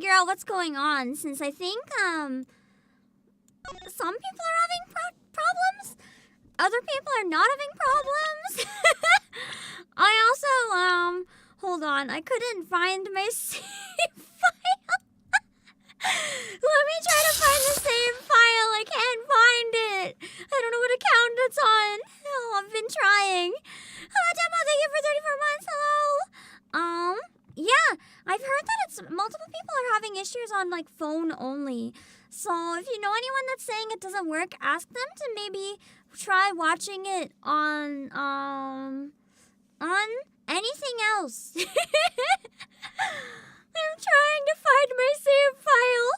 figure out what's going on, since I think some people are having problems. Other people are not having problems. I also hold on, I couldn't find my save file. Let me try to find the save file. I can't find it. I don't know what account it's on. Oh, I've been trying. Hello, Demo. Thank you for 34 months. Hello. Yeah, I've heard that it's multiple people are having issues on like phone only. So if you know anyone that's saying it doesn't work, ask them to maybe try watching it on anything else. I'm trying to find my save file.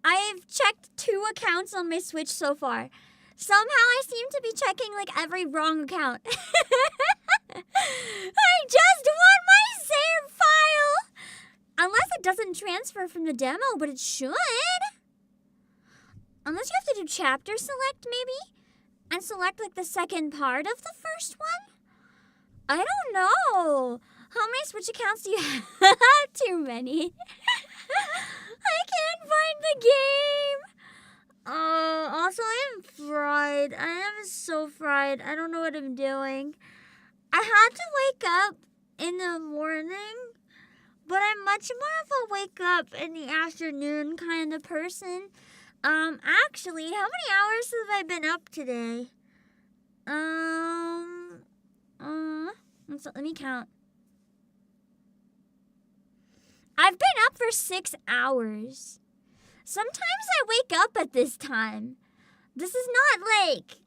I've checked 2 accounts on my Switch so far. Somehow I seem to be checking like every wrong account. I just want my save file. Unless it doesn't transfer from the demo, but it should. Unless you have to do chapter select maybe? And select like the second part of the first one? I don't know. How many Switch accounts do you have? Too many. I can't find the game. Also I am fried. I am so fried. I don't know what I'm doing. I had to wake up in the morning, but I'm much more of a wake up in the afternoon kind of person. Actually, how many hours have I been up today? So let me count. I've been up for 6 hours. Sometimes I wake up at this time. This is not like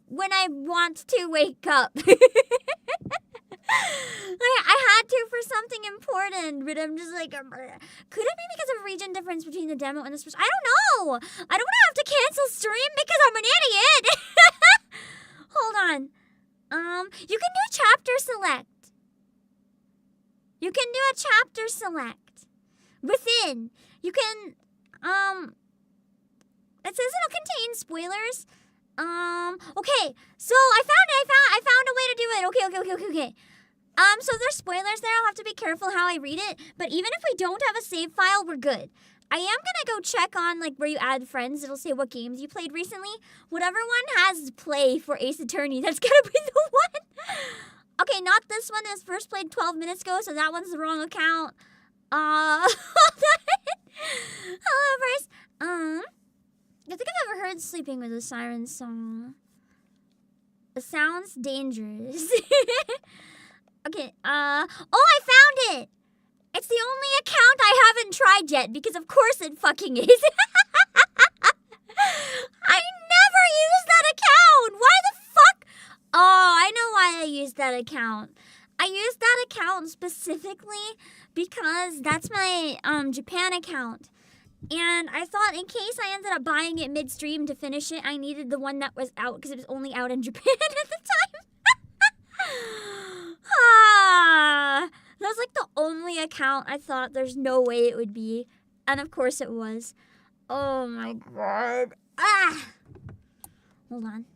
when I want to wake up. I had to for something important, but I'm just like, could it be because of region difference between the demo and the Switch? I don't know. I don't want to have to cancel stream because I'm an idiot. Hold on. You can do chapter select. You can do a chapter select. Within. You can, it says it'll contain spoilers. Okay. So I found a way to do it. Okay. So there's spoilers there. I'll have to be careful how I read it. But even if we don't have a save file, we're good. I am gonna go check on like where you add friends. It'll say what games you played recently. Whatever one has play for Ace Attorney, that's gonna be the one. Okay, not this one. It was first played 12 minutes ago, so that one's the wrong account. Hello, Bryce. I think I've ever heard Sleeping with a Siren song. It sounds dangerous. Okay, oh, I found it! It's the only account I haven't tried yet, because of course it fucking is. I never use that account! Why the fuck? Oh, I know why I used that account. I used that account specifically because that's my Japan account. And I thought in case I ended up buying it midstream to finish it, I needed the one that was out because it was only out in Japan at the time. That was like the only account I thought there's no way it would be. And of course it was. Oh my god. Hold on.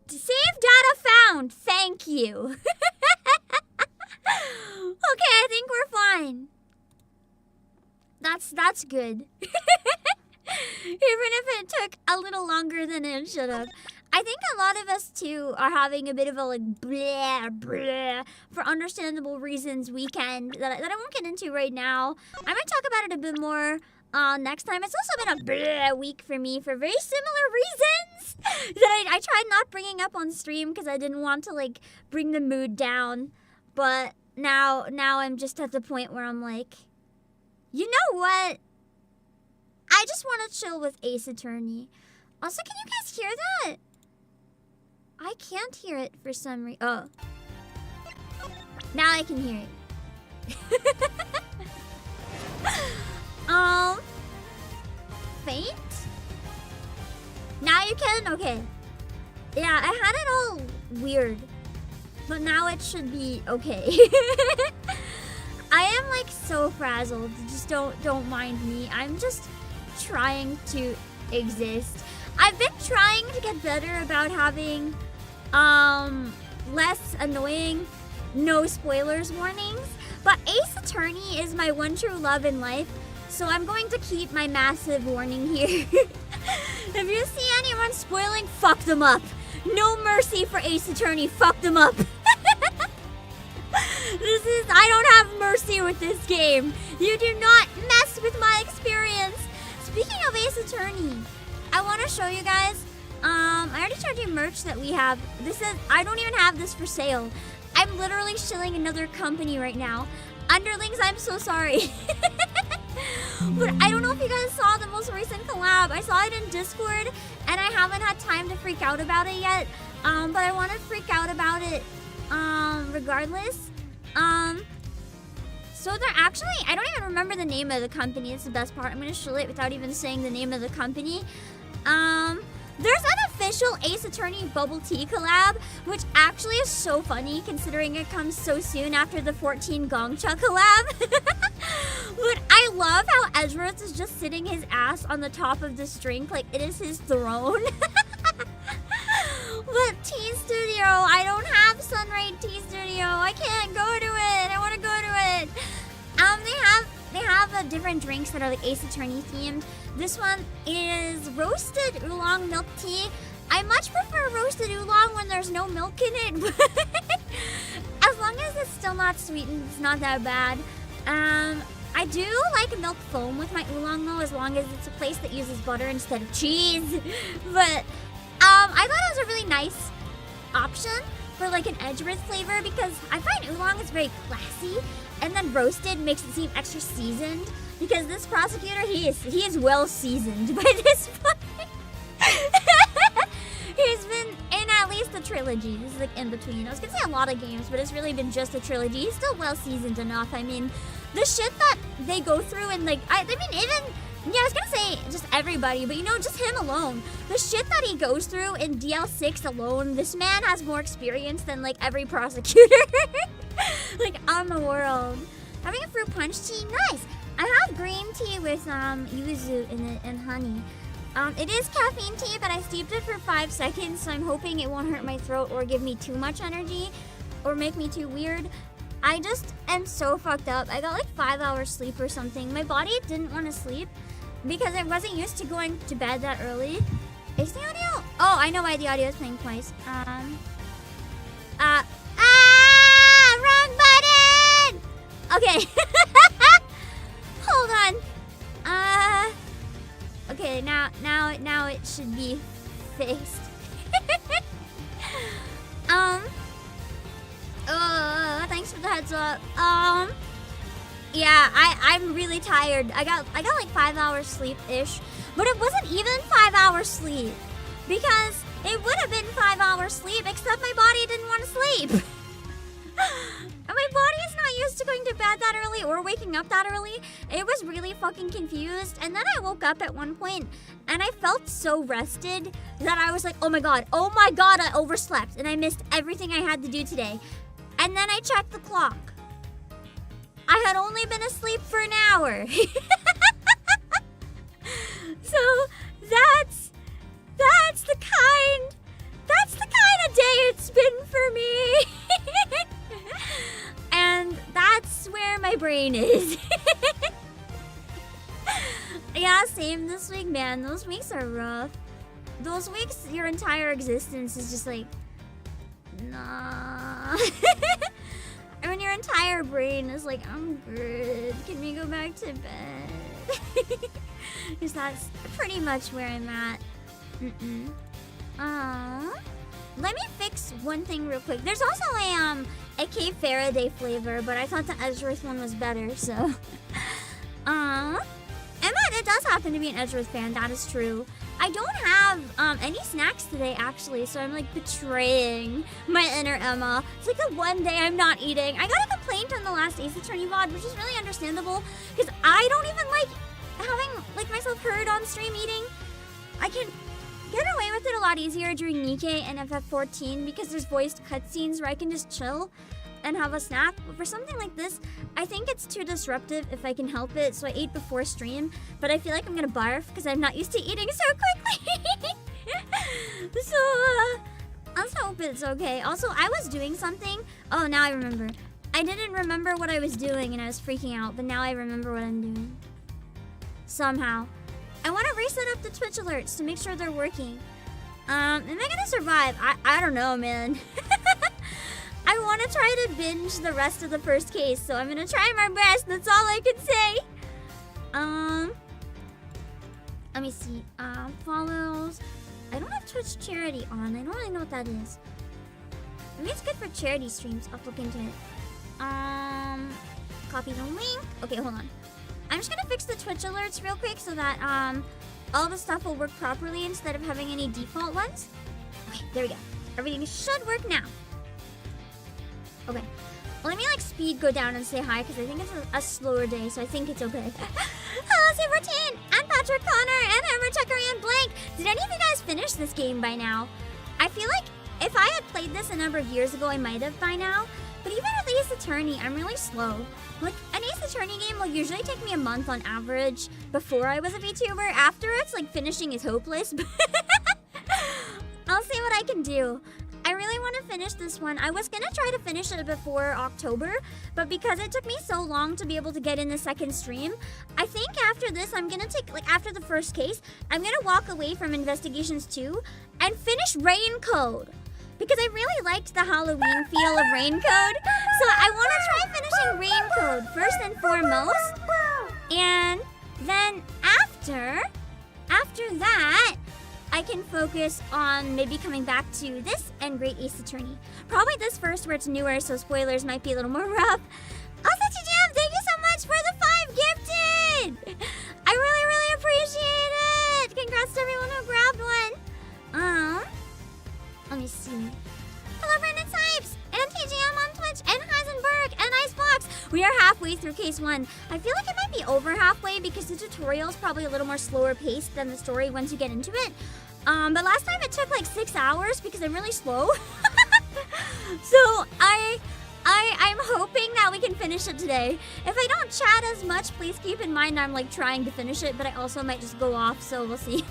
Save data found. Thank you. Okay, I think we're fine. That's good. Even if it took a little longer than it should have. I think a lot of us too are having a bit of a like bleh for understandable reasons weekend that I won't get into right now. I might talk about it a bit more next time. It's also been a bleh week for me for very similar reasons that I tried not bringing up on stream because I didn't want to like bring the mood down. But now I'm just at the point where I'm like, you know what? I just want to chill with Ace Attorney. Also, can you guys hear that? I can't hear it for some reason. Oh. Now I can hear it. Faint? Now you can? Okay. Yeah, I had it all weird. But now it should be okay. I am like so frazzled. Just don't mind me. I'm just trying to exist. I've been trying to get better about having less annoying no spoilers warnings. But Ace Attorney is my one true love in life, so I'm going to keep my massive warning here. If you see anyone spoiling, fuck them up. No mercy for Ace Attorney, fuck them up. I don't have mercy with this game. You do not mess with my experience. Speaking of Ace Attorney, I want to show you guys. I already showed you merch that we have. I don't even have this for sale. I'm literally shilling another company right now. Underlings, I'm so sorry. But I don't know if you guys saw the most recent collab. I saw it in Discord, and I haven't had time to freak out about it yet. But I want to freak out about it regardless. So they're actually, I don't even remember the name of the company. It's the best part. I'm going to show it without even saying the name of the company. There's an official Ace Attorney bubble tea collab, which actually is so funny considering it comes so soon after the 14 Gongcha collab. But I love how Edgeworth is just sitting his ass on the top of this drink like it is his throne. But Tea Studio, I don't have Sunray Tea Studio. I can't go to it. I want to go to it. They have different drinks that are like Ace Attorney themed. This one is roasted oolong milk tea. I much prefer roasted oolong when there's no milk in it. As long as it's still not sweetened, it's not that bad. I do like milk foam with my oolong though, as long as it's a place that uses butter instead of cheese. But I thought it was a really nice option for like an Edgeworth flavor because I find oolong is very classy, and then roasted makes it seem extra seasoned because this prosecutor, he is well seasoned by this point. He's been in at least a trilogy. This is like in between. I was gonna say a lot of games, but it's really been just a trilogy. He's still well seasoned enough. I mean, the shit that they go through and like, I mean even, yeah, I was gonna say just everybody, but you know, just him alone. The shit that he goes through in DL6 alone, this man has more experience than like every prosecutor like on the world. Having a fruit punch tea, nice. I have green tea with yuzu in it and honey. It is caffeine tea, but I steeped it for 5 seconds, so I'm hoping it won't hurt my throat or give me too much energy or make me too weird. I just am so fucked up. I got like 5 hours sleep or something. My body didn't want to sleep because I wasn't used to going to bed that early. Is the audio? Oh, I know why the audio is playing twice. Wrong button! Okay. Hold on. Okay, now it should be fixed. Thanks for the heads up. Yeah, I'm really tired. I got like 5 hours sleep-ish, but it wasn't even 5 hours sleep because it would have been 5 hours sleep except my body didn't want to sleep. And my body is not used to going to bed that early or waking up that early. It was really fucking confused. And then I woke up at one point and I felt so rested that I was like, oh my god, I overslept and I missed everything I had to do today. And then I checked the clock. I had only been asleep for an hour. So that's the kind of day it's been for me. And that's where my brain is. Yeah, same this week, man. Those weeks are rough. Those weeks, your entire existence is just like, nah. I mean, your entire brain is like, I'm good. Can we go back to bed? Because that's pretty much where I'm at. Let me fix one thing real quick. There's also a Cape Faraday flavor, but I thought the Edgeworth one was better, so. Emma, it does happen to be an Edgeworth fan. That is true. I don't have any snacks today, actually, so I'm like betraying my inner Emma. It's like the one day I'm not eating. I got a complaint on the last Ace Attorney VOD, which is really understandable, because I don't even like having like myself heard on stream eating. I can get away with it a lot easier during Nikkei and FF14 because there's voiced cutscenes where I can just chill and have a snack. But for something like this, I think it's too disruptive if I can help it, so I ate before stream, but I feel like I'm gonna barf because I'm not used to eating so quickly. So, Let's hope it's okay. Also, I was doing something. Oh, now I remember. I didn't remember what I was doing and I was freaking out, but now I remember what I'm doing. Somehow. I want to reset up the Twitch alerts to make sure they're working. Am I gonna survive? I don't know, man. I want to try to binge the rest of the first case, so I'm gonna try my best. That's all I can say. Let me see. Follows. I don't have Twitch charity on. I don't really know what that is. Maybe it's good for charity streams. I'll look into it. Copy the link. Okay, hold on. I'm just gonna fix the Twitch alerts real quick so that all the stuff will work properly instead of having any default ones. Okay, there we go. Everything should work now. Okay. Well, let me like speed go down and say hi because I think it's a slower day, so I think it's okay. Hello, Super14, and Patrick Connor, and Hammer Chuckery, and Blank. Did any of you guys finish this game by now? I feel like if I had played this a number of years ago, I might have by now. But even with Ace Attorney, I'm really slow. Like, an Ace Attorney game will usually take me a month on average before I was a VTuber. Afterwards, like, finishing is hopeless. I'll see what I can do. I really want to finish this one. I was gonna try to finish it before October, but because it took me so long to be able to get in the second stream, I think after this, I'm gonna take, like, after the first case, I'm gonna walk away from Investigations 2 and finish Rain Code. Because I really liked the Halloween feel of Rain Code. So I want to try finishing Rain Code first and foremost. And then after that, I can focus on maybe coming back to this and Great Ace Attorney. Probably this first where it's newer, so spoilers might be a little more rough. Also, Jam, thank you so much for the 5 gifted! I really, really appreciate it! Congrats to everyone who grabbed one. Let me see. Hello, Brandon Sipes, and TGM on Twitch, and Heisenberg, and Icebox. We are halfway through case 1. I feel like it might be over halfway because the tutorial is probably a little more slower paced than the story once you get into it. But last time it took like 6 hours because I'm really slow. So I'm hoping that we can finish it today. If I don't chat as much, please keep in mind I'm like trying to finish it, but I also might just go off, so we'll see.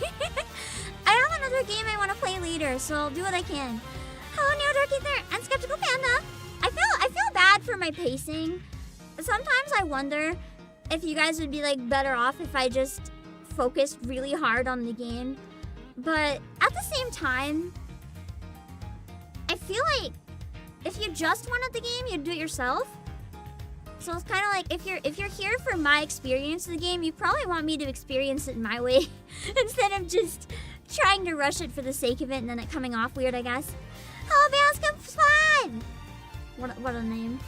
I have another game I want to play later, so I'll do what I can. Hello, Neo Dorky there, and Skeptical Panda. I feel bad for my pacing. Sometimes I wonder if you guys would be like better off if I just focused really hard on the game. But at the same time, I feel like if you just wanted the game, you'd do it yourself. So it's kind of like if you're here for my experience of the game, you probably want me to experience it my way instead of just trying to rush it for the sake of it and then it coming off weird, I guess. Hello, Bascom Slide! What a name.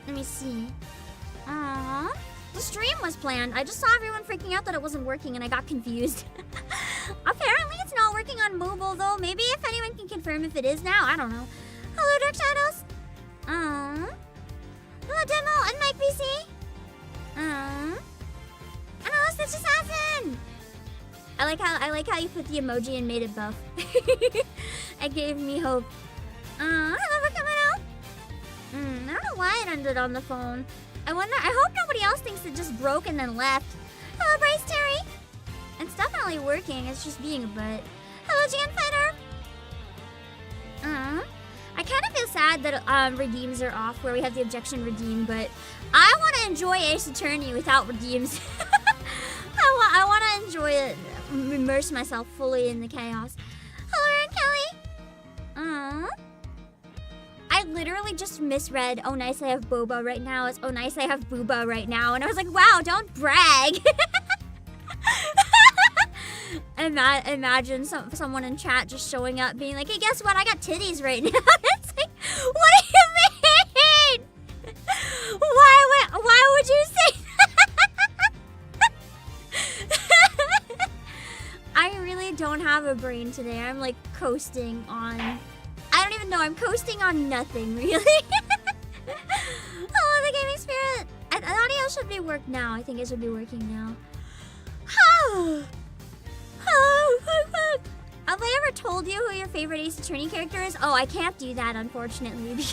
Let me see. The stream was planned. I just saw everyone freaking out that it wasn't working and I got confused. Apparently it's not working on mobile though. Maybe if anyone can confirm if it is now. I don't know. Hello, Dark Shadows. Hello, Demo and Mike VC. And hello, Stitch Assassin. I like how you put the emoji and made it buff. It gave me hope. Hello, we're coming out. I don't know why it ended on the phone. I hope nobody else thinks it just broke and then left. Hello, Bryce Terry. It's definitely working, it's just being a butt. Hello, Jan Fighter. I kind of feel sad that redeems are off where we have the objection redeem, but I want to enjoy Ace Attorney without redeems. I want to enjoy it, immerse myself fully in the chaos. Hello, Aaron Kelly. I literally just misread, oh nice I have boba right now. It's oh nice I have booba right now. And I was like, wow, don't brag. Imagine someone in chat just showing up being like, hey, guess what? I got titties right now. It's like, what do you mean? Why would you say that? I really don't have a brain today. I'm like coasting on, I don't even know. I'm coasting on nothing, really. Hello, the gaming spirit. The audio should be worked now. I think it should be working now. Have I ever told you who your favorite Ace Attorney character is? Oh, I can't do that, unfortunately.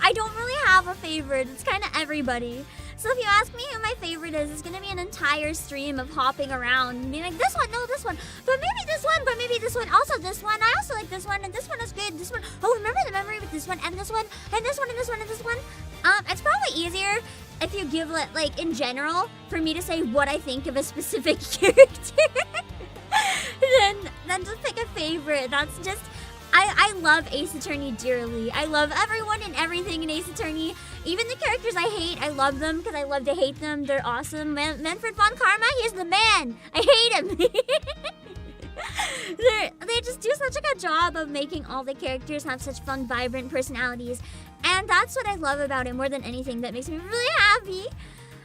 I don't really have a favorite. It's kind of everybody. So if you ask me who my favorite is, it's gonna be an entire stream of hopping around and being like, this one, no, this one, but maybe this one, but maybe this one, also this one, I also like this one, and this one is good, this one, oh, remember the memory with this one, and this one, and this one, and this one, and this one? It's probably easier if you give it, like, in general, for me to say what I think of a specific character than to pick a favorite. That's just, I love Ace Attorney dearly. I love everyone and everything in Ace Attorney. Even the characters I hate, I love them because I love to hate them. They're awesome. Manfred von Karma, he's the man. I hate him. They just do such a good job of making all the characters have such fun, vibrant personalities. And that's what I love about it more than anything. That makes me really happy.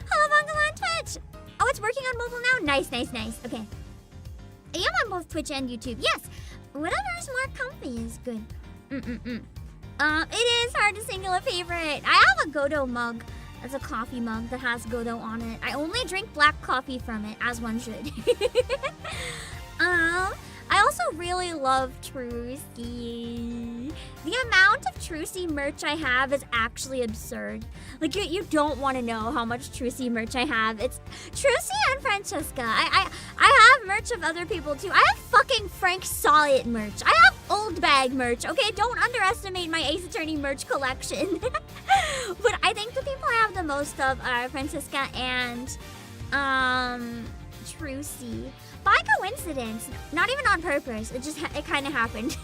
Hello, Uncle on Twitch. Oh, it's working on mobile now? Nice, nice, nice. Okay. I am on both Twitch and YouTube. Yes. Whatever is more comfy is good. It is hard to single a favorite. I have a Godot mug. That's a coffee mug that has Godot on it. I only drink black coffee from it, as one should. I also really love Trucy. The amount of Trucy merch I have is actually absurd. Like, you don't want to know how much Trucy merch I have. It's Trucy and Francesca. I have merch of other people too. I have fucking Frank Solid merch. I have Old Bag merch. Okay, don't underestimate my Ace Attorney merch collection. But I think the people I have the most of are Francesca and Trucy. By coincidence, not even on purpose, it kind of happened.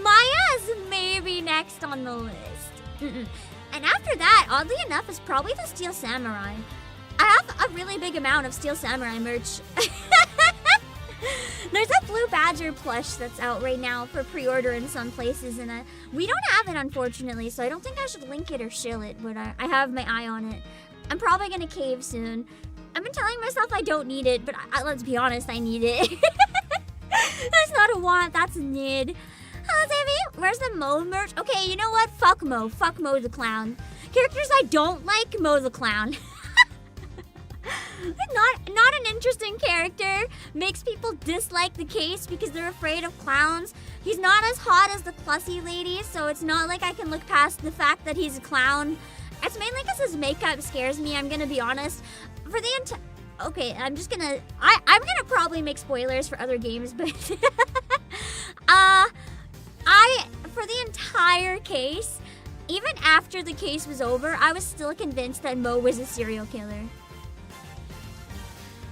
Maya's maybe next on the list. And after that, oddly enough, is probably the Steel Samurai. I have a really big amount of Steel Samurai merch. There's a Blue Badger plush that's out right now for pre-order in some places, and we don't have it, unfortunately, so I don't think I should link it or shill it, but I have my eye on it. I'm probably gonna cave soon. I've been telling myself I don't need it, but let's be honest, I need it. That's not a want, that's a need. Hello, Davey. Where's the Mo merch? Okay, you know what? Fuck Mo. Fuck Mo the Clown. Characters I don't like, Mo the Clown. Not an interesting character. Makes people dislike the case because they're afraid of clowns. He's not as hot as the Clussy lady, so it's not like I can look past the fact that he's a clown. It's mainly because his makeup scares me, I'm gonna be honest. For the okay, I'm gonna probably make spoilers for other games, but for the entire case, even after the case was over, I was still convinced that Mo was a serial killer.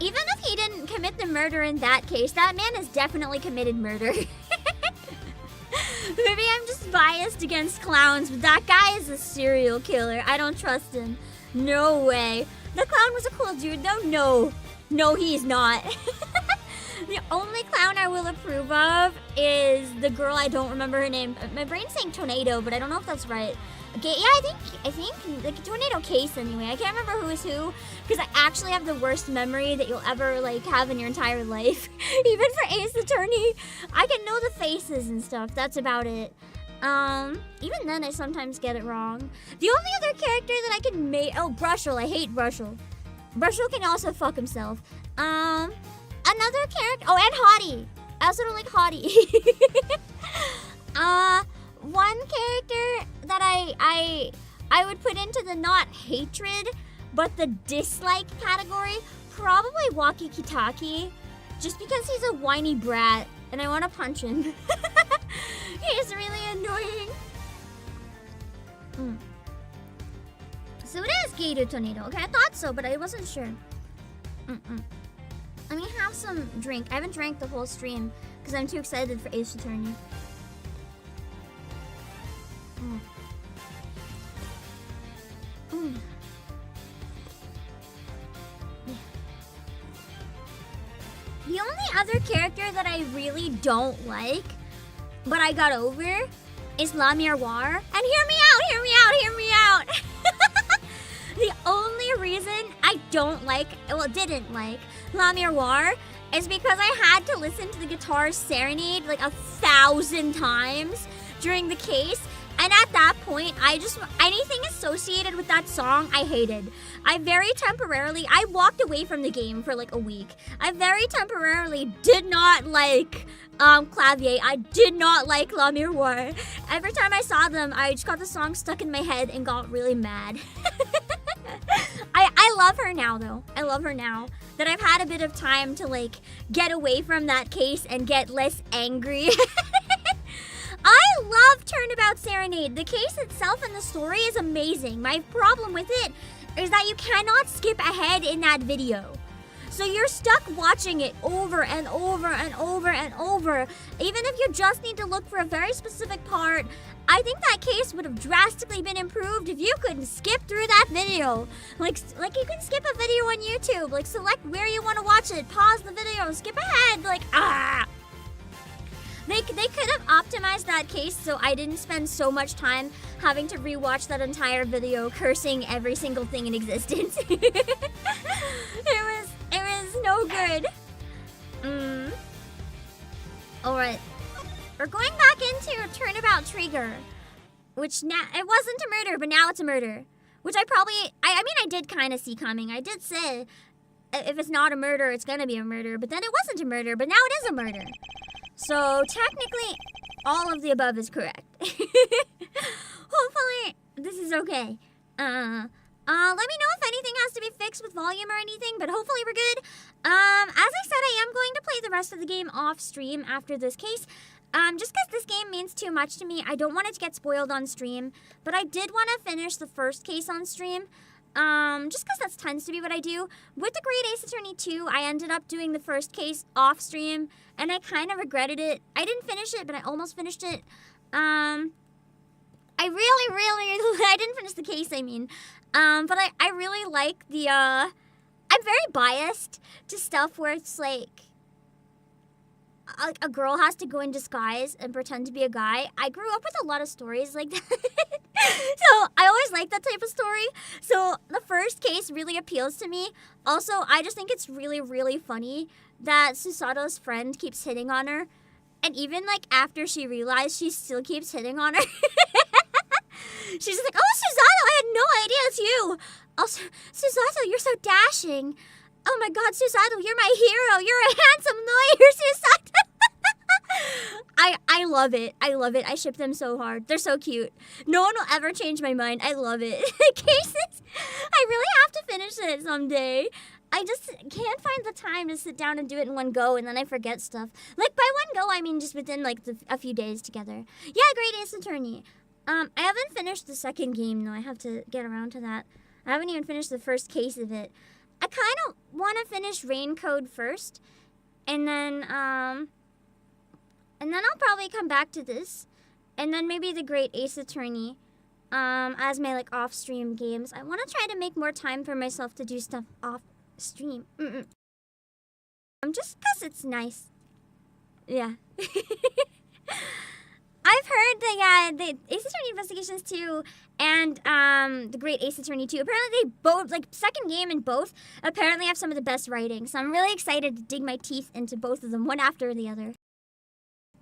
Even if he didn't commit the murder in that case, that man has definitely committed murder. Maybe I'm just biased against clowns, but that guy is a serial killer. I don't trust him. No way. The clown was a cool dude, though. No, he's not. The only clown I will approve of is the girl, I don't remember her name. My brain's saying Tornado, but I don't know if that's right. Okay, yeah, I think like Tornado Case anyway. I can't remember who is who, because I actually have the worst memory that you'll ever like have in your entire life. Even for Ace Attorney, I can know the faces and stuff. That's about it. Even then I sometimes get it wrong. The only other character that I can make, Brushel. I hate Brushel. Brushel can also fuck himself. Another character, and Hottie. I also don't like Hottie. One character that I would put into the not hatred, but the dislike category, probably Waki Kitaki, just because he's a whiny brat, and I want to punch him. He's really annoying. So it is Gator Tornado. Okay, I thought so, but I wasn't sure. Let me have some drink. I haven't drank the whole stream because I'm too excited for Ace Attorney. The only other character that I really don't like, but I got over, is La Miroir. And hear me out! The only reason I didn't like La Miroir is because I had to listen to the guitar serenade like 1,000 times during the case. And at that point, anything associated with that song, I hated. I walked away from the game for like a week. I very temporarily did not like Clavier. I did not like La Miroir. Every time I saw them, I just got the song stuck in my head and got really mad. I love her now, though. I love her now that I've had a bit of time to, like, get away from that case and get less angry. I love Turnabout Serenade. The case itself and the story is amazing. My problem with it is that you cannot skip ahead in that video. So you're stuck watching it over and over and over and over. Even if you just need to look for a very specific part, I think that case would have drastically been improved if you could skip through that video. Like you can skip a video on YouTube. Like, select where you want to watch it, pause the video, skip ahead. Like, They could have optimized that case so I didn't spend so much time having to rewatch that entire video cursing every single thing in existence. It was no good. Alright. We're going back into Turnabout Trigger. Which now, it wasn't a murder, but now it's a murder. Which I mean, I did kind of see coming. I did say, if it's not a murder, it's gonna be a murder. But then it wasn't a murder, but now it is a murder. So, technically, all of the above is correct. Hopefully, this is okay. Let me know if anything has to be fixed with volume or anything, but hopefully we're good. As I said, I am going to play the rest of the game off stream after this case. Just because this game means too much to me. I don't want it to get spoiled on stream, but I did want to finish the first case on stream. Just because that tends to be what I do. With the Great Ace Attorney 2, I ended up doing the first case off stream, and I kind of regretted it. I didn't finish it, but I almost finished it. I really, I didn't finish the case, I mean. But I really like the, I'm very biased to stuff where it's like a girl has to go in disguise and pretend to be a guy. I grew up with a lot of stories like that. So I always like that type of story. So the first case really appeals to me. Also, I just think it's really, really funny that Susato's friend keeps hitting on her. And even like after she realized, she still keeps hitting on her. She's like, oh, Susato, I had no idea it's you. Also, Susato, you're so dashing. Oh my god, Susato, you're my hero. You're a handsome lawyer, Susato. I love it. I love it. I ship them so hard. They're so cute. No one will ever change my mind. I love it. Cases, I really have to finish it someday. I just can't find the time to sit down and do it in one go, and then I forget stuff. Like, by one go, I mean just within, like, a few days together. Yeah, Great Ace Attorney. I haven't finished the second game, though. I have to get around to that. I haven't even finished the first case of it. I kind of want to finish Rain Code first, and then I'll probably come back to this, and then maybe the Great Ace Attorney, as my, like, off-stream games. I want to try to make more time for myself to do stuff off-stream. Just because it's nice. Yeah. I've heard the Ace Attorney Investigations 2 and the Great Ace Attorney 2, apparently they both, like, second game in both, apparently have some of the best writing. So I'm really excited to dig my teeth into both of them, one after the other.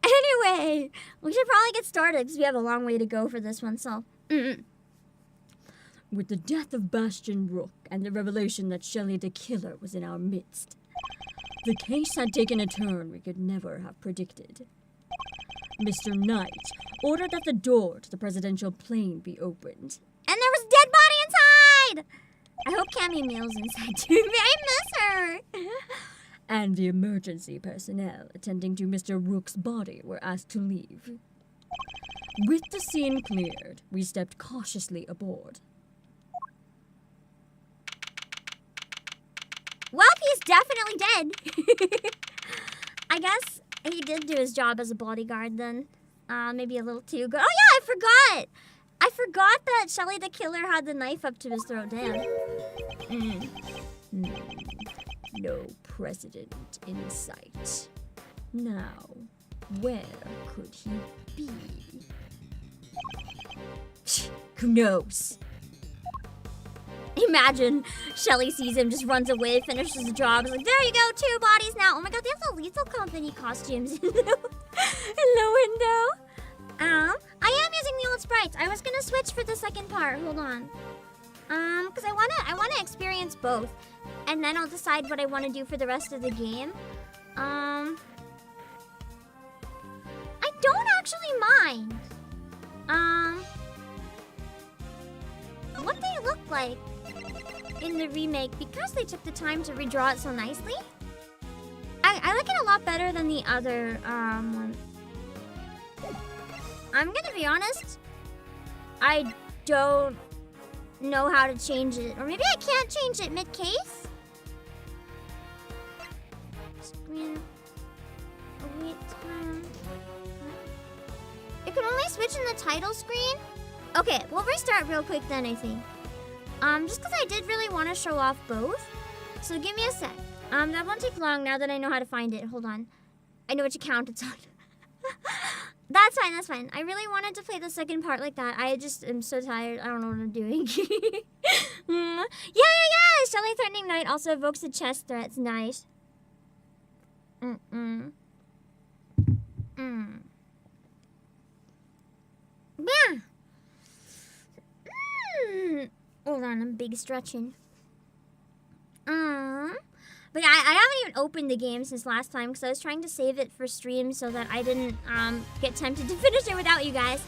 Anyway, we should probably get started because we have a long way to go for this one, so. With the death of Bastion Rook and the revelation that Shelley the Killer was in our midst, the case had taken a turn we could never have predicted. Mr. Knight ordered that the door to the presidential plane be opened. And there was a dead body inside! I hope Cammy Mills inside too. I miss her! And the emergency personnel attending to Mr. Rook's body were asked to leave. With the scene cleared, we stepped cautiously aboard. Well, he's definitely dead. I guess he did do his job as a bodyguard then. Maybe a little too good. Oh yeah, I forgot! I forgot that Shelley the Killer had the knife up to his throat. Damn. No president in sight. Now, where could he be? Who knows? Imagine Shelley sees him, just runs away, finishes the job. Is like, there you go, 2 bodies now. Oh my god, they have the Lethal Company costumes in the window. I am using the old sprites. I was gonna switch for the second part. Hold on. Because I wanna experience both, and then I'll decide what I want to do for the rest of the game. I don't actually mind. What they look like. in the remake because they took the time to redraw it so nicely. I like it a lot better than the other one. I'm gonna be honest, I don't know how to change it. Or maybe I can't change it mid-case? Screen. Wait time. It can only switch in the title screen? Okay, we'll restart real quick then, I think. Just because I did really want to show off both. So give me a sec. That won't take long now that I know how to find it. Hold on. I know which account it's on. That's fine, that's fine. I really wanted to play the second part like that. I just am so tired. I don't know what I'm doing. Yeah. Shelly Threatening Night also evokes the chest threats. Nice. Yeah. Hold on, I'm big stretching. But yeah, I haven't even opened the game since last time because I was trying to save it for stream so that I didn't get tempted to finish it without you guys.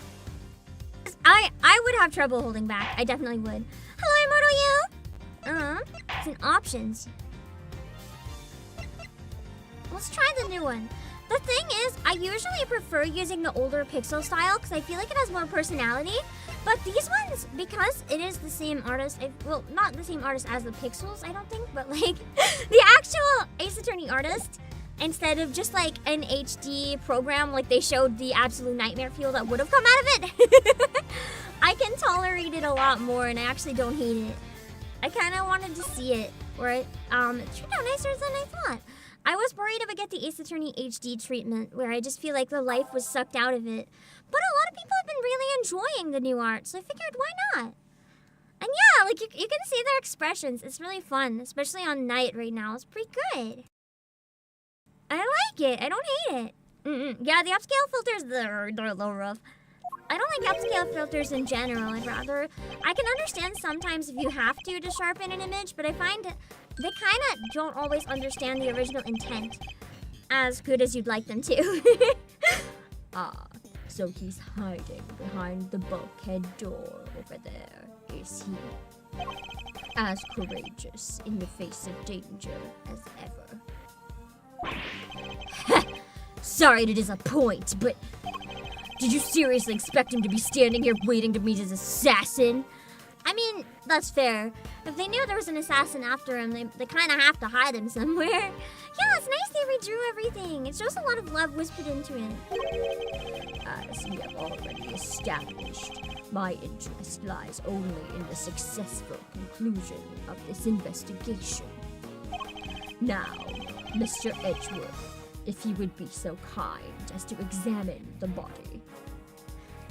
I would have trouble holding back. I definitely would. Hello, Immortal You! It's in options. Let's try the new one. The thing is, I usually prefer using the older pixel style because I feel like it has more personality. But these ones, because it is the same artist, well, not the same artist as the pixels, I don't think, but like the actual Ace Attorney artist, instead of just like an HD program like they showed the absolute nightmare feel that would have come out of it, I can tolerate it a lot more and I actually don't hate it. I kind of wanted to see it, or it turned out nicer than I thought. I was worried if I get the Ace Attorney HD treatment, where I just feel like the life was sucked out of it. But a lot of people have been really enjoying the new art, so I figured, why not? And yeah, like, you can see their expressions. It's really fun, especially on night right now. It's pretty good. I like it. I don't hate it. Yeah, the upscale filters, they're a little rough. I don't like upscale filters in general. I can understand sometimes if you have to sharpen an image, but I find they kind of don't always understand the original intent as good as you'd like them to. So he's hiding behind the bulkhead door over there, is he? As courageous in the face of danger as ever. Sorry to disappoint, but did you seriously expect him to be standing here waiting to meet his assassin? I mean, that's fair. If they knew there was an assassin after him, they kind of have to hide him somewhere. Yeah, it's nice they redrew everything. It shows a lot of love whispered into it. As we have already established, my interest lies only in the successful conclusion of this investigation. Now, Mr. Edgeworth, if you would be so kind as to examine the body.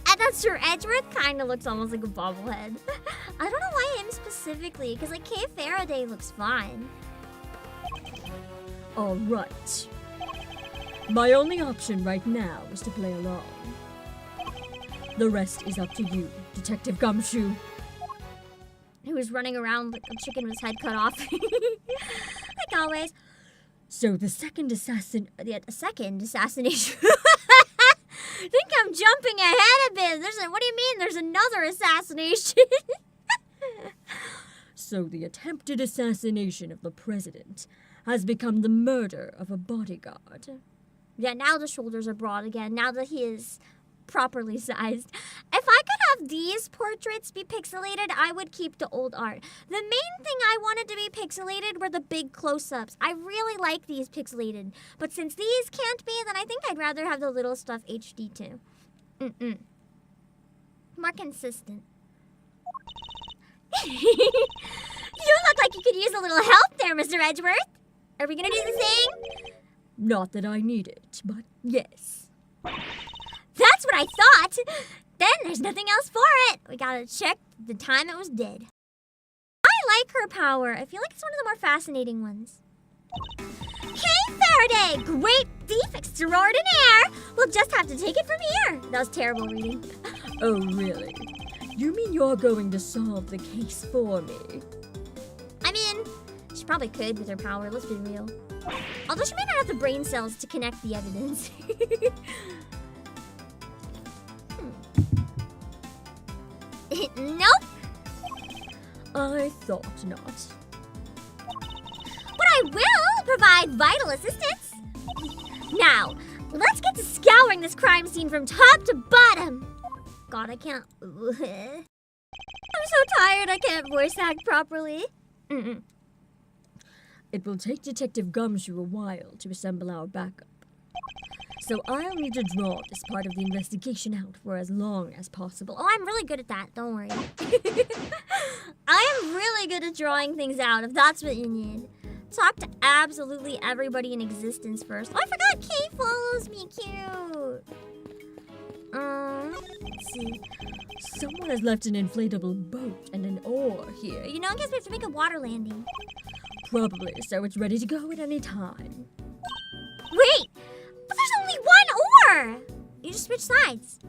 And that Sir Edgeworth kind of looks almost like a bobblehead. I don't know why him specifically, because like Kay Faraday looks fine. All right. My only option right now is to play along. The rest is up to you, Detective Gumshoe. Who was running around like a chicken with his head cut off. Like always. So the second assassination... I think I'm jumping ahead a bit. What do you mean there's another assassination? So the attempted assassination of the president has become the murder of a bodyguard. Yeah, now the shoulders are broad again, now that he is properly sized. If I could have these portraits be pixelated, I would keep the old art. The main thing I wanted to be pixelated were the big close-ups. I really like these pixelated. But since these can't be, then I think I'd rather have the little stuff HD too. More consistent. You look like you could use a little help there, Mr. Edgeworth. Are we gonna do the thing? Not that I need it, but yes. That's what I thought! Then there's nothing else for it. We gotta check the time it was dead. I like her power. I feel like it's one of the more fascinating ones. Kay Faraday! Great thief extraordinaire! We'll just have to take it from here. That was terrible reading. Oh, really? You mean you're going to solve the case for me? I mean, she probably could with her power, let's be real. Although she may not have the brain cells to connect the evidence. Nope. I thought not. But I will provide vital assistance. Now, let's get to scouring this crime scene from top to bottom. God, I can't. I'm so tired I can't voice act properly. It will take Detective Gumshoe a while to assemble our backup. So I'll need to draw this part of the investigation out for as long as possible. Oh, I'm really good at that. Don't worry. I am really good at drawing things out, if that's what you need. Talk to absolutely everybody in existence first. Oh, I forgot Kay follows me. Cute. Let's see. Someone has left an inflatable boat and an oar here. You know, in case we have to make a water landing. Probably, so it's ready to go at any time. Wait! But there's only one oar! You just switch sides.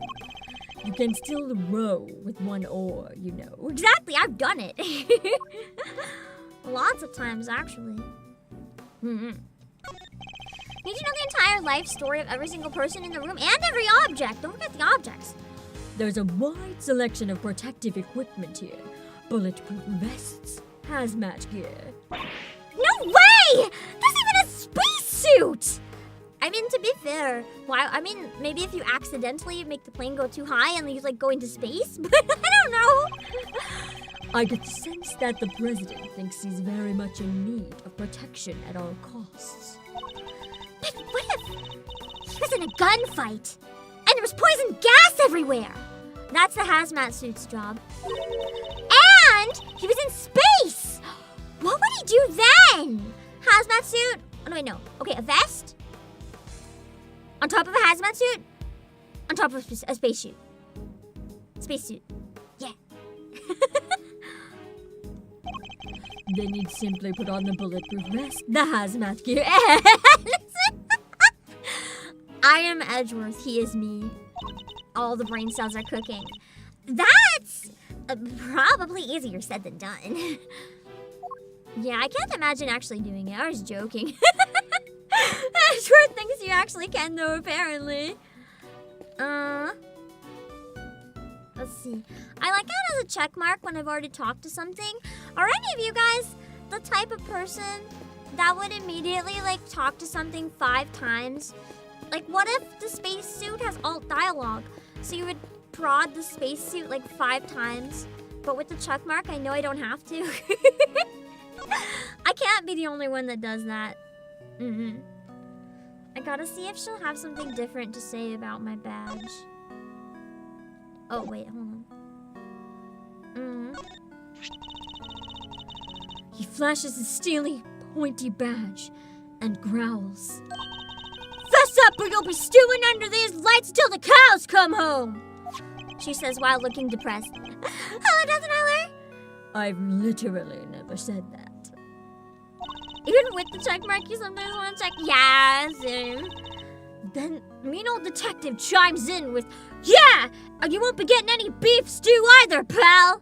You can still row with one oar, you know. Exactly, I've done it. Lots of times, actually. Need to know the entire life story of every single person in the room and every object. Don't forget the objects. There's a wide selection of protective equipment here. Bulletproof vests, hazmat gear. No way! There's even a spacesuit! I mean, to be fair, maybe if you accidentally make the plane go too high and you, go into space, but I don't know. I get the sense that the president thinks he's very much in need of protection at all costs. But what if he was in a gunfight and there was poison gas everywhere? That's the hazmat suit's job. And he was in space! What would he do then? Hazmat suit? Oh, no, wait, no. Okay, a vest? On top of a hazmat suit? On top of a spacesuit. Spacesuit. Yeah. Then he'd simply put on the bulletproof vest, the hazmat gear. I am Edgeworth. He is me. All the brain cells are cooking. That's probably easier said than done. Yeah, I can't imagine actually doing it. I was joking. Edgeworth thinks you actually can, though, apparently. Let's see. I like it as a check mark when I've already talked to something. Are any of you guys the type of person that would immediately, talk to something 5 times? What if the spacesuit has alt dialogue? So you would prod the spacesuit, 5 times. But with the check mark, I know I don't have to. I can't be the only one that does that. I gotta see if she'll have something different to say about my badge. Oh, wait, hold on. He flashes his steely, pointy badge and growls. Fess up or you'll be stewing under these lights till the cows come home! She says while looking depressed. Hello, Doesn't Heller? I've literally never said that. Even with the check mark, you sometimes want to check. Yeah, same. Then mean old detective chimes in with, yeah, you won't be getting any beef stew either, pal.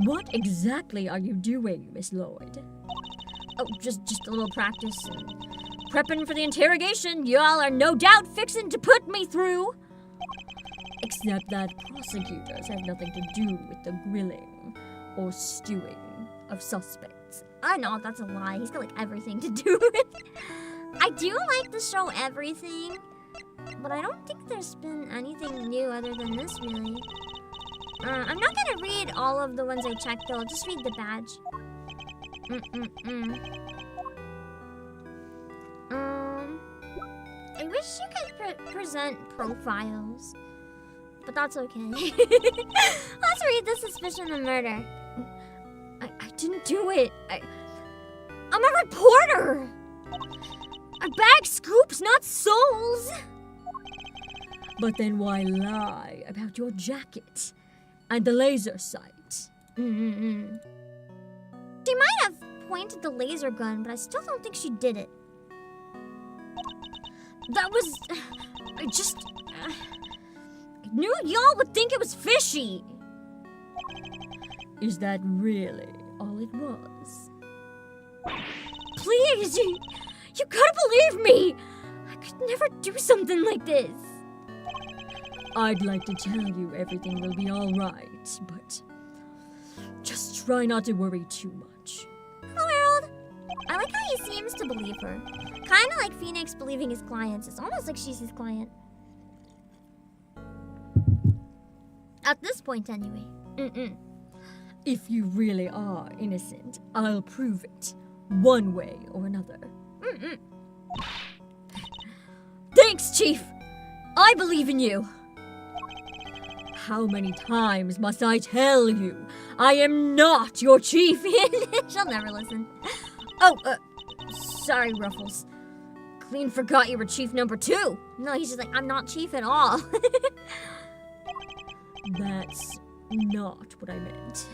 What exactly are you doing, Miss Lloyd? Oh, just a little practice. Prepping for the interrogation y'all are no doubt fixing to put me through. Except that prosecutors have nothing to do with the grilling or stewing of suspects. I know, that's a lie. He's got, everything to do with it. I do like the show Everything, but I don't think there's been anything new other than this, really. I'm not gonna read all of the ones I checked, though. I'll just read the badge. I wish you could present profiles, but that's okay. Let's read the suspicion of murder. I didn't do it. I'm a reporter. I bag scoops, not souls. But then why lie about your jacket and the laser sight? She might have pointed the laser gun, but I still don't think she did it. That was... I knew y'all would think it was fishy. Is that really all it was? Please, you gotta believe me. I could never do something like this. I'd like to tell you everything will be all right, but just try not to worry too much. Hello, Harold. I like how he seems to believe her. Kind of like Phoenix believing his clients. It's almost like she's his client. At this point, anyway. If you really are innocent, I'll prove it. One way or another. Thanks, Chief! I believe in you! How many times must I tell you? I am not your chief! She'll never listen. Oh, sorry, Ruffles. Clean forgot you were chief number 2. No, he's just like, I'm not chief at all. That's not what I meant.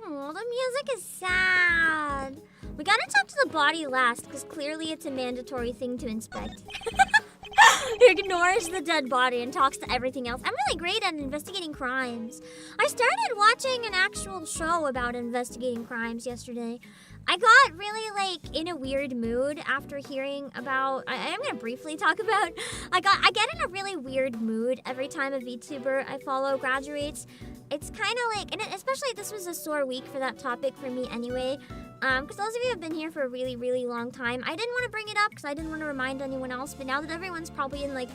Oh, the music is sad. We gotta talk to the body last, because clearly it's a mandatory thing to inspect. He ignores the dead body and talks to everything else. I'm really great at investigating crimes. I started watching an actual show about investigating crimes yesterday. I got really, like, in a weird mood after hearing about... I'm gonna briefly talk about... I get in a really weird mood every time a VTuber I follow graduates. It's kind of like... And especially this was a sore week for that topic for me anyway. Because those of you who have been here for a really, really long time, I didn't want to bring it up because I didn't want to remind anyone else. But now that everyone's probably in, like,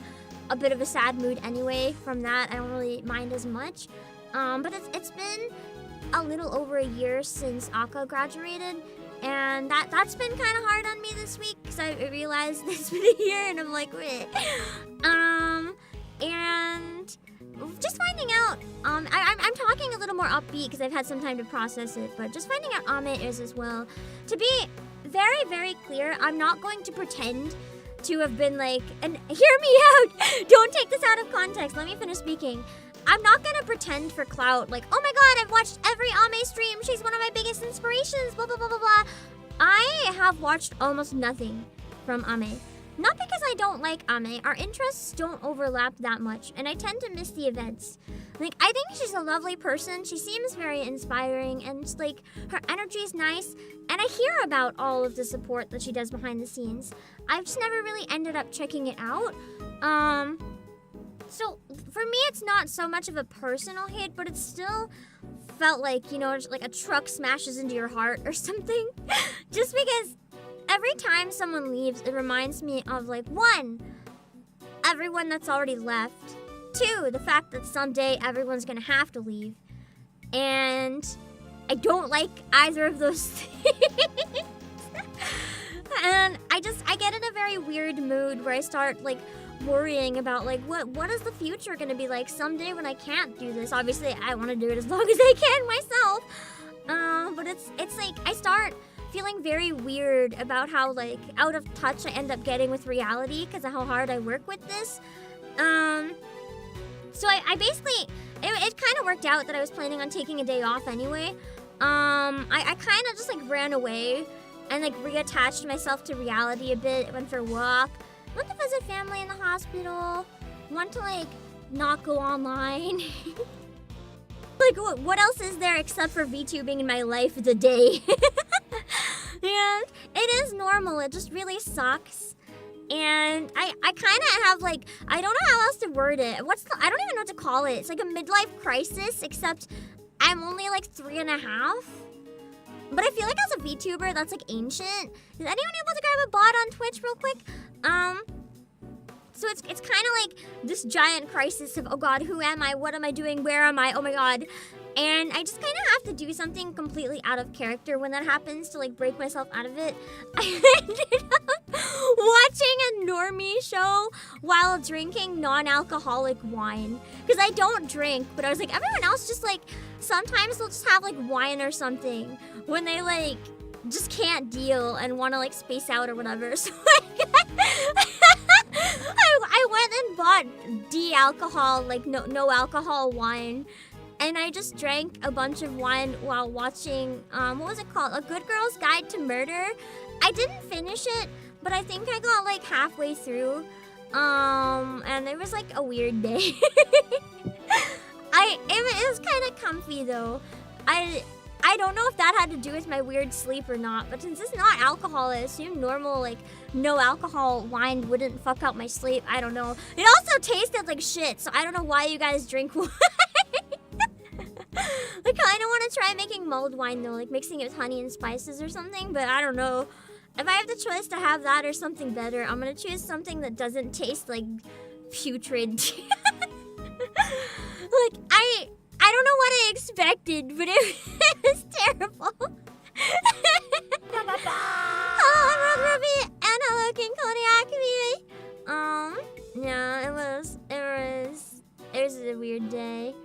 a bit of a sad mood anyway from that, I don't really mind as much. But it's been a little over a year since Akka graduated. And that's been kind of hard on me this week because I realized it's been a year and I'm like, wait. And just finding out, I'm talking a little more upbeat because I've had some time to process it, but just finding out Ame is as well. To be very, very clear, I'm not going to pretend to have been like, and hear me out, don't take this out of context, let me finish speaking. I'm not gonna pretend for clout, like, oh my god, I've watched every Ame stream, she's one of my biggest inspirations, blah, blah, blah, blah, blah. I have watched almost nothing from Ame. Not because I don't like Ame, our interests don't overlap that much, and I tend to miss the events. Like, I think she's a lovely person, she seems very inspiring, and, like, her energy is nice, and I hear about all of the support that she does behind the scenes. I've just never really ended up checking it out. So, for me, it's not so much of a personal hate, but it still felt like, you know, like a truck smashes into your heart or something. Just because every time someone leaves, it reminds me of, like, 1, everyone that's already left. 2, the fact that someday everyone's gonna have to leave. And I don't like either of those things. And I get in a very weird mood where I start, like, worrying about, like, what is the future gonna be like someday when I can't do this. Obviously, I want to do it as long as I can myself. But it's like I start feeling very weird about how, like, out of touch I end up getting with reality because of how hard I work with this. So I basically, it kind of worked out that I was planning on taking a day off anyway. I kind of just, like, ran away and, like, reattached myself to reality a bit. Went for a walk. Went to visit family in the hospital. Want to, like, not go online. Like, what else is there except for VTubing in my life today? And it is normal. It just really sucks. And I kind of have, like, I don't know how else to word it. I don't even know what to call it. It's like a midlife crisis, except I'm only, like, 3.5. But I feel like as a VTuber, that's, like, ancient. Is anyone able to grab a bot on Twitch real quick? So it's kind of like this giant crisis of, oh god, who am I? What am I doing? Where am I? Oh my god. And I just kind of have to do something completely out of character when that happens to, like, break myself out of it. I ended up watching a normie show while drinking non-alcoholic wine. Because I don't drink, but I was like, everyone else just, like, sometimes they'll just have, like, wine or something when they, like, just can't deal and want to, like, space out or whatever. So I went and bought de-alcohol, like, no alcohol wine. And I just drank a bunch of wine while watching, what was it called? A Good Girl's Guide to Murder. I didn't finish it, but I think I got, like, halfway through. And it was, like, a weird day. It was kind of comfy, though. I don't know if that had to do with my weird sleep or not, but since it's not alcohol, I assume normal, like, no alcohol wine wouldn't fuck up my sleep. I don't know. It also tasted like shit, so I don't know why you guys drink wine. kind of want to try making mulled wine though, like mixing it with honey and spices or something, but I don't know. If I have the choice to have that or something better, I'm gonna choose something that doesn't taste like putrid. Like, I don't know what I expected, but it was terrible. Hello, Emerald Ruby, and hello, King Cognac. Yeah, it was a weird day.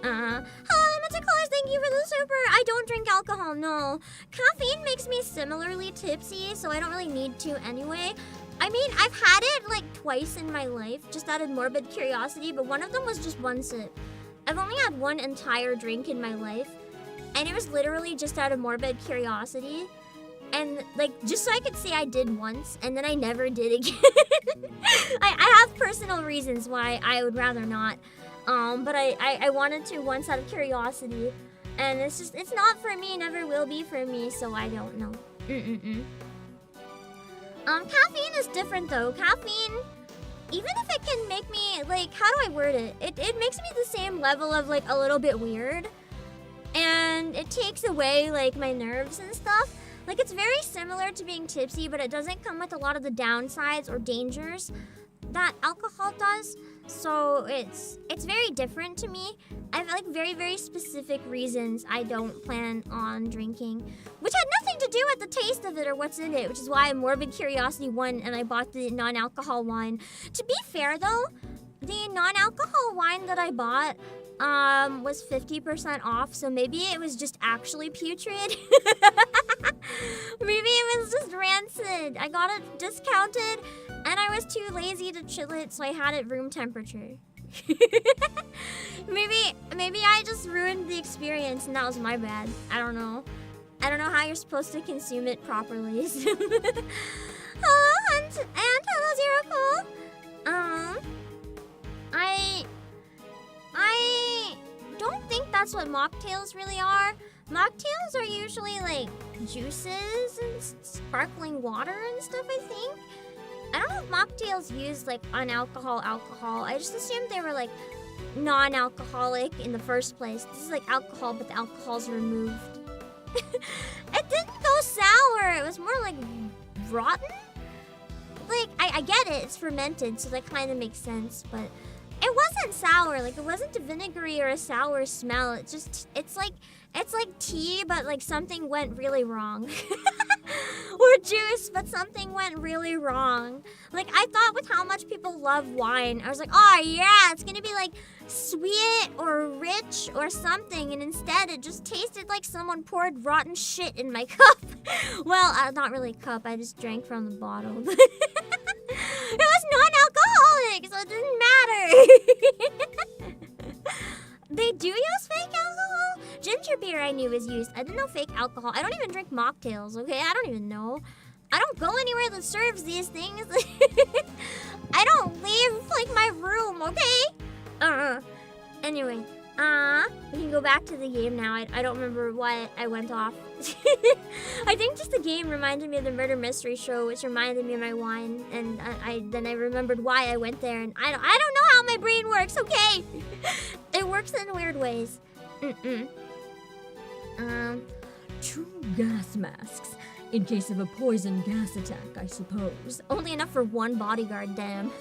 Hello, Elemental Colors, thank you for the super. I don't drink alcohol, no. Caffeine makes me similarly tipsy, so I don't really need to anyway. I mean, I've had it like twice in my life, just out of morbid curiosity, but one of them was just one sip. I've only had one entire drink in my life, and it was literally just out of morbid curiosity. And like, just so I could say I did once, and then I never did again. I have personal reasons why I would rather not. But I wanted to once out of curiosity. And it's not for me, never will be for me, so I don't know. Caffeine is different though. Caffeine, even if it can make me, like, how do I word it? It makes me the same level of, like, a little bit weird. And it takes away, like, my nerves and stuff. Like, it's very similar to being tipsy, but it doesn't come with a lot of the downsides or dangers that alcohol does. So it's very different to me. I have, like, very, very specific reasons I don't plan on drinking, which had nothing to do with the taste of it or what's in it, which is why Morbid Curiosity won and I bought the non-alcohol wine. To be fair, though, the non-alcohol wine that I bought was 50% off, so maybe it was just actually putrid. Maybe it was just rancid. I got it discounted, and I was too lazy to chill it, so I had it room temperature. Maybe I just ruined the experience, and that was my bad. I don't know. I don't know how you're supposed to consume it properly. Hello, Hunt, and hello, Zero Cool. I don't think that's what mocktails really are. Mocktails are usually like juices and sparkling water and stuff, I think. I don't know if mocktails use like unalcohol alcohol. I just assumed they were like non-alcoholic in the first place. This is like alcohol, but the alcohol's removed. It didn't go sour. It was more like rotten. Like, I get it. It's fermented, so that kind of makes sense, but it wasn't sour. Like, it wasn't a vinegary or a sour smell. It's like tea, but like something went really wrong. Or juice, but something went really wrong. Like, I thought with how much people love wine, I was like, oh yeah, it's gonna be like sweet or rich or something, and instead it just tasted like someone poured rotten shit in my cup. Well, not really cup, I just drank from the bottle. It was non-alcoholic, so it didn't matter. They do use fake alcohol? Ginger beer I knew was used. I didn't know fake alcohol. I don't even drink mocktails, okay? I don't even know. I don't go anywhere that serves these things. I don't leave, like, my room, okay? Anyway, we can go back to the game now. I don't remember why I went off. I think just the game reminded me of the murder mystery show, which reminded me of my wine, and then I remembered why I went there, and I don't know how my brain works, okay? It works in weird ways. Two gas masks. In case of a poison gas attack, I suppose. Only enough for one bodyguard, damn.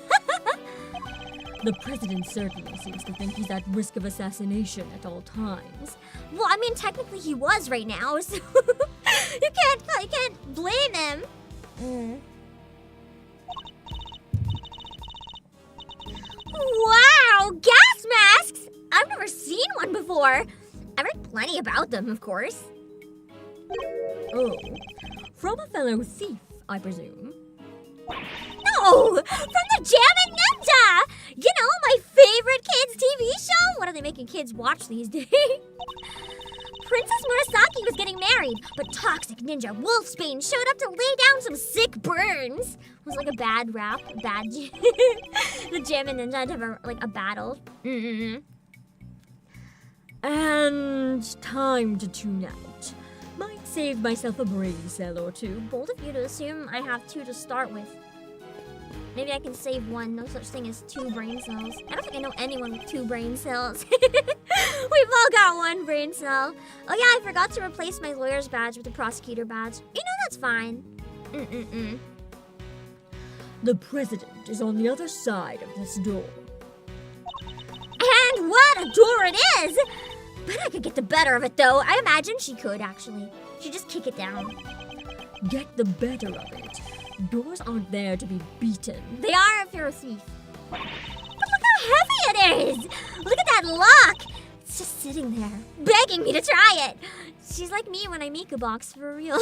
The president certainly seems to think he's at risk of assassination at all times. Well, I mean, technically he was right now, so you can't blame him. Wow, gas masks! I've never seen one before. I've read plenty about them, of course. Oh, from a fellow thief, I presume. No! From the Jammin' Ninja! You know, my favorite kids' TV show? What are they making kids watch these days? Princess Murasaki was getting married, but toxic ninja Wolfsbane showed up to lay down some sick burns. It was like a bad rap, the Jammin' Ninja had to have a battle. And time to tune out. Might save myself a brain cell or two. Bold of you to assume I have two to start with. Maybe I can save one. No such thing as two brain cells. I don't think I know anyone with two brain cells. We've all got one brain cell. Oh yeah, I forgot to replace my lawyer's badge with the prosecutor badge. You know, that's fine. The president is on the other side of this door. And what a door it is! Bet I could get the better of it, though. I imagine she could, actually. She'd just kick it down. Get the better of it. Doors aren't there to be beaten. They are if you're a thief. But look how heavy it is! Look at that lock! It's just sitting there, begging me to try it. She's like me when I Miku box, for real.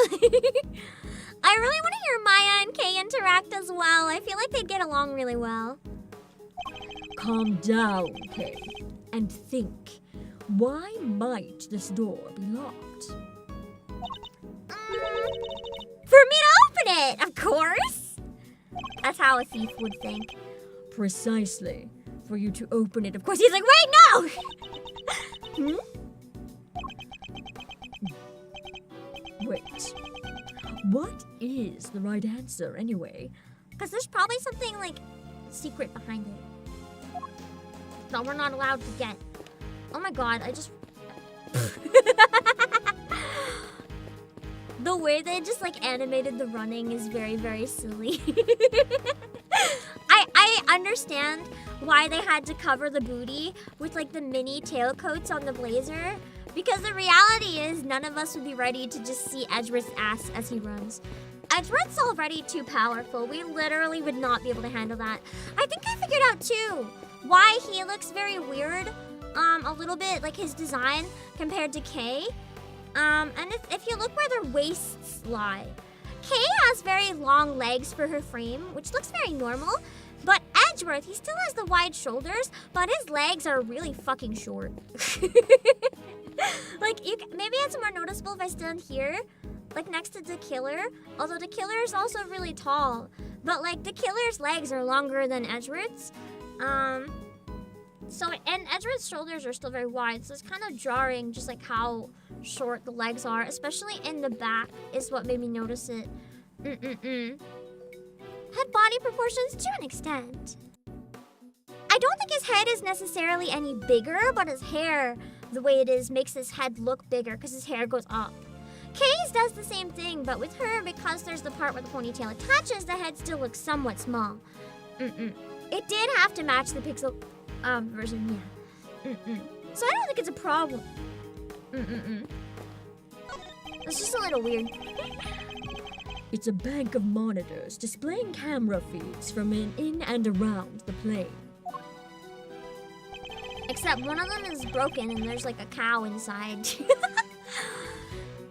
I really want to hear Maya and Kay interact as well. I feel like they'd get along really well. Calm down, Kay, and think. Why might this door be locked? For me to open it, of course. That's how a thief would think. Precisely. For you to open it, of course. He's like, wait, no! Wait. What is the right answer, anyway? Because there's probably something, like, secret behind it. That we're not allowed to get. Oh my god, I just... The way they just, like, animated the running is very, very silly. I understand why they had to cover the booty with, like, the mini tailcoats on the blazer. Because the reality is none of us would be ready to just see Edgeworth's ass as he runs. Edgeworth's already too powerful. We literally would not be able to handle that. I think I figured out, too, why he looks very weird. A little bit like his design compared to Kay. And if you look where their waists lie, Kay has very long legs for her frame, which looks very normal. But Edgeworth, he still has the wide shoulders, but his legs are really fucking short. Like, maybe it's more noticeable if I stand here, like next to the killer. Although the killer is also really tall, but like the killer's legs are longer than Edgeworth's. So, and Edgeworth's shoulders are still very wide, so it's kind of jarring just like how short the legs are, especially in the back is what made me notice it. Head body proportions to an extent. I don't think his head is necessarily any bigger, but his hair, the way it is, makes his head look bigger because his hair goes up. Kay's does the same thing, but with her, because there's the part where the ponytail attaches, the head still looks somewhat small. It did have to match the pixel version, yeah. So I don't think it's a problem. It's just a little weird. It's a bank of monitors displaying camera feeds from in and around the plane. Except one of them is broken and there's like a cow inside.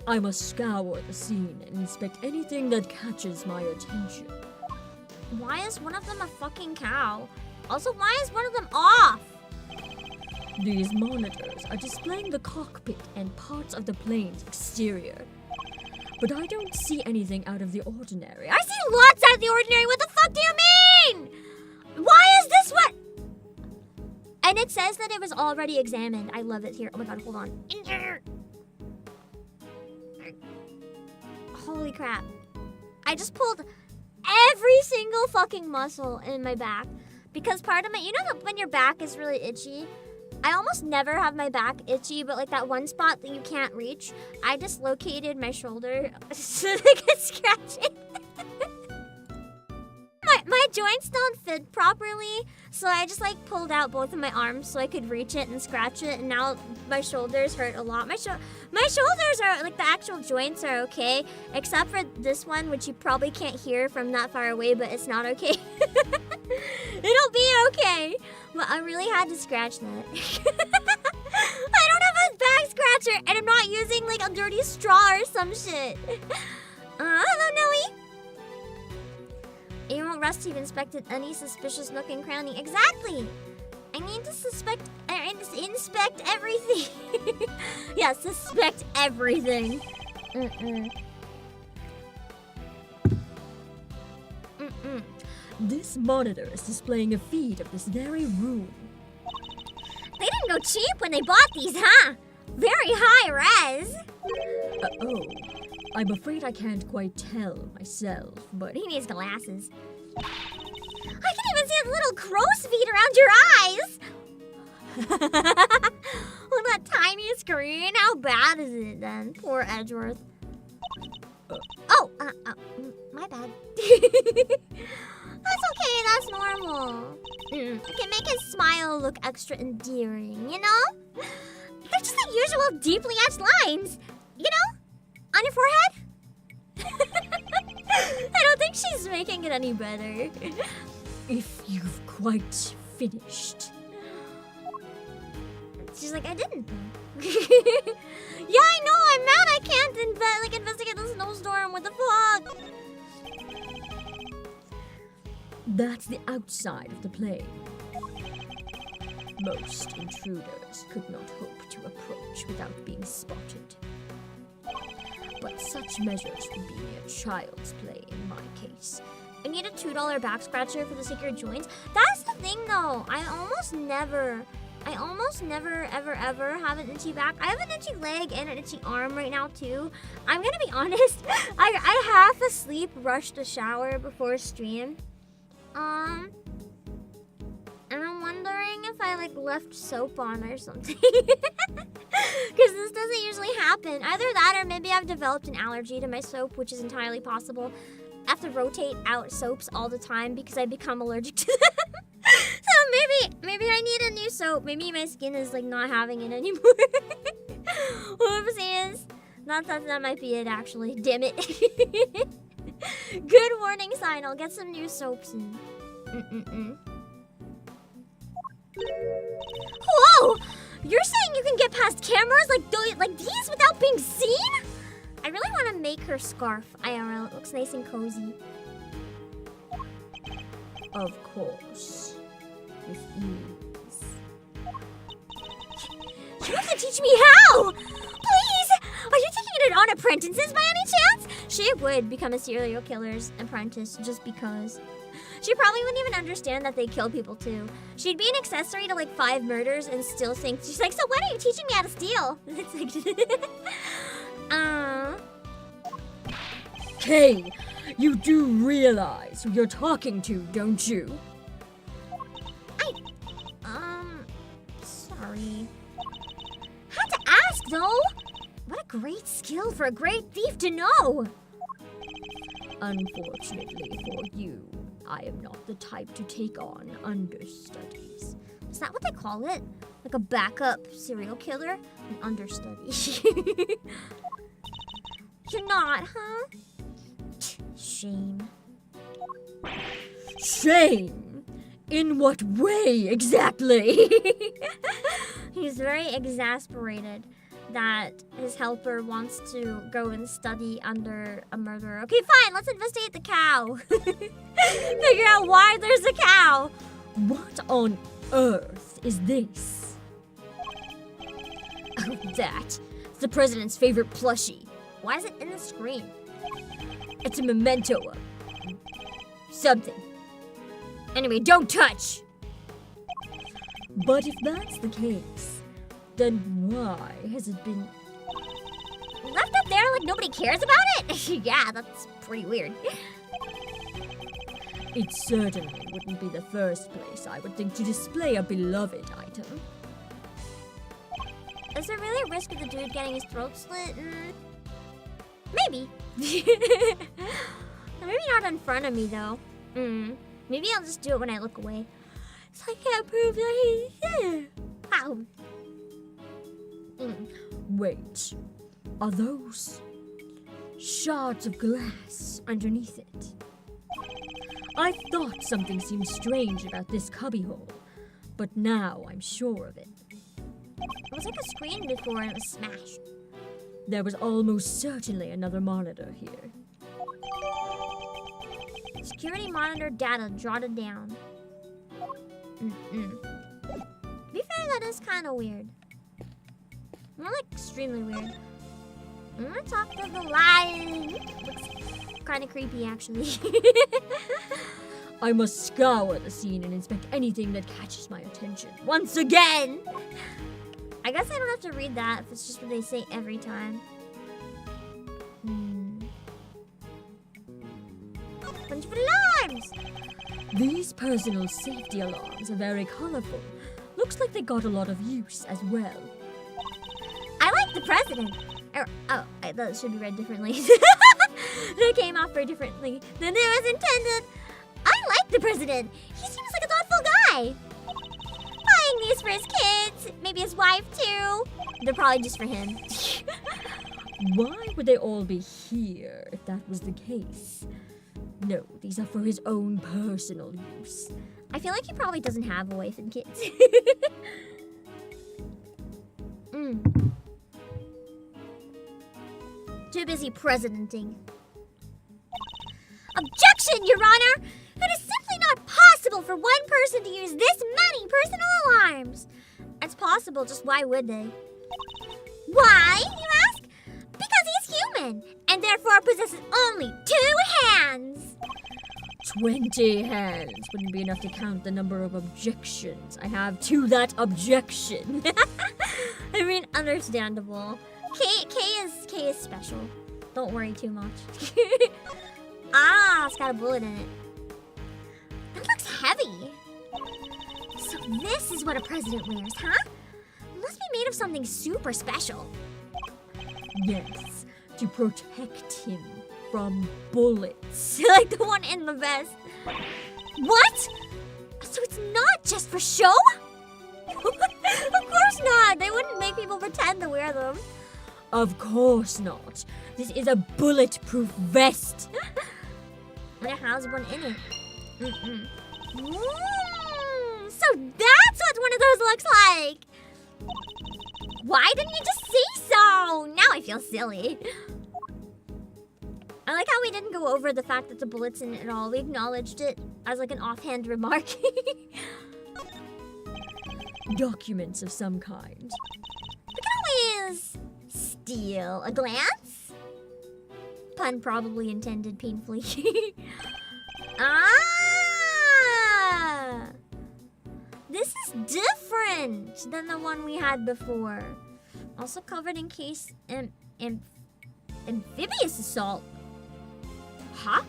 I must scour the scene and inspect anything that catches my attention. Why is one of them a fucking cow? Also, why is one of them off? These monitors are displaying the cockpit and parts of the plane's exterior. But I don't see anything out of the ordinary. I see lots out of the ordinary. What the fuck do you mean? Why is this what? And it says that it was already examined. I love it here. Oh my god, hold on. Holy crap. I just pulled every single fucking muscle in my back. Because part of my, you know when your back is really itchy? I almost never have my back itchy, but like that one spot that you can't reach, I dislocated my shoulder so they could scratch it. My joints don't fit properly, so I just like pulled out both of my arms so I could reach it and scratch it, and now my shoulders hurt a lot. My shoulders are, like the actual joints are okay, except for this one, which you probably can't hear from that far away, but it's not okay. It'll be okay. But I really had to scratch that. I don't have a back scratcher, and I'm not using like a dirty straw or some shit. Hello, Noe. You won't Rusty have inspected any suspicious nook and cranny. Exactly. I need to inspect everything. Yeah, suspect everything. This monitor is displaying a feed of this very room. They didn't go cheap when they bought these, huh? Very high res. Oh, I'm afraid I can't quite tell myself, but... He needs glasses. I can even see a little crow's feet around your eyes. Let on that tiny screen? How bad is it then? Poor Edgeworth. My bad. That's okay, that's normal. It can make his smile look extra endearing, you know? They're just the usual deeply etched lines, you know? On your forehead? I don't think she's making it any better. If you've quite finished. She's like, I didn't. Yeah, I know, I'm mad I can't investigate the snowstorm. What the fuck? That's the outside of the plane. Most intruders could not hope to approach without being spotted. But such measures would be mere child's play in my case. I need a $2 back scratcher for the secret joints. That's the thing though. I almost never ever have an itchy back. I have an itchy leg and an itchy arm right now too. I'm gonna be honest. I half asleep rushed a shower before stream. And I'm wondering if I left soap on or something. Because this doesn't usually happen. Either that or maybe I've developed an allergy to my soap, which is entirely possible. I have to rotate out soaps all the time because I become allergic to them. So maybe I need a new soap. Maybe my skin is not having it anymore. Whoopsies. That might be it actually. Damn it. Good warning sign. I'll get some new soaps in. Whoa! You're saying you can get past cameras like these without being seen? I really want to make her scarf IRL. It looks nice and cozy. Of course. With ease. You have to teach me how! Please! Are you taking it on apprentices by any chance? She would become a serial killer's apprentice just because. She probably wouldn't even understand that they kill people too. She'd be an accessory to 5 murders and still think, she's like, so when are you teaching me how to steal? It's like, Kay, you do realize who you're talking to, don't you? Sorry. Had to ask though. What a great skill for a great thief to know. Unfortunately for you, I am not the type to take on understudies. Is that what they call it? Like a backup serial killer? An understudy. You're not, huh? Shame. Shame? In what way exactly? He's very exasperated that his helper wants to go and study under a murderer. Okay, fine, let's investigate the cow. Figure out why there's a cow. What on earth is this? Oh, that. It's the president's favorite plushie. Why is it in the screen? It's a memento of something. Anyway, don't touch. But if that's the case, then why has it been left up there like nobody cares about it? Yeah, that's pretty weird. It certainly wouldn't be the first place I would think to display a beloved item. Is there really a risk of the dude getting his throat slit? Maybe. Maybe not in front of me, though. Maybe I'll just do it when I look away. So I can't prove that he's there. Ow. Wait. Are those shards of glass underneath it? I thought something seemed strange about this cubbyhole, but now I'm sure of it. It was like a screen before and it was smashed. There was almost certainly another monitor here. Security monitor data jotted down. To be fair, that is kind of weird. More like extremely weird. I'm gonna talk to the lion. Looks kind of creepy, actually. I must scour the scene and inspect anything that catches my attention. Once again! I guess I don't have to read that if it's just what they say every time. Bunch of alarms! These personal safety alarms are very colorful. Looks like they got a lot of use as well. the president. Oh, that should be read differently. That came off very differently than it was intended. I like the president. He seems like a thoughtful guy. Buying these for his kids, maybe his wife too. They're probably just for him. Why would they all be here if that was the case? No, these are for his own personal use. I feel like he probably doesn't have a wife and kids. Too busy presidenting. Objection, Your Honor! It is simply not possible for one person to use this many personal alarms. It's possible, just why would they? Why, you ask? Because he's human, and therefore possesses only 2 hands. 20 hands wouldn't be enough to count the number of objections I have to that objection. I mean, understandable. K is special. Don't worry too much. It's got a bullet in it. That looks heavy. So this is what a president wears, huh? Must be made of something super special. Yes, to protect him from bullets. Like the one in the vest. What? So it's not just for show? Of course not. They wouldn't make people pretend to wear them. Of course not. This is a bulletproof vest. And it has one in it. So that's what one of those looks like. Why didn't you just say so? Now I feel silly. I like how we didn't go over the fact that the bullet's in it at all. We acknowledged it as like an offhand remark. Documents of some kind. We can always steal a glance. Pun probably intended painfully. This is different than the one we had before. Also covered in case amphibious assault. Huh?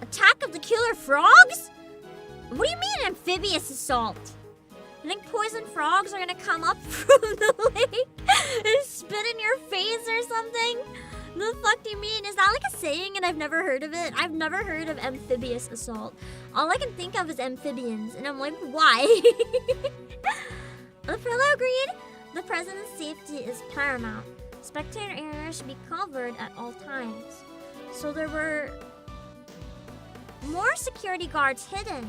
Attack of the killer frogs? What do you mean amphibious assault? You think poison frogs are gonna come up from the lake and spit in your face or something? The fuck do you mean? Is that like a saying and I've never heard of it? I've never heard of amphibious assault. All I can think of is amphibians, and I'm like, why? The fellow agreed. The president's safety is paramount. Spectator areas should be covered at all times. So there were more security guards hidden.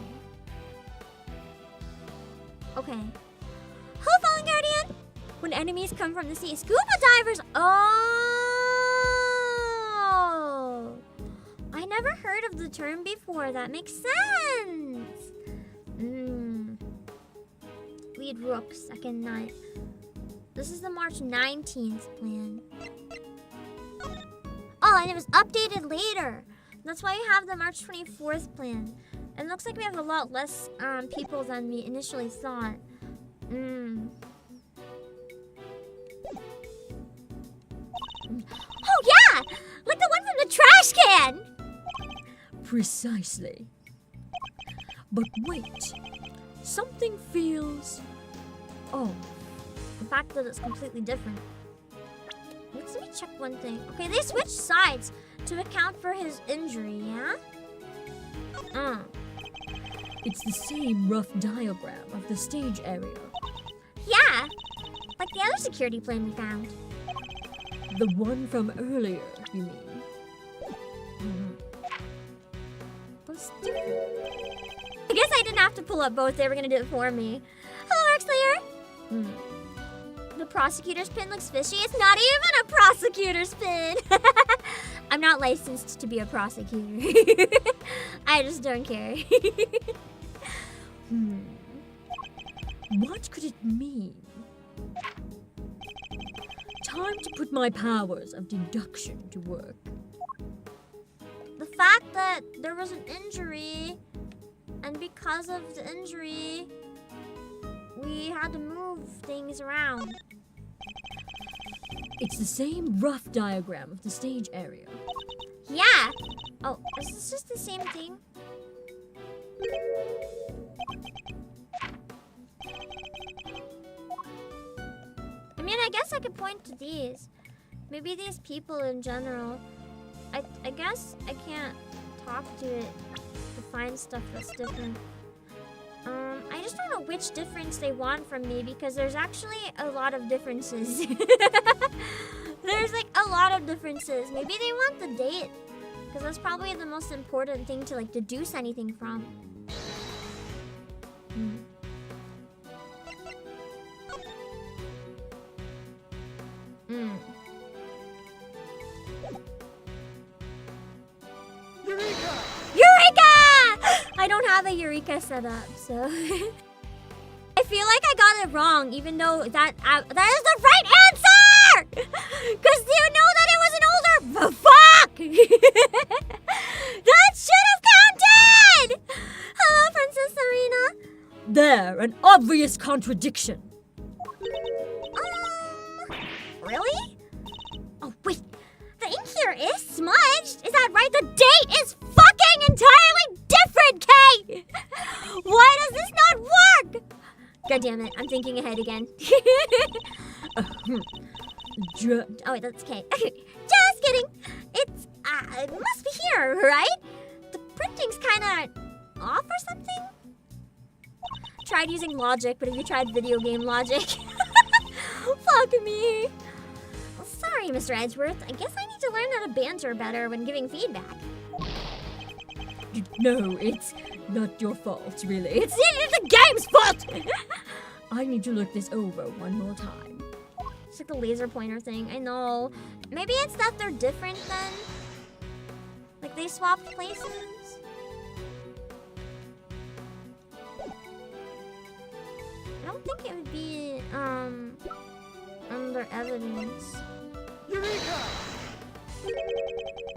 Okay. Hello, Fallen Guardian! When enemies come from the sea, scuba divers... Oh! I never heard of the term before. That makes sense. Lead Rook, second night. This is the March 19th plan. Oh, and it was updated later. That's why we have the March 24th plan. It looks like we have a lot less people than we initially thought. Oh yeah! Like the one from the trash can! Precisely. But wait. Something feels off. The fact that it's completely different. Let me check one thing. Okay, they switched sides to account for his injury, yeah? It's the same rough diagram of the stage area. Yeah! Like the other security plan we found. The one from earlier, you mean? I guess I didn't have to pull up both. They were gonna do it for me. Hello, Arcslayer. The prosecutor's pin looks fishy. It's not even a prosecutor's pin. I'm not licensed to be a prosecutor. I just don't care. What could it mean? Time to put my powers of deduction to work. The fact that there was an injury, and because of the injury, we had to move things around. It's the same rough diagram of the stage area. Yeah. Oh, is this just the same thing? guess I could point to these. Maybe these people in general. I guess I can't talk to it to find stuff that's different. I just don't know which difference they want from me because there's actually a lot of differences. There's like a lot of differences. Maybe they want the date because that's probably the most important thing to like deduce anything from. Eureka! Eureka! I don't have a Eureka set up, so I feel like I got it wrong, even though that is the right answer! Because you know that it was an older... Fuck! That should have counted! Hello, Princess Serena. There, an obvious contradiction. Really? Oh, wait. The ink here is smudged. Is that right? The date is fucking entirely different, Kate! Why does this not work? God damn it. I'm thinking ahead again. Oh, wait, that's Kate. Just kidding. It's, it must be here, right? The printing's kind of off or something? Tried using logic, but have you tried video game logic? Fuck me. Well, sorry, Mr. Edgeworth. I guess I need to learn how to banter better when giving feedback. No, it's not your fault, really. It's the game's fault! I need to look this over one more time. It's like the laser pointer thing. I know. Maybe it's that they're different then? Like they swapped places? I don't think it would be, under evidence. Eureka!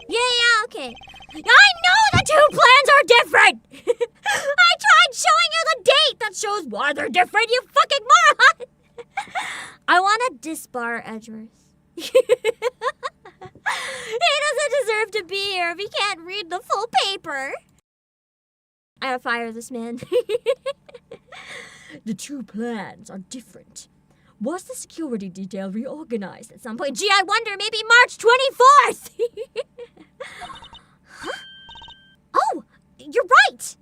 Yeah, okay. I know the two plans are different! I tried showing you the date that shows why they're different, you fucking moron! I want to disbar Edgeworth. He doesn't deserve to be here if he can't read the full paper. I gotta fire this man. The two plans are different. Was the security detail reorganized at some point? Gee, I wonder, maybe March 24th! Huh? Oh, you're right!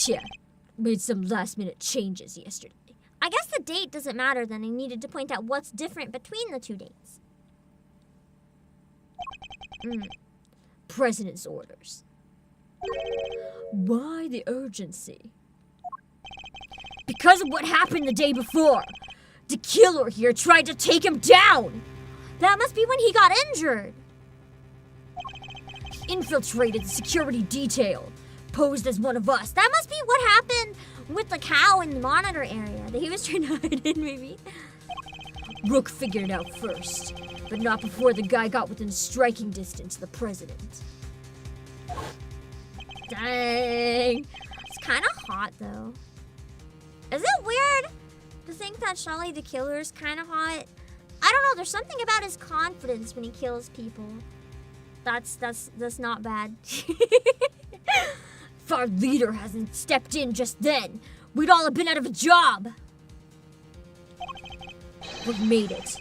Yeah, made some last-minute changes yesterday. I guess the date doesn't matter then. I needed to point out what's different between the two dates. President's orders. Why the urgency? Because of what happened the day before. The killer here tried to take him down. That must be when he got injured. He infiltrated the security detail, posed as one of us. That must be what happened with the cow in the monitor area that he was trying to hide in, maybe. Rook figured it out first, but not before the guy got within striking distance of the president. Dang. It's kind of hot, though. Is it weird to think that Shelly the killer is kind of hot? I don't know. There's something about his confidence when he kills people. That's not bad. If our leader hasn't stepped in just then, we'd all have been out of a job. We've made it.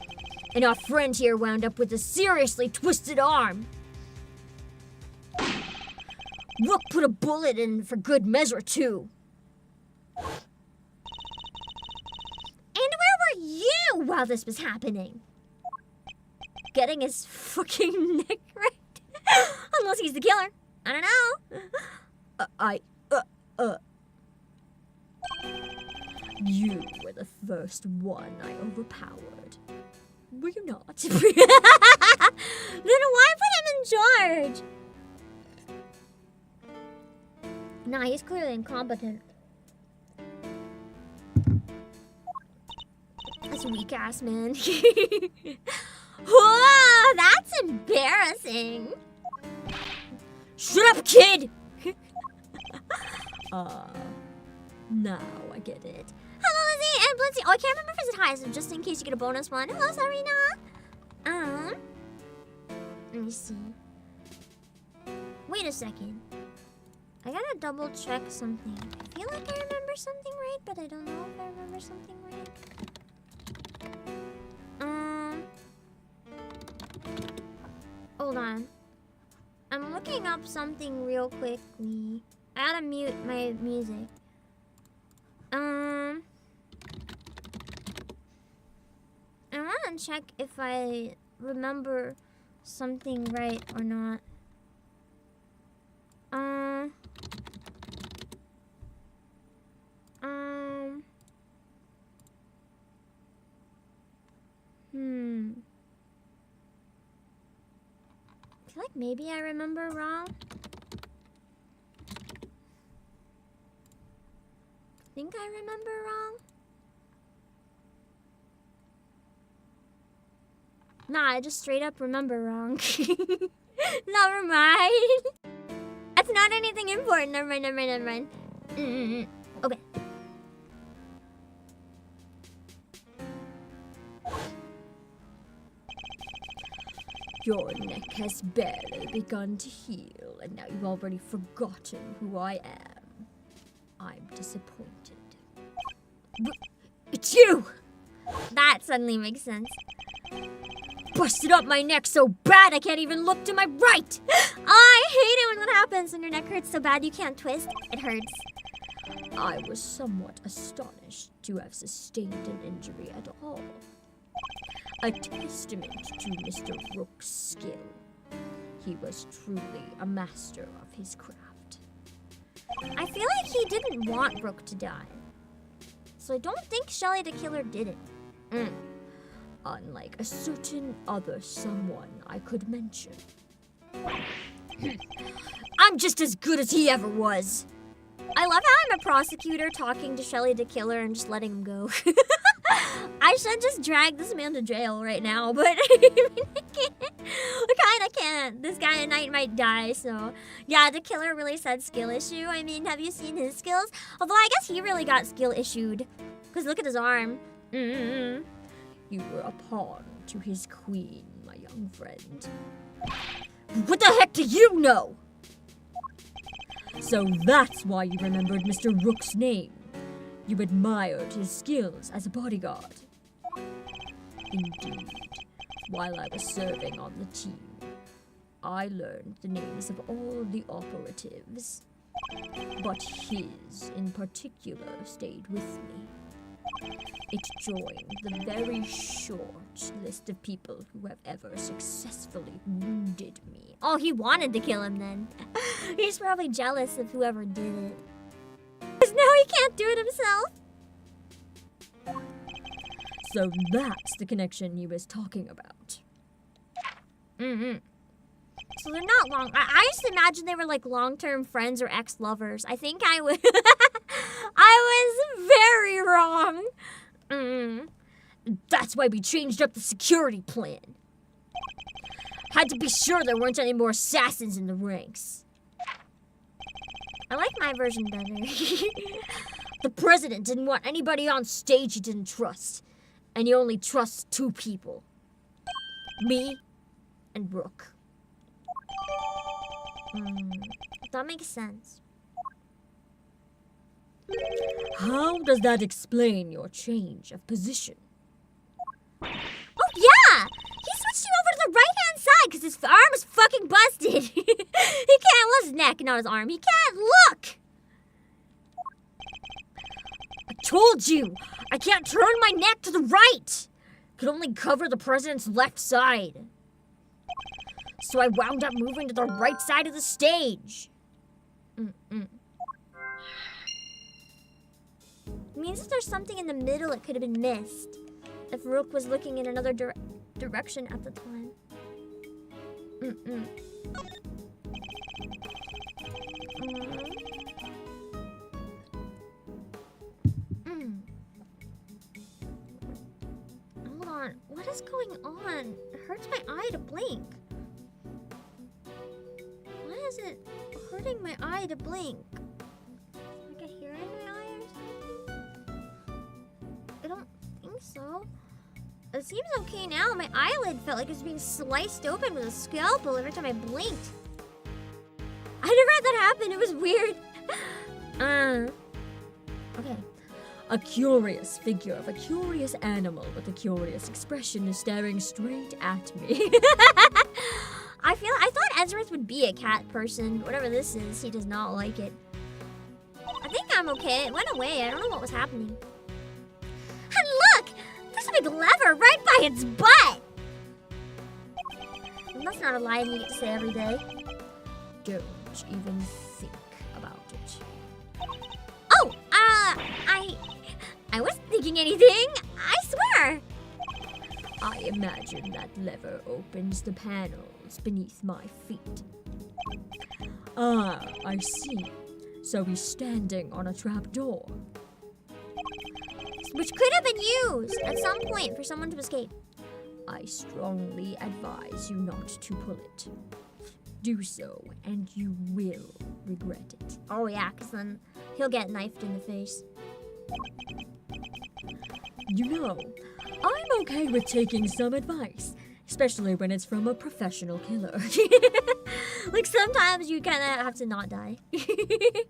And our friend here wound up with a seriously twisted arm. Rook put a bullet in for good measure, too. And where were you while this was happening? Getting his fucking neck right? Unless he's the killer. I don't know. You were the first one I overpowered. Were you not? Then why put him in charge? Nah, he's clearly incompetent. That's a weak ass man. Whoa, that's embarrassing. Shut up, kid! Now I get it. Hello, Lizzie and Blitzy. Oh, I can't remember if it's high, so just in case you get a bonus one. Hello, Serena. Let me see. Wait a second. I gotta double check something. I feel like I remember something right, but I don't know if I remember something right. Hold on. I'm looking up something real quickly. I gotta mute my music. I wanna check if I remember something right or not. I feel like maybe I remember wrong. I think I remember wrong. Nah, I just straight up remember wrong. Never mind. That's not anything important. Never mind. Okay. Your neck has barely begun to heal, and now you've already forgotten who I am. I'm disappointed. It's you! That suddenly makes sense. Busted up my neck so bad I can't even look to my right! I hate it when that happens, when your neck hurts so bad you can't twist. It hurts. I was somewhat astonished to have sustained an injury at all. A testament to Mr. Rook's skill. He was truly a master of his craft. I feel like he didn't want Rook to die. So I don't think Shelly the Killer did it. Unlike a certain other someone I could mention. I'm just as good as he ever was. I love how I'm a prosecutor talking to Shelly the Killer and just letting him go. I should just drag this man to jail right now, but I kinda can't. This guy at night might die, so yeah, the killer really said skill issue. I mean, have you seen his skills? Although I guess he really got skill issued. Because look at his arm. You were a pawn to his queen, my young friend. What the heck do you know? So that's why you remembered Mr. Rook's name. You admired his skills as a bodyguard. Indeed, while I was serving on the team, I learned the names of all the operatives. But his, in particular, stayed with me. It joined the very short list of people who have ever successfully wounded me. Oh, he wanted to kill him then. He's probably jealous of whoever did it. Because now he can't do it himself. So that's the connection he was talking about. So they're not long. I used to imagine they were like long-term friends or ex-lovers. I think I was. I was very wrong. That's why we changed up the security plan. Had to be sure there weren't any more assassins in the ranks. I like my version better. The president didn't want anybody on stage he didn't trust. And he only trusts two people. Me and Rook. That makes sense. How does that explain your change of position? Oh, yeah! He switched you over to the right-hand side because his arm is fucking busted. He can't, well, his neck, not his arm. He can't look! I told you! I can't turn my neck to the right! Could only cover the president's left side. So I wound up moving to the right side of the stage. It means if there's something in the middle, it could have been missed. If Rook was looking in another direction at the time. Hold on. What is going on? It hurts my eye to blink. Why is it hurting my eye to blink? Like a hair in my eye or something? I don't think so. It seems okay now. My eyelid felt like it was being sliced open with a scalpel every time I blinked. I never had that happen. It was weird. Okay. A curious figure of a curious animal with a curious expression is staring straight at me. I thought Ezrath would be a cat person. Whatever this is, he does not like it. I think I'm okay. It went away. I don't know what was happening. And look! There's a big lever right by its butt! Well, that's not a line you get to say every day. Don't even think about it. Oh! I wasn't thinking anything! I swear! I imagine that lever opens the panels beneath my feet. Ah, I see. So he's standing on a trapdoor. Which could have been used at some point for someone to escape. I strongly advise you not to pull it. Do so, and you will regret it. Oh yeah, because then he'll get knifed in the face. You know, I'm okay with taking some advice, especially when it's from a professional killer. Like sometimes you kind of have to not die. It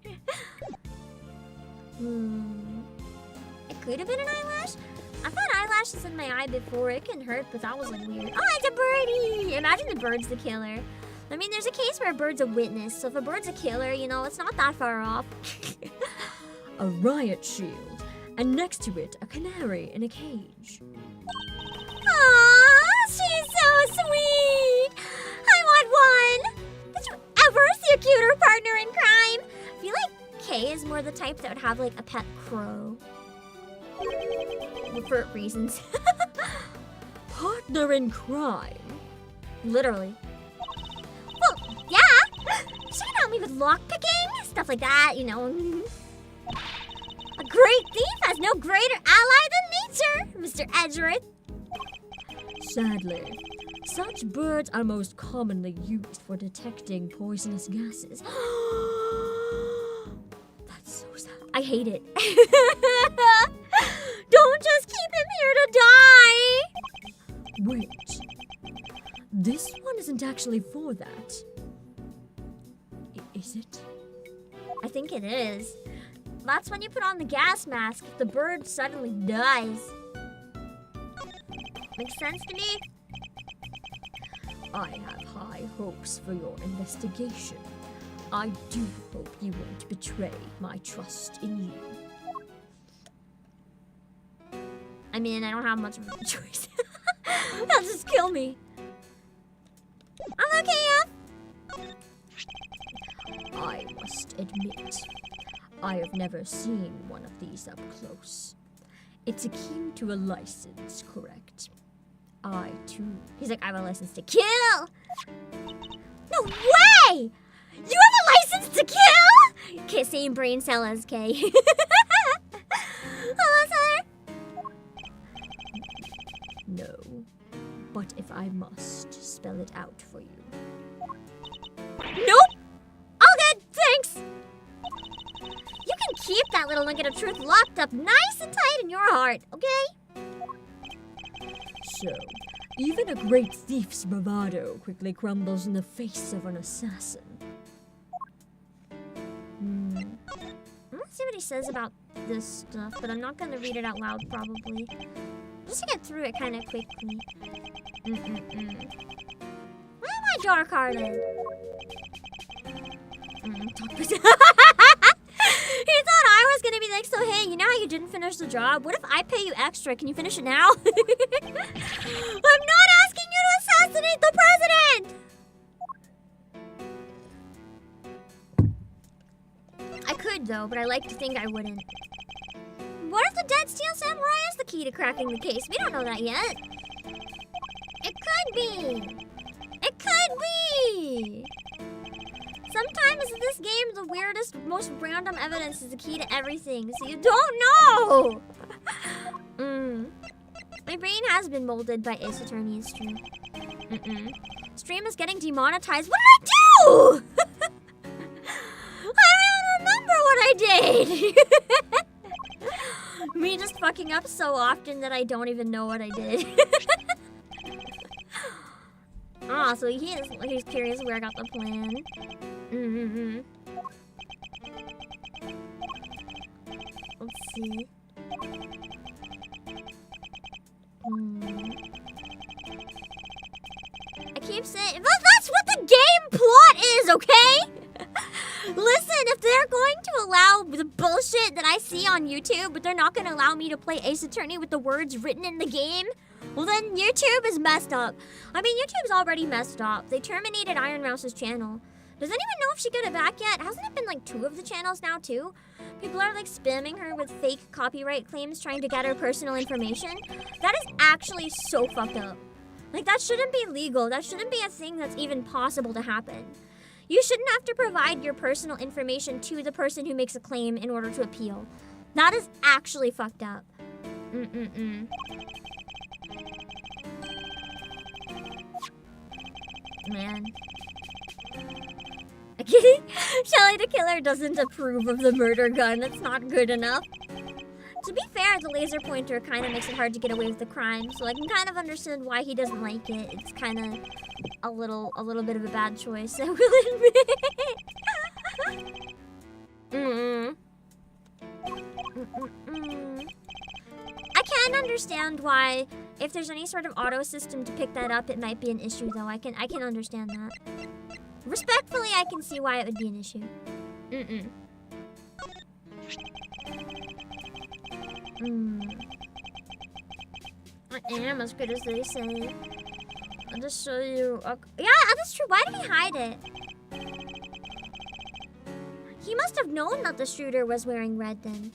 could have been an eyelash. I've had eyelashes in my eye before. It can hurt, but that wasn't weird. Oh, it's a birdie! Imagine the bird's the killer. I mean, there's a case where a bird's a witness, so if a bird's a killer, you know, it's not that far off. A riot shield, and next to it, a canary in a cage. Aww, she's so sweet! I want one! Did you ever see a cuter partner in crime? I feel like Kay is more the type that would have, like, a pet crow. For reasons. Partner in crime? Literally. Well, yeah! She can help me with lockpicking, stuff like that, you know. A great thief has no greater ally than nature, Mr. Edgerith. Sadly, such birds are most commonly used for detecting poisonous gases. That's so sad. I hate it. Don't just keep him here to die! Wait. This one isn't actually for that. Is it? I think it is. That's when you put on the gas mask if the bird suddenly dies. Makes sense to me? I have high hopes for your investigation. I do hope you won't betray my trust in you. I mean, I don't have much of a choice. That'll just kill me. I'm okay, yeah. I must admit, I have never seen one of these up close. It's akin to a license, correct? I, too. He's like, I have a license to kill! No way! You have a license to kill?! Okay, same brain cell as Kay. Oh, sorry. No, but if I must spell it out for you. Nope! All good, thanks! You can keep that little nugget of truth locked up nice and tight in your heart, okay? So, even a great thief's bravado quickly crumbles in the face of an assassin. Let's see what he says about this stuff, but I'm not gonna read it out loud, probably. Just to get through it kind of quickly. Why am I dark-hearted? He thought I was gonna be like, so hey, you know how you didn't finish the job? What if I pay you extra? Can you finish it now? I'm not asking you to assassinate the president! I could though, but I like to think I wouldn't. What if the dead steel samurai is the key to cracking the case? We don't know that yet. It could be! It could be! Sometimes in this game, the weirdest, most random evidence is the key to everything, so you don't know! My brain has been molded by Ace Attorney, it's true. Stream is getting demonetized. What did I do?! I don't remember what I did! Me just fucking up so often that I don't even know what I did. Oh, so he's curious where I got the plan. Let's see. I keep saying, but that's what the game plot is, okay? Listen, if they're going to allow the bullshit that I see on YouTube, but they're not going to allow me to play Ace Attorney with the words written in the game, well then YouTube is messed up. I mean, YouTube's already messed up. They terminated Iron Mouse's channel. Does anyone know if she got it back yet? Hasn't it been like 2 of the channels now too? People are like spamming her with fake copyright claims trying to get her personal information. That is actually so fucked up. Like, that shouldn't be legal. That shouldn't be a thing that's even possible to happen. You shouldn't have to provide your personal information to the person who makes a claim in order to appeal. That is actually fucked up. Man. Shelly the Killer doesn't approve of the murder gun. That's not good enough. To be fair, the laser pointer kind of makes it hard to get away with the crime, so I can kind of understand why he doesn't like it. It's kind of a little bit of a bad choice, I will admit. I can understand why, if there's any sort of auto system to pick that up, it might be an issue, though. I can understand that. Respectfully, I can see why it would be an issue. I am as good as they say. I'll just show you. Yeah, that's true. Why did he hide it? He must have known that the shooter was wearing red then.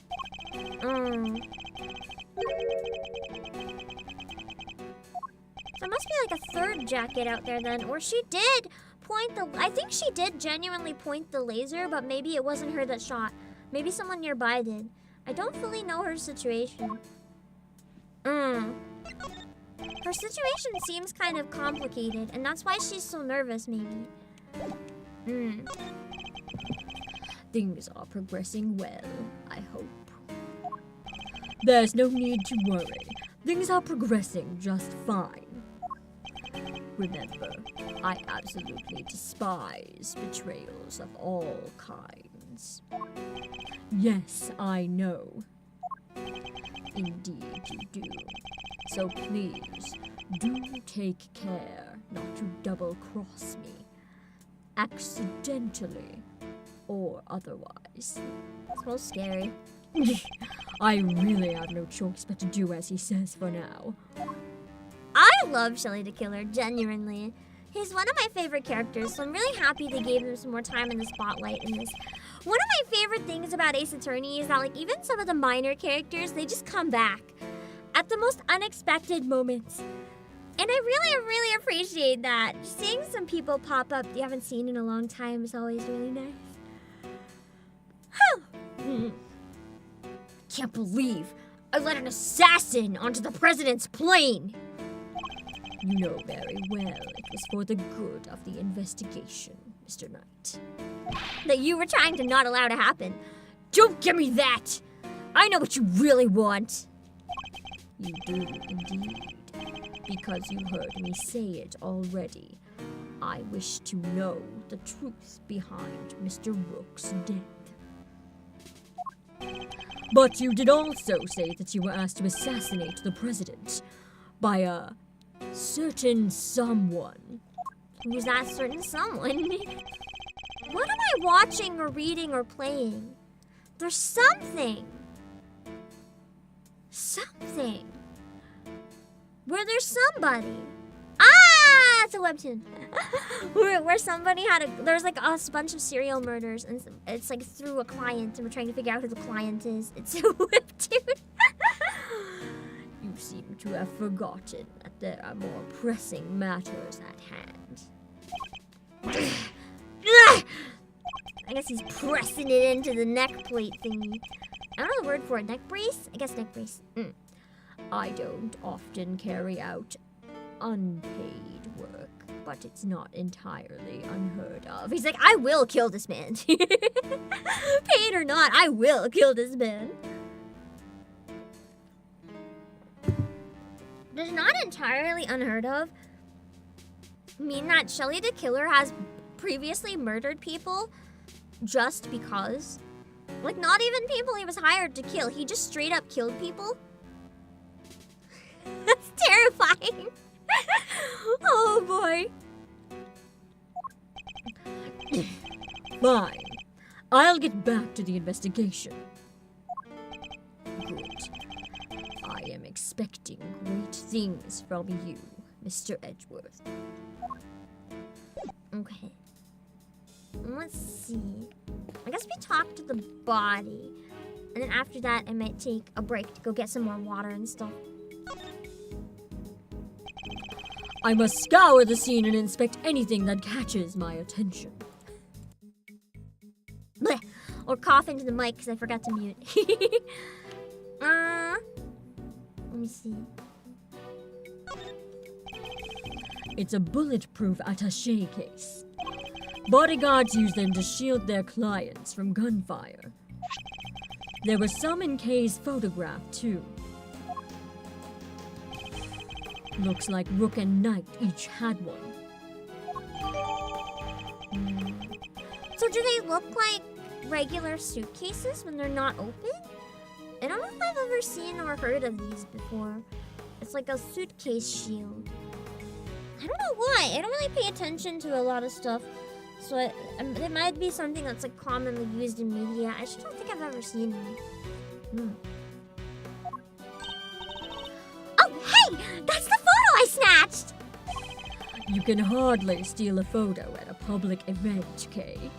There must be like a third jacket out there then. Or she did point the... I think she did genuinely point the laser, but maybe it wasn't her that shot. Maybe someone nearby did. I don't fully know her situation. Her situation seems kind of complicated, and that's why she's so nervous, maybe. Things are progressing well, I hope. There's no need to worry. Things are progressing just fine. Remember, I absolutely despise betrayals of all kinds. Yes, I know. Indeed you do. So please, do take care not to double-cross me. Accidentally or otherwise. Smells scary. I really have no choice but to do as he says for now. I love Shelly the Killer, genuinely. He's one of my favorite characters, so I'm really happy they gave him some more time in the spotlight in this. One of my favorite things about Ace Attorney is that, like, even some of the minor characters, they just come back at the most unexpected moments. And I really appreciate that. Seeing some people pop up you haven't seen in a long time is always really nice. Can't believe I let an assassin onto the president's plane. You know very well it was for the good of the investigation, Mr. Knight. That you were trying to not allow to happen. Don't give me that! I know what you really want. You do indeed. Because you heard me say it already. I wish to know the truth behind Mr. Rook's death. But you did also say that you were asked to assassinate the president by a certain someone. Who's that certain someone? What am I watching or reading or playing? There's something. Something. Where there's somebody. Ah, it's a webtoon. where somebody there's like a bunch of serial murders, and it's like through a client, and we're trying to figure out who the client is. It's a webtoon. You seem to have forgotten that there are more pressing matters at hand. I guess he's pressing it into the neck plate thingy. I don't know the word for it. Neck brace? I guess neck brace. I don't often carry out unpaid work, but it's not entirely unheard of. He's like, I will kill this man. Paid or not, I will kill this man. Does not entirely unheard of mean that Shelly the Killer has previously murdered people just because? Like, not even people he was hired to kill. He just straight up killed people. That's terrifying. Oh, boy. Fine. I'll get back to the investigation. Good. I am expecting great things from you, Mr. Edgeworth. Okay. Let's see. I guess we talk to the body. And then after that, I might take a break to go get some more water and stuff. I must scour the scene and inspect anything that catches my attention. Blech. Or cough into the mic because I forgot to mute. Let me see. It's a bulletproof attaché case. Bodyguards use them to shield their clients from gunfire. There was some in Kay's photograph, too. Looks like Rook and Knight each had one. So do they look like regular suitcases when they're not open? I don't know if I've ever seen or heard of these before. It's like a suitcase shield. I don't know why. I don't really pay attention to a lot of stuff. So it might be something that's like commonly used in media. I just don't think I've ever seen them. Oh, hey! That's the photo I snatched! You can hardly steal a photo at a public event, Kay.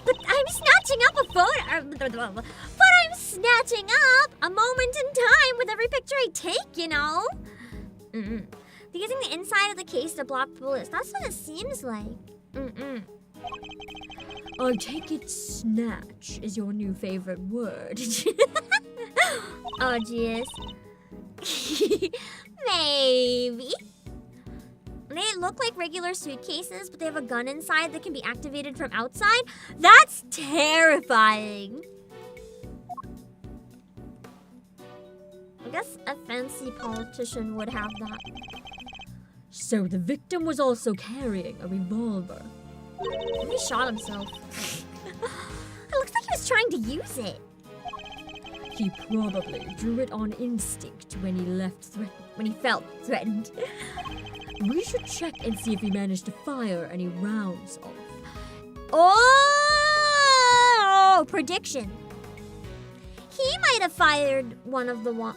But I'm snatching up a photo. But I'm snatching up a moment in time with every picture I take, you know? Using the inside of the case to block bullets. That's what it seems like. I take it snatch is your new favorite word. Oh, jeez. Maybe. They look like regular suitcases, but they have a gun inside that can be activated from outside. That's terrifying. I guess a fancy politician would have that. So the victim was also carrying a revolver. He shot himself. It looks like he was trying to use it. He probably drew it on instinct when he felt threatened. We should check and see if he managed to fire any rounds off. Oh! Prediction. He might have fired one of the No.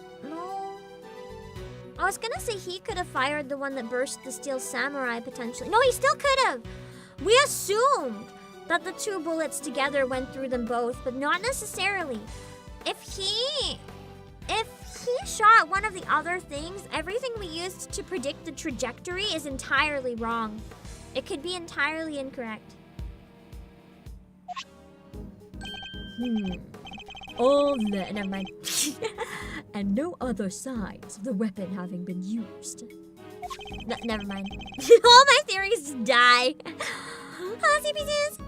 I was gonna say he could have fired the one that burst the steel samurai potentially. No, he still could have. We assumed that the two bullets together went through them both, but not necessarily. If he shot one of the other things, everything we used to predict the trajectory is entirely wrong. It could be entirely incorrect. All that. Never mind. And no other signs of the weapon having been used. Never mind. All my theories just die. CPCs.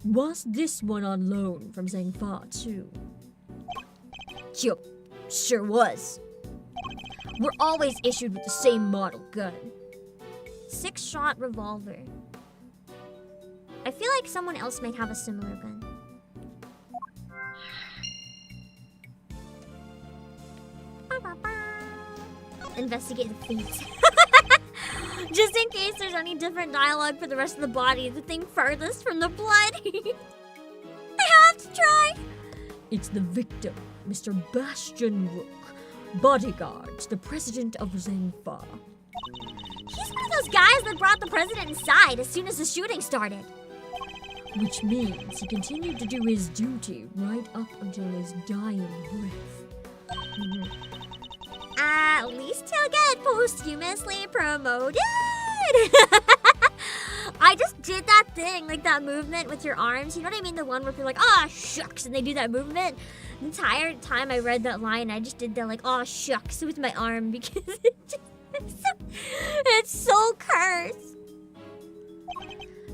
Was this one on loan from Zhengfa too? Yup, sure was. We're always issued with the same model gun. 6-shot revolver. I feel like someone else might have a similar gun. Investigate the feet. Just in case there's any different dialogue for the rest of the body, the thing furthest from the blood. I have to try. It's the victim, Mr. Bastion Rook, bodyguard to the president of Zhengfa. He's one of those guys that brought the president inside as soon as the shooting started. Which means he continued to do his duty right up until his dying breath. At least he'll get posthumously promoted. I just did that thing, like that movement with your arms. You know what I mean? The one where you're like, oh, shucks, and they do that movement. The entire time I read that line, I just did that, like, oh, shucks, with my arm because it's so cursed.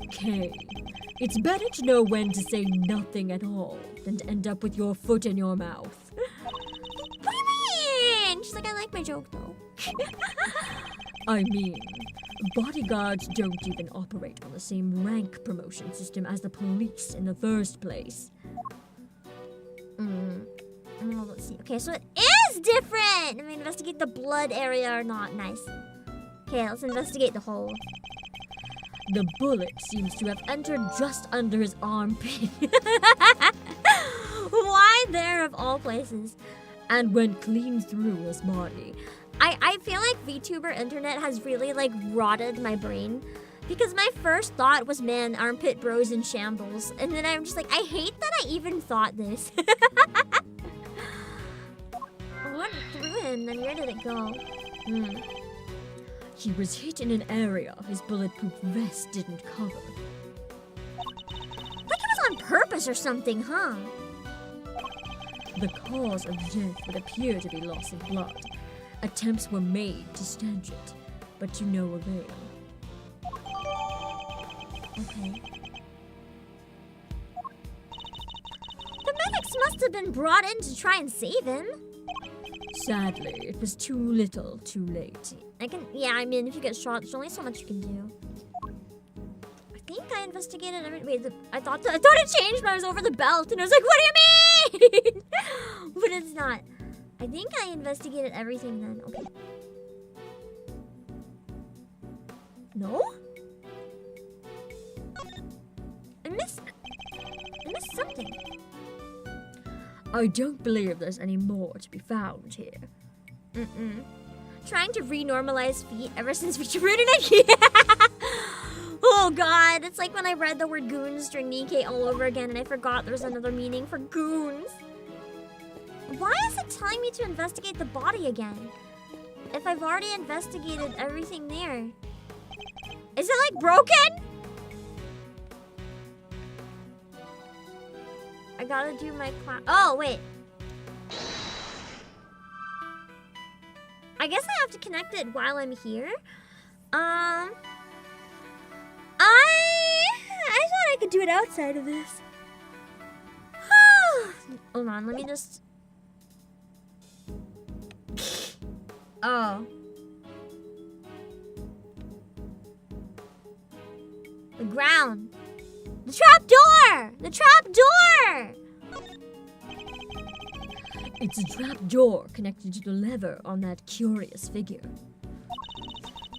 Okay, it's better to know when to say nothing at all than to end up with your foot in your mouth. What do you mean? She's like, I like my joke, though. I mean, Bodyguards don't even operate on the same rank promotion system as the police in the first place. Well, let's see. Okay, so it is different! Let me investigate the blood area or not. Nice. Okay, let's investigate the hole. The bullet seems to have entered just under his armpit. Why there of all places? And went clean through his body. I feel like VTuber internet has really like rotted my brain. Because my first thought was, man, armpit bros in shambles. And then I'm just like, I hate that I even thought this. What threw him? Then where did it go? He was hit in an area his bulletproof vest didn't cover. Like it was on purpose or something, huh? The cause of death would appear to be loss of blood. Attempts were made to stanch it, but to no avail. Okay. The medics must have been brought in to try and save him. Sadly, it was too little, too late. I mean, if you get shot, there's only so much you can do. I think I investigated every. Wait, I thought it changed when I was over the belt, and I was like, what do you mean? But it's not. I think I investigated everything then. Okay. No? I missed something. I don't believe there's any more to be found here. Trying to re-normalize feet ever since we rooted it. Yeah. Oh god, it's like when I read the word goons during Nikkei all over again and I forgot there was another meaning for goons. Why is it telling me to investigate the body again? If I've already investigated everything there. Is it like broken? I gotta do my class. Oh, wait. I guess I have to connect it while I'm here. I thought I could do it outside of this. Hold on, let me just... Oh. The ground. The trap door! The trap door! It's a trap door connected to the lever on that curious figure.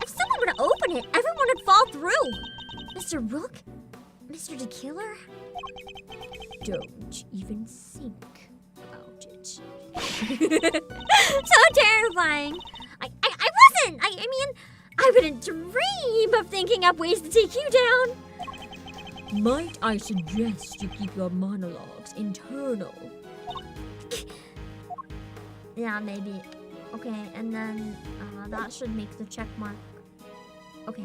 If someone were to open it, everyone would fall through. Mr. Rook? Mr. the Killer? Don't even think about it. So terrifying. I wasn't. I mean, I wouldn't dream of thinking up ways to take you down. Might I suggest you keep your monologues internal? Yeah, maybe. Okay, and then that should make the check mark. Okay.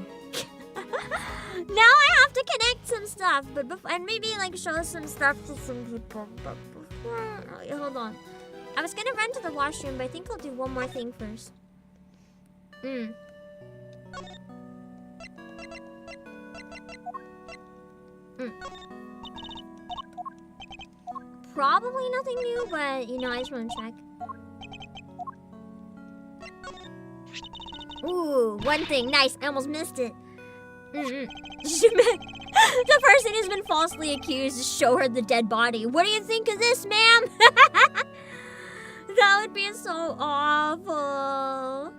Now I have to connect some stuff, and maybe like show some stuff to some people. But before, wait, hold on. I was gonna run to the washroom, but I think I'll do one more thing first. Probably nothing new, but you know, I just want to check. Ooh, one thing. Nice. I almost missed it. The person who's been falsely accused to show her the dead body. What do you think of this, ma'am? That would be so awful.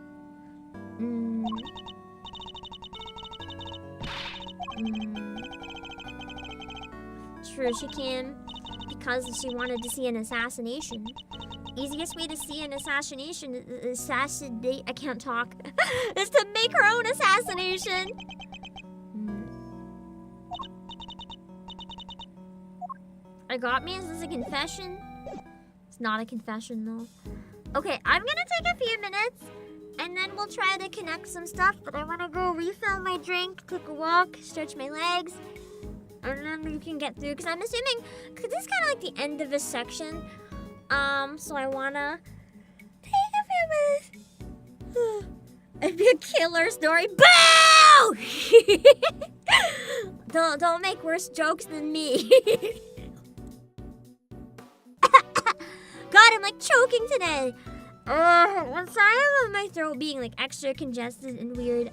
True, she can. Because she wanted to see an assassination. Easiest way to see an assassination I can't talk. Is to make her own assassination. I got me? Is this a confession? It's not a confession though. Okay, I'm gonna take a few minutes and then we'll try to connect some stuff, but I wanna go refill my drink, take a walk, stretch my legs, and then we can get through, because I'm assuming, because this is kind of like the end of this section. So I wanna take a few minutes. It'd be a killer story. Boo! Don't make worse jokes than me. God, I'm like choking today. I'm sorry about my throat being like extra congested and weird.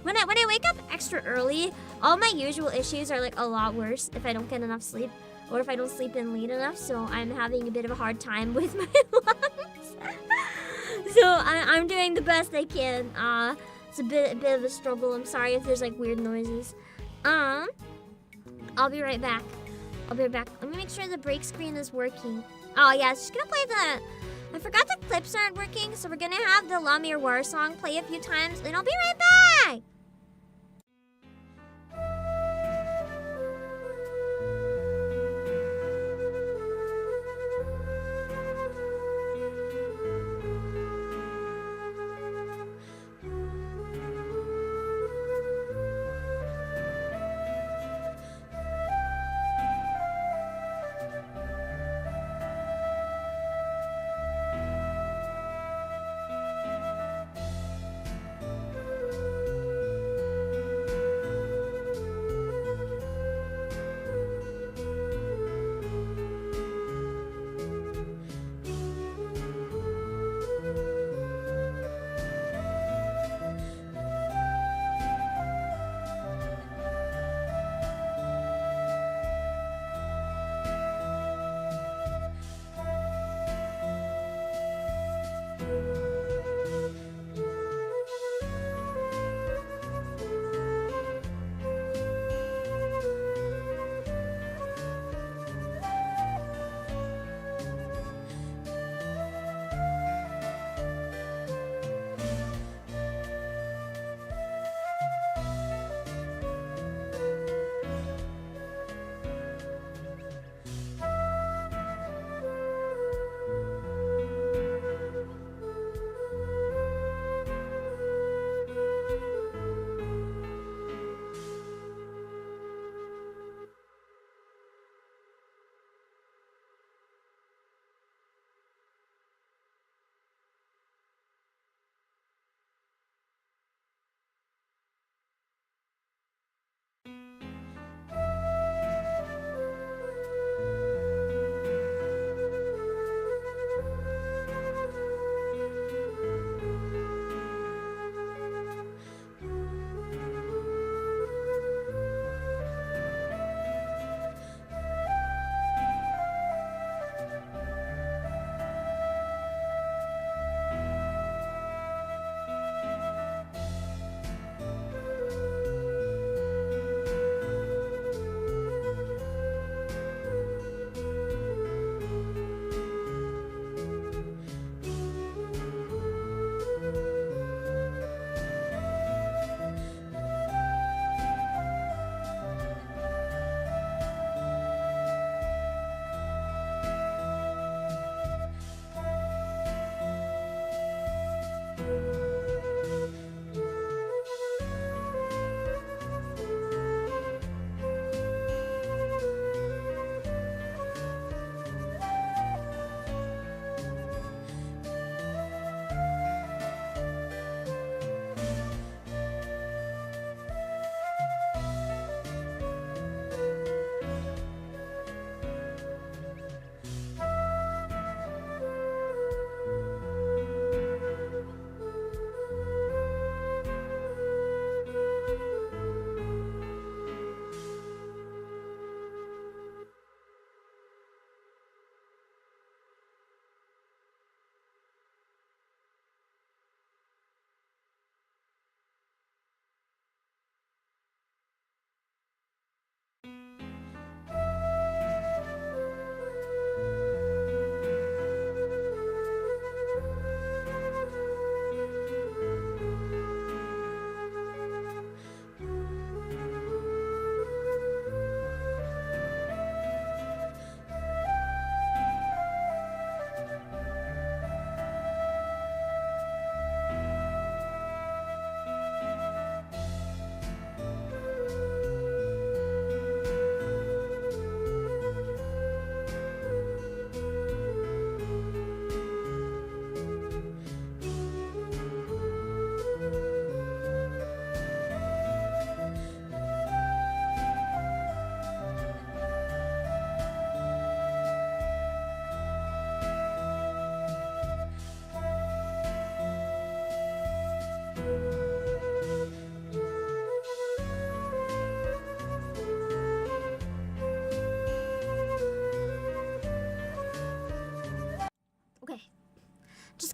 When I wake up extra early, all my usual issues are like a lot worse if I don't get enough sleep or if I don't sleep in late enough. So I'm having a bit of a hard time with my lungs. So I'm doing the best I can. It's a bit of a struggle. I'm sorry if there's like weird noises. I'll be right back. I'll be right back. Let me make sure the break screen is working. Oh yeah, it's just gonna play the. I forgot the clips aren't working, so we're gonna have the Lamir War song play a few times, and I'll be right back.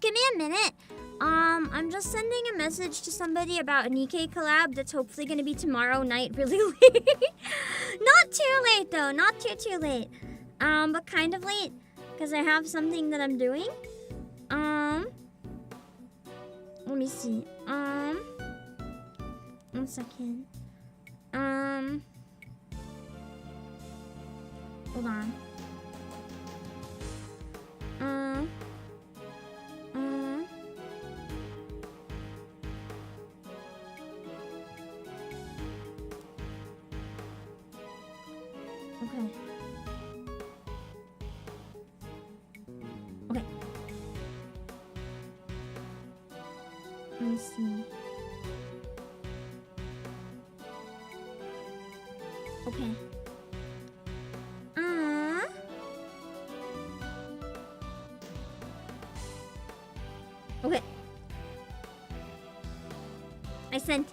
give me a minute. I'm just sending a message to somebody about an EK collab that's hopefully gonna be tomorrow night really late. Not too late though, not too late. But kind of late, because I have something that I'm doing. Let me see. 1 second. Hold on. Okay. Okay. Let me see. Okay. Okay. I sent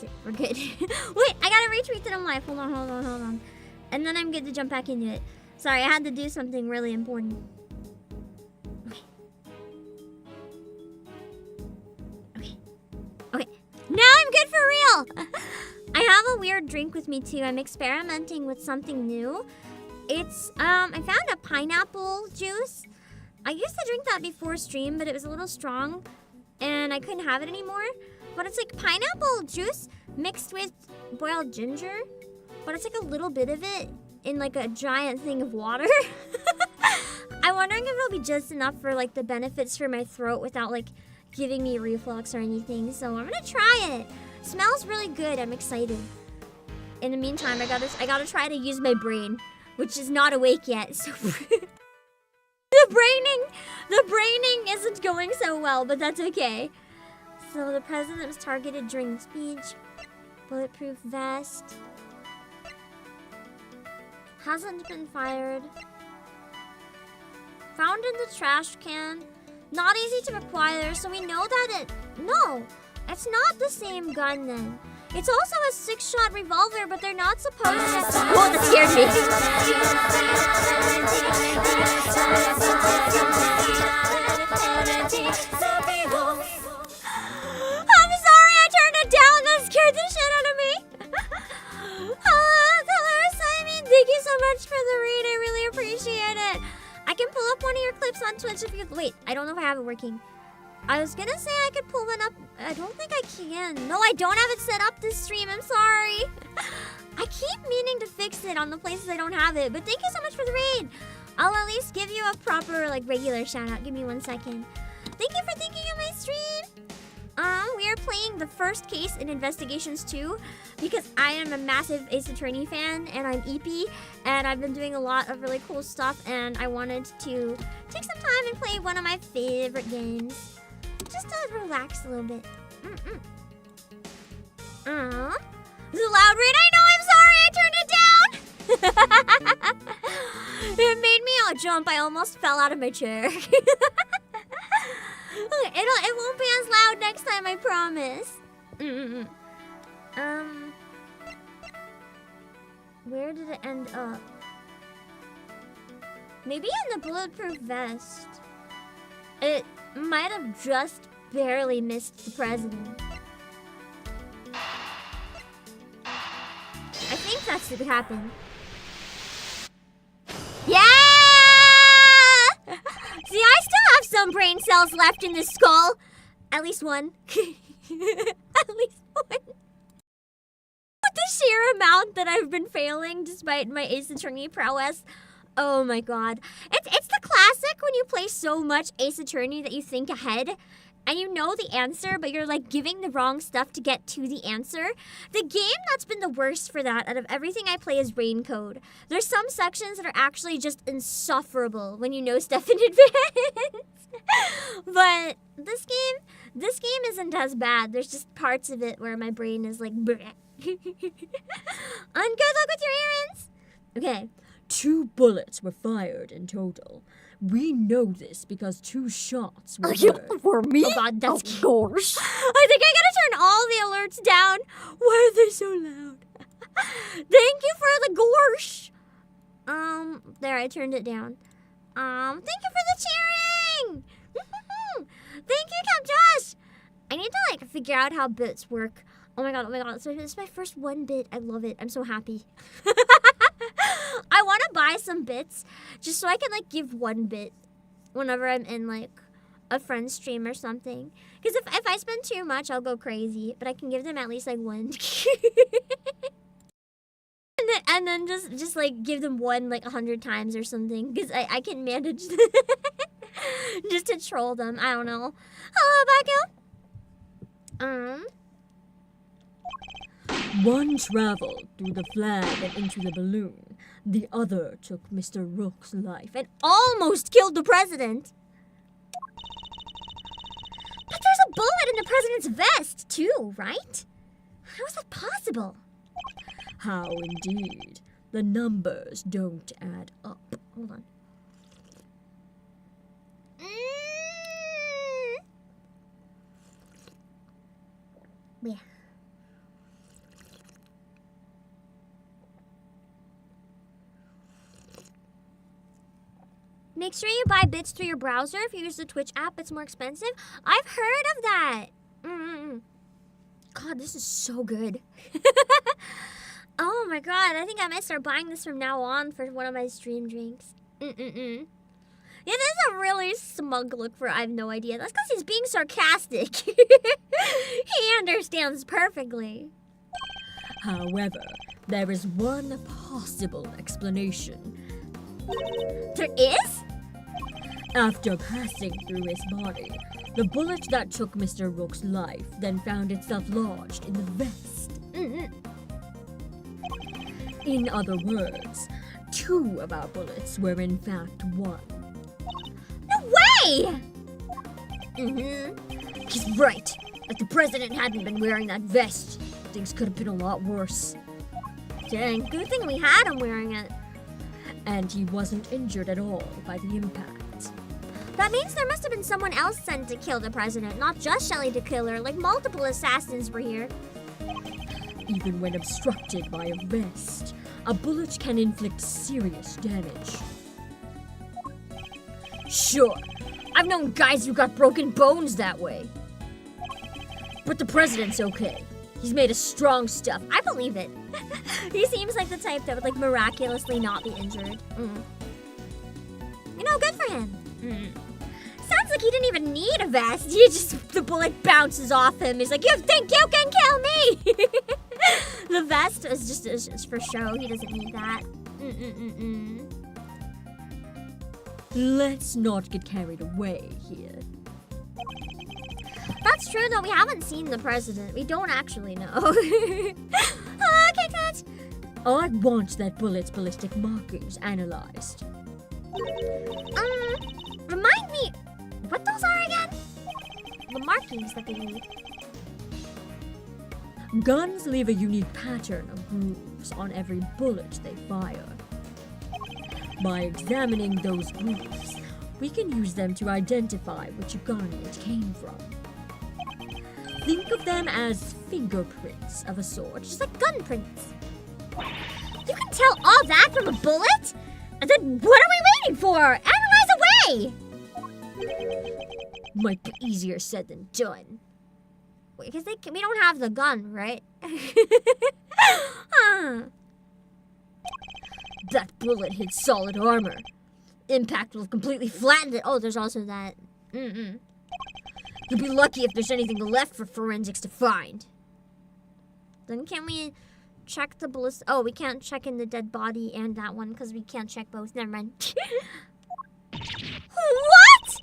it. We're good. Wait, I gotta retweet it on live. Hold on. And then I'm good to jump back into it. Sorry, I had to do something really important. Okay. Now I'm good for real! I have a weird drink with me too. I'm experimenting with something new. It's, I found a pineapple juice. I used to drink that before stream, but it was a little strong and I couldn't have it anymore. But it's like pineapple juice mixed with boiled ginger, but it's like a little bit of it in like a giant thing of water. I'm wondering if it'll be just enough for like the benefits for my throat without like giving me reflux or anything. So I'm gonna try it. Smells really good. I'm excited. In the meantime, I gotta try to use my brain, which is not awake yet. So the braining isn't going so well, but that's okay. So the president's targeted during the speech. Bulletproof vest. Hasn't been fired. Found in the trash can. Not easy to acquire, so we know that no, it's not the same gun then. It's also a 6-shot revolver, but they're not supposed to. Oh, that scared me. I'm sorry, I turned it down. That scared the shit out of me. Thank you so much for the read. I really appreciate it. I can pull up one of your clips on Twitch if you... Wait, I don't know if I have it working. I was gonna say I could pull one up. I don't think I can. No, I don't have it set up this stream. I'm sorry. I keep meaning to fix it on the places I don't have it. But thank you so much for the raid. I'll at least give you a proper, like, regular shout out. Give me 1 second. Thank you for thinking of my stream. We are playing the first case in Investigations 2 because I am a massive Ace Attorney fan and I'm EP and I've been doing a lot of really cool stuff and I wanted to take some time and play one of my favorite games. Just to relax a little bit. It's a loud raid. I know, I'm sorry, I turned it down. It made me all jump. I almost fell out of my chair. It won't be as loud next time, I promise. Where did it end up? Maybe in the bulletproof vest. It might have just barely missed the president. I think that's what happened. Yeah! See, I still have some brain cells left in this skull. At least one. At least one. With the sheer amount that I've been failing despite my Ace Attorney prowess. Oh my god. It's the classic when you play so much Ace Attorney that you think ahead. And you know the answer, but you're like giving the wrong stuff to get to the answer. The game that's been the worst for that out of everything I play is Rain Code. There's some sections that are actually just insufferable when you know stuff in advance. But this game isn't as bad. There's just parts of it where my brain is like, bleh. And good luck with your errands. Okay. 2 bullets were fired in total. We know this because 2 shots were heard. For me? Oh god, that's of course. I think I gotta turn all the alerts down. Why are they so loud? Thank you for the gorsh. There, I turned it down. Thank you for the cheering. Thank you, Count Josh! I need to, like, figure out how bits work. Oh my god, So this is my first 1 bit. I love it. I'm so happy. I want to buy some bits just so I can, like, give 1 bit whenever I'm in, like, a friend's stream or something. Because if I spend too much, I'll go crazy. But I can give them at least, like, 1. and then just, like, give them 1, like, 100 times or something. Because I can manage just to troll them. I don't know. Hello, Baku. One traveled through the flag and into the balloon. The other took Mr. Rook's life and Almost killed the president. But there's a bullet in the president's vest, too, right? How is that possible? how indeed. The numbers don't add up. Hold on. Yeah. Make sure you buy bits through your browser. If you use the Twitch app, it's more expensive. I've heard of that. God, this is so good. Oh my god, I think I might start buying this from now on for one of my stream drinks. Yeah, this is a really smug look for I have no idea. That's because he's being sarcastic. He understands perfectly. However, there is one possible explanation. There is? After passing through his body, the bullet that took Mr. Rook's life then found itself lodged in the vest. In other words, 2 of our bullets were in fact 1. No way! He's right. If the president hadn't been wearing that vest, things could have been a lot worse. Dang, good thing we had him wearing it. And he wasn't injured at all by the impact. That means there must have been someone else sent to kill the president, not just Shelley the Killer. Like, multiple assassins were here. Even when obstructed by a vest, a bullet can inflict serious damage. Sure, I've known guys who got broken bones that way. But the president's okay. He's made of strong stuff. I believe it. He seems like the type that would, like, miraculously not be injured. You know, good for him. Sounds like he didn't even need a vest. The bullet bounces off him. He's like, you think you can kill me? The vest is just for show. He doesn't need that. Let's not get carried away here. That's true, though. We haven't seen the president. We don't actually know. Hello, Kit Kat. I want that bullet's ballistic markings analyzed. Remind me what those are again? The markings that they leave. Guns leave a unique pattern of grooves on every bullet they fire. By examining those grooves, we can use them to identify which gun it came from. Think of them as fingerprints of a sort. Just like gun prints. You can tell all that from a bullet? And then what are we waiting for? Analyze away! Might be easier said than done. Because we don't have the gun, right? That bullet hit solid armor. Impact will have completely flattened it. Oh, there's also that. You'll be lucky if there's anything left for forensics to find. Then can we check the ballistic? Oh, we can't check in the dead body and that one because we can't check both. Never mind. What?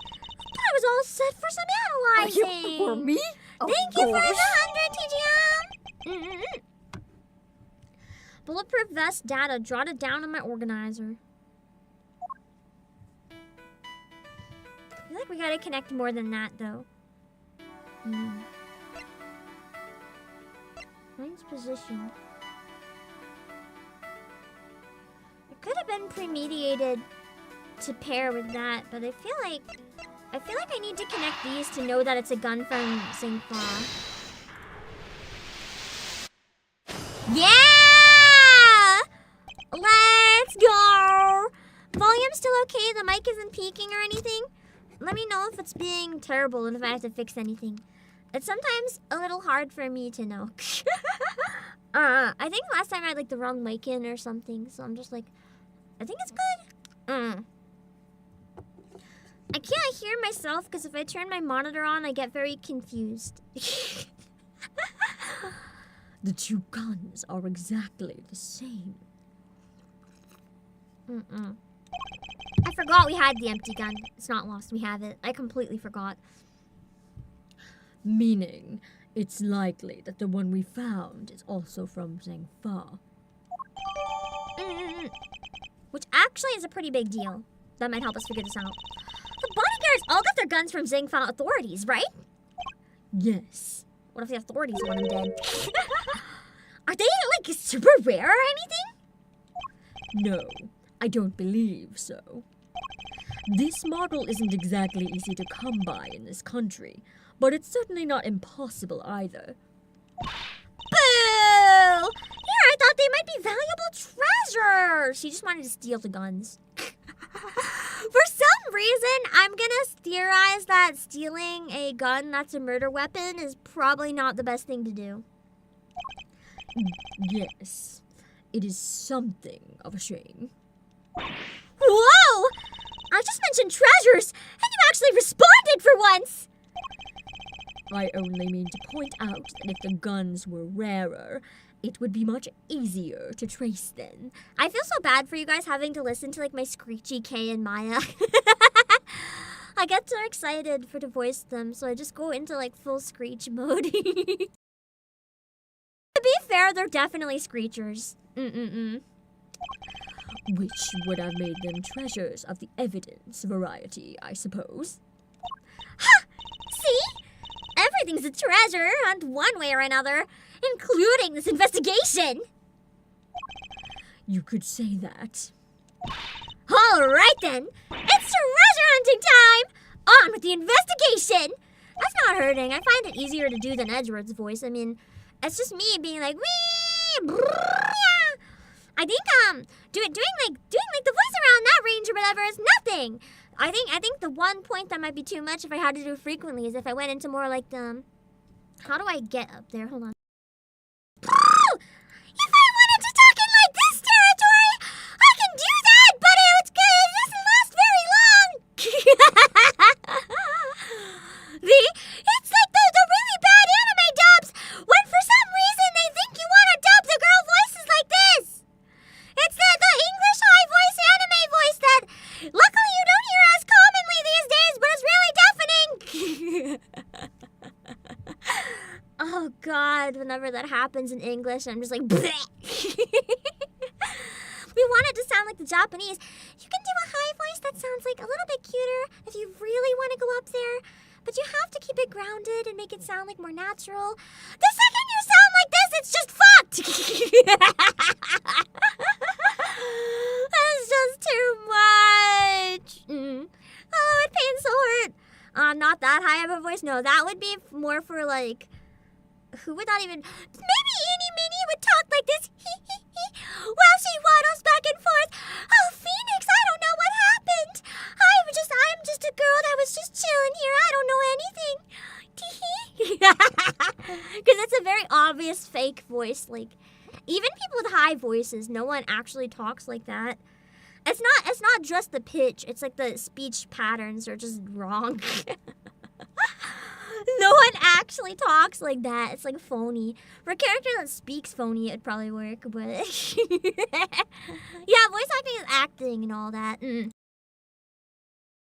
I was all set for some analyzing. For me? Thank you for the 100 TGM. Bulletproof vest data. Jotted down on my organizer. I feel like we gotta connect more than that, though. Mine's position. It could have been premediated to pair with that, but I feel like I need to connect these to know that it's a gun from St. Claw. Yeah! Let's go! Volume's still okay? The mic isn't peaking or anything? Let me know if it's being terrible and if I have to fix anything. It's sometimes a little hard for me to know. I think last time I had like the wrong mic in or something, so I'm just like, I think it's good. I can't hear myself because if I turn my monitor on, I get very confused. The two guns are exactly the same. I forgot we had the empty gun. It's not lost. We have it. I completely forgot. Meaning, it's likely that the one we found is also from Zhengfa. Which actually is a pretty big deal. That might help us figure this out. The bodyguards all got their guns from Zhengfa authorities, right? Yes. What if the authorities want them dead? Are they, like, super rare or anything? No, I don't believe so. This model isn't exactly easy to come by in this country, but it's certainly not impossible either. Boo! Here, I thought they might be valuable treasures! She just wanted to steal the guns. For some reason, I'm gonna theorize that stealing a gun that's a murder weapon is probably not the best thing to do. Yes, it is something of a shame. Whoa! I just mentioned treasures, and you actually responded for once! I only mean to point out that if the guns were rarer, it would be much easier to trace them. I feel so bad for you guys having to listen to like my screechy Kay and Maya. I get so excited for to voice them, so I just go into like full screech mode. To be fair, they're definitely screechers. Which would have made them treasures of the evidence variety, I suppose. Ha! See? Everything's a treasure, and one way or another, including this investigation. You could say that. All right then, it's treasure hunting time. On with the investigation. That's not hurting. I find it easier to do than Edward's voice. I mean, it's just me being like, wee, brrr, yeah. I think doing the voice around that range or whatever is nothing. I think the one point that might be too much if I had to do it frequently is if I went into more like the. How do I get up there? Hold on. If I wanted to talk in like this territory, I can do that, but it doesn't last very long. It's like the really bad anime dubs when for some reason they think you want to dub the girl voices like this. It's the English high voice anime voice that luckily you don't hear as commonly these days, but it's really deafening. Oh God, whenever that happens in English, I'm just like, bleh. We want it to sound like the Japanese. You can do a high voice that sounds like a little bit cuter if you really want to go up there, but you have to keep it grounded and make it sound like more natural. The second you sound like this, it's just fucked. That's just too much. Oh, it pains so hurt. Not that high of a voice. No, that would be more for like. Who would that even... Maybe Eenie Meenie would talk like this. While she waddles back and forth. Oh, Phoenix, I don't know what happened. I'm just a girl that was just chilling here. I don't know anything. Because it's a very obvious fake voice. Like, even people with high voices, no one actually talks like that. It's not just the pitch. It's like the speech patterns are just wrong. No one actually talks like that. It's like phony. For a character that speaks phony, it'd probably work, but... yeah, voice acting is acting and all that.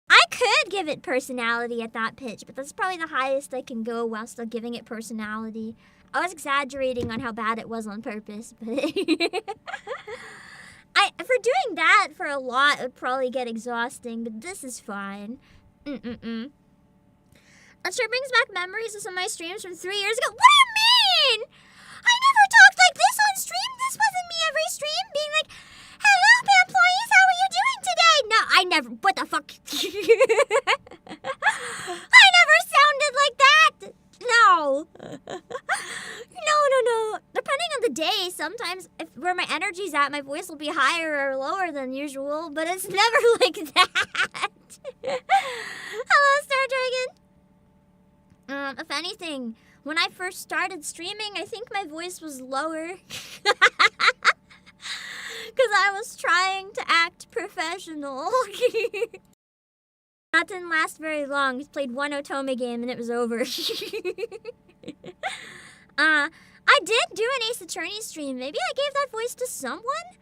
I could give it personality at that pitch, but that's probably the highest I can go while still giving it personality. I was exaggerating on how bad it was on purpose, but... For doing that for a lot, it would probably get exhausting, but this is fine. That sure brings back memories of some of my streams from 3 years ago. What do you mean? I never talked like this on stream. This wasn't me every stream being like, hello, employees, how are you doing today? No, I never. What the fuck? I never sounded like that. No. No. Depending on the day, sometimes if where my energy's at, my voice will be higher or lower than usual, but it's never like that. Hello, Star Dragon. If anything, when I first started streaming, I think my voice was lower. Because I was trying to act professional. That didn't last very long. I played one Otome game and it was over. I did do an Ace Attorney stream. Maybe I gave that voice to someone?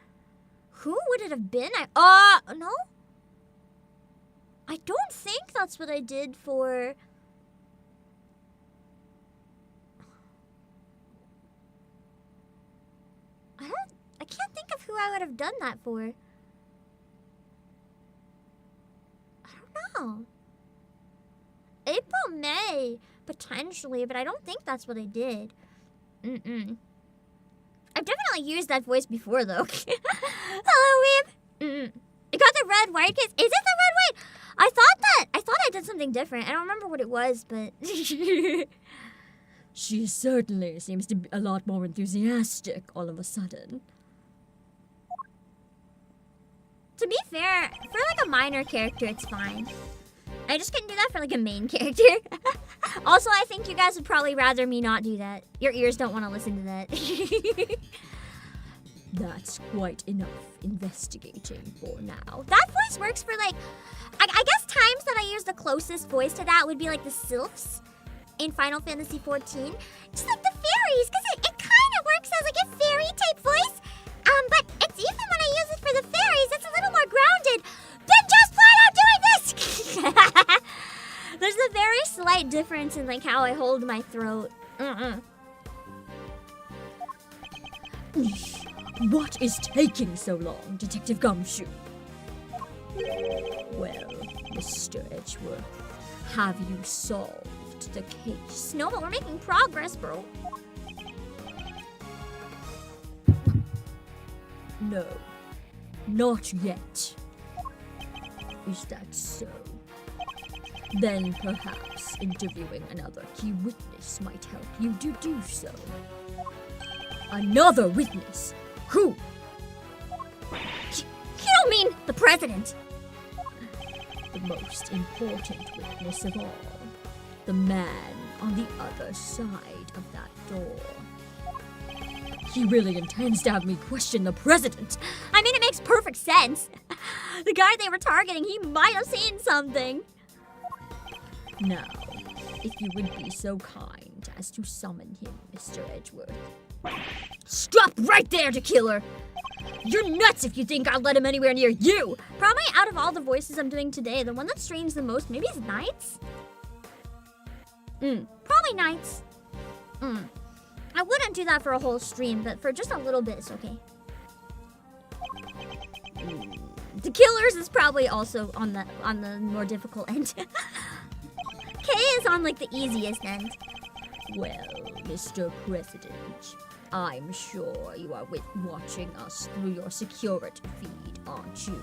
Who would it have been? No? I don't think that's what I did for... I can't think of who I would have done that for. I don't know. April, May, potentially, but I don't think that's what I did. I've definitely used that voice before, though. Hello, Weeb. You got the red white case. Is it the red white? I thought I did something different. I don't remember what it was, but... She certainly seems to be a lot more enthusiastic all of a sudden. To be fair, for like a minor character, it's fine. I just couldn't do that for like a main character. Also, I think you guys would probably rather me not do that. Your ears don't want to listen to that. That's quite enough investigating for now. That voice works for like... I guess times that I use the closest voice to that would be like the sylphs in Final Fantasy XIV. Just like the fairies, because it kind of works as like a fairy type voice. But it's even when I use it for the fairies, it's a little more grounded than just flat out doing this. There's a very slight difference in like how I hold my throat. What is taking so long, Detective Gumshoe? Well, Mr. Edgeworth, have you solved the case? No, but we're making progress, bro. No, not yet. Is that so? Then perhaps interviewing another key witness might help you to do so. Another witness? Who? You don't mean the president? The most important witness of all. The man on the other side of that door. He really intends to have me question the president. I mean, it makes perfect sense. The guy they were targeting, he might have seen something. Now, if you would be so kind as to summon him, Mr. Edgeworth. Stop right there, Killer! You're nuts if you think I'll let him anywhere near you! Probably out of all the voices I'm doing today, the one that strains the most maybe is Knights? Probably Knights. I wouldn't do that for a whole stream, but for just a little bit, it's okay. The Killers is probably also on the more difficult end. K is on like the easiest end. Well, Mr. President, I'm sure you are watching us through your security feed, aren't you?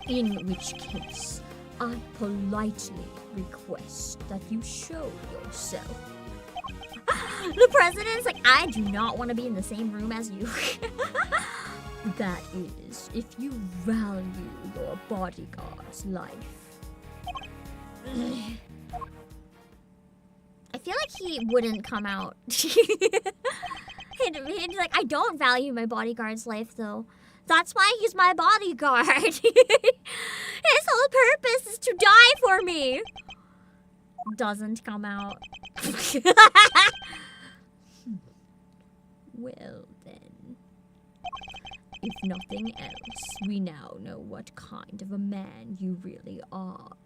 In which case, I politely request that you show yourself. The president's like, I do not want to be in the same room as you. That is, if you value your bodyguard's life. I feel like he wouldn't come out. He'd be like, I don't value my bodyguard's life, though. That's why he's my bodyguard. His whole purpose is to die for me. Doesn't come out. Well, then. If nothing else, we now know what kind of a man you really are.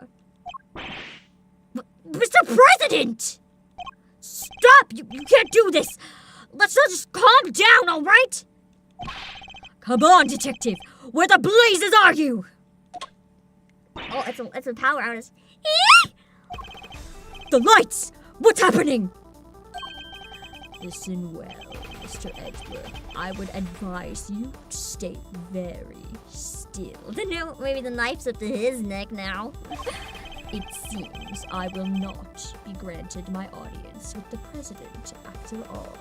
Mr. President! Stop! You can't do this! Let's all just calm down, all right? Come on, detective! Where the blazes are you? Oh, it's a power outage. The lights! What's happening? Listen well, Mr. Edgeworth. I would advise you to stay very still. Maybe the knife's up to his neck now. It seems I will not be granted my audience with the president after all.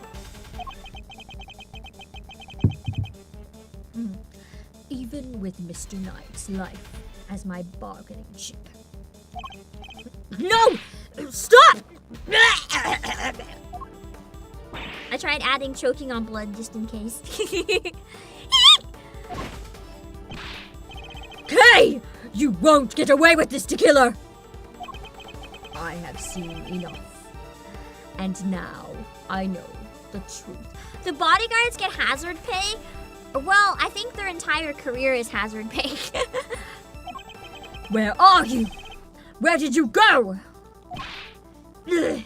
Even with Mr. Knight's life as my bargaining chip. No! Stop! I tried adding choking on blood just in case. Kay! You won't get away with this, Tequila! I have seen enough. And now I know the truth. Do bodyguards get hazard pay? Well, I think their entire career is hazard pay. Where are you? Where did you go? Ugh.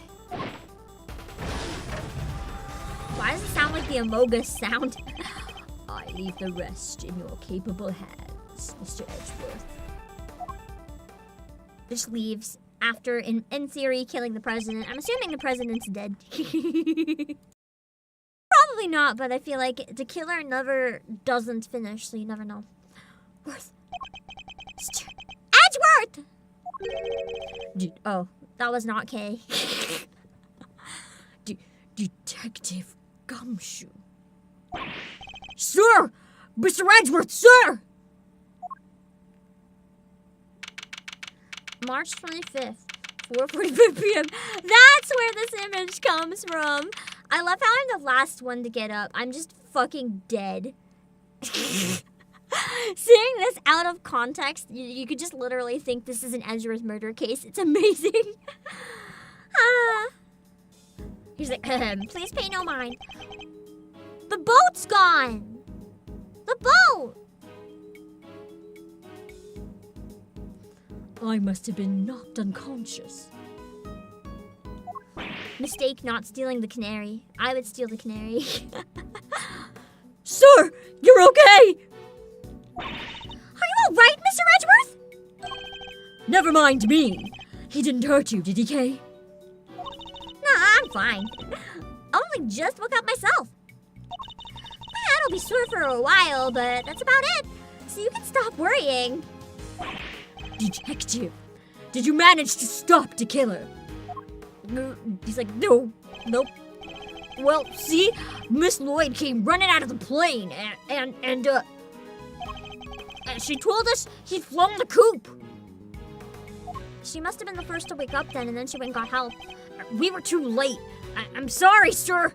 Why does it sound like the Amogus sound? I leave the rest in your capable hands, Mr. Edgeworth. Just leaves after, in theory, killing the president. I'm assuming the president's dead. Probably not, but I feel like the killer never doesn't finish, so you never know. Worth. Edgeworth! Oh, that was not Kay. Detective Gumshoe. Sir! Mr. Edgeworth, sir! March 25th, 4:45 p.m. That's where this image comes from. I love how I'm the last one to get up. I'm just fucking dead. Seeing this out of context, you could just literally think this is an Edgeworth murder case. It's amazing. He's like, please pay no mind. The boat's gone. The boat. I must have been knocked unconscious. Mistake not stealing the canary. I would steal the canary. Sir, you're okay! Are you alright, Mr. Edgeworth? Never mind me. He didn't hurt you, did he, Kay? Nah, I'm fine. I only just woke up myself. My head will be sore for a while, but that's about it. So you can stop worrying. Detective, did you manage to stop the killer? He's like, no, nope. Well, see, Miss Lloyd came running out of the plane, and she told us he'd flown the coop. She must have been the first to wake up then, and then she went and got help. We were too late. I'm sorry, sir.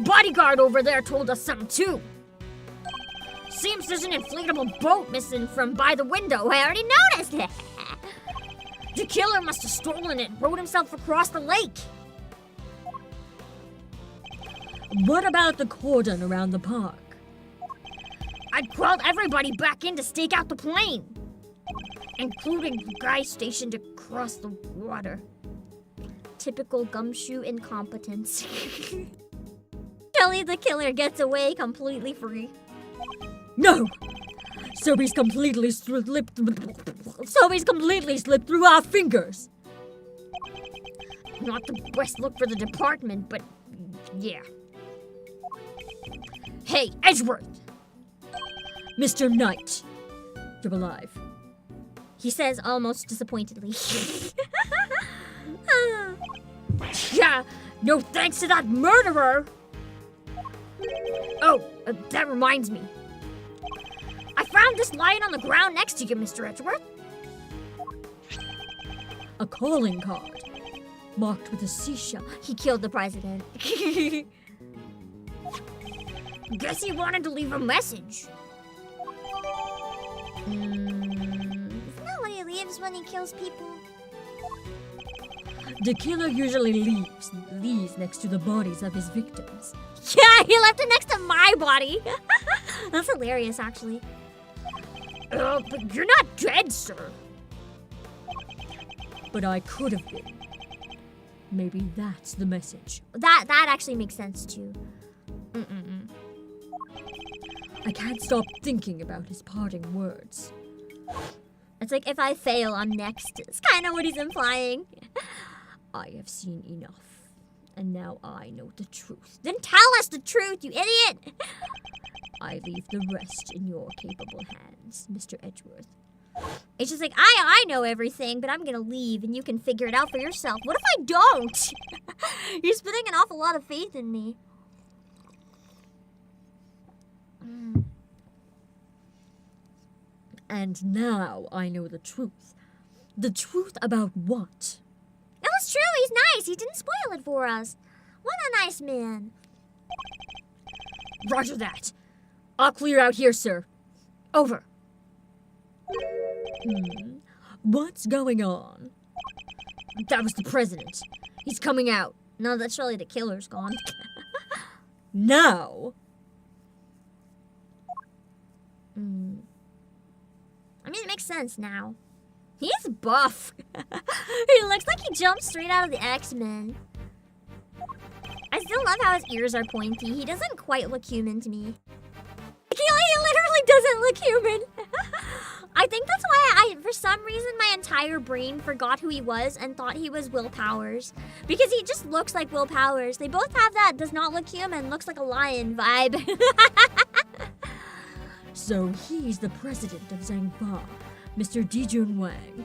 Bodyguard over there told us something too. Seems there's an inflatable boat missing from by the window. I already noticed it. The killer must have stolen it and rowed himself across the lake. What about the cordon around the park? I crawled everybody back in to stake out the plane, including the guy stationed across the water. Typical Gumshoe incompetence. Kelly the killer gets away completely free. No! Sobe's completely slipped through our fingers. Not the best look for the department, but yeah. Hey, Edgeworth! Mr. Knight, you're alive. He says almost disappointedly. Yeah, no thanks to that murderer! Oh, that reminds me. I found this lying on the ground next to you, Mr. Edgeworth. A calling card, marked with a seashell. He killed the president. Guess he wanted to leave a message. Isn't that what he leaves when he kills people? The killer usually leaves these next to the bodies of his victims. Yeah, he left it next to my body. That's hilarious, actually. But you're not dead, sir. But I could have been. Maybe that's the message. That actually makes sense, too. I can't stop thinking about his parting words. It's like, if I fail, I'm next. It's kind of what he's implying. I have seen enough, and now I know the truth. Then tell us the truth, you idiot! I leave the rest in your capable hands, Mr. Edgeworth. It's just like, I know everything, but I'm gonna leave and you can figure it out for yourself. What if I don't? You're putting an awful lot of faith in me. And now I know the truth. The truth about what? It was true. He's nice. He didn't spoil it for us. What a nice man. Roger that. I'll clear out here, sir. Over. What's going on? That was the president. He's coming out. No, that's surely the killer's gone. Now? I mean, it makes sense now. He's buff. He looks like he jumped straight out of the X-Men. I still love how his ears are pointy. He doesn't quite look human to me. He literally doesn't look human. I think that's why for some reason, my entire brain forgot who he was and thought he was Will Powers. Because he just looks like Will Powers. They both have that does not look human, looks like a lion vibe. So he's the president of Zhangfa, Mr. Dijun Wang.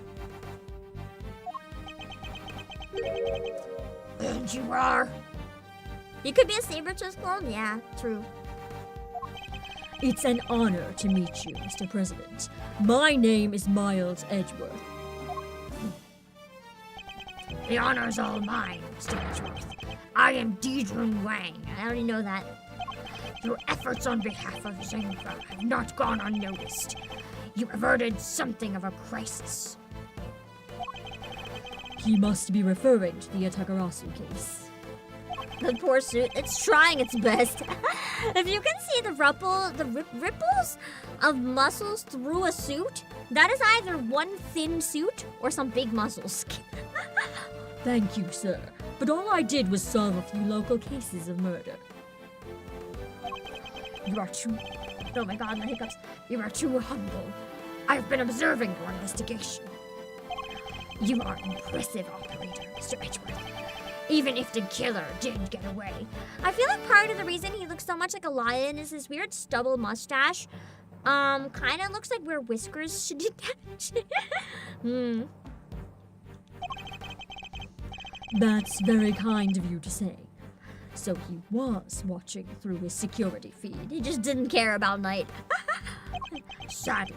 And you are? He could be a Sabertooth clone? Yeah, true. It's an honor to meet you, Mr. President. My name is Miles Edgeworth. The honor's all mine, Mr. Edgeworth. I am Dijun Wang. I already know that. Your efforts on behalf of Zhangfa have not gone unnoticed. You averted something of a crisis. He must be referring to the Atakarasu case. The poor suit, it's trying its best. If you can see the ripples of muscles through a suit, that is either one thin suit or some big muscles. Thank you, sir. But all I did was solve a few local cases of murder. You are too... Oh my god, my hiccups. You are too humble. I've been observing your investigation. You are an impressive operator, Mr. Edgeworth. Even if the killer did get away. I feel like part of the reason he looks so much like a lion is his weird stubble mustache. Kinda looks like where whiskers should attach. That's very kind of you to say. So he was watching through his security feed. He just didn't care about night. Sadly,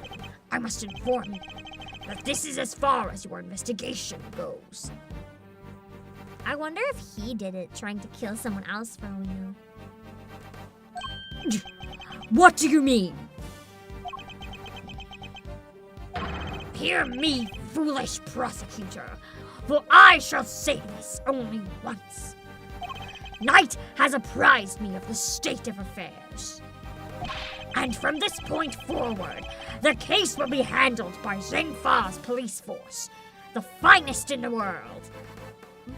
I must inform you that this is as far as your investigation goes. I wonder if he did it, trying to kill someone else for all we know. What do you mean? Hear me, foolish prosecutor, for I shall say this only once. Knight has apprised me of the state of affairs. And from this point forward, the case will be handled by Zhangfa's police force, the finest in the world.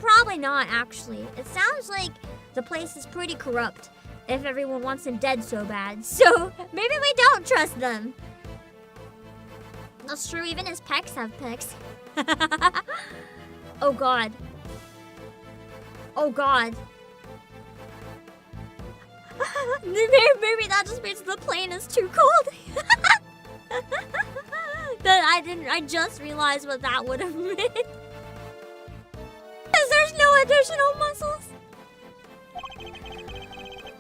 Probably not, actually. It sounds like the place is pretty corrupt if everyone wants him dead so bad. So maybe we don't trust them. That's true, even his pecs have pecs. Oh god. Oh god. Maybe that just means the plane is too cold. I just realized what that would have meant. Because there's no additional muscles.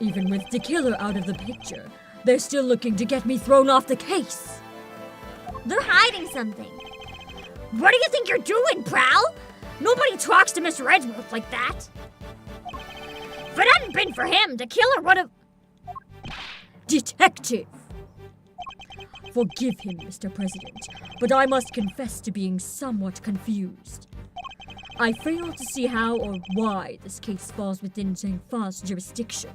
Even with the killer out of the picture, they're still looking to get me thrown off the case. They're hiding something. What do you think you're doing, Prowl? Nobody talks to Mr. Edgeworth like that. If it hadn't been for him, the killer would have... Detective! Forgive him, Mr. President, but I must confess to being somewhat confused. I fail to see how or why this case falls within Zhangfa's jurisdiction.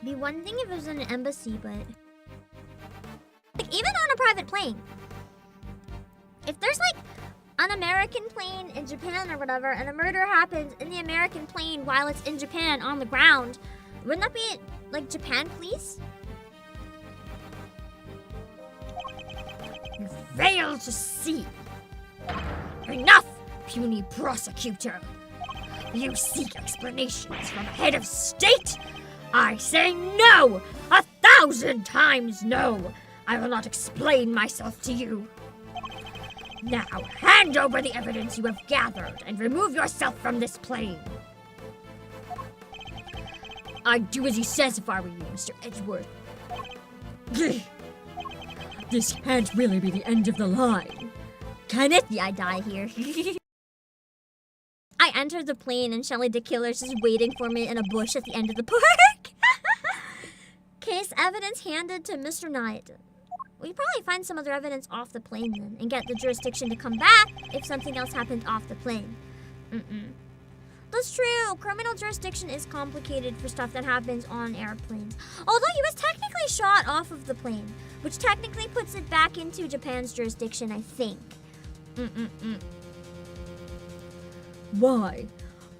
Be one thing if it was in an embassy, but... Like, even on a private plane. If there's, like, an American plane in Japan or whatever, and a murder happens in the American plane while it's in Japan on the ground, wouldn't that be, like, Japan police? You fail to see. Enough, puny prosecutor. You seek explanations from a head of state? I say no! 1,000 times no! I will not explain myself to you. Now, hand over the evidence you have gathered and remove yourself from this plane. I'd do as he says if I were you, Mr. Edgeworth. This can't really be the end of the line. Can it? Yeah, I die here. I entered the plane and Shelly the Killer's just waiting for me in a bush at the end of the park. Case evidence handed to Mr. Knight. We probably find some other evidence off the plane then and get the jurisdiction to come back if something else happened off the plane. That's true. Criminal jurisdiction is complicated for stuff that happens on airplanes. Although he was technically shot off of the plane, which technically puts it back into Japan's jurisdiction, I think. Why?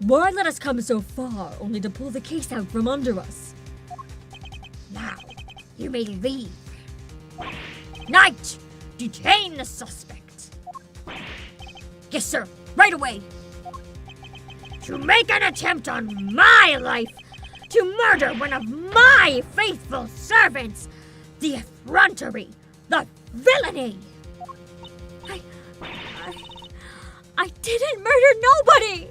Why let us come so far only to pull the case out from under us? Now, you may leave. Knight, detain the suspect. Yes, sir. Right away. To make an attempt on my life, to murder one of my faithful servants, the effrontery, the villainy. I didn't murder nobody!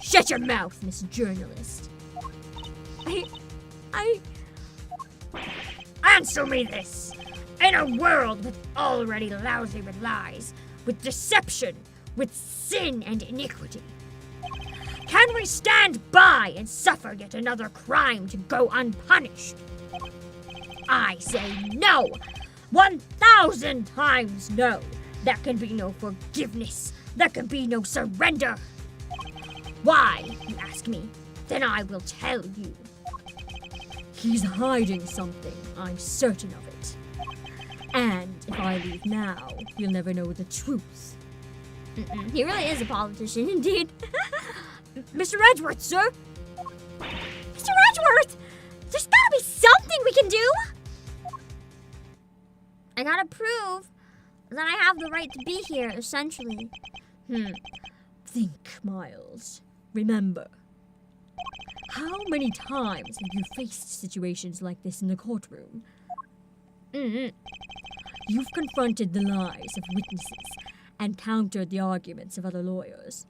Shut your mouth, Miss Journalist. Answer me this. In a world with already lousy with lies, with deception, with sin and iniquity, can we stand by and suffer yet another crime to go unpunished? I say no! 1,000 times no! There can be no forgiveness. There can be no surrender. Why, you ask me? Then I will tell you. He's hiding something, I'm certain of it. And if I leave now, you'll never know the truth. He really is a politician, indeed. Mr. Edgeworth, sir? Mr. Edgeworth! There's gotta be something we can do! I gotta prove that I have the right to be here, essentially. Think, Miles. Remember. How many times have you faced situations like this in the courtroom? You've confronted the lies of witnesses and countered the arguments of other lawyers.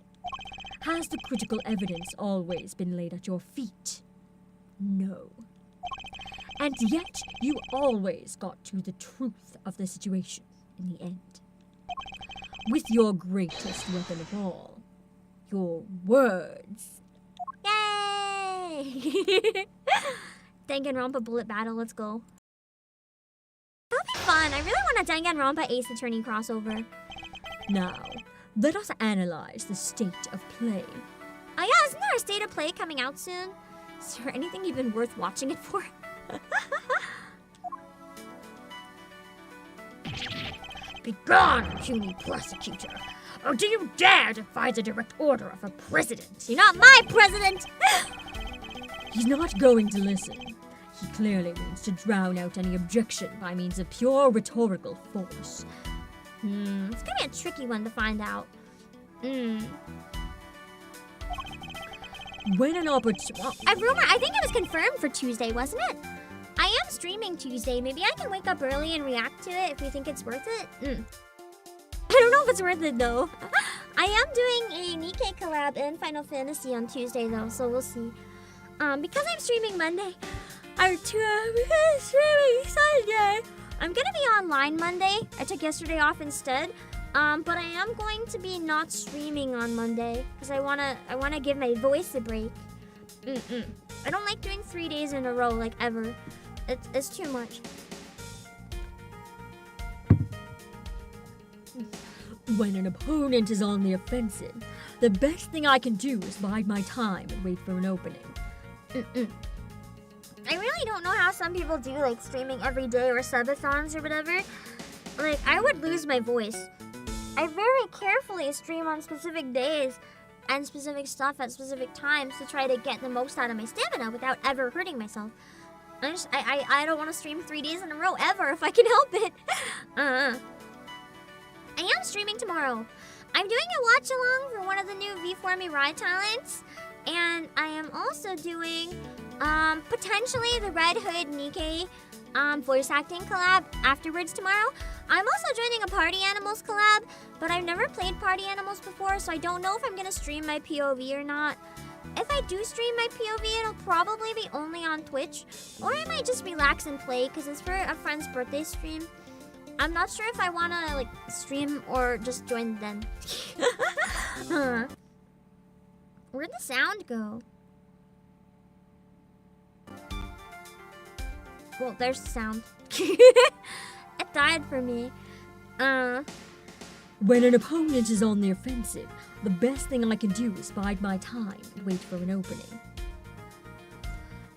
Has the critical evidence always been laid at your feet? No. And yet, you always got to the truth of the situation in the end. With your greatest weapon of all, your words. Yay! Danganronpa bullet battle, let's go. That'll be fun. I really want a Danganronpa Ace Attorney crossover. Now, let us analyze the state of play. Oh yeah, isn't there a state of play coming out soon? Is there anything even worth watching it for? Begone, puny prosecutor! Or do you dare defy the direct order of a president? You're not my president! He's not going to listen. He clearly means to drown out any objection by means of pure rhetorical force. It's gonna be a tricky one to find out. When an opportunity... I think it was confirmed for Tuesday, wasn't it? I am streaming Tuesday. Maybe I can wake up early and react to it if we think it's worth it. I don't know if it's worth it, though. I am doing a Nikkei collab in Final Fantasy on Tuesday, though, so we'll see. Because I'm streaming Monday, I'm streaming Sunday. I'm gonna be online Monday. I took yesterday off instead. But I am going to be not streaming on Monday because I wanna give my voice a break. I don't like doing 3 days in a row, like ever. It's too much. When an opponent is on the offensive, the best thing I can do is bide my time and wait for an opening. I really don't know how some people do, like, streaming every day or subathons or whatever. Like, I would lose my voice. I very carefully stream on specific days and specific stuff at specific times to try to get the most out of my stamina without ever hurting myself. I don't want to stream 3 days in a row ever if I can help it. I am streaming tomorrow. I'm doing a watch along for one of the new V4 Mirai talents, and I am also doing potentially the Red Hood Nikkei voice acting collab afterwards tomorrow. I'm also joining a Party Animals collab, but I've never played Party Animals before, so I don't know if I'm gonna stream my POV or not. if I do stream my POV, it'll probably be only on Twitch. Or I might just relax and play because it's for a friend's birthday stream. I'm not sure if I want to like stream or just join then. Where'd the sound go? Well, there's the sound. It died for me. When an opponent is on the offensive, the best thing I can do is bide my time and wait for an opening.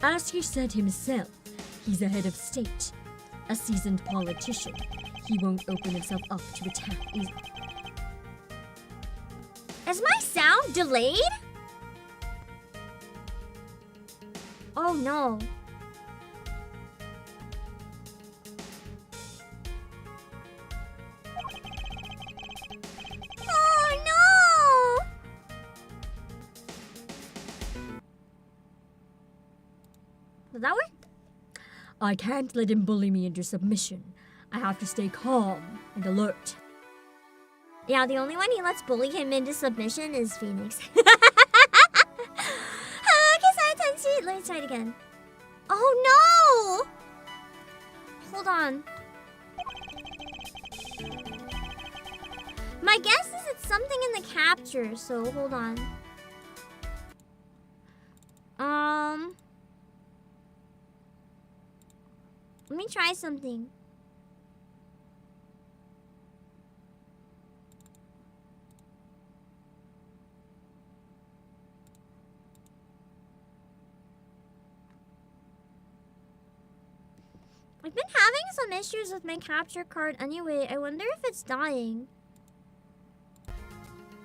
As he said himself, he's a head of state, a seasoned politician. He won't open himself up to attack easily. Is my sound delayed? Oh no. Oh no! Does that work? I can't let him bully me into submission. I have to stay calm and alert. Yeah, the only one he lets bully him into submission is Phoenix. Let me try it again. Oh no! Hold on. My guess is it's something in the capture, so hold on. Let me try something. I've been having some issues with my capture card anyway. I wonder if it's dying.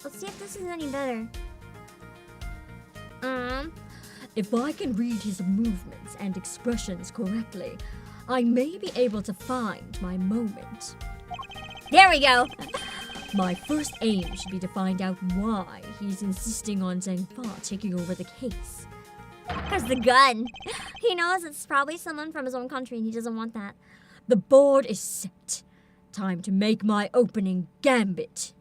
Let's see if this is any better. If I can read his movements and expressions correctly, I may be able to find my moment. There we go. My first aim should be to find out why he's insisting on Zhengfa taking over the case. Because the gun. He knows it's probably someone from his own country and he doesn't want that. The board is set. Time to make my opening gambit.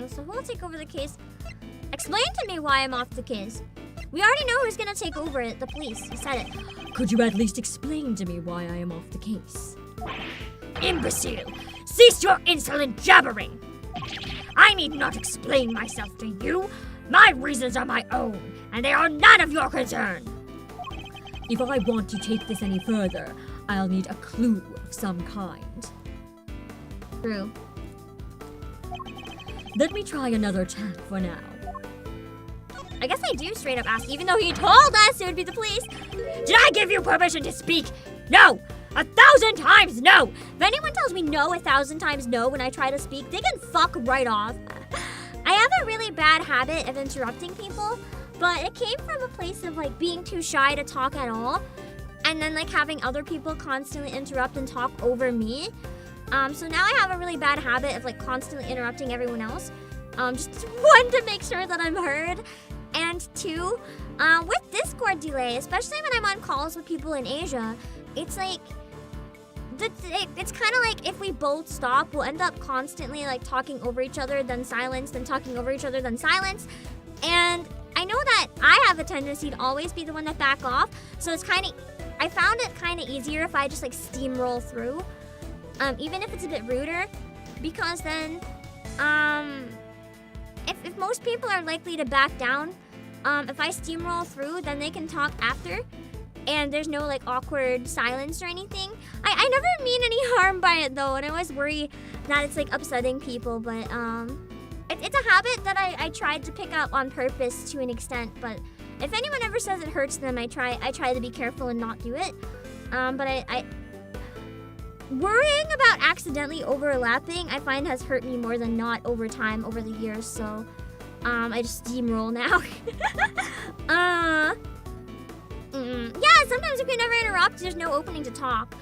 So who will take over the case? Explain to me why I'm off the case. We already know who's gonna take over it. The police. You said it. Could you at least explain to me why I am off the case? Imbecile! Cease your insolent jabbering! I need not explain myself to you. My reasons are my own, and they are none of your concern. If I want to take this any further, I'll need a clue of some kind. True. Let me try another tack for now. I guess I do straight up ask, even though he told us it would be the police. Did I give you permission to speak? No! 1,000 times no! If anyone tells me no 1,000 times no when I try to speak, they can fuck right off. I have a really bad habit of interrupting people, but it came from a place of like being too shy to talk at all, and then like having other people constantly interrupt and talk over me. So now I have a really bad habit of like constantly interrupting everyone else. Just one, to make sure that I'm heard, and two, with Discord delay, especially when I'm on calls with people in Asia, it's like it's kind of like if we both stop, we'll end up constantly like talking over each other, then silence, then talking over each other, then silence. And I know that I have a tendency to always be the one that back off, so it's kind of, I found it kind of easier if I just like steamroll through, even if it's a bit ruder, because then if most people are likely to back down, if I steamroll through, then they can talk after. And there's no like awkward silence or anything. I never mean any harm by it though, and I always worry that it's like upsetting people, but it's a habit that I tried to pick up on purpose to an extent, but if anyone ever says it hurts them, I try to be careful and not do it. But I worrying about accidentally overlapping, I find has hurt me more than not over time, over the years, so I just steamroll now. Yeah, sometimes if you never interrupt, there's no opening to talk.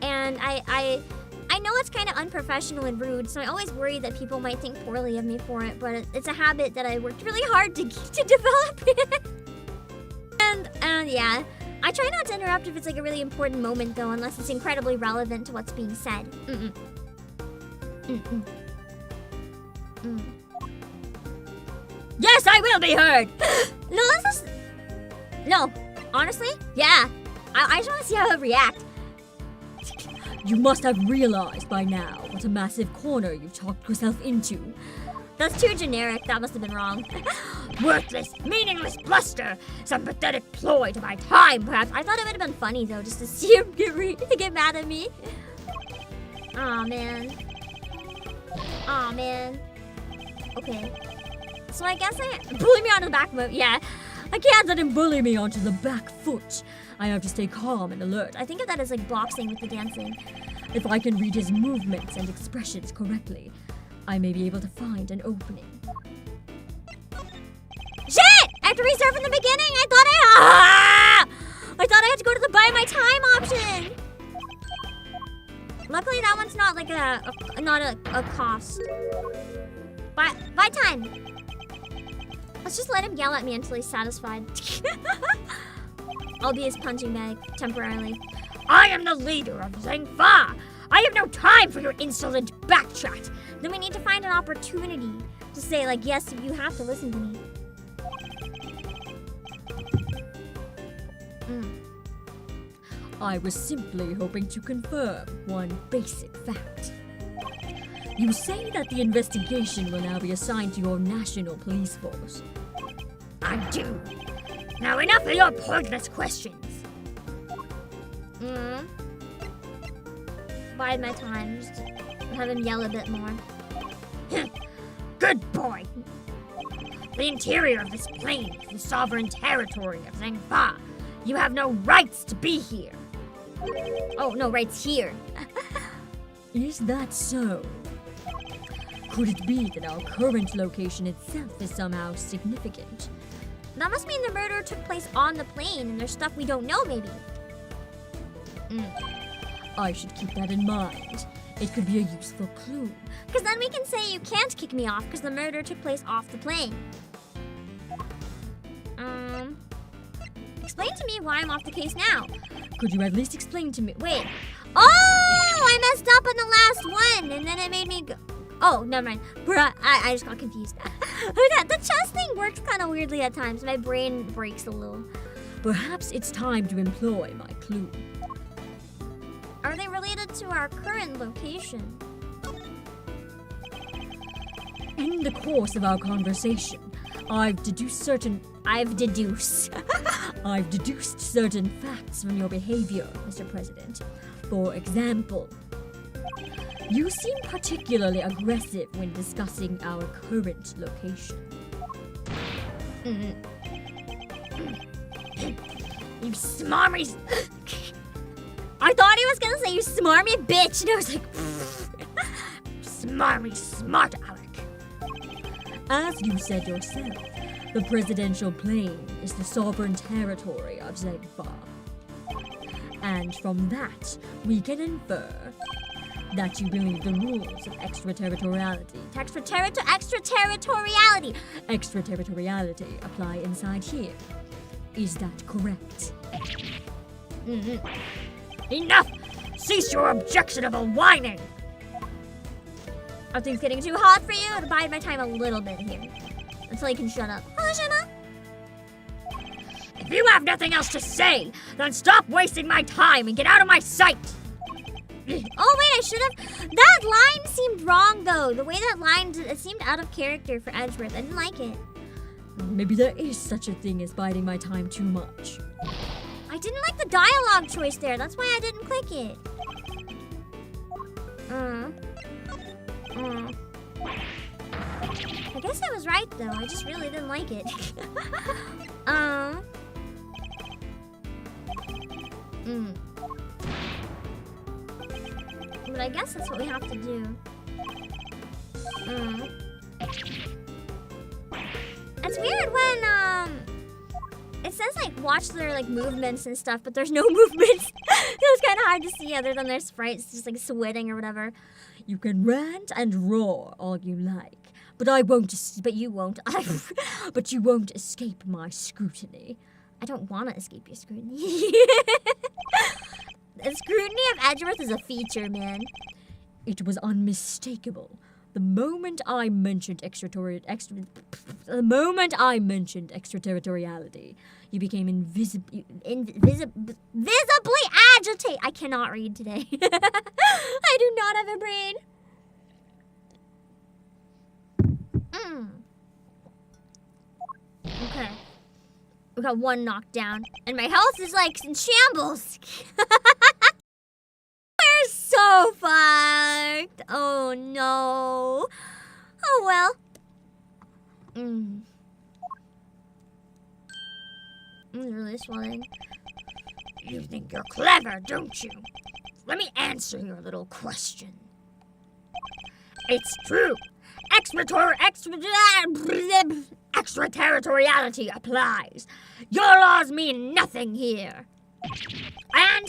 And I know it's kind of unprofessional and rude, so I always worry that people might think poorly of me for it, but it's a habit that I worked really hard to develop. And yeah, I try not to interrupt if it's like a really important moment though, unless it's incredibly relevant to what's being said. Mm. Yes, I will be heard! No, this is... No, honestly, yeah. I just want to see how it react. You must have realized by now what a massive corner you talked yourself into. That's too generic. That must have been wrong. Worthless, meaningless bluster. Some pathetic ploy to buy time, perhaps. I thought it would have been funny though, just to see him get mad at me. Aw, man. Aw, man. Okay. So I guess bully me on the back foot. Yeah. I can't let him bully me onto the back foot. I have to stay calm and alert. I think of that as like boxing with the dancing. If I can read his movements and expressions correctly, I may be able to find an opening. Shit! I have to restart from the beginning. I thought I had to go to the buy my time option. Luckily, that one's not like a cost. Buy time. Let's just let him yell at me until he's satisfied. I'll be his punching bag temporarily. I am the leader of Zhengfa. I have no time for your insolent backchat. Then we need to find an opportunity to say, like, yes, you have to listen to me. I was simply hoping to confirm one basic fact. You say that the investigation will now be assigned to your national police force. I do. Now enough of your pointless questions. Bide my time. Just have him yell a bit more. Good boy. The interior of this plane is the sovereign territory of Zhengfa. You have no rights to be here. Oh, no, rights here. Is that so? Could it be that our current location itself is somehow significant? That must mean the murder took place on the plane and there's stuff we don't know, maybe. I should keep that in mind. It could be a useful clue. Because then we can say you can't kick me off because the murder took place off the plane. Explain to me why I'm off the case now. Could you at least explain to me? Wait. Oh, I messed up on the last one and then it made me go. Oh, never mind. Bruh, I just got confused. The chess thing works kind of weirdly at times. My brain breaks a little. Perhaps it's time to employ my clue. Are they related to our current location? In the course of our conversation, I've deduced certain facts from your behavior, Mr. President. For example, you seem particularly aggressive when discussing our current location. You smarmy... I thought he was gonna say you smarmy bitch, and I was like, smarmy smart aleck. As you said yourself, the presidential plane is the sovereign territory of Zhengfa. And from that, we can infer that you believe the rules of extraterritoriality apply inside here. Is that correct? Enough! Cease your objectionable whining! are things getting too hot for you? I'll bide my time a little bit here. Until you can shut up. Hello, Shema. If you have nothing else to say, then stop wasting my time and get out of my sight! Oh wait, I should have. That line seemed wrong though. The way that line, it seemed out of character for Edgeworth. I didn't like it. Maybe there is such a thing as biding my time too much. I didn't like the dialogue choice there. That's why I didn't click it. I guess I was right though. I just really didn't like it. But I guess that's what we have to do. It's weird when it says like watch their like movements and stuff, but there's no movements. It was kind of hard to see other than their sprites just like sweating or whatever. You can rant and roar all you like, but I won't. But you won't. But you won't escape my scrutiny. I don't want to escape your scrutiny. The scrutiny of Edgeworth is a feature, man. It was unmistakable. The moment I mentioned extraterritoriality, you became visibly agitated. I cannot read today. I do not have a brain. Okay. We got one knockdown, and my health is like in shambles. We're so fucked. Oh no. Oh well. It's really swelling. You think you're clever, don't you? Let me answer your little question. It's true. Extraterritoriality applies. Your laws mean nothing here. And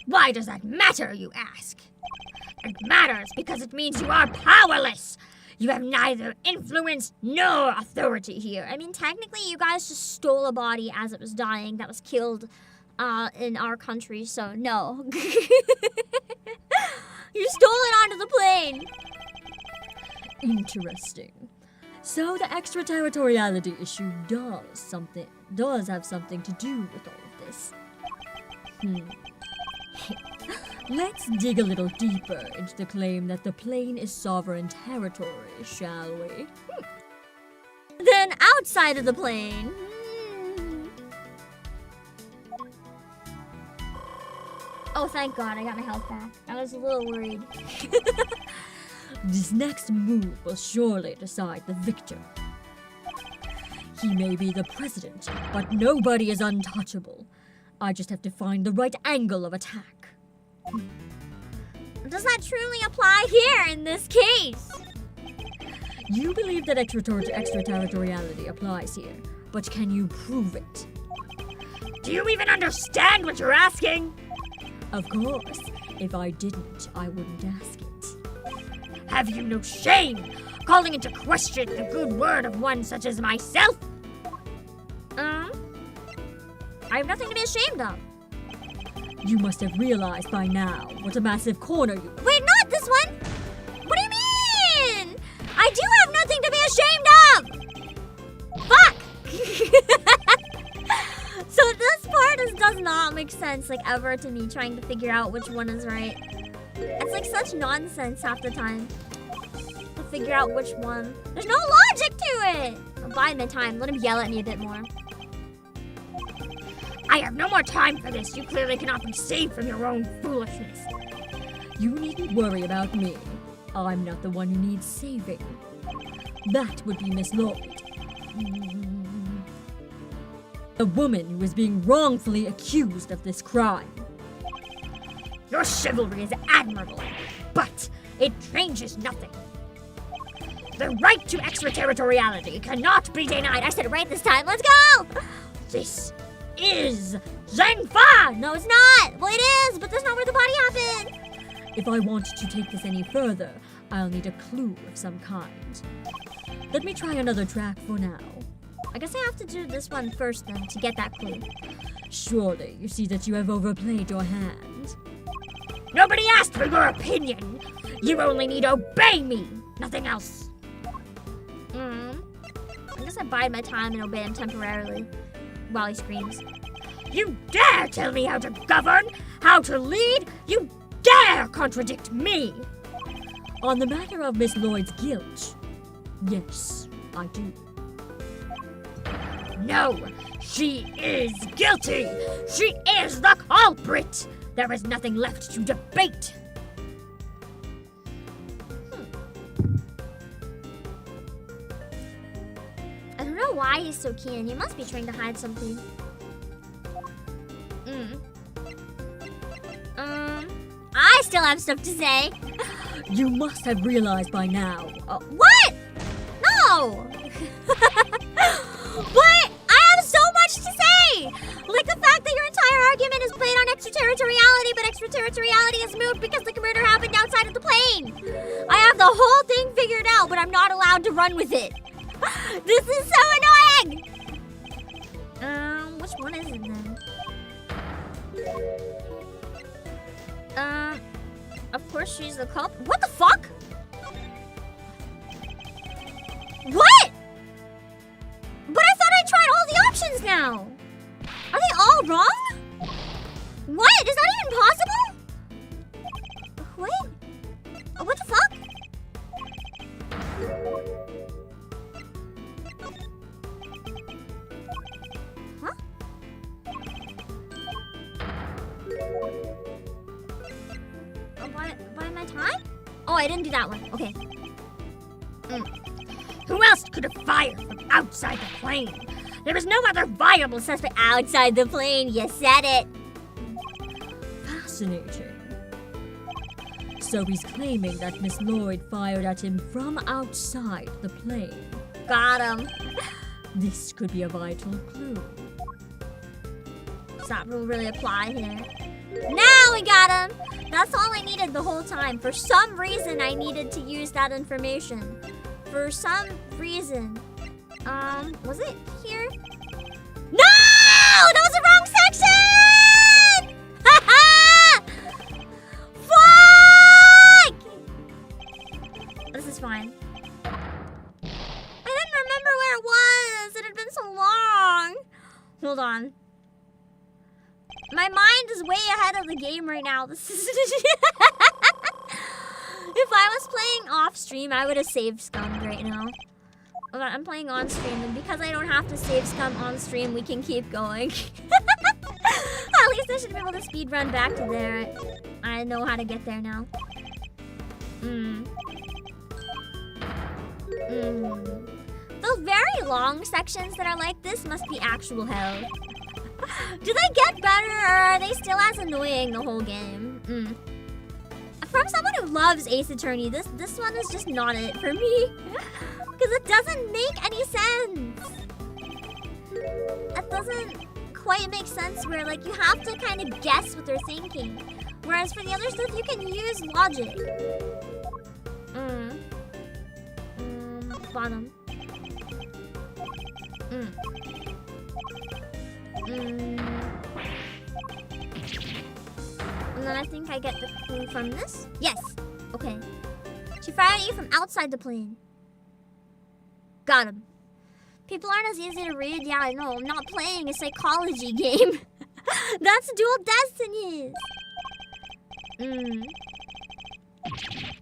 why does that matter, you ask? It matters because it means you are powerless. You have neither influence nor authority here. I mean, technically, you guys just stole a body as it was dying that was killed in our country, so no. You stole it onto the plane. Interesting. So the extraterritoriality issue does have something to do with all of this. Let's dig a little deeper into the claim that the plane is sovereign territory, shall we? Then outside of the plane. Oh, thank God, I got my health back. I was a little worried. This next move will surely decide the victor. He may be the president, but nobody is untouchable. I just have to find the right angle of attack. Does that truly apply here in this case? You believe that extraterritoriality applies here, but can you prove it? Do you even understand what you're asking? Of course. If I didn't, I wouldn't ask it. Have you no shame, calling into question the good word of one such as myself? I have nothing to be ashamed of. You must have realized by now what a massive corner you... Wait, not this one! What do you mean? I do have nothing to be ashamed of! Fuck! So this part does not make sense, like, ever to me, trying to figure out which one is right. It's like such nonsense half the time. To figure out which one. There's no logic to it! I'll buy him time. Let him yell at me a bit more. I have no more time for this. You clearly cannot be saved from your own foolishness. You needn't worry about me. I'm not the one who needs saving. That would be Miss Lloyd. The woman who is being wrongfully accused of this crime. Your chivalry is admirable, but it changes nothing. The right to extraterritoriality cannot be denied. I said it right this time. Let's go! This is Zhengfa! No, it's not! Well, it is, but that's not where the body happened. If I want to take this any further, I'll need a clue of some kind. Let me try another track for now. I guess I have to do this one first, then, to get that clue. Surely you see that you have overplayed your hand. Nobody asked for your opinion. You only need obey me, nothing else. I guess I bide my time and obey him temporarily while he screams. You dare tell me how to govern, how to lead? You dare contradict me! On the matter of Miss Lloyd's guilt, yes, I do. No, she is guilty! She is the culprit! There is nothing left to debate. I don't know why he's so keen. He must be trying to hide something. I still have stuff to say. You must have realized by now. What? No! What? I have so much to say! Like the fact that your entire argument is played on extraterritoriality, but extraterritoriality is moot because the murder happened outside of the plane. I have the whole thing figured out, but I'm not allowed to run with it. This is so annoying! Which one is it then? Of course she's the culprit. What the fuck? my time? Oh, I didn't do that one. Okay. Who else could have fired from outside the plane? There is no other viable suspect. Outside the plane, you said it. Fascinating. So he's claiming that Miss Lloyd fired at him from outside the plane. Got him. This could be a vital clue. Does that rule really apply here? Now we got him! That's all I needed the whole time. For some reason, I needed to use that information. For some reason. Was it here? No! That was the wrong section! Haha! Fuck! This is fine. I didn't remember where it was. It had been so long. Hold on. My mind is way ahead of the game right now. This is If I was playing off stream, I would have saved scummed right now. But I'm playing on stream, and because I don't have to save scum on stream, we can keep going. At least I should be able to speed run back to there. I know how to get there now. Those very long sections that are like this must be actual hell. Do they get better, or are they still as annoying the whole game? From someone who loves Ace Attorney, this one is just not it for me. Because it doesn't make any sense. It doesn't quite make sense where, like, you have to kind of guess what they're thinking. Whereas for the other stuff, you can use logic. Bottom. And then I think I get the clue from this. Yes. Okay. She fired at you from outside the plane. Got him. People aren't as easy to read. Yeah, I know. I'm not playing a psychology game. That's Dual Destinies.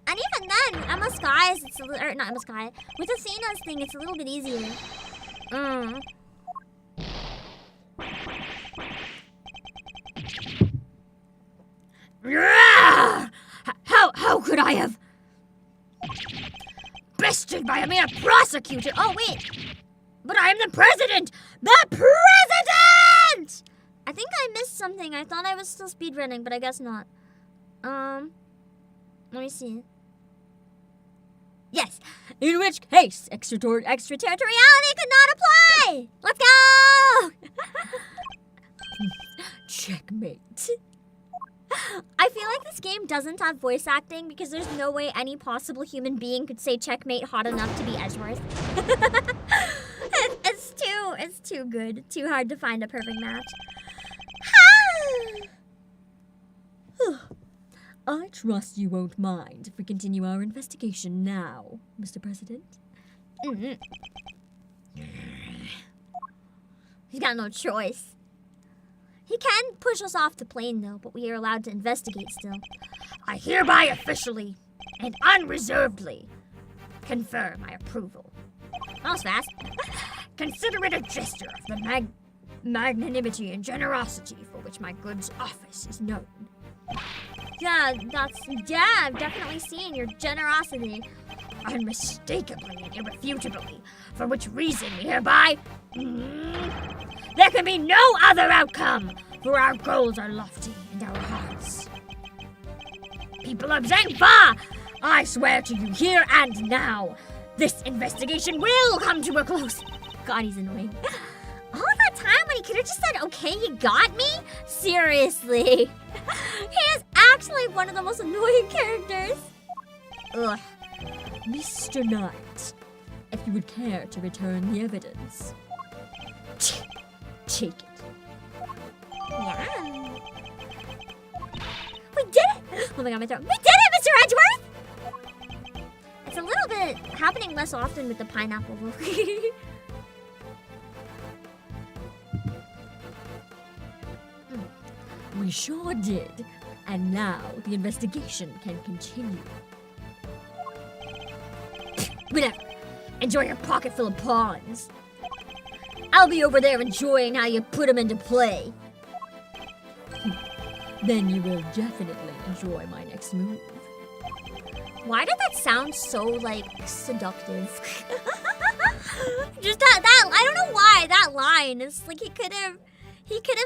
And even then, Emma Sky's, it's a little, or not Emma Sky, with Athena's thing, it's a little bit easier. How could I have bested by a mere prosecutor? Oh, wait. But I am the president! The president! I think I missed something. I thought I was still speedrunning, but I guess not. Let me see. Yes. In which case, extraterritoriality could not apply! Let's go! Checkmate. I feel like this game doesn't have voice acting because there's no way any possible human being could say checkmate hot enough to be Edgeworth. It's too good. Too hard to find a perfect match. I trust you won't mind if we continue our investigation now, Mr. President. He's got no choice. He can push us off the plane, though, but we are allowed to investigate still. I hereby officially and unreservedly confer my approval. That was fast. Consider it a gesture of the magnanimity and generosity for which my goods office is known. Yeah, I've definitely seen your generosity. Unmistakably and irrefutably, for which reason we hereby... there can be no other outcome, for our goals are lofty and our hearts. People of Zangfa, I swear to you here and now, this investigation will come to a close. God, he's annoying. All that time when he could have just said, okay, you got me? Seriously. He is actually one of the most annoying characters. Ugh. Mr. Knight, if you would care to return the evidence. Take it. Yeah. We did it! Oh my god, my throat. We did it, Mr. Edgeworth! It's a little bit happening less often with the pineapple. We sure did. And now the investigation can continue. Whatever. Enjoy your pocket full of pawns. I'll be over there enjoying how you put them into play. Then you will definitely enjoy my next move. Why did that sound so, like, seductive? Just that, I don't know why, that line. It's like he could have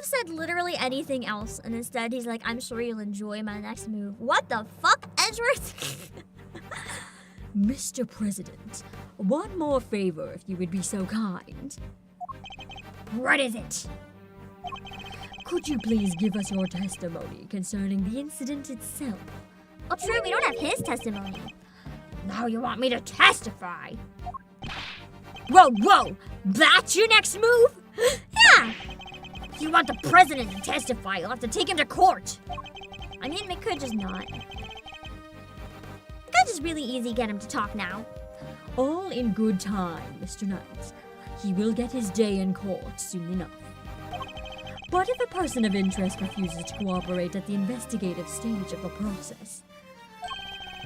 said literally anything else, and instead he's like, I'm sure you'll enjoy my next move. What the fuck, Edgeworth? Mr. President, one more favor if you would be so kind. What is it? Could you please give us your testimony concerning the incident itself? Oh, true, we don't have his testimony. Now you want me to testify? Whoa, that's your next move? Yeah. If you want the president to testify, you'll have to take him to court. I mean, we could just not. We could just really easy get him to talk now. All in good time, Mr. Knight. He will get his day in court soon enough. But if a person of interest refuses to cooperate at the investigative stage of the process,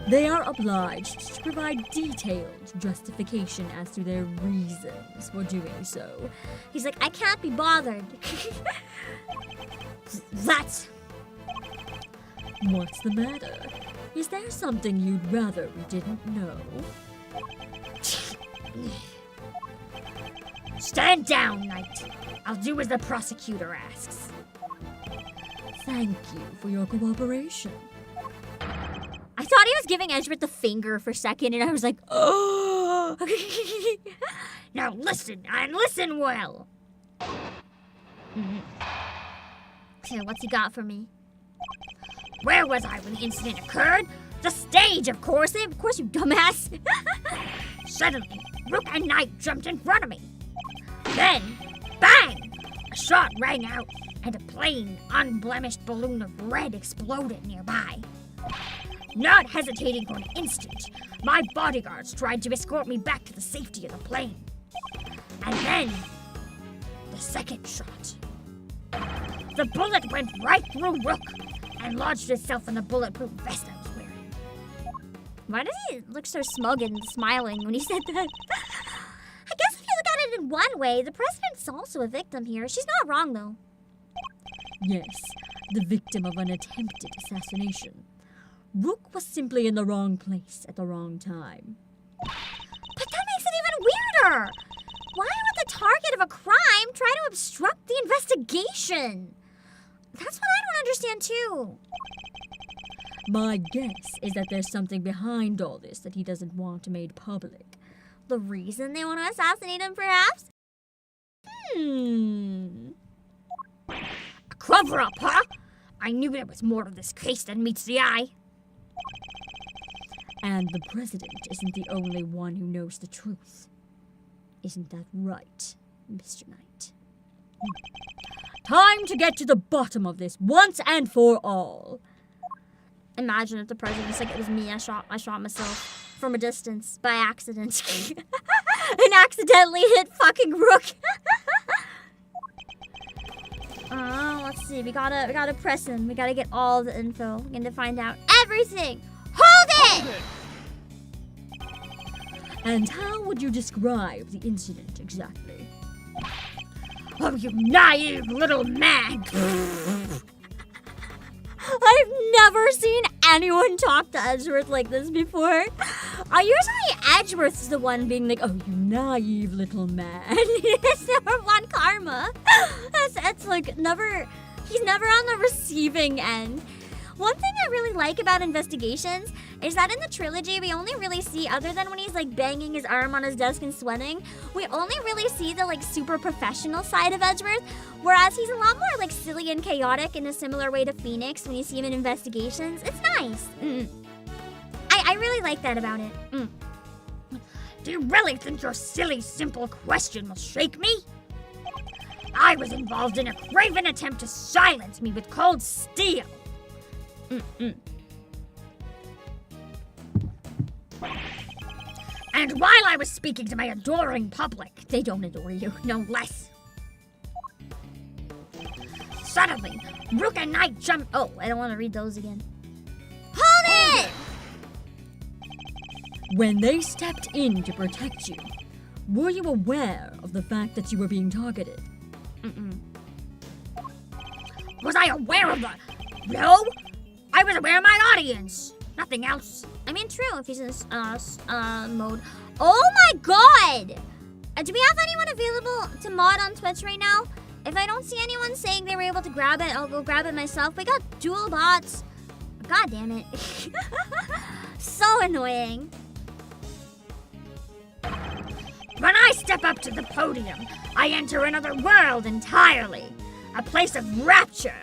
they are obliged to provide detailed justification as to their reasons for doing so. He's like, I can't be bothered. That's... What's the matter? Is there something you'd rather we didn't know? Stand down, Knight. I'll do as the prosecutor asks. Thank you for your cooperation. I thought he was giving Edgeworth the finger for a second, and I was like, oh. Now listen, and listen well. Okay, what's he got for me? Where was I when the incident occurred? The stage, of course. Of course, you dumbass. Suddenly, Rook and Knight jumped in front of me. Then, bang! A shot rang out, and a plain, unblemished balloon of red exploded nearby. Not hesitating for an instant, my bodyguards tried to escort me back to the safety of the plane. And then, the second shot. The bullet went right through Rook and lodged itself in the bulletproof vest I was wearing. Why does he look so smug and smiling when he said that? I guess if you look at it in one way, the president's also a victim here. She's not wrong, though. Yes, the victim of an attempted assassination. Rook was simply in the wrong place at the wrong time. But that makes it even weirder! Why would the target of a crime try to obstruct the investigation? That's what I don't understand, too. My guess is that there's something behind all this that he doesn't want made public. The reason they want to assassinate him, perhaps? A cover-up, huh? I knew there was more to this case than meets the eye. And the president isn't the only one who knows the truth. Isn't that right, Mr. Knight? Time to get to the bottom of this once and for all. Imagine if the president's like, it was me, I shot myself from a distance by accident. And accidentally hit fucking Rook. Let's see, we gotta press him. We gotta get all the info. We're gonna find out everything. Hold it! And how would you describe the incident exactly? Oh, you naive little man! I've never seen anyone talk to Edgeworth like this before. Usually Edgeworth's the one being like, oh, you naive little man. It's never one karma. It's like never, he's never on the receiving end. One thing I really like about investigations is that in the trilogy, we only really see, other than when he's like banging his arm on his desk and sweating, we only really see the like super professional side of Edgeworth, whereas he's a lot more like silly and chaotic in a similar way to Phoenix when you see him in investigations. It's nice. I really like that about it. Do you really think your silly, simple question will shake me? I was involved in a craven attempt to silence me with cold steel. And while I was speaking to my adoring public, They don't adore you. no less. Suddenly, Rook and Knight jumped. Oh, I don't want to read those again. Hold it! When they stepped in to protect you, were you aware of the fact that you were being targeted? Was I aware of the... No! I was aware of my audience. Nothing else. I mean, true, if he's in mode. Oh my god! Do we have anyone available to mod on Twitch right now? If I don't see anyone saying they were able to grab it, I'll go grab it myself. We got dual bots. God damn it. So annoying. When I step up to the podium, I enter another world entirely. A place of rapture.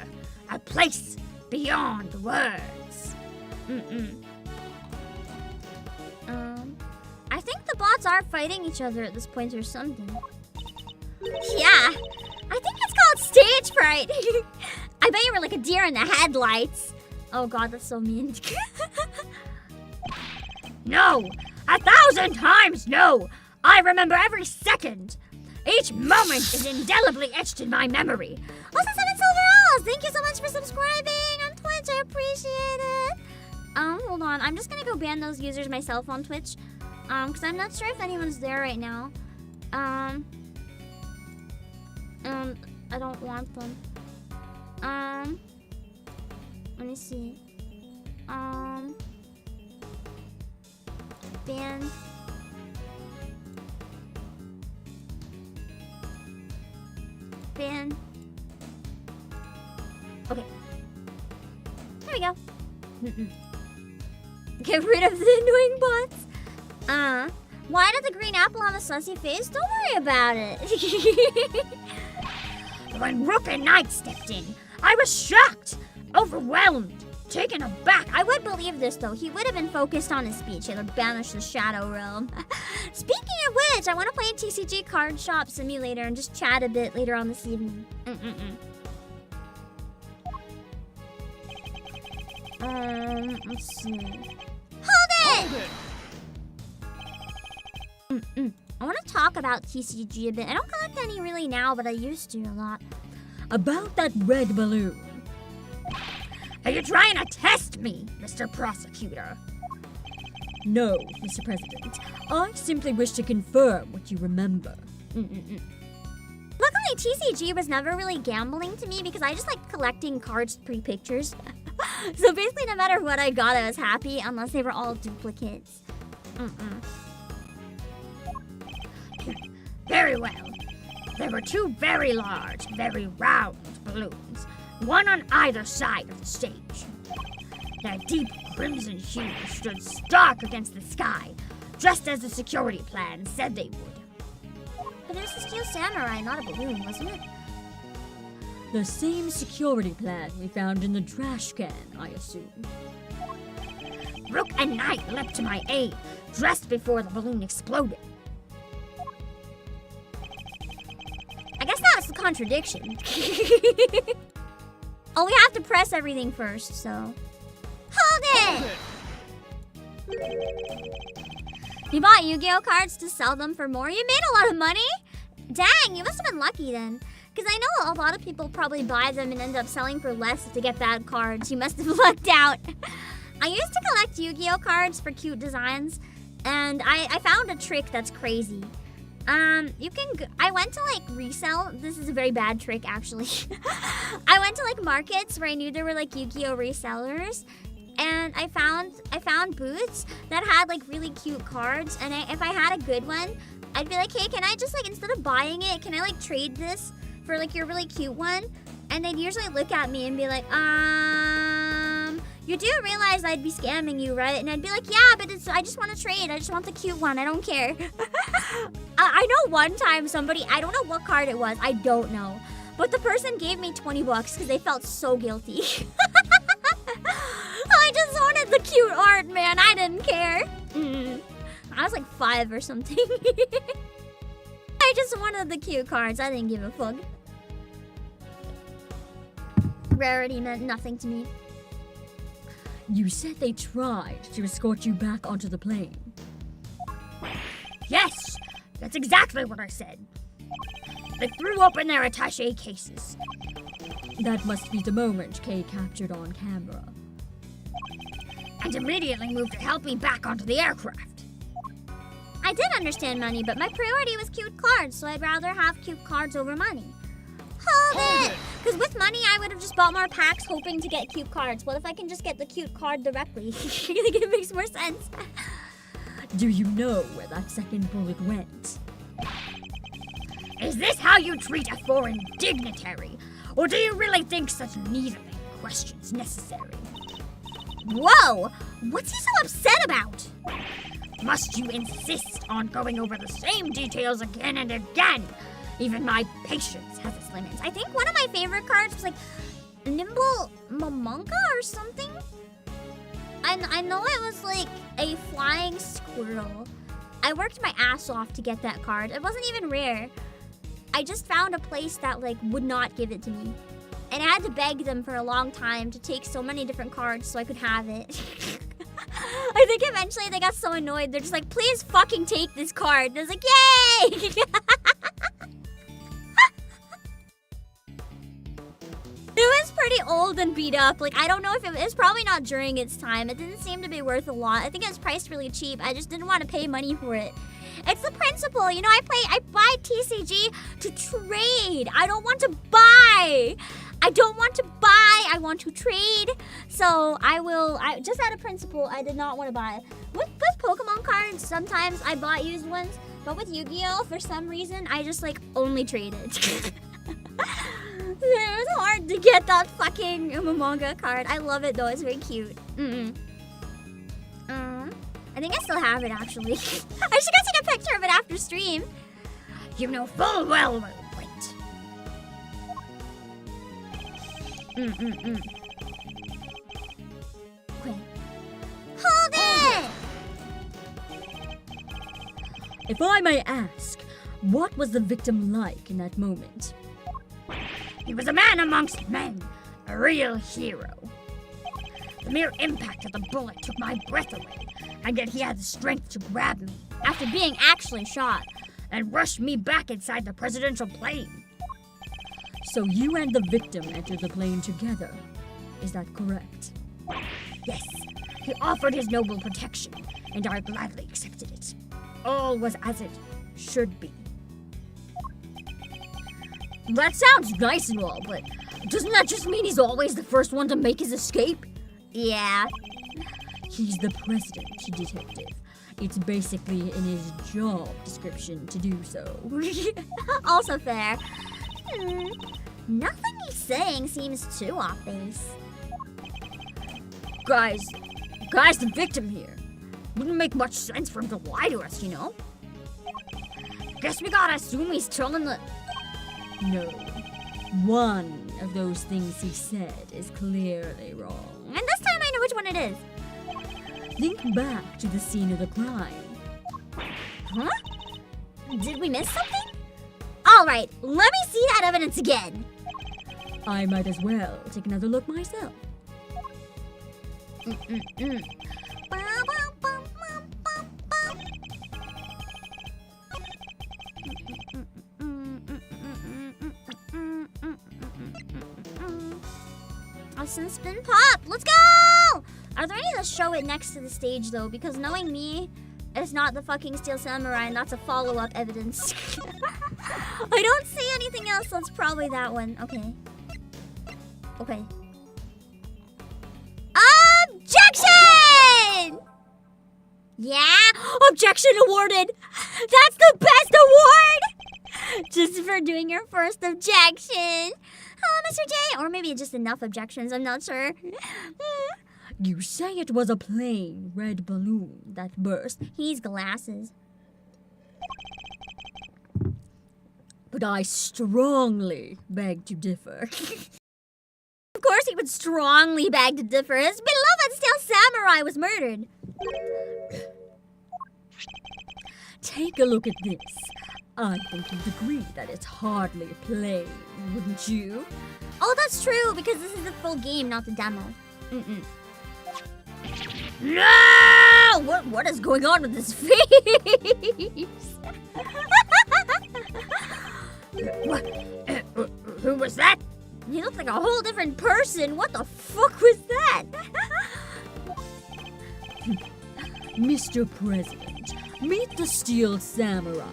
A place beyond words. I think the bots are fighting each other at this point or something. Yeah, I think it's called stage fright. I bet you were like a deer in the headlights. Oh god, that's so mean. No! 1,000 times no! I remember every second. Each moment is indelibly etched in my memory. Also, 7 silver. Thank you so much for subscribing on Twitch. I appreciate it. Hold on. I'm just gonna go ban those users myself on Twitch. Because I'm not sure if anyone's there right now. I don't want them. Let me see. Ban. Ban. Okay. There we go. Get rid of the annoying bots. Why did the green apple have a sussy face? Don't worry about it. When Rook and Knight stepped in, I was shocked, overwhelmed, taken aback. I would believe this though. He would have been focused on his speech. He would banish the shadow realm. Speaking of which, I want to play TCG Card Shop Simulator and just chat a bit later on this evening. Let's see. Hold it! I want to talk about TCG a bit. I don't collect any really now, but I used to a lot. About that red balloon. Are you trying to test me, Mr. Prosecutor? No, Mr. President. I simply wish to confirm what you remember. Luckily, TCG was never really gambling to me because I just like collecting cards pre-pictures. So basically, no matter what I got, I was happy unless they were all duplicates. Very well. There were two very large, very round balloons, one on either side of the stage. Their deep crimson hues stood stark against the sky, just as the security plan said they would. But it was a steel samurai, not a balloon, wasn't it? The same security plan we found in the trash can, I assume. Rook and Knight leapt to my aid, just before the balloon exploded. I guess that was the contradiction. Oh, we have to press everything first, so... Hold it! You bought Yu-Gi-Oh cards to sell them for more? You made a lot of money? Dang, you must have been lucky then. Because I know a lot of people probably buy them and end up selling for less to get bad cards. You must have lucked out. I used to collect Yu-Gi-Oh cards for cute designs, and I found a trick that's crazy. I went to like resell. This is a very bad trick, actually. I went to like markets where I knew there were like Yu-Gi-Oh resellers, and I found booths that had like really cute cards. And if I had a good one, I'd be like, hey, can I just like, instead of buying it, can I like trade this for like your really cute one? And they'd usually look at me and be like, you do realize I'd be scamming you, right? And I'd be like, yeah, but I just want to trade. I just want the cute one. I don't care. I know one time somebody, I don't know what card it was. I don't know. But the person gave me $20 because they felt so guilty. I just wanted the cute art, man. I didn't care. I was like 5 or something. I just wanted the cute cards. I didn't give a fuck. Rarity meant nothing to me. You said they tried to escort you back onto the plane. Yes, that's exactly what I said. They threw open their attaché cases. That must be the moment Kay captured on camera. And immediately moved to help me back onto the aircraft. I did understand money, but my priority was cute cards, so I'd rather have cute cards over money. Hold it! Because with money, I would have just bought more packs hoping to get cute cards. What if I can just get the cute card directly? I think it makes more sense. Do you know where that second bullet went? Is this how you treat a foreign dignitary? Or do you really think such needling questions necessary? Whoa! What's he so upset about? Must you insist on going over the same details again and again? Even my patience has its limits. I think one of my favorite cards was like Nimble Mamonka or something. I know it was like a flying squirrel. I worked my ass off to get that card. It wasn't even rare. I just found a place that like would not give it to me. And I had to beg them for a long time to take so many different cards so I could have it. I think eventually they got so annoyed. They're just like, please fucking take this card. And I was like, yay! It was pretty old and beat up. Like, I don't know if it was probably not during its time. It didn't seem to be worth a lot. I think it was priced really cheap. I just didn't want to pay money for it. It's the principle. You know, I buy TCG to trade. I don't want to buy. I don't want to buy. I want to trade. So I just out of principle, I did not want to buy. With Pokemon cards, sometimes I bought used ones. But with Yu-Gi-Oh, for some reason, I just like only traded. It was hard to get that fucking Momonga card. I love it though. It's very cute. I think I still have it actually. I should go take a picture of it after stream. You know full well we'll wait. Okay. Hold it! If I may ask, what was the victim like in that moment? He was a man amongst men, a real hero. The mere impact of the bullet took my breath away, and yet he had the strength to grab me After being actually shot. and rush me back inside the presidential plane. So you and the victim entered the plane together. Is that correct? Yes, he offered his noble protection, and I gladly accepted it. All was as it should be. That sounds nice and all, but doesn't that just mean he's always the first one to make his escape? Yeah. He's the president, detective. It's basically in his job description to do so. Also fair. Nothing he's saying seems too off base. Guys, the victim here. Wouldn't make much sense for him to lie to us, you know? Guess we gotta assume he's telling the... No. One of those things he said is clearly wrong. And this time I know which one it is. Think back to the scene of the crime. Huh? Did we miss something? Alright, let me see that evidence again. I might as well take another look myself. Awesome spin pop! Let's go! Are there any that show it next to the stage though? Because knowing me, it's not the fucking Steel Samurai and that's a follow-up evidence. I don't see anything else, so it's probably that one. Okay. Okay. Objection! Yeah? Objection awarded! That's the best award! Just for doing your first objection. Oh, Mr. J. Or maybe just enough objections, I'm not sure. You say it was a plain red balloon that burst, He's glasses. but I strongly beg to differ. Of course he would strongly beg to differ. His beloved Steel Samurai was murdered. Take a look at this. I think you'd agree that it's hardly plain, wouldn't you? Oh, that's true, because this is the full game, not the demo. No! What is going on with his face? Who was that? He looked like a whole different person. What the fuck was that? Mr. President, meet the Steel Samurai.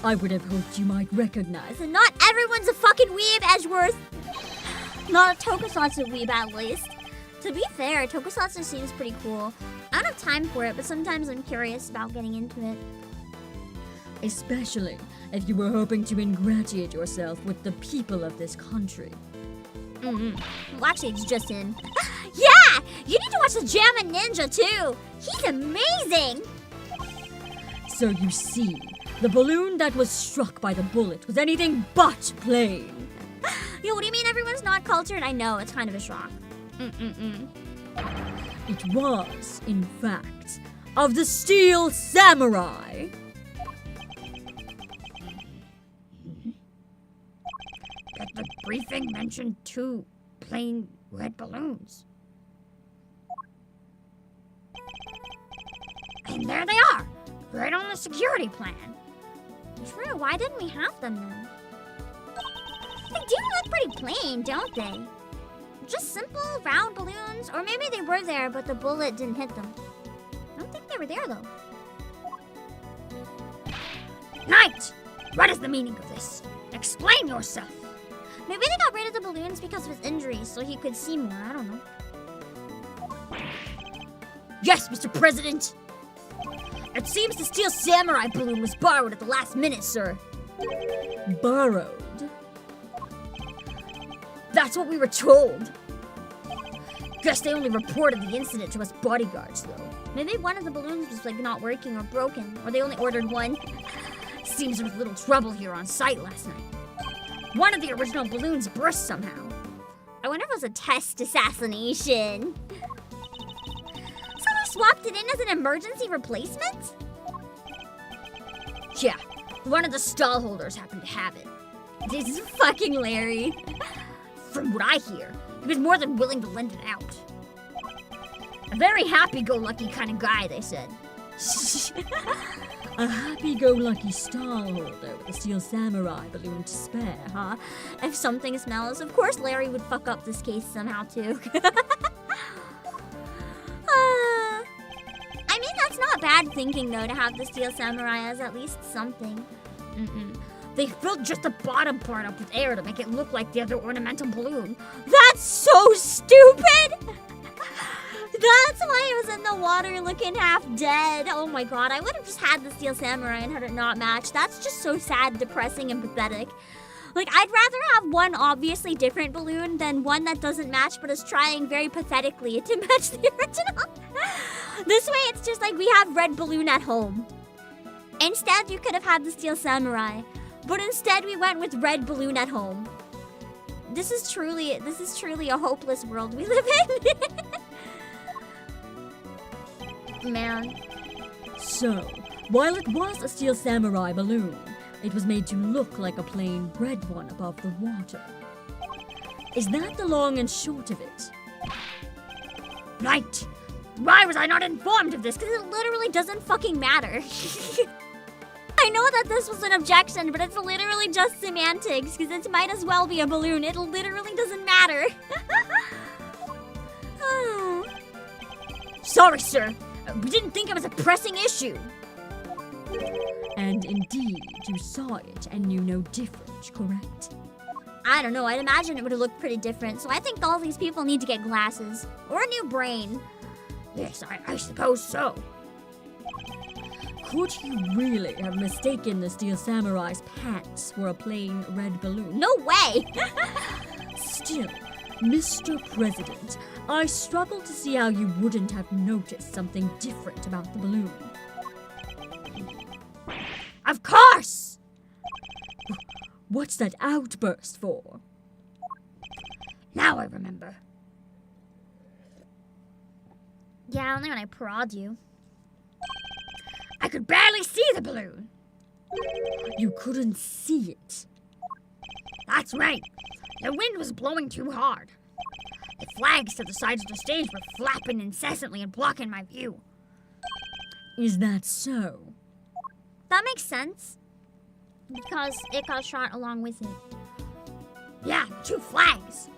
I would have hoped you might recognize him. Not everyone's a fucking weeb, Edgeworth. Not a tokusatsu weeb, at least. To be fair, tokusatsu seems pretty cool. I don't have time for it, but sometimes I'm curious about getting into it. Especially if you were hoping to ingratiate yourself with the people of this country. Well, actually, it's just in. Yeah! You need to watch the Jammin' Ninja, too! He's amazing! So you see, the balloon that was struck by the bullet was anything but plain. Yo, what do you mean everyone's not cultured? I know, it's kind of a shock. It was, in fact, of the Steel Samurai. But the briefing mentioned 2 plain red balloons. And there they are, right on the security plan. True, why didn't we have them then? They do look pretty plain, don't they? Just simple, round balloons, or maybe they were there, but the bullet didn't hit them. I don't think they were there, though. Knight, what is the meaning of this? Explain yourself. Maybe they got rid of the balloons because of his injuries, so he could see more, I don't know. Yes, Mr. President. It seems the Steel Samurai balloon was borrowed at the last minute, sir. Borrowed. That's what we were told. Guess they only reported the incident to us bodyguards, though. Maybe one of the balloons was like not working or broken, or they only ordered one. Seems there was little trouble here on site last night. One of the original balloons burst somehow. I wonder if it was a test assassination. Someone swapped it in as an emergency replacement? Yeah, one of the stall holders happened to have it. This is fucking Larry. From what I hear, he was more than willing to lend it out. A very happy-go-lucky kind of guy, they said. A happy-go-lucky stallholder with a Steel Samurai balloon to spare, huh? If something smells, of course Larry would fuck up this case somehow too. I mean, that's not bad thinking though, to have the Steel Samurai as at least something. They filled just the bottom part up with air to make it look like the other ornamental balloon. That's so stupid! That's why it was in the water looking half dead. Oh my god, I would have just had the Steel Samurai and had it not match. That's just so sad, depressing, and pathetic. Like, I'd rather have one obviously different balloon than one that doesn't match but is trying very pathetically to match the original. This way, it's just like we have red balloon at home. Instead, you could have had the Steel Samurai. But instead, we went with red balloon at home. This is truly a hopeless world we live in. Man. So, while it was a Steel Samurai balloon, it was made to look like a plain red one above the water. Is that the long and short of it? Knight, why was I not informed of this? Because it literally doesn't fucking matter. I know that this was an objection, but it's literally just semantics, because it might as well be a balloon. It literally doesn't matter. Oh. Sorry, sir. We didn't think it was a pressing issue. And indeed, you saw it and knew no difference, correct? I don't know, I'd imagine it would have looked pretty different, so I think all these people need to get glasses. Or a new brain. Yes, I suppose so. Could you really have mistaken the Steel Samurai's pants for a plain red balloon? No way! Still, Mr. President, I struggle to see how you wouldn't have noticed something different about the balloon. Of course! What's that outburst for? Now I remember. Yeah, only when I prod you. I could barely see the balloon. You couldn't see it. That's right. The wind was blowing too hard. The flags to the sides of the stage were flapping incessantly and blocking my view. Is that so? That makes sense. Because it got shot along with it. Yeah, 2 flags.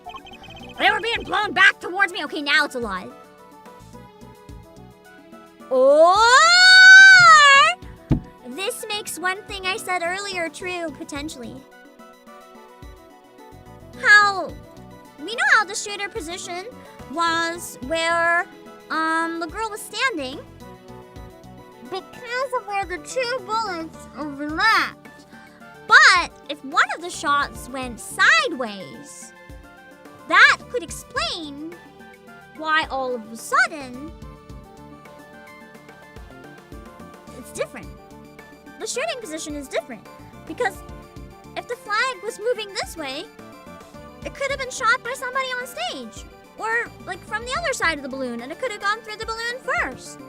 They were being blown back towards me. Okay, now it's a lie. Or this makes one thing I said earlier true, potentially. How we know how the shooter position was where the girl was standing because of where the two bullets overlapped. But if one of the shots went sideways, that could explain why all of a sudden it's different. The shooting position is different because if the flag was moving this way, it could have been shot by somebody on stage or like from the other side of the balloon, and it could have gone through the balloon first.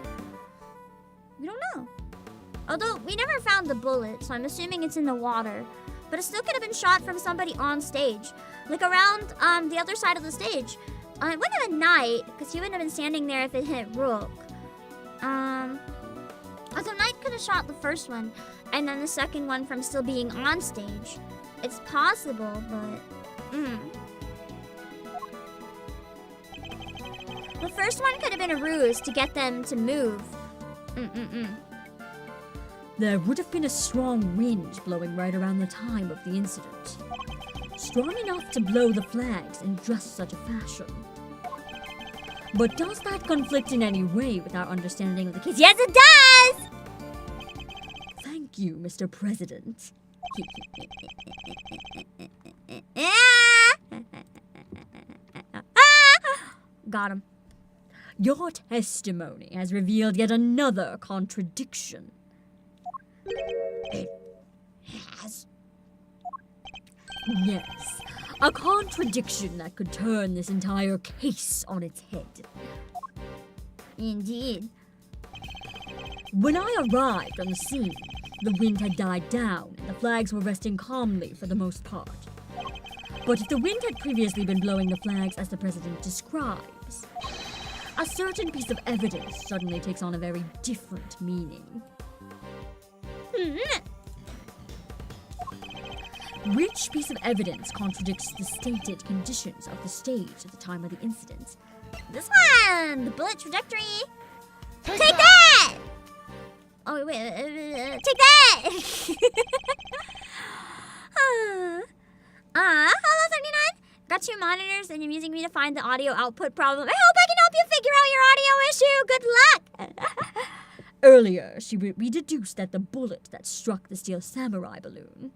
We don't know. Although we never found the bullet, so I'm assuming it's in the water. But it still could have been shot from somebody on stage, like around the other side of the stage. It wouldn't have been Knight, because he wouldn't have been standing there if it hit Rook. Although Knight could have shot the first one, and then the second one from still being on stage. It's possible, but the first one could have been a ruse to get them to move. There would have been a strong wind blowing right around the time of the incident. Strong enough to blow the flags in just such a fashion. But does that conflict in any way with our understanding of the case? Yes, it does! Thank you, Mr. President. Got him. Your testimony has revealed yet another contradiction. It has. Yes, a contradiction that could turn this entire case on its head. Indeed. When I arrived on the scene, the wind had died down and the flags were resting calmly for the most part. But if the wind had previously been blowing the flags as the president describes, a certain piece of evidence suddenly takes on a very different meaning. Which piece of evidence contradicts the stated conditions of the stage at the time of the incident? This one! The bullet trajectory! Take that! Oh, wait, take that! Hello, 39. Got two monitors and you're using me to find the audio output problem. I hope I can help you figure out your audio issue. Good luck! Earlier, we deduced that the bullet that struck the steel samurai balloon.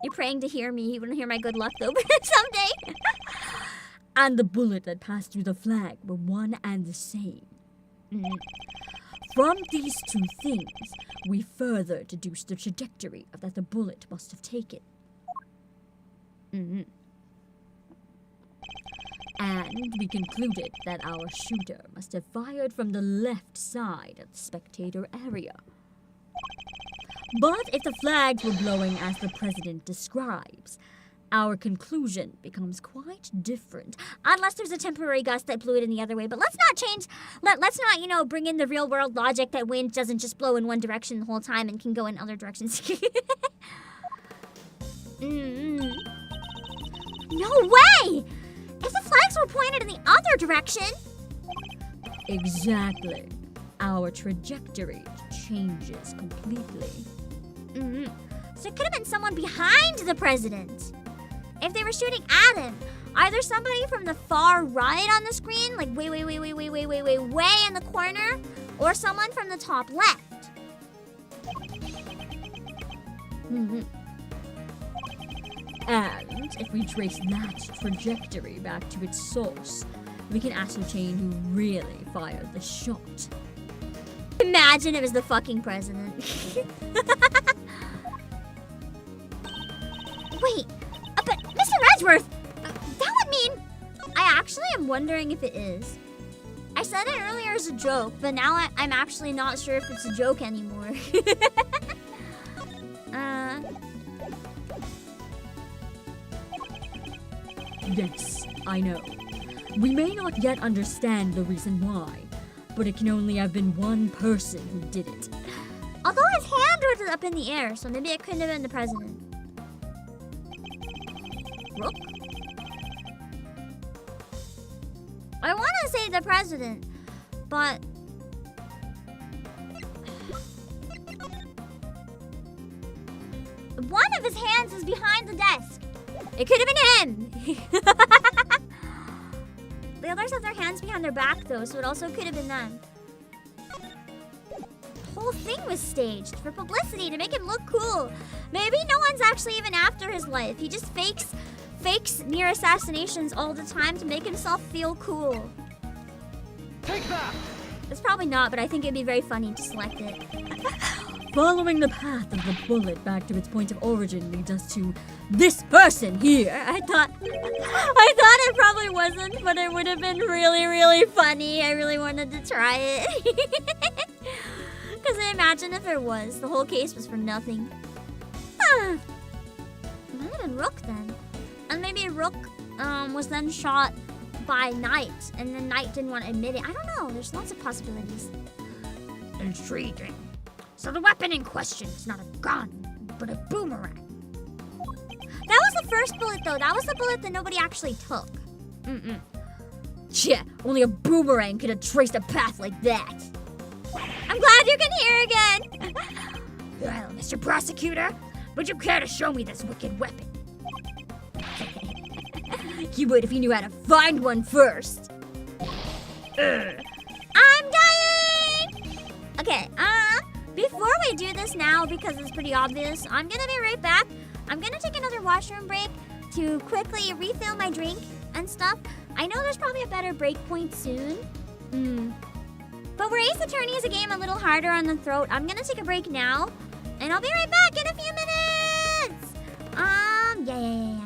You're praying to hear me. You wouldn't hear my good luck, though, someday. And the bullet that passed through the flag were one and the same. From these two things, we further deduced the trajectory that the bullet must have taken. And we concluded that our shooter must have fired from the left side of the spectator area. But if the flags were blowing as the president describes, our conclusion becomes quite different. Unless there's a temporary gust that blew it in the other way. But let's not change, let's not, bring in the real world logic that wind doesn't just blow in one direction the whole time and can go in other directions. No way! If the flags were pointed in the other direction... Exactly. Our trajectory changes completely. So it could have been someone behind the president. If they were shooting at him, either somebody from the far right on the screen, like way in the corner, or someone from the top left. And if we trace that trajectory back to its source, we can ascertain who really fired the shot. Imagine it was the fucking president. Wait, but Mr. Redgeworth, that would mean... I actually am wondering if it is. I said it earlier as a joke, but now I'm actually not sure if it's a joke anymore. Yes, I know. We may not yet understand the reason why, but it can only have been one person who did it. Although his hand was up in the air, so maybe it couldn't have been the president. Rook? I want to say the president, but... one of his hands is behind the desk. It could have been him. The others have their hands behind their back though, so it also could have been them. The whole thing was staged for publicity to make him look cool. Maybe no one's actually even after his life. He just fakes near assassinations all the time to make himself feel cool. Take that! It's probably not, but I think it'd be very funny to select it. Following the path of the bullet back to its point of origin leads us to this person here. I thought it probably wasn't, but it would have been really, really funny. I really wanted to try it. Because imagine if it was. The whole case was for nothing. Huh. It might have been Rook then. And maybe Rook was then shot by Knight, and then Knight didn't want to admit it. I don't know. There's lots of possibilities. Intriguing. So the weapon in question is not a gun, but a boomerang. That was the first bullet, though. That was the bullet that nobody actually took. Yeah, only a boomerang could have traced a path like that. I'm glad you can hear again. Well, Mr. Prosecutor, would you care to show me this wicked weapon? He would if he knew how to find one first. I'm dying! Okay, before we do this now, because it's pretty obvious, I'm gonna be right back. I'm gonna take another washroom break to quickly refill my drink and stuff. I know there's probably a better break point soon. But where Ace Attorney is a game a little harder on the throat, I'm gonna take a break now, and I'll be right back in a few minutes! Yeah.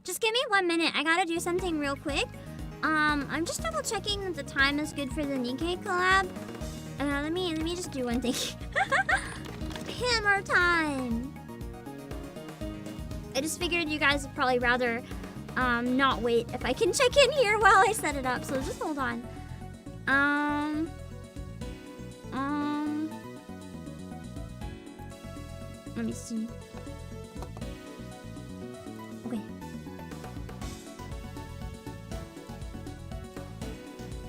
Just give me 1 minute. I gotta do something real quick. I'm just double checking that the time is good for the Nikkei collab. Let me just do one thing. Hammer time. I just figured you guys would probably rather not wait if I can check in here while I set it up. So just hold on. Let me see. Okay.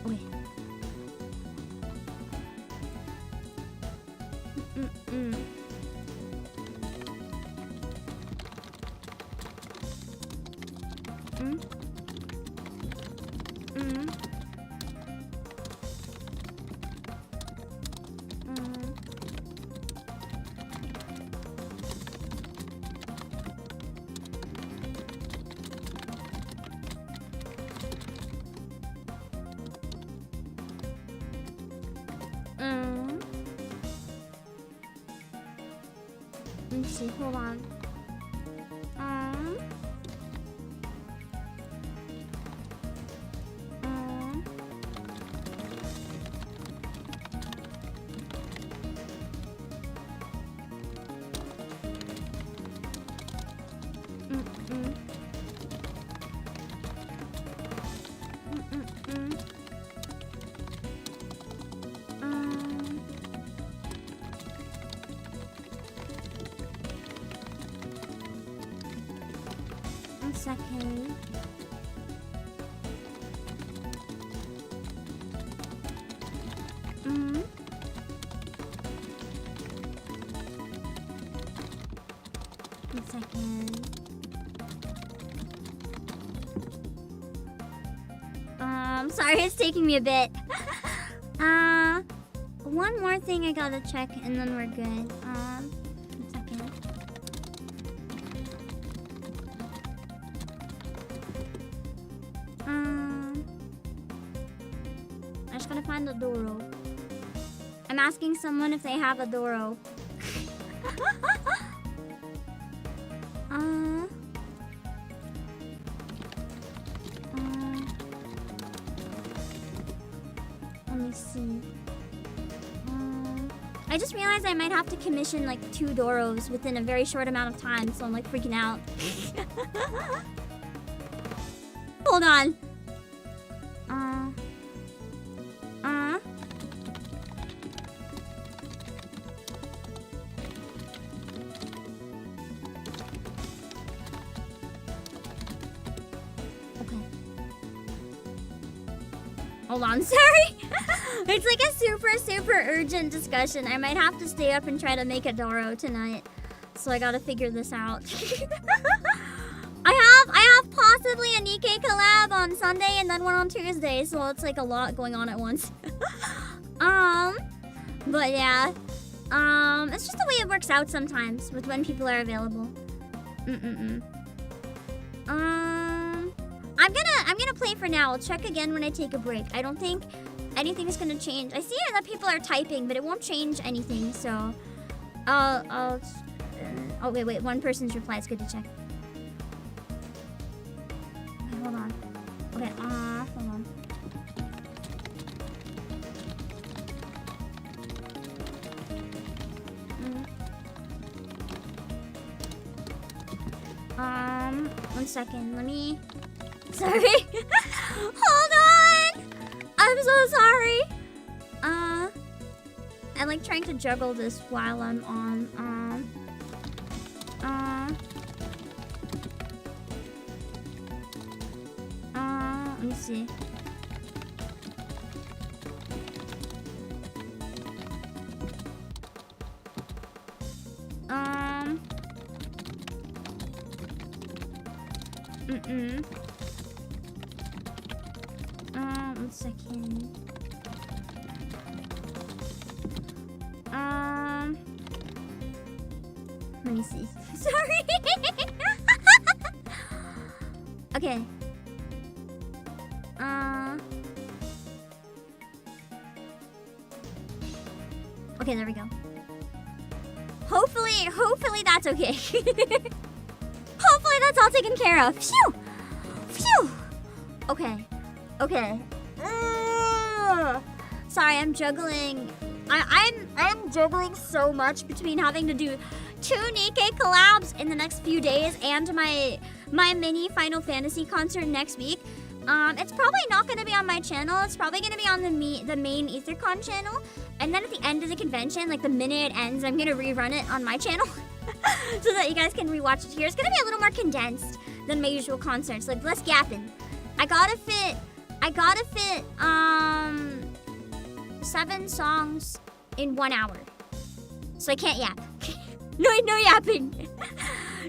Okay. Mm-mm. Mm. Mm. Let me see, hold on. Second. One second. Sorry, it's taking me a bit. One more thing I gotta check, and then we're good. One second. I just gotta find the Doro. I'm asking someone if they have a Doro. Let me see. I just realized I might have to commission like 2 Doros within a very short amount of time, so I'm like freaking out. Hold on. Okay. Hold on, sorry. It's like a super urgent discussion. I might have to stay up and try to make a Doro tonight. So I gotta figure this out. I have possibly a Nikkei collab on Sunday and then one on Tuesday, so it's like a lot going on at once. But yeah. It's just the way it works out sometimes with when people are available. I'm gonna play for now. I'll check again when I take a break. I don't think anything is gonna change. I see that people are typing, but it won't change anything, so oh wait, one person's reply. It's good to check. Okay, hold on. Okay, hold on. One second. Let me. Sorry. Hold on. I'm so sorry. I'm like trying to juggle this while I'm on. Let me see. One second. Let me see. Sorry. Okay. Okay, there we go. Hopefully that's okay. Hopefully that's all taken care of. Phew! Okay. Okay. Sorry, I'm juggling. I'm juggling so much between having to do 2 Nikkei collabs in the next few days and my mini Final Fantasy concert next week. It's probably not going to be on my channel. It's probably going to be on the main EtherCon channel. And then at the end of the convention, like the minute it ends, I'm going to rerun it on my channel so that you guys can rewatch it here. It's going to be a little more condensed than my usual concerts, like less yapping. I gotta fit 7 songs in 1 hour. So I can't yap. No yapping.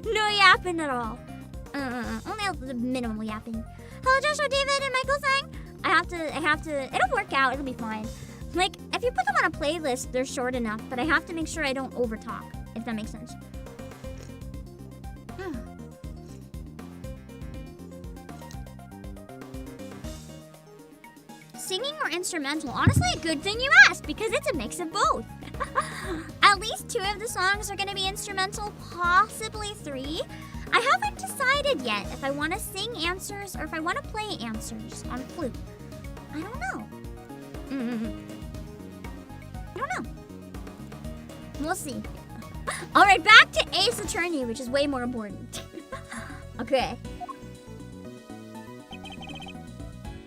No yapping at all. Only the minimal yapping. Hello, Joshua, David, and Michael sang. I have to, it'll work out, it'll be fine. Like, if you put them on a playlist, they're short enough, but I have to make sure I don't overtalk, if that makes sense. Singing or instrumental? Honestly, a good thing you asked, because it's a mix of both. At least 2 of the songs are going to be instrumental, possibly 3. I haven't decided yet if I want to sing answers or if I want to play answers on flute. I don't know. I don't know. We'll see. Alright, back to Ace Attorney, which is way more important. Okay.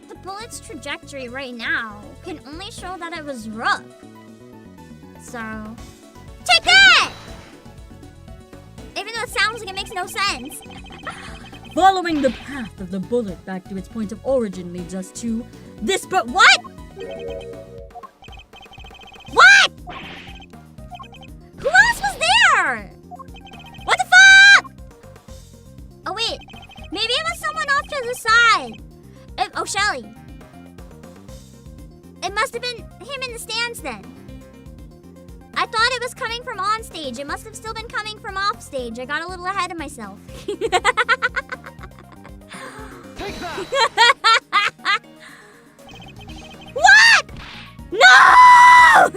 The bullet's trajectory right now can only show that it was rook. So, take that! Even though it sounds like it makes no sense. Following the path of the bullet back to its point of origin leads us to this, but What? What? Who else was there? What the fuck? Oh wait, maybe it was someone off to the side. Oh, Shelly. It must have been him in the stands then. I thought it was coming from on stage. It must have still been coming from off stage. I got a little ahead of myself. Take that! What? No! I'm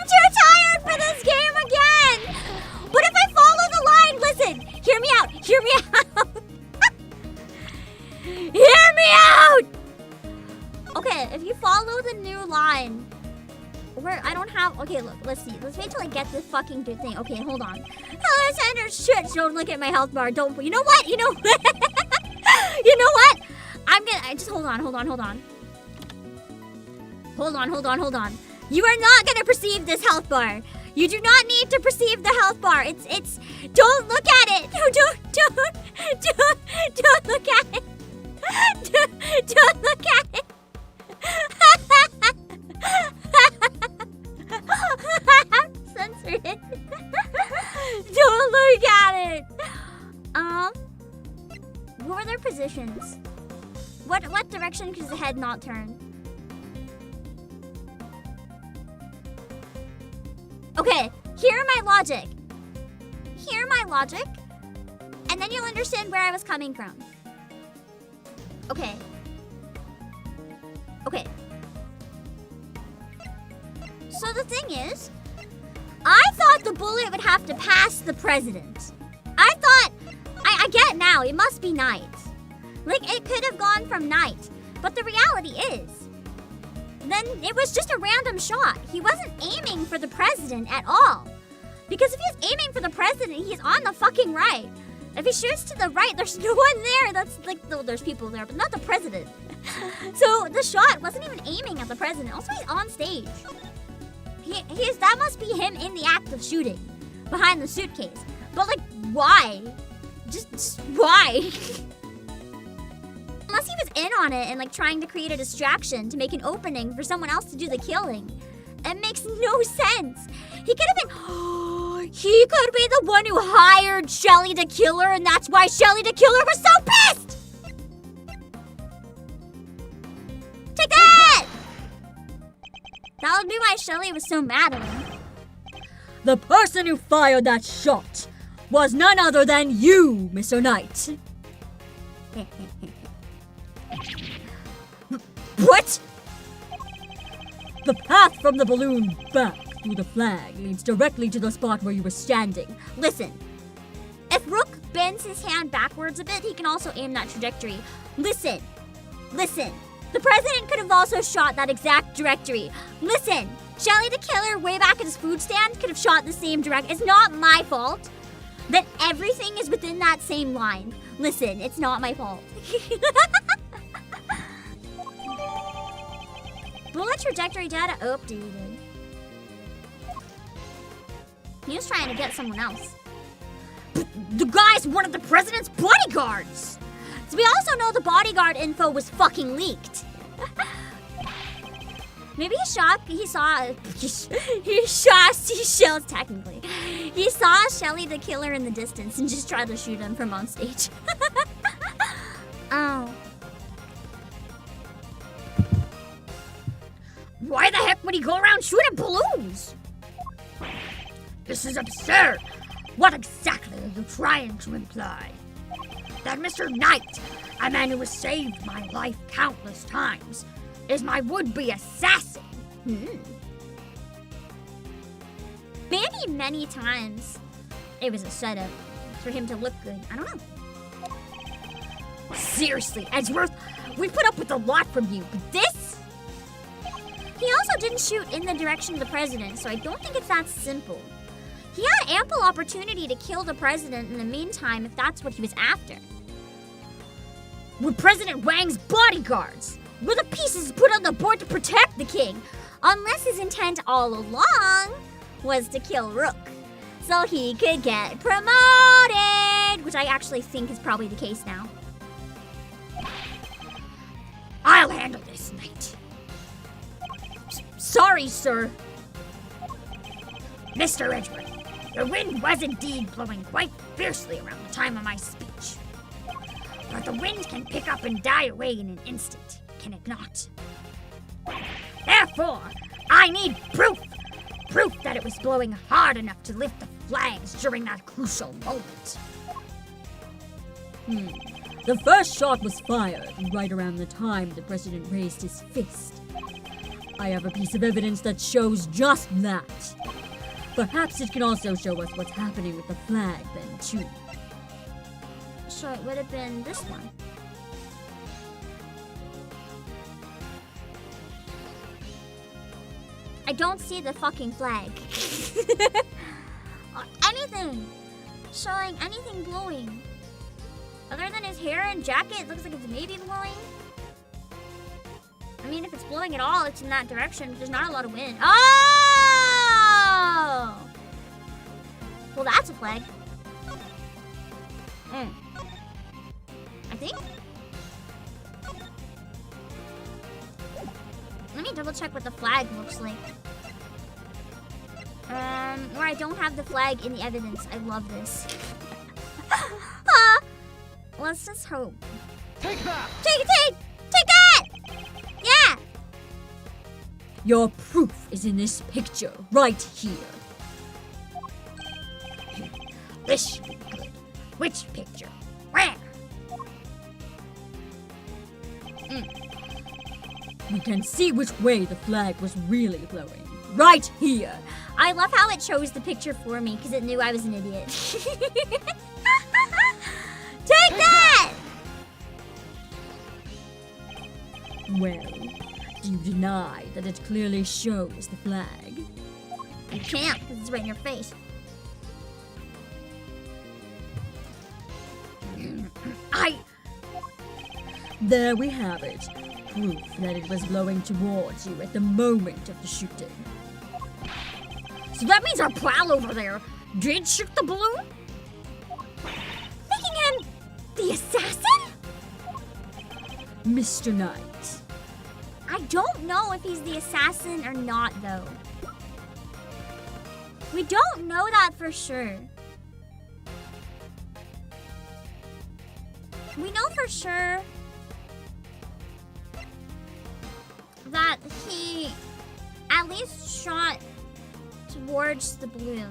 too tired for this game again. But if I follow the line, listen, hear me out. Hear me out. Hear me out. Okay, if you follow the new line, where I don't have. Okay, look, let's see. Let's wait till I get this fucking good thing. Okay, hold on. Hello, Sanders. Shit, don't look at my health bar. Don't. You know what? You know what? You know what? Just hold on. Hold on. You are not gonna perceive this health bar. You do not need to perceive the health bar. It's. Don't look at it. Don't look at it. Don't look at it. Censor it. Don't look at it. What were their positions? What direction does the head not turn? Okay, hear my logic. And then you'll understand where I was coming from. Okay. So the thing is, I thought the bullet would have to pass the president. I get now, it must be night. Like, it could have gone from night. But the reality is, then it was just a random shot. He wasn't aiming for the president at all. Because if he was aiming for the president, he's on the fucking right. If he shoots to the right, there's no one there. That's like, there's people there, but not the president. So the shot wasn't even aiming at the president. Also, he's on stage. That must be him in the act of shooting behind the suitcase. But like, why? Just why? Unless he was in on it and like trying to create a distraction to make an opening for someone else to do the killing. It makes no sense. He could have been. He could be the one who hired Shelly to kill her, and that's why Shelly the killer was so pissed. Take that! That would be why Shelly was so mad at him. the person who fired that shot was none other than you, Mr. Knight. What? The path from the balloon back through the flag leads directly to the spot where you were standing. Listen, if Rook bends his hand backwards a bit, he can also aim that trajectory. Listen. The president could have also shot that exact directory. Listen. Shelly the killer, way back at his food stand, could have shot the same direct. It's not my fault that everything is within that same line. Listen, it's not my fault. Bullet trajectory data updated. He was trying to get someone else. But the guy's one of the president's bodyguards! So we also know the bodyguard info was fucking leaked. Maybe he saw technically. He saw Shelly the killer in the distance and just tried to shoot him from on stage. Oh. Why the heck would he go around shooting balloons? This is absurd! What exactly are you trying to imply? That Mr. Knight, a man who has saved my life countless times, is my would-be assassin. Maybe many times it was a setup for him to look good. I don't know. Seriously, Edgeworth, we put up with a lot from you, but this? He also didn't shoot in the direction of the president, so I don't think it's that simple. He had ample opportunity to kill the president in the meantime if that's what he was after. We're President Wang's bodyguards. We're the pieces put on the board to protect the king. Unless his intent all along was to kill Rook, so he could get promoted, which I actually think is probably the case now. I'll handle this, Knight. Sorry, sir. Mr. Edgeworth, the wind was indeed blowing quite fiercely around the time of my speech. But the wind can pick up and die away in an instant, can it not? Therefore, I need proof! Proof that it was blowing hard enough to lift the flags during that crucial moment. The first shot was fired right around the time the president raised his fist. I have a piece of evidence that shows just that. Perhaps it can also show us what's happening with the flag then, too. So it would have been this one. I don't see the fucking flag. Or anything. Showing anything glowing. Other than his hair and jacket, it looks like it's maybe glowing. I mean, if it's blowing at all, it's in that direction. There's not a lot of wind. Oh! Well, that's a flag. I think. Let me double check what the flag looks like. Where I don't have the flag in the evidence. I love this. Let's just hope. Take that! Take that! Yeah! Your proof is in this picture, right here. This should be good. Which picture? Where? We can see which way the flag was really blowing. Right here. I love how it chose the picture for me because it knew I was an idiot. Take that! Well, do you deny that it clearly shows the flag? You can't because it's right in your face. There we have it. Proof that it was blowing towards you at the moment of the shooting. So that means our pal over there did shoot the balloon? Making him the assassin? Mr. Knight. I don't know if he's the assassin or not, though. We don't know that for sure. We know for sure that he at least shot towards the balloon.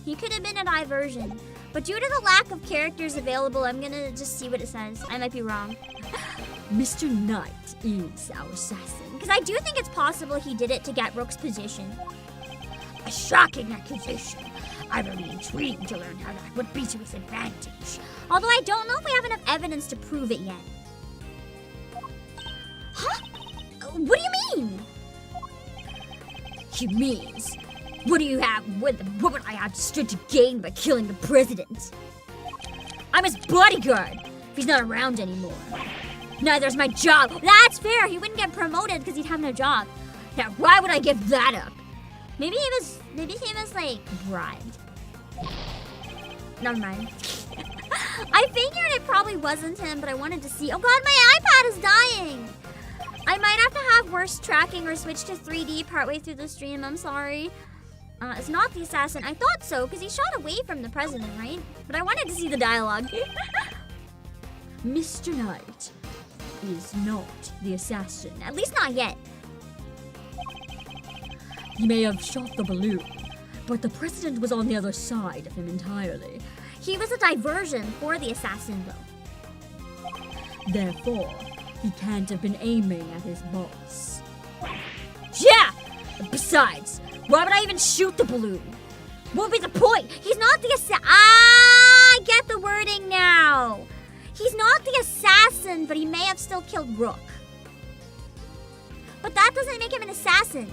He could have been a diversion. But due to the lack of characters available, I'm gonna just see what it says. I might be wrong. Mr. Knight is our assassin. Because I do think it's possible he did it to get Rook's position. A shocking accusation. I'm really intrigued to learn how that would be to his advantage. Although I don't know if we have enough evidence to prove it yet. What do you mean? He means, what would I have stood to gain by killing the president? I'm his bodyguard if he's not around anymore. Neither's my job. That's fair. He wouldn't get promoted because he'd have no job. Now, why would I give that up? Maybe he was like bribed. Never mind. I figured it probably wasn't him, but I wanted to see. Oh god, my iPad is dying. I might have to have worse tracking or switch to 3D partway through the stream. I'm sorry. It's not the assassin. I thought so, because he shot away from the president, right? But I wanted to see the dialogue. Mr. Knight is not the assassin. At least not yet. He may have shot the balloon, but the president was on the other side of him entirely. He was a diversion for the assassin, though. Therefore, he can't have been aiming at his boss. Yeah! Besides, why would I even shoot the balloon? What would be the point? He's not the assassin. I get the wording now. He's not the assassin, but he may have still killed Rook. But that doesn't make him an assassin.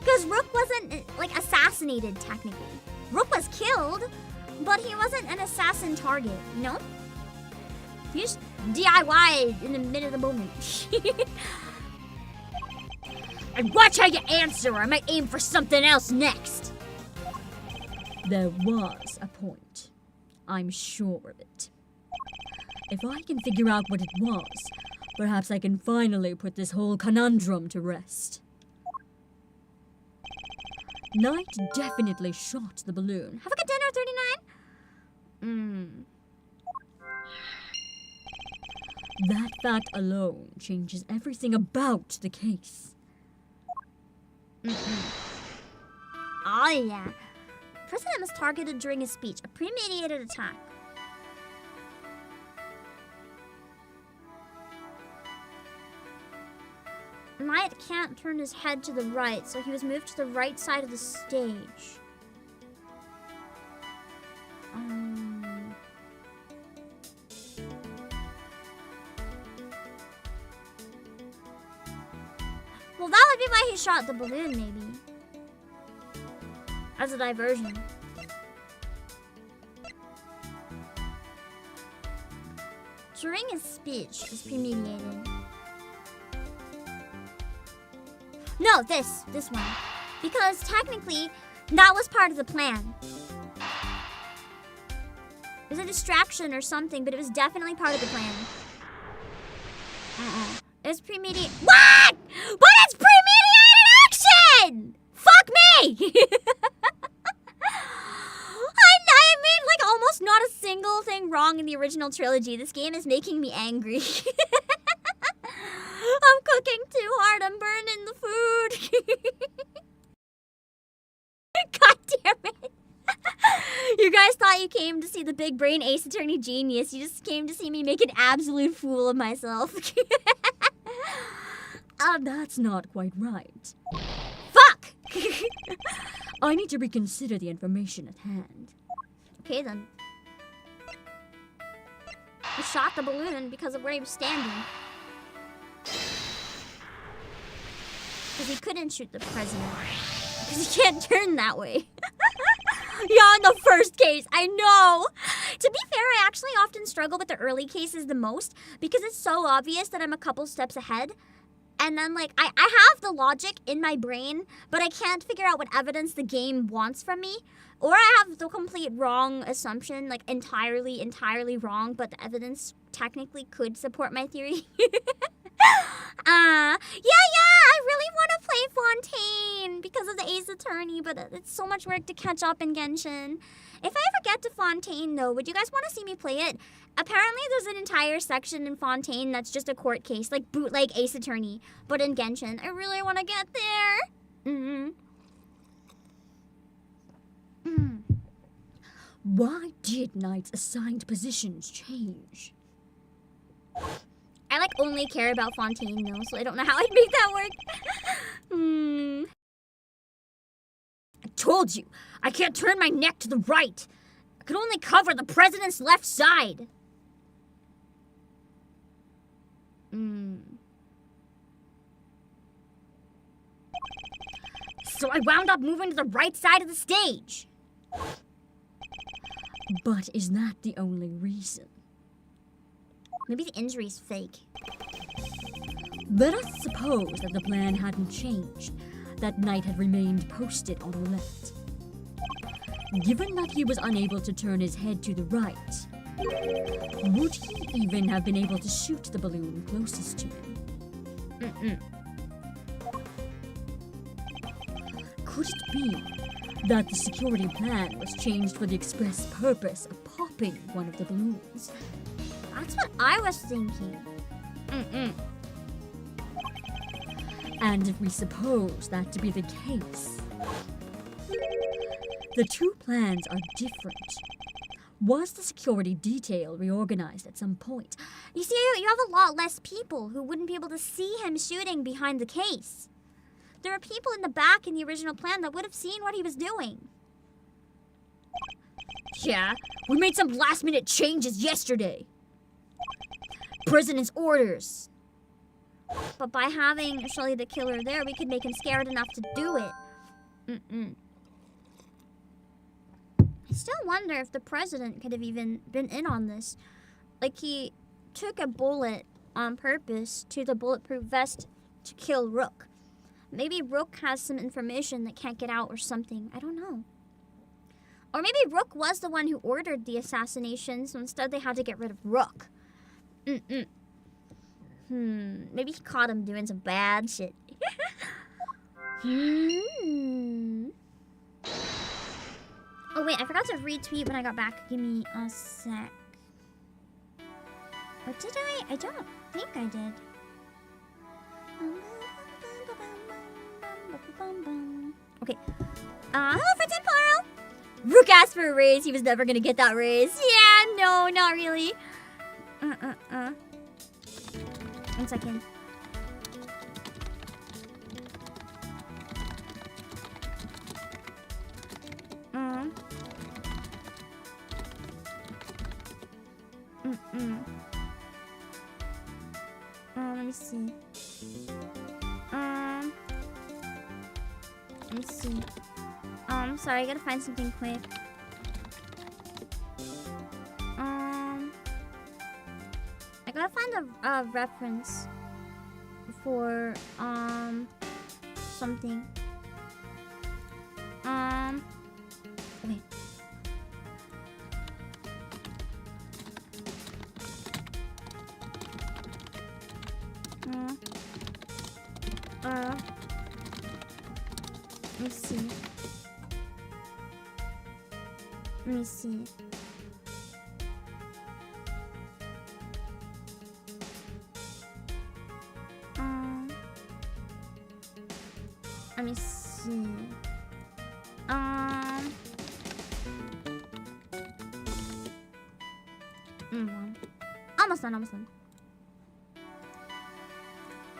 Because Rook wasn't, like, assassinated, technically. Rook was killed, but he wasn't an assassin target, you know? He just DIY'd in the minute of the moment. And watch how you answer, or I might aim for something else next. There was a point. I'm sure of it. If I can figure out what it was, perhaps I can finally put this whole conundrum to rest. Knight definitely shot the balloon. Have a good dinner, 39. That fact alone changes everything about the case. Oh, yeah. President was targeted during his speech, a premeditated attack. Knight can't turn his head to the right, so he was moved to the right side of the stage. Well, that would be why he shot the balloon, maybe. As a diversion. During his speech, it was premeditated. No, this one. Because technically, that was part of the plan. It was a distraction or something, but it was definitely part of the plan. It was premeditated. What? But it's premeditated action! Fuck me! I made like almost not a single thing wrong in the original trilogy. This game is making me angry. I'm cooking too hard. I'm burning the food. God damn it. You guys thought you came to see the big brain Ace Attorney genius. You just came to see me make an absolute fool of myself. That's not quite right. Fuck! I need to reconsider the information at hand. Okay then. He shot the balloon because of where he was standing. Because he couldn't shoot the president. Because he can't turn that way. Yeah, in the first case, I know. To be fair, I actually often struggle with the early cases the most because it's so obvious that I'm a couple steps ahead. And then, like, I have the logic in my brain, but I can't figure out what evidence the game wants from me. Or I have the complete wrong assumption, like entirely wrong, but the evidence technically could support my theory. Yeah, I really want to play Fontaine because of the Ace Attorney, but it's so much work to catch up in Genshin. If I ever get to Fontaine, though, would you guys want to see me play it? Apparently, there's an entire section in Fontaine that's just a court case, like bootleg Ace Attorney, but in Genshin. I really want to get there. Why did Knight's assigned positions change? I, like, only care about Fontaine, though, so I don't know how I'd make that work. I told you, I can't turn my neck to the right. I could only cover the president's left side. so I wound up moving to the right side of the stage. But is that the only reason? Maybe the injury's fake. Let us suppose that the plan hadn't changed, that Knight had remained posted on the left. Given that he was unable to turn his head to the right, would he even have been able to shoot the balloon closest to him? Could it be that the security plan was changed for the express purpose of popping one of the balloons? That's what I was thinking. And if we suppose that to be the case, the two plans are different. Was the security detail reorganized at some point? You see, you have a lot less people who wouldn't be able to see him shooting behind the case. There were people in the back in the original plan that would have seen what he was doing. Yeah, we made some last-minute changes yesterday. President's orders. But by having Shelly the killer there, we could make him scared enough to do it. I still wonder if the president could have even been in on this. Like, he took a bullet on purpose to the bulletproof vest to kill Rook. Maybe Rook has some information that can't get out or something. I don't know. Or maybe Rook was the one who ordered the assassination, so instead they had to get rid of Rook. Maybe he caught him doing some bad shit. Oh wait, I forgot to retweet when I got back. Give me a sec. Or did I? I don't think I did. Okay. Hello, Fritz and Pearl. Rook asked for a raise. He was never gonna get that raise. Yeah, no, not really. 1 second. Let me see. Let me see. Sorry, I gotta find something quick. I gotta find a reference for something. Okay. Let me see. Let me see. Let me see. Almost done, almost done.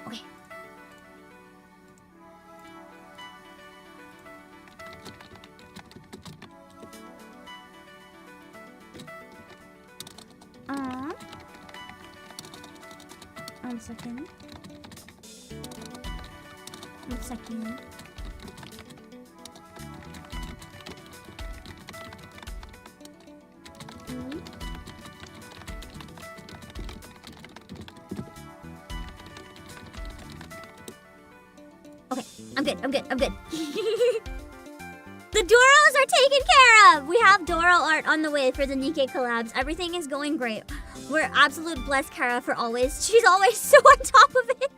Okay. One second. 1 second. Okay, I'm good. The Doros are taken care of! We have Doro art on the way for the Nikkei collabs. Everything is going great. We're absolute blessed Kara for always. She's always so on top of it.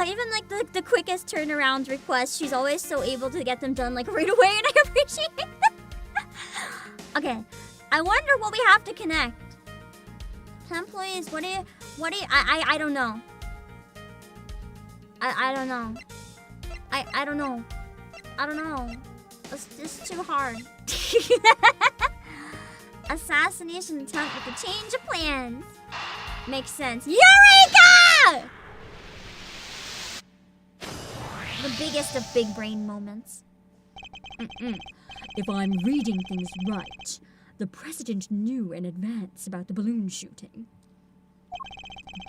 Even like the quickest turnaround requests, she's always so able to get them done like right away, and I appreciate it. Okay, I wonder what we have to connect. 10 employees, what do you, I don't know. I don't know. I don't know. I don't know. It's too hard. Assassination attempt with a change of plans. Makes sense. Eureka! The biggest of big brain moments. If I'm reading things right, the president knew in advance about the balloon shooting.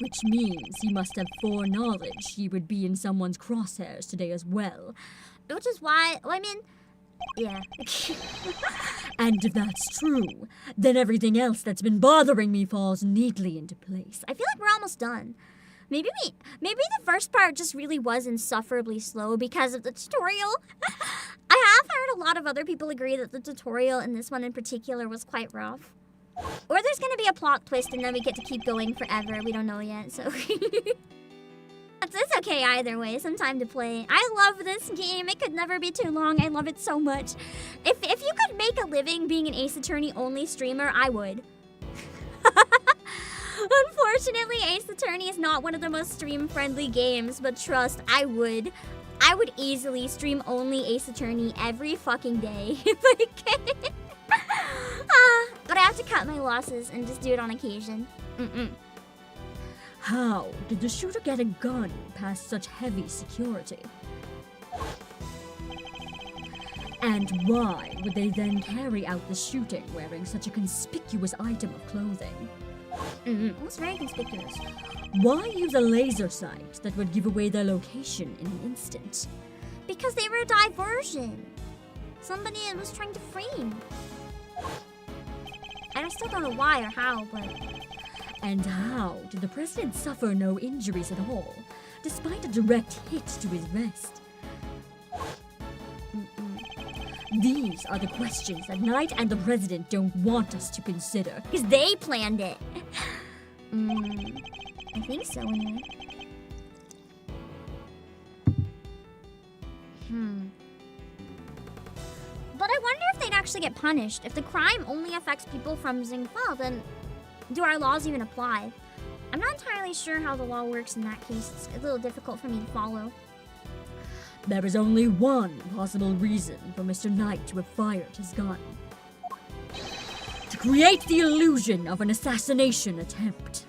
Which means he must have foreknowledge he would be in someone's crosshairs today as well. Which is why, well, I mean, yeah. And if that's true, then everything else that's been bothering me falls neatly into place. I feel like we're almost done. Maybe the first part just really was insufferably slow because of the tutorial. I have heard a lot of other people agree that the tutorial in this one in particular was quite rough. Or there's gonna be a plot twist and then we get to keep going forever. We don't know yet, so. It's okay either way. Some time to play. I love this game. It could never be too long. I love it so much. If you could make a living being an Ace Attorney only streamer, I would. Unfortunately, Ace Attorney is not one of the most stream-friendly games, but trust, I would easily stream only Ace Attorney every fucking day if I could. But I have to cut my losses and just do it on occasion. How did the shooter get a gun past such heavy security? And why would they then carry out the shooting wearing such a conspicuous item of clothing? It was very conspicuous. Why use a laser sight that would give away their location in an instant? Because they were a diversion. Somebody was trying to frame. And I still don't know why or how, but... And how did the president suffer no injuries at all, despite a direct hit to his vest? These are the questions that Knight and the president don't want us to consider. Because they planned it. I think so, anyway. But I wonder if they'd actually get punished. If the crime only affects people from Xingfa, then do our laws even apply? I'm not entirely sure how the law works in that case. It's a little difficult for me to follow. There is only one possible reason for Mr. Knight to have fired his gun. To create the illusion of an assassination attempt.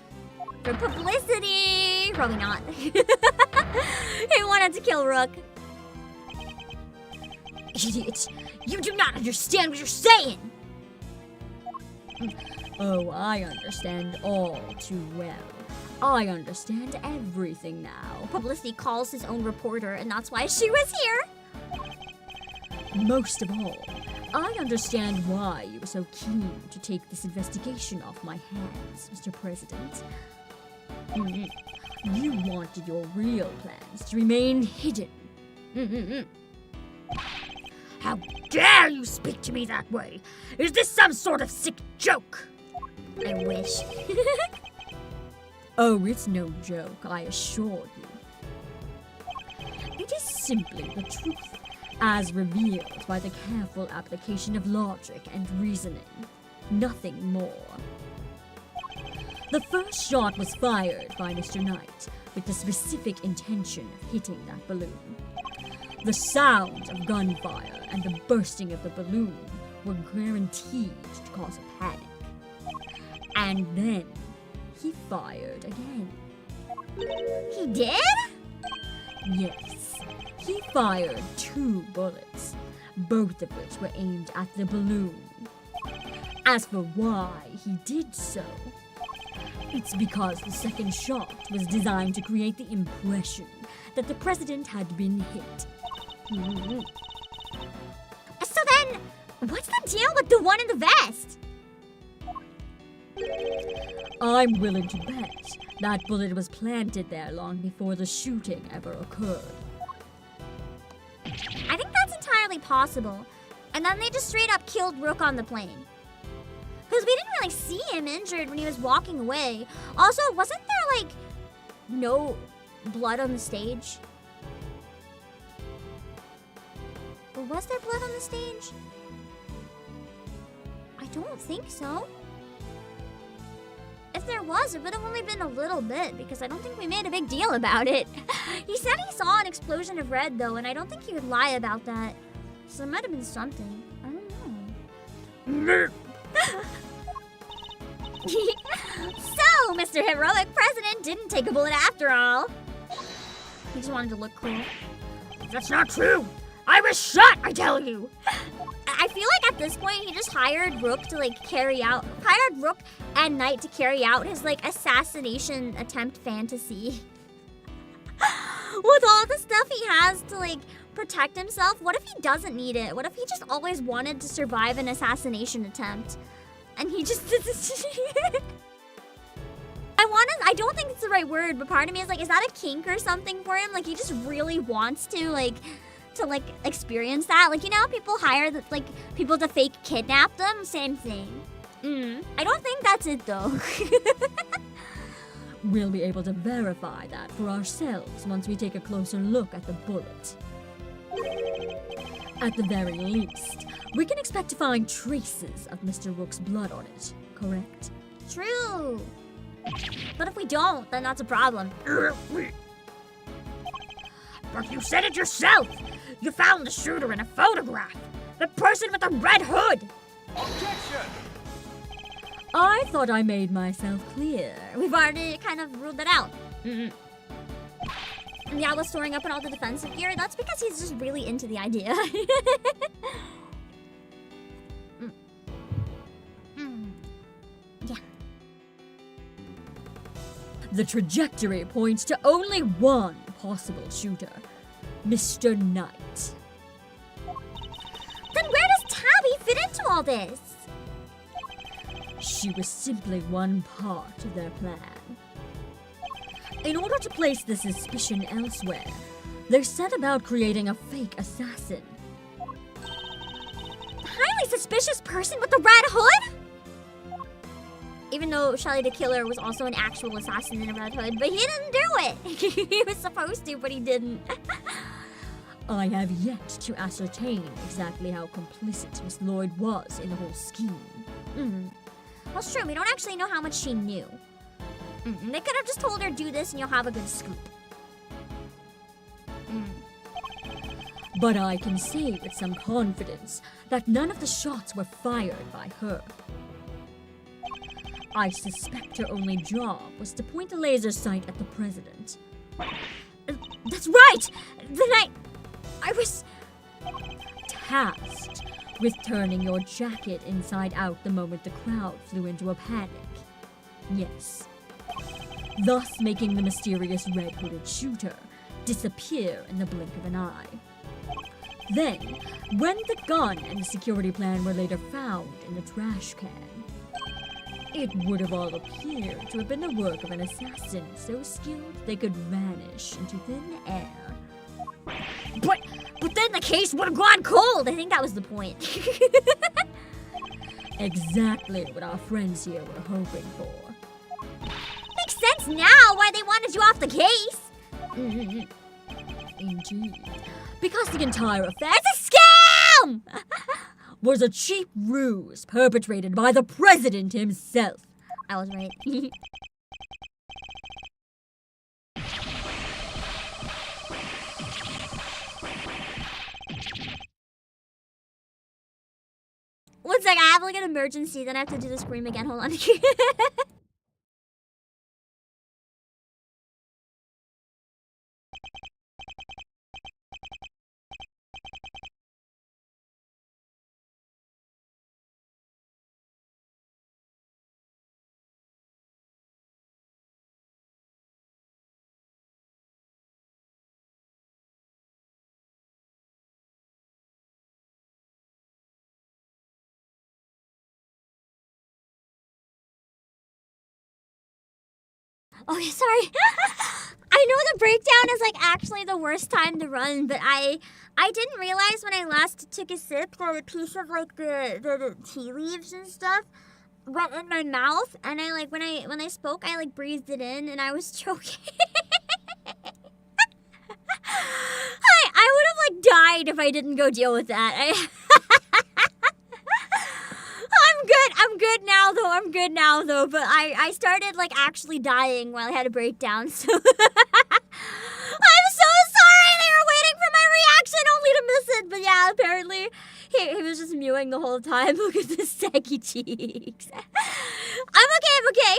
For publicity! Probably not. He wanted to kill Rook. Idiot! You do not understand what you're saying! Oh, I understand all too well. I understand everything now. Publicity calls his own reporter, and that's why she was here. Most of all, I understand why you were so keen to take this investigation off my hands, Mr. President. You wanted your real plans to remain hidden. How dare you speak to me that way? Is this some sort of sick joke? I wish. Oh, it's no joke, I assure you. It is simply the truth, as revealed by the careful application of logic and reasoning. Nothing more. The first shot was fired by Mr. Knight with the specific intention of hitting that balloon. The sound of gunfire and the bursting of the balloon were guaranteed to cause a panic. And then he fired again. He did? Yes, he fired 2 bullets, both of which were aimed at the balloon. As for why he did so, it's because the second shot was designed to create the impression that the president had been hit. So then, what's the deal with the one in the vest? I'm willing to bet that bullet was planted there long before the shooting ever occurred. I think that's entirely possible. And then they just straight up killed Rook on the plane. Because we didn't really see him injured when he was walking away. Also, wasn't there, like, no blood on the stage? Or was there blood on the stage? I don't think so. If there was, it would have only been a little bit, because I don't think we made a big deal about it. He said he saw an explosion of red, though, and I don't think he would lie about that. So there might have been something. I don't know. So, Mr. Heroic President didn't take a bullet after all. He just wanted to look cool. That's not true! I was shot, I tell you! I feel like at this point he just hired Rook and Knight to carry out his like assassination attempt fantasy. With all the stuff he has to like protect himself, what if he doesn't need it? What if he just always wanted to survive an assassination attempt? And he just I don't think it's the right word, but part of me is like, is that a kink or something for him? Like he just really wants to experience that. Like, you know, people hire people to fake kidnap them. Same thing. I don't think that's it though. We'll be able to verify that for ourselves once we take a closer look at the bullet. At the very least, we can expect to find traces of Mr. Rook's blood on it, correct? True. But if we don't, then that's a problem. But you said it yourself! You found the shooter in a photograph! The person with the red hood! Objection! I thought I made myself clear. We've already kind of ruled that out. And yeah, was storing up in all the defensive gear. That's because he's just really into the idea. Yeah. The trajectory points to only one possible shooter, Mr. Knight. Then where does Tabby fit into all this? She was simply one part of their plan. In order to place the suspicion elsewhere, they set about creating a fake assassin. Highly suspicious person with the red hood? Even though Shelly the Killer was also an actual assassin in a red hood, but he didn't do it. He was supposed to, but he didn't. I have yet to ascertain exactly how complicit Miss Lloyd was in the whole scheme. Well, it's true. We don't actually know how much she knew. They could have just told her, do this and you'll have a good scoop. But I can say with some confidence that none of the shots were fired by her. I suspect her only job was to point the laser sight at the president. That's right! The night I was tasked with turning your jacket inside out the moment the crowd flew into a panic. Yes. Thus making the mysterious red-hooded shooter disappear in the blink of an eye. Then, when the gun and the security plan were later found in the trash can, it would have all appeared to have been the work of an assassin so skilled they could vanish into thin air. But then the case would have gone cold! I think that was the point. Exactly what our friends here were hoping for. Makes sense now why they wanted you off the case! Indeed. Because the entire affair It's a scam! was a cheap ruse perpetrated by the president himself. I was right. One sec, I have like an emergency, then I have to do the scream again. Hold on. Okay, sorry. I know the breakdown is like actually the worst time to run, but I didn't realize when I last took a sip that a piece of like the tea leaves and stuff went in my mouth, and I like when I spoke I like breathed it in and I was choking. I would have like died if I didn't go deal with that. I'm good now though, but I started like actually dying while I had a breakdown, so I'm so sorry they were waiting for my reaction only to miss it, but yeah, apparently he was just mewing the whole time. Look at the saggy cheeks. I'm okay.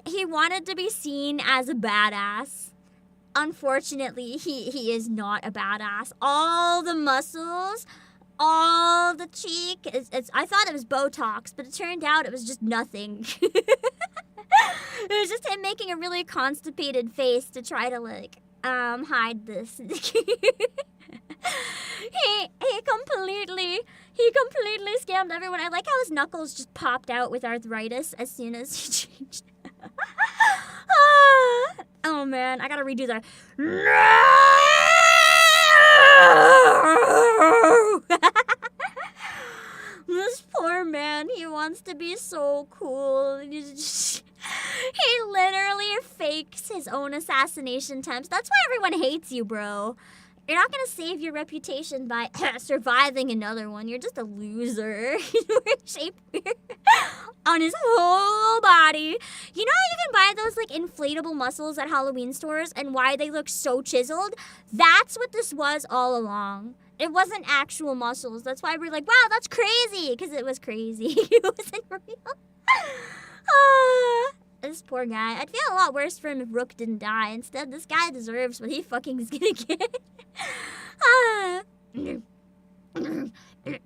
He wanted to be seen as a badass. unfortunately, he is not a badass. All the muscles, all the cheek, I thought it was Botox, but it turned out it was just nothing. It was just him making a really constipated face to try to, like, hide this. He completely scammed everyone. I like how his knuckles just popped out with arthritis as soon as he changed. Oh man, I gotta redo that. No! This poor man, he wants to be so cool. He literally fakes his own assassination attempts. That's why everyone hates you, bro. You're not gonna save your reputation by surviving another one. You're just a loser. He's wearing shapewear on his whole body. You know how you can buy those like inflatable muscles at Halloween stores and why they look so chiseled? That's what this was all along. It wasn't actual muscles. That's why we're like, wow, that's crazy. Because it was crazy. It wasn't real. This poor guy. I'd feel a lot worse for him if Rook didn't die. Instead, this guy deserves what he fucking is gonna get.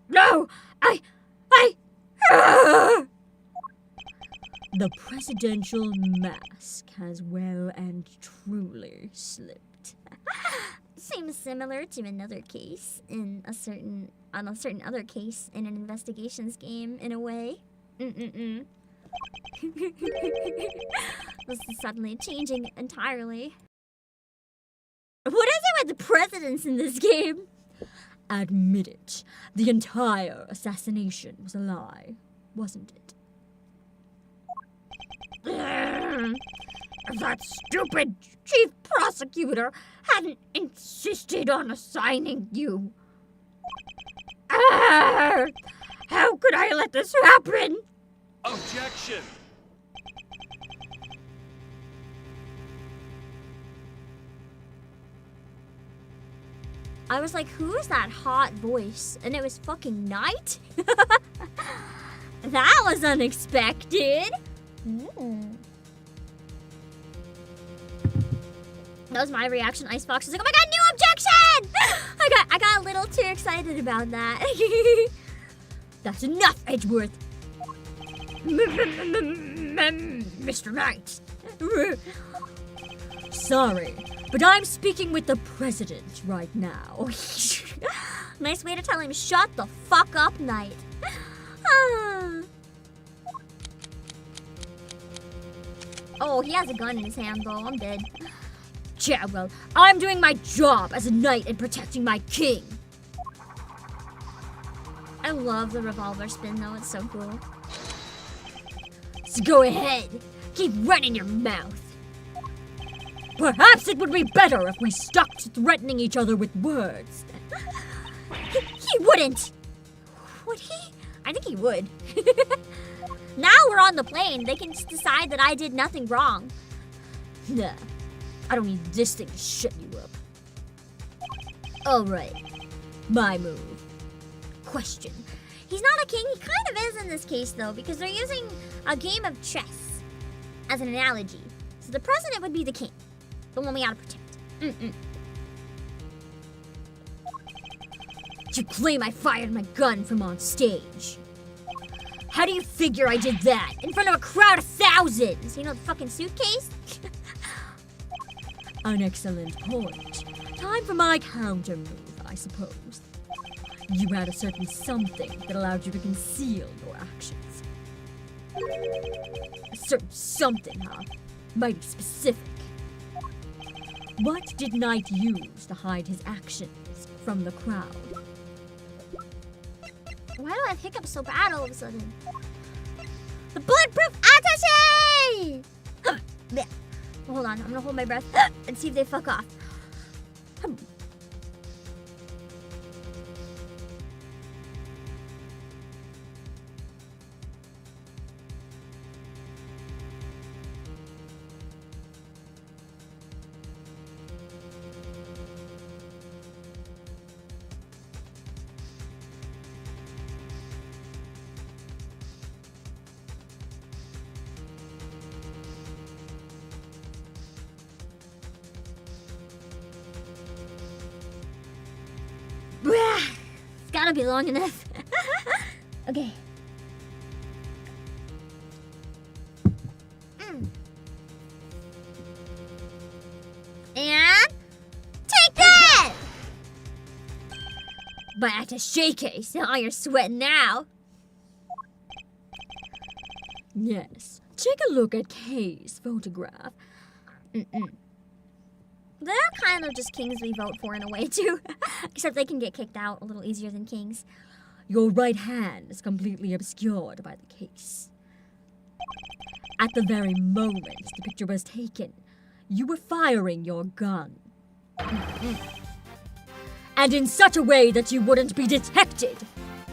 No! The presidential mask has well and truly slipped. Seems similar to another case on a certain other case in an investigations game in a way. This is suddenly changing entirely. What is it with the presidents in this game? Admit it. The entire assassination was a lie, wasn't it? If that stupid chief prosecutor hadn't insisted on assigning you. How could I let this happen? Objection! I was like, who is that hot voice? And it was fucking Knight? That was unexpected. That was my reaction. Icebox was like, oh my god, new objection! I got a little too excited about that. That's enough, Edgeworth. Mr. Knight. Sorry, but I'm speaking with the president right now. Nice way to tell him, shut the fuck up, Knight. Oh, he has a gun in his hand, though. I'm dead. Yeah, well, I'm doing my job as a knight and protecting my king. I love the revolver spin, though. It's so cool. So go ahead, keep running your mouth. Perhaps it would be better if we stopped threatening each other with words. He wouldn't. Would he? I think he would. Now we're on the plane. They can just decide that I did nothing wrong. Nah, I don't need this thing to shut you up. Alright, my move. Question. He's not a king. He kind of is in this case, though, because they're using a game of chess as an analogy. So the president would be the king. The one we gotta protect. You claim I fired my gun from on stage. How do you figure I did that? In front of a crowd of thousands. You know the fucking suitcase? An excellent point. Time for my counter move, I suppose. You had a certain something that allowed you to conceal your actions. A certain something, huh? Mighty specific. What did Knight use to hide his actions from the crowd? Why do I have hiccups so bad all of a sudden? The bulletproof attaché! Hold on, I'm gonna hold my breath and see if they fuck off. That'll be long enough. Okay. And take that! But attaché case, oh, you're sweating now. Yes. Take a look at Kay's photograph. They're kind of just kings we vote for in a way, too. Except they can get kicked out a little easier than kings. Your right hand is completely obscured by the case. At the very moment the picture was taken, you were firing your gun. And in such a way that you wouldn't be detected.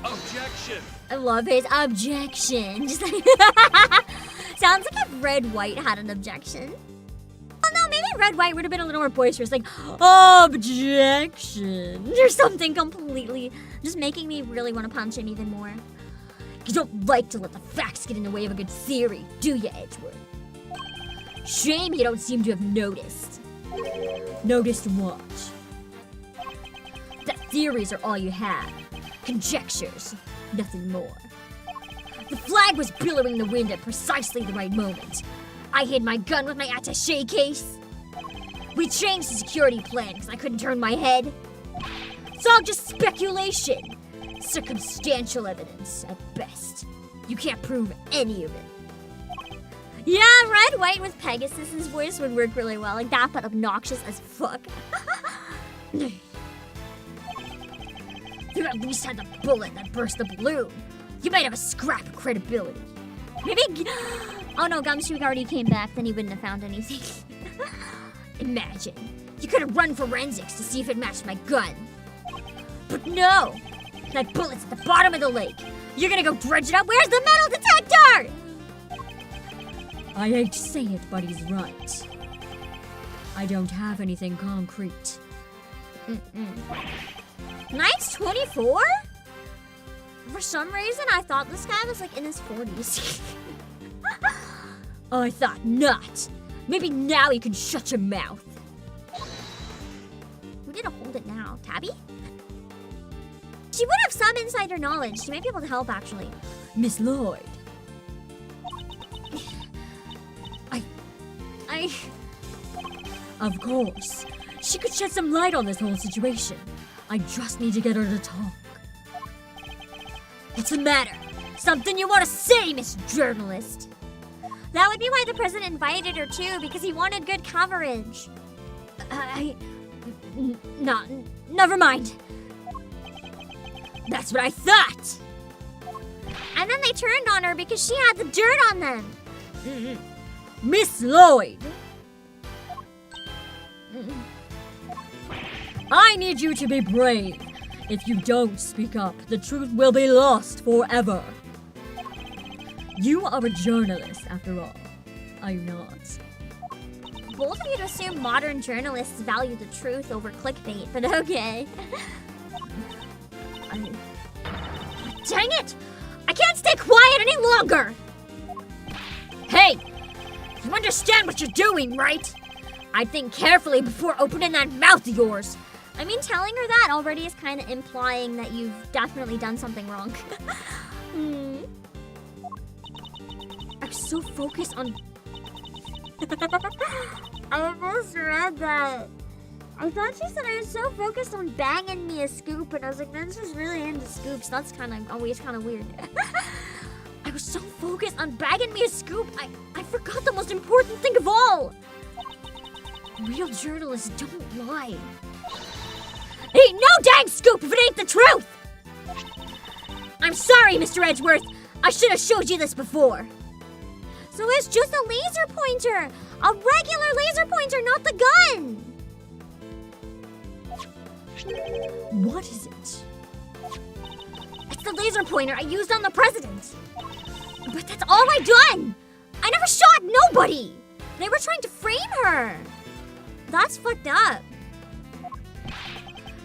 Objection! I love his objection. Just like sounds like if Red White had an objection. Oh no, maybe Red White would have been a little more boisterous, like objection or something completely, just making me really want to punch him even more. You don't like to let the facts get in the way of a good theory, do you, Edgeworth? Shame you don't seem to have noticed. Noticed what? That theories are all you have. Conjectures, nothing more. The flag was billowing in the wind at precisely the right moment. I hid my gun with my attaché case. We changed the security plan because I couldn't turn my head. It's all just speculation. Circumstantial evidence at best. You can't prove any of it. Yeah, Red White with Pegasus's voice would work really well. Like that, but obnoxious as fuck. You at least had the bullet that burst the balloon. You might have a scrap of credibility. Maybe... Oh no, Gumshoe already came back, then he wouldn't have found anything. Imagine. You could have run forensics to see if it matched my gun. But no! That bullet's at the bottom of the lake. You're gonna go dredge it up? Where's the metal detector? I hate to say it, but he's right. I don't have anything concrete. Knight's 24? For some reason, I thought this guy was like in his 40s. I thought not. Maybe now you can shut your mouth. Who did I hold it now? Tabby? She would have some insider knowledge. She might be able to help, actually. Miss Lloyd. Of course. She could shed some light on this whole situation. I just need to get her to talk. What's the matter? Something you want to say, Miss Journalist? That would be why the president invited her too, because he wanted good coverage. Never mind. That's what I thought. And then they turned on her because she had the dirt on them. Miss Lloyd! I need you to be brave. If you don't speak up, the truth will be lost forever. You are a journalist, after all. Are you not? Bold of you to assume modern journalists value the truth over clickbait, but okay. Dang it! I can't stay quiet any longer! Hey! You understand what you're doing, right? I'd think carefully before opening that mouth of yours. I mean, telling her that already is kind of implying that you've definitely done something wrong. I'm so focused on... I almost read that. I thought she said I was so focused on banging me a scoop, and I was like, Vince was really into scoops. That's always kind of weird. I was so focused on bagging me a scoop, I forgot the most important thing of all. Real journalists don't lie. Ain't no dang scoop if it ain't the truth! I'm sorry, Mr. Edgeworth. I should have showed you this before. So it's just a laser pointer! A regular laser pointer, not the gun! What is it? It's the laser pointer I used on the president. But that's all I done! I never shot nobody! They were trying to frame her. That's fucked up.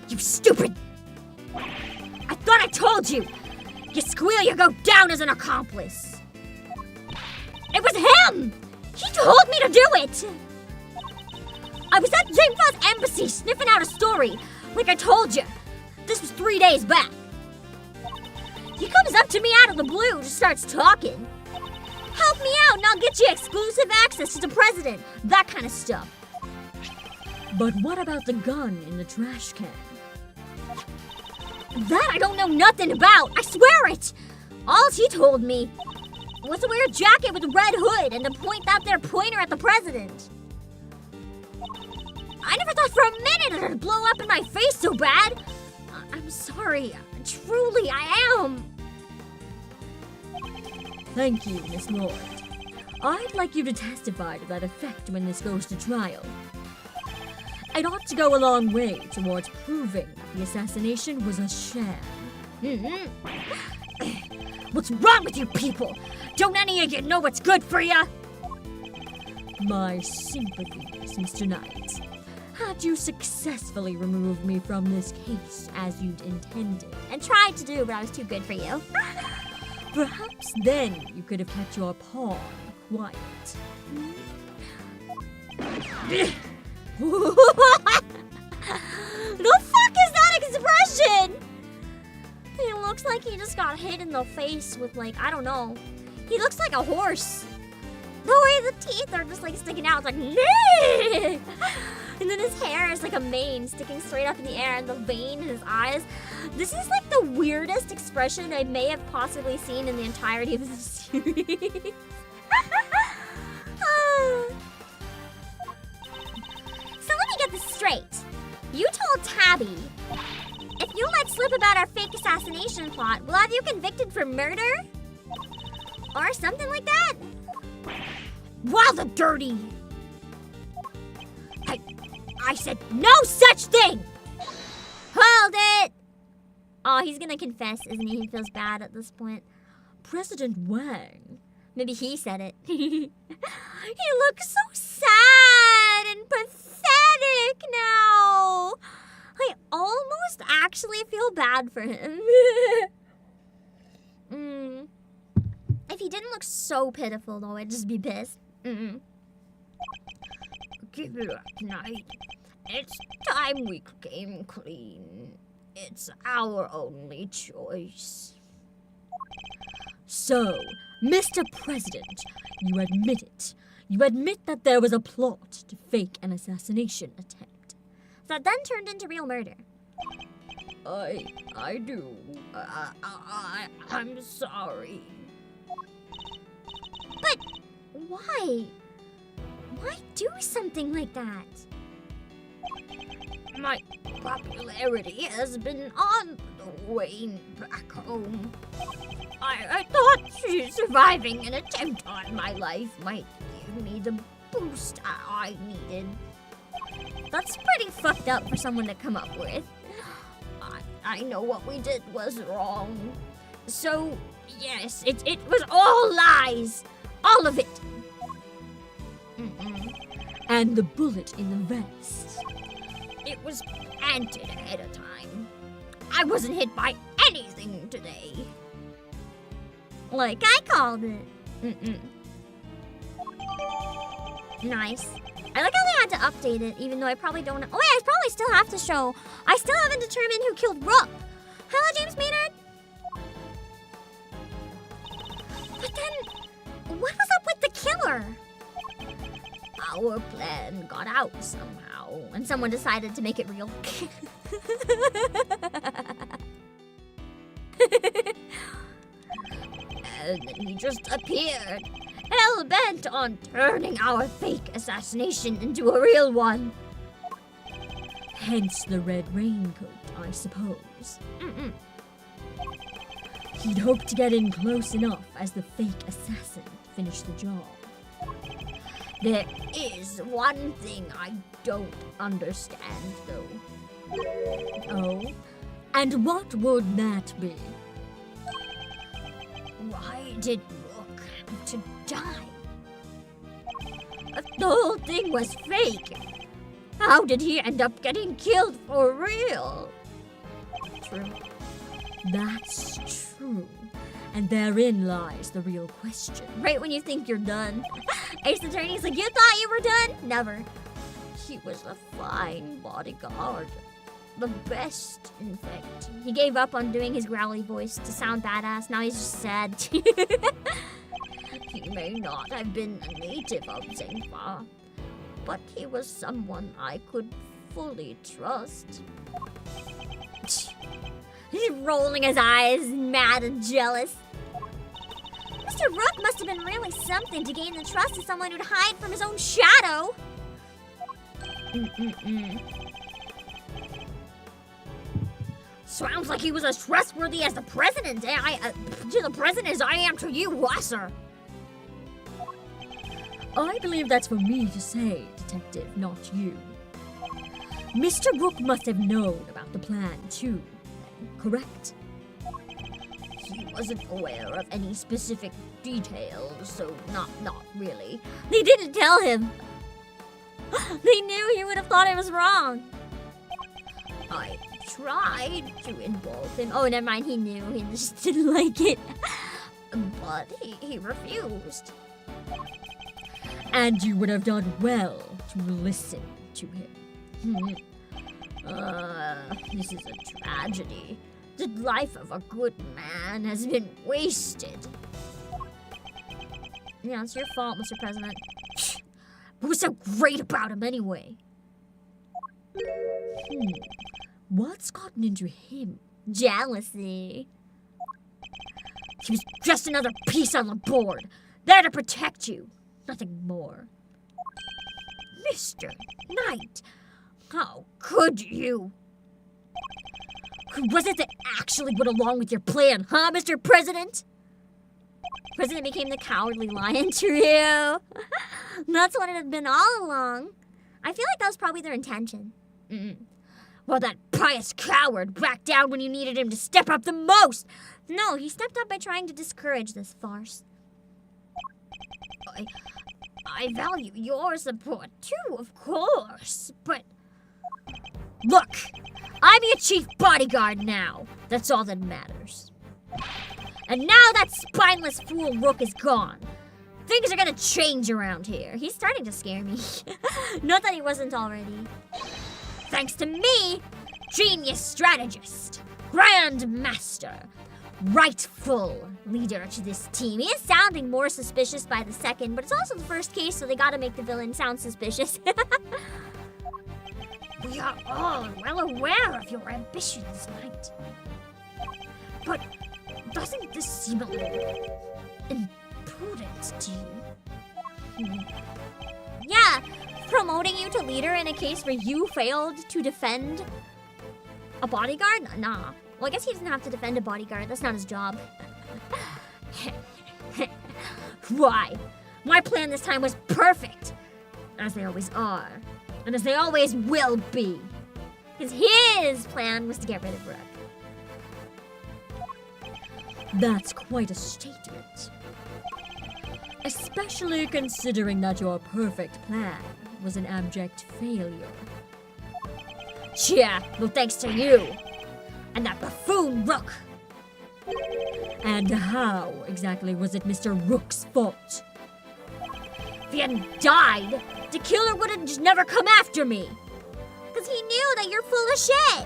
You stupid! I thought I told you! You squeal, you go down as an accomplice. It was him! He told me to do it! I was at Jamefa's embassy sniffing out a story, like I told you. This was 3 days back. He comes up to me out of the blue, just starts talking. Help me out and I'll get you exclusive access to the president. That kind of stuff. But what about the gun in the trash can? That I don't know nothing about. I swear it. All he told me was to wear a jacket with a red hood and to point out their pointer at the president. I never thought for a minute it'd blow up in my face so bad. I'm sorry. Truly, I am. Thank you, Miss Lloyd. I'd like you to testify to that effect when this goes to trial. It ought to go a long way towards proving that the assassination was a sham. What's wrong with you people? Don't any of you know what's good for you? My sympathies, Mr. Knight. Had you successfully removed me from this case as you'd intended, And tried to do, but I was too good for you. perhaps then you could have kept your pawn quiet. The fuck is that expression? He looks like he just got hit in the face with, like, I don't know. He looks like a horse. The way the teeth are just like sticking out, it's like, nee! And then his hair is like a mane sticking straight up in the air, and the vein in his eyes. This is like the weirdest expression I may have possibly seen in the entirety of this series. So let me get this straight. You told Tabby, if you let slip about our fake assassination plot, we'll have you convicted for murder? Or something like that? Wow, the dirty! I said no such thing! Hold it! Oh, he's gonna confess, isn't he? He feels bad at this point. President Wang. Maybe he said it. He looks so sad and pathetic now. I almost actually feel bad for him. If he didn't look so pitiful, though, I'd just be pissed. Give it up, Knight. It's time we came clean. It's our only choice. So, Mr. President, you admit it. You admit that there was a plot to fake an assassination attempt. That then turned into real murder. I do. I'm sorry. But why? Why do something like that? My popularity has been on the wane back home. I thought surviving an attempt on my life might give me the boost I needed. That's pretty fucked up for someone to come up with. I know what we did was wrong. So, yes, it was all lies. All of it. And the bullet in the vest. It was planted ahead of time. I wasn't hit by anything today. Like I called it. Nice. I like how they had to update it, even though I probably don't. Oh, yeah, I probably still have to show. I still haven't determined who killed Rook. Hello, James Maynard. But then, what was up with the killer? Our plan got out somehow, And someone decided to make it real. and then he just appeared, hell-bent on turning our fake assassination into a real one. Hence the red raincoat, I suppose. He'd hoped to get in close enough as the fake assassin to finish the job. There is one thing I don't understand, though. Oh? And what would that be? Why did Rook have to die? If the whole thing was fake, how did he end up getting killed for real? True. That's true. And therein lies the real question. Right when you think you're done. Ace Attorney's like, you thought you were done? Never. He was a fine bodyguard. the best, in fact. He gave up on doing his growly voice to sound badass. Now he's just sad. He may not have been a native of Zengfa, but he was someone I could fully trust. He's rolling his eyes, mad and jealous. Mr. Rook must have been really something to gain the trust of someone who'd hide from his own shadow. Sounds like he was as trustworthy as the president. To the president as I am to you, Wasser. I believe that's for me to say, Detective, not you. Mr. Rook must have known about the plan, too. Correct? He wasn't aware of any specific details, so not really. They didn't tell him. They knew he would have thought it was wrong. I tried to involve him. Oh, never mind, he knew. He just didn't like it. But he refused. And you would have done well to listen to him. This is a tragedy. The life of a good man has been wasted. Yeah, it's your fault, Mr. President. What was so great about him anyway? What's gotten into him? Jealousy. He was just another piece on the board, there to protect you. Nothing more. Mr. Knight, how could you? Who was it that actually went along with your plan, huh, Mr. President? President became the cowardly lion to you. That's what it had been all along. I feel like that was probably their intention. Well, that pious coward backed down when you needed him to step up the most. No, he stepped up by trying to discourage this farce. I value your support too, of course, but... Look, I'm your chief bodyguard now. That's all that matters. And now that spineless fool Rook is gone, things are gonna change around here. He's starting to scare me. Not that he wasn't already. Thanks to me, genius strategist, grand master, rightful leader to this team. He is sounding more suspicious by the second, but it's also the first case, so they gotta make the villain sound suspicious. We are all well aware of your ambitions, Knight. But doesn't this seem a little imprudent to you? Yeah, promoting you to leader in a case where you failed to defend a bodyguard? Nah. Well, I guess he doesn't have to defend a bodyguard. That's not his job. Why? My plan this time was perfect. As they always are. And as they always will be. Because his plan was to get rid of Rook. That's quite a statement. Especially considering that your perfect plan was an abject failure. Yeah, well thanks to you. And that buffoon Rook. And how exactly was it Mr. Rook's fault? If he hadn't died, the killer would have just never come after me. Because he knew that you're full of shit.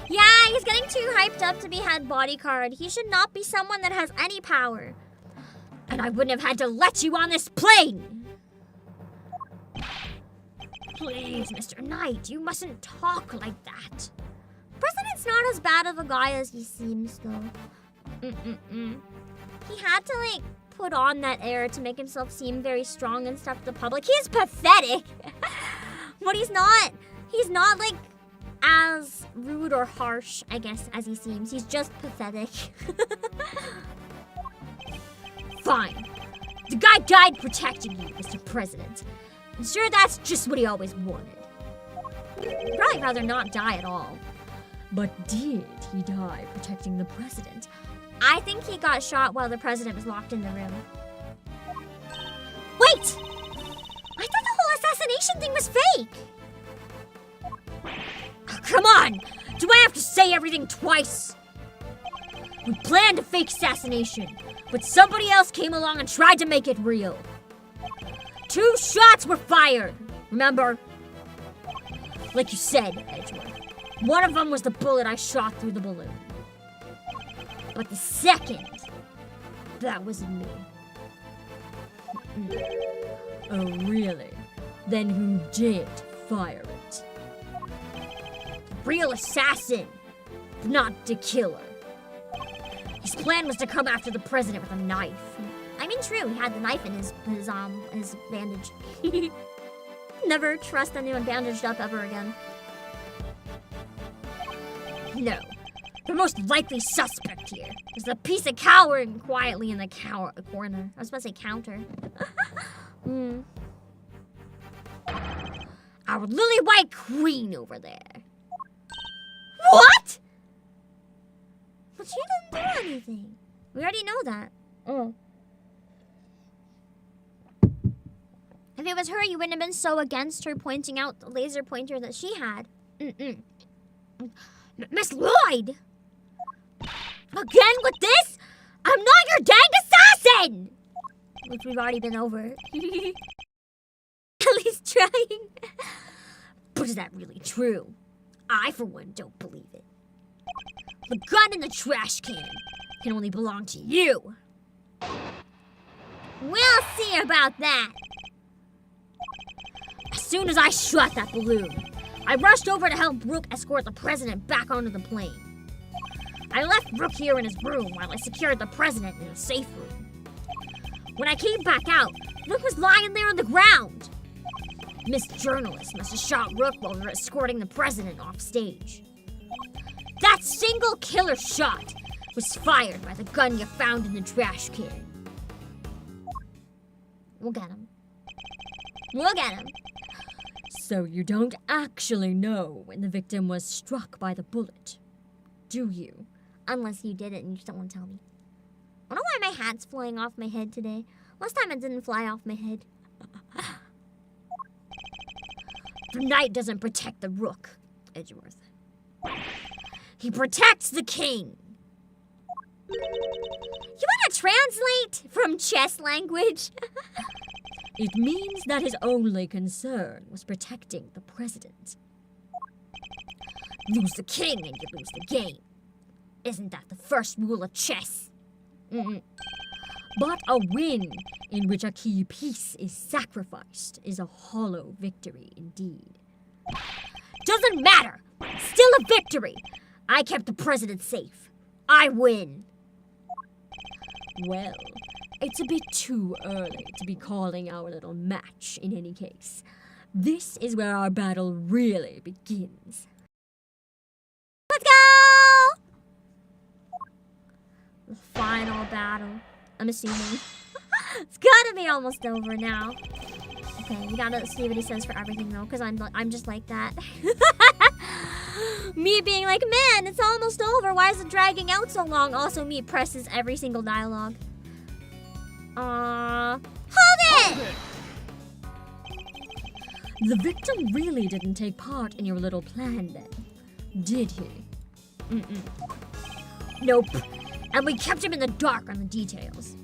Yeah, he's getting too hyped up to be head bodyguard. He should not be someone that has any power. And I wouldn't have had to let you on this plane. Please, Mr. Knight, you mustn't talk like that. President's not as bad of a guy as he seems, though. He had to, like, put on that air to make himself seem very strong and stuff to the public. He's pathetic. But he's not, like, as rude or harsh, I guess, as he seems. He's just pathetic. Fine. The guy died protecting you, Mr. President. I'm sure that's just what he always wanted. He'd probably rather not die at all. But did he die protecting the president? I think he got shot while the president was locked in the room. Wait! I thought the whole assassination thing was fake! Oh, come on! Do I have to say everything twice? We planned a fake assassination, but somebody else came along and tried to make it real. 2 shots were fired, remember? Like you said, Edgeworth, one of them was the bullet I shot through the balloon. But the second, that wasn't me. Oh, really? Then who did fire it? Real assassin, not the killer. His plan was to come after the president with a knife. I mean, true, he had the knife in his bandage. Never trust anyone bandaged up ever again. No, the most likely suspect here is the piece of cowering quietly in the corner. I was about to say counter. Our lily white queen over there. What? But she didn't do anything. We already know that. Oh. If it was her, you wouldn't have been so against her pointing out the laser pointer that she had. Miss Lloyd! Again with this? I'm not your dang assassin! Which we've already been over. At least trying. But is that really true? I, for one, don't believe it. The gun in the trash can can only belong to you. We'll see about that. As soon as I shot that balloon, I rushed over to help Brooke escort the president back onto the plane. I left Brooke here in his room while I secured the president in a safe room. When I came back out, Brooke was lying there on the ground. Miss Journalist must have shot Brooke while we were escorting the president off stage. That single killer shot was fired by the gun you found in the trash can. We'll get him. We'll get him. So you don't actually know when the victim was struck by the bullet, do you? Unless you did it and you just don't want to tell me. I don't know why my hat's flying off my head today. Last time it didn't fly off my head. The knight doesn't protect the rook, Edgeworth. He protects the king. You want to translate from chess language? It means that his only concern was protecting the president. Lose the king and you lose the game. Isn't that the first rule of chess? But a win in which a key piece is sacrificed is a hollow victory indeed. Doesn't matter. Still a victory. I kept the president safe. I win. Well, it's a bit too early to be calling our little match in any case. This is where our battle really begins. Let's go! The final battle. I'm assuming. It's gotta be almost over now. Okay, we gotta see what he says for everything though, because I'm just like that. Me being like, man, it's almost over. Why is it dragging out so long? Also, me presses every single dialogue. Hold it! The victim really didn't take part in your little plan then, did he? Nope. And we kept him in the dark on the details.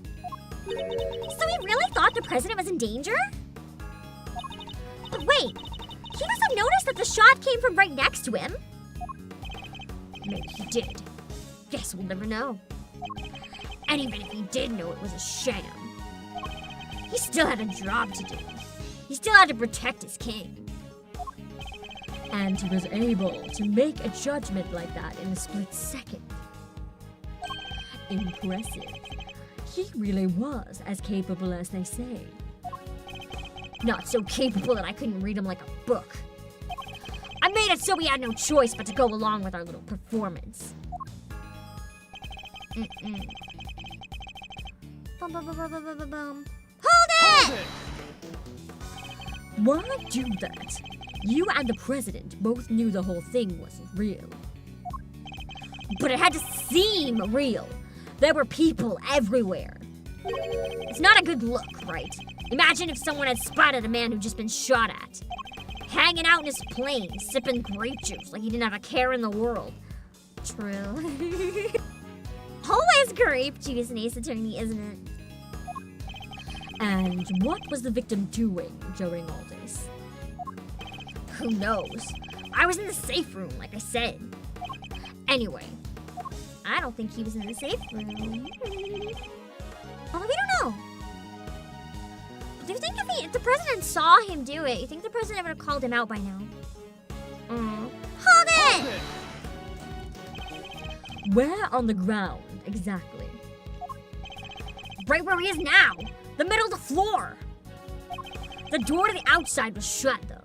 So he really thought the president was in danger? But wait, he must have noticed that the shot came from right next to him. Maybe he did. Guess we'll never know. And even if he did know it was a sham, he still had a job to do. He still had to protect his king. And he was able to make a judgment like that in a split second. Impressive. He really was as capable as they say. Not so capable that I couldn't read him like a book. I made it so we had no choice but to go along with our little performance. Bum, bum, bum, bum, bum, bum, bum. Hold it! Why do that? You and the president both knew the whole thing wasn't real. But it had to seem real. There were people everywhere. It's not a good look, right? Imagine if someone had spotted a man who'd just been shot at. Hanging out in his plane, sipping grape juice like he didn't have a care in the world. True. Always grape juice in Ace Attorney, isn't it? And what was the victim doing during all this? Who knows? I was in the safe room, like I said. Anyway, I don't think he was in the safe room. Although we don't know. Do you think if the president saw him do it, you think the president would have called him out by now? Hold it! Where on the ground, exactly? right where he is now. The middle of the floor. The door to the outside was shut, though.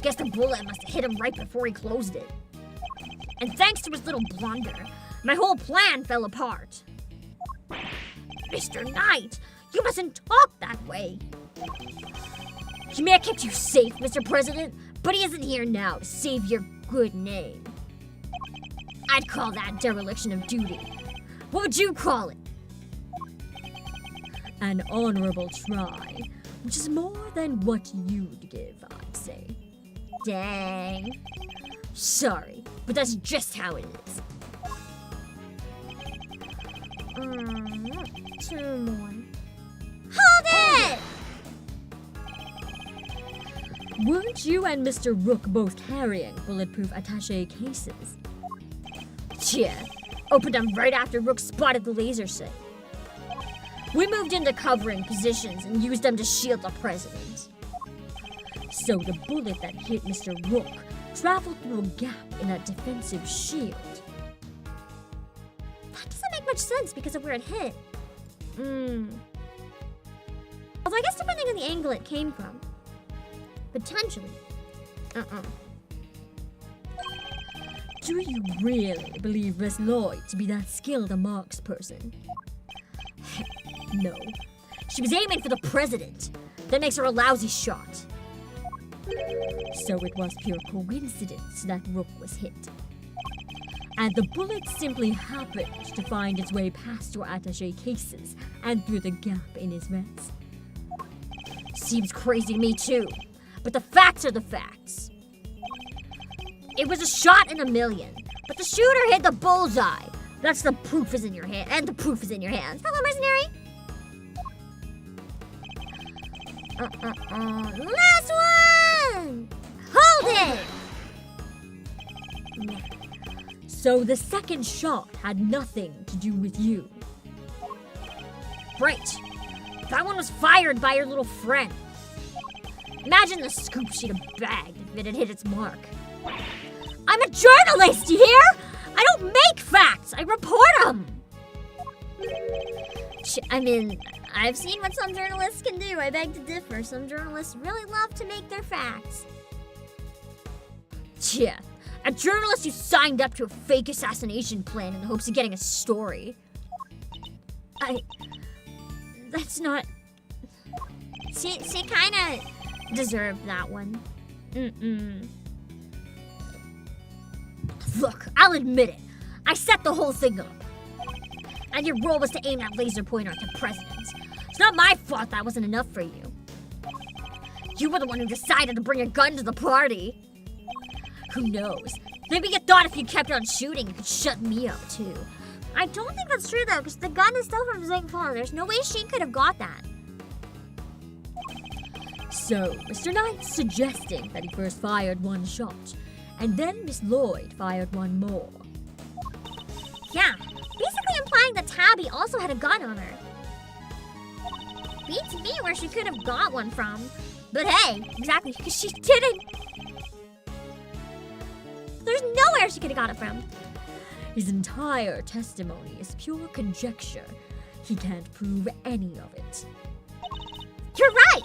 Guess the bullet must have hit him right before he closed it. And thanks to his little blunder, my whole plan fell apart. Mr. Knight, you mustn't talk that way. He may have kept you safe, Mr. President, but he isn't here now to save your good name. I'd call that dereliction of duty. What would you call it? An honorable try, which is more than what you'd give, I'd say. Dang. Sorry, but that's just how it is. Two more. Hold it! Weren't you and Mr. Rook both carrying bulletproof attaché cases? Yeah, opened them right after Rook spotted the laser sight. We moved into covering positions and used them to shield the president. So the bullet that hit Mr. Rook traveled through a gap in that defensive shield. That doesn't make much sense because of where it hit. Although I guess depending on the angle it came from. Potentially. Do you really believe Miss Lloyd to be that skilled a marksperson? No. She was aiming for the president. That makes her a lousy shot. So it was pure coincidence that Rook was hit. And the bullet simply happened to find its way past your attaché cases and through the gap in his vest. Seems crazy to me too, but the facts are the facts. It was a shot in a million, but the shooter hit the bullseye. That's the proof is in your hand, and the proof is in your hands. Hello, mercenary. Last one! Hold it! So the second shot had nothing to do with you. Right. That one was fired by your little friend. Imagine the scoop she'd have bagged if it had hit its mark. I'm a journalist, you hear? I don't make facts, I report them. I mean, I've seen what some journalists can do. I beg to differ. Some journalists really love to make their facts. Yeah, a journalist who signed up to a fake assassination plan in the hopes of getting a story. That's not... She kinda deserved that one. Look, I'll admit it. I set the whole thing up. And your role was to aim that laser pointer at the president. It's not my fault that wasn't enough for you. You were the one who decided to bring a gun to the party. Who knows? Maybe you thought if you kept on shooting, you could shut me up too. I don't think that's true though, because the gun is still from Zingfong. There's no way she could have got that. So, Mr. Knight's suggesting that he first fired one shot, and then Miss Lloyd fired one more. Yeah, basically implying that Tabby also had a gun on her. Beats me where she could have got one from. But hey, exactly, because she didn't. There's nowhere she could have got it from. His entire testimony is pure conjecture. He can't prove any of it. You're right!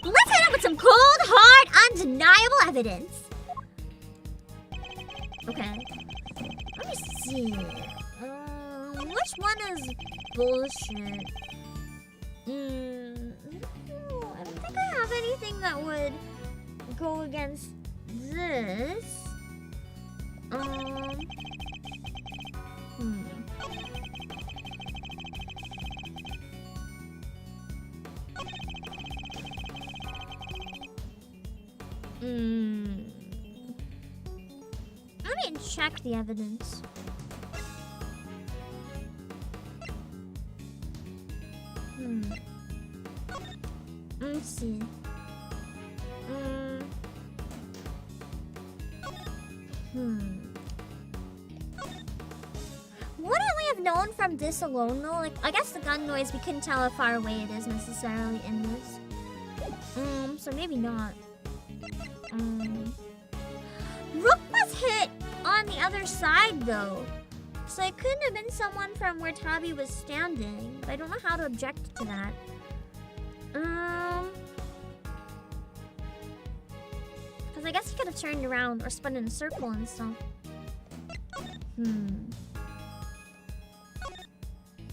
Let's hit him with some cold, hard, undeniable evidence. Okay. Let me see. Which one is bullshit? I don't think I have anything that would go against this. Let me check the evidence. Let's see. Wouldn't we have known from this alone though? Like, I guess the gun noise, we couldn't tell how far away it is necessarily in this. So maybe not. Rook was hit on the other side though. So it couldn't have been someone from where Tabi was standing. But I don't know how to object to that. Because I guess he could have turned around or spun in a circle and stuff.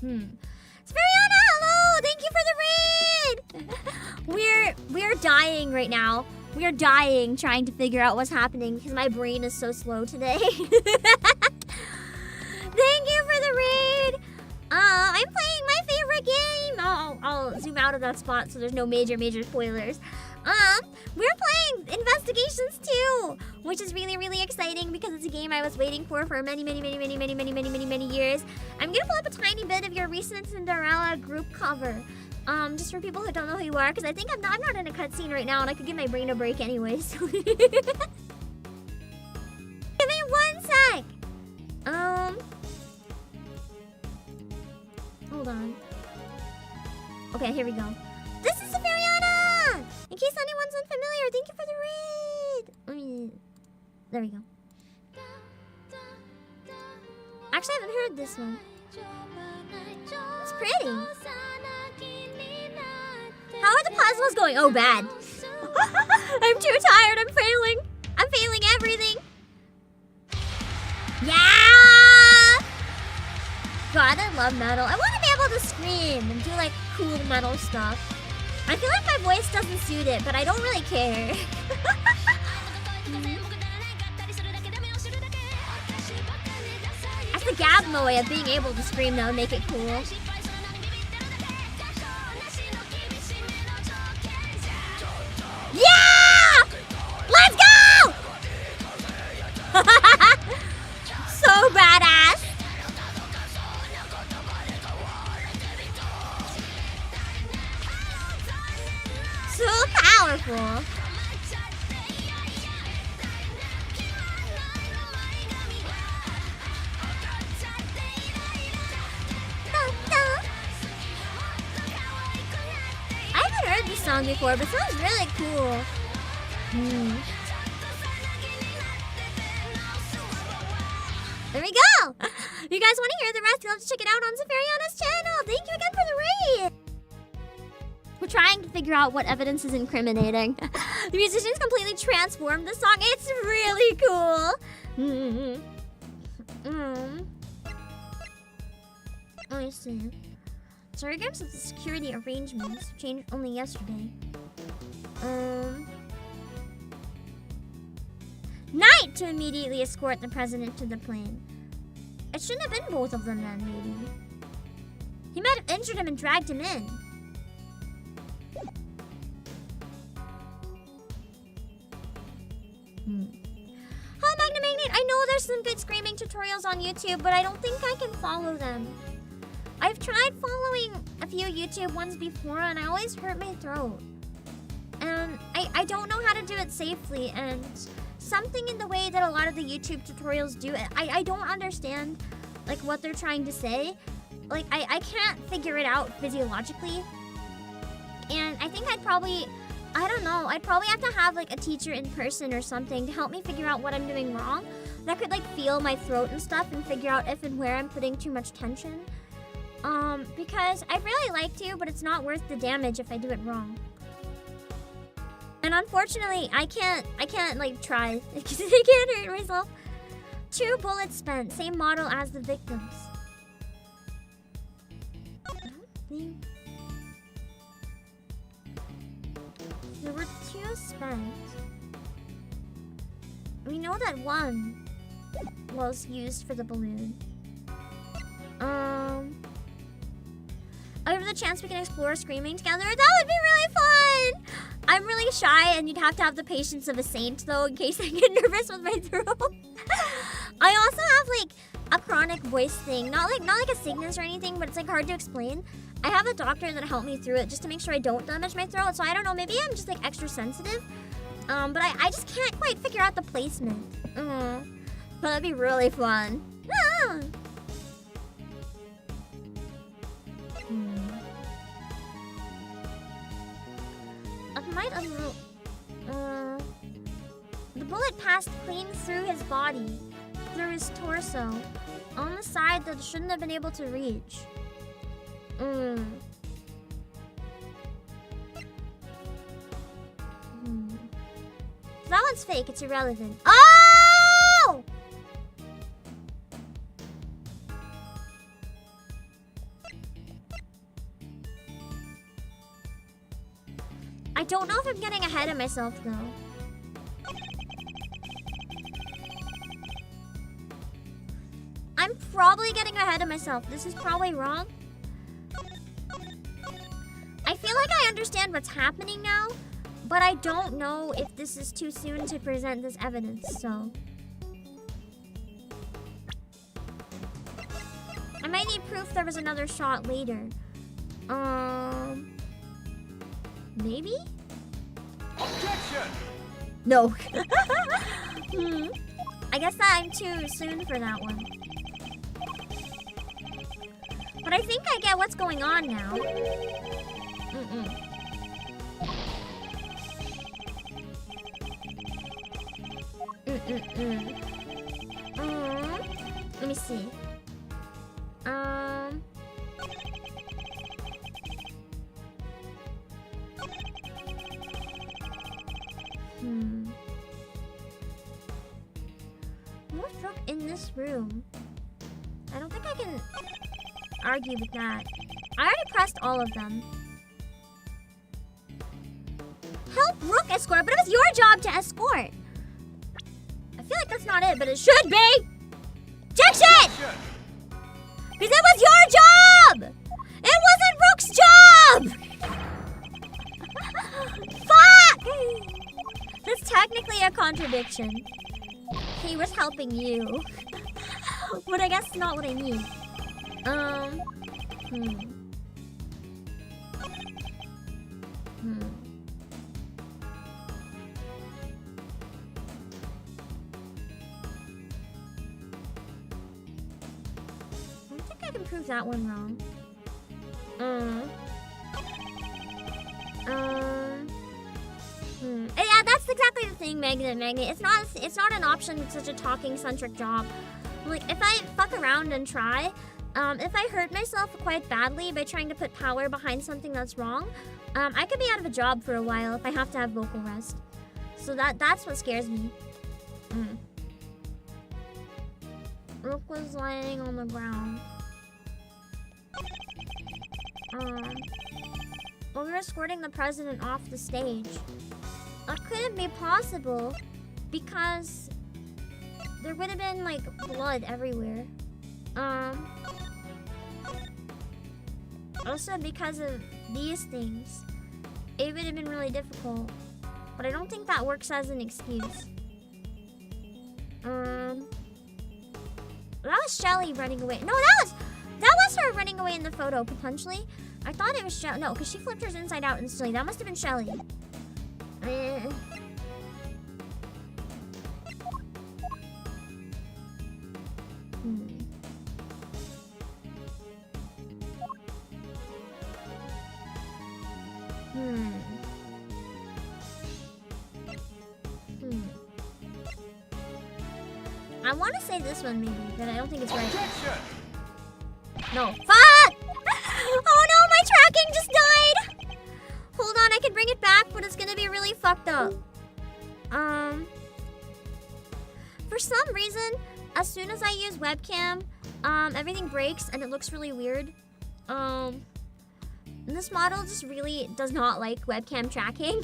Spiriana, hello! Thank you for the raid! We're dying right now. We are dying trying to figure out what's happening because my brain is so slow today. Thank you for the raid! I'm playing my favorite game! I'll zoom out of that spot so there's no major spoilers. We're playing Investigations 2, which is really, really exciting because it's a game I was waiting for many years. I'm gonna pull up a tiny bit of your recent Cinderella group cover. Just for people who don't know who you are, because I think I'm not in a cutscene right now and I could give my brain a break anyways. Give me 1 sec! Hold on. Okay, here we go. This is Safariana! In case anyone's unfamiliar, thank you for the raid! There we go. Actually, I haven't heard this one. It's pretty. How are the puzzles going? Oh, bad. I'm too tired. I'm failing. I'm failing everything. Yeah! God, I love metal. I want to be able to scream and do like cool metal stuff. I feel like my voice doesn't suit it, but I don't really care. That's the Gabmo way of being able to scream though, make it cool. Yeah! Let's go! So badass. So powerful. I haven't heard this song before, but it sounds really cool. There we go! You guys want to hear the rest? You'll have to check it out on Safariana's channel. Thank you again for the raid. We're trying to figure out what evidence is incriminating. The musicians completely transformed the song. It's really cool. Let me see. Sorry, games with the security arrangements changed only yesterday. Night to immediately escort the president to the plane. It shouldn't have been both of them then, maybe. He might have injured him and dragged him in. Hello, Magnet. I know there's some good screaming tutorials on YouTube, but I don't think I can follow them. I've tried following a few YouTube ones before, and I always hurt my throat. And I don't know how to do it safely, and something in the way that a lot of the YouTube tutorials do it, I don't understand, like, what they're trying to say. Like, I can't figure it out physiologically. And I think I'd probably have to have, like, a teacher in person or something to help me figure out what I'm doing wrong. That could, like, feel my throat and stuff and figure out if and where I'm putting too much tension. Because I'd really like to, but it's not worth the damage if I do it wrong. And unfortunately, I can't like, try. I can't hurt myself. 2 bullets spent. Same model as the victims. I don't think... There were 2 spent. We know that 1 was used for the balloon. Over the chance we can explore screaming together, that would be really fun! I'm really shy, and you'd have to have the patience of a saint, though, in case I get nervous with my throat. I also have, like, a chronic voice thing. Not like a sickness or anything, but it's, like, hard to explain. I have a doctor that helped me through it just to make sure I don't damage my throat, so I don't know, maybe I'm just, like, extra sensitive. But I just can't quite figure out the placement. That'd be really fun. Ah. It might the bullet passed clean through his body, through his torso, on the side that it shouldn't have been able to reach. That one's fake, it's irrelevant. Oh! I don't know if I'm getting ahead of myself though. I'm probably getting ahead of myself. This is probably wrong. I feel like I understand what's happening now, but I don't know if this is too soon to present this evidence, so. I might need proof there was another shot later. Maybe? Objection! No. I guess that I'm too soon for that one. But I think I get what's going on now. Let me see. More truck in this room. I don't think I can argue with that. I already pressed all of them. Help Rook escort, but it was your job to escort. I feel like that's not it, but it should be. Objection! Because it was your job! It wasn't Rook's job! Fuck! That's technically a contradiction. He was helping you. But I guess not what I need. I don't think I can prove that one wrong. Yeah, that's exactly the thing, Magnet. It's not an option with such a talking-centric job. Like, if I fuck around and try, if I hurt myself quite badly by trying to put power behind something that's wrong, I could be out of a job for a while if I have to have vocal rest. So that's what scares me. Rook was lying on the ground. Well, we were escorting the president off the stage. That couldn't be possible because there would have been like blood everywhere. Also because of these things, it would have been really difficult. But I don't think that works as an excuse. That was Shelly running away. No, that was her running away in the photo, potentially. I thought it was Shelly. No, because she flipped hers inside out instantly. That must have been Shelly. I want to say this one maybe, but I don't think it's right. Objection! No. Fuck! Oh no, my tracking just died! Hold on, I can bring it back, but it's gonna be really fucked up. For some reason, as soon as I use webcam, everything breaks and it looks really weird. And this model just really does not like webcam tracking.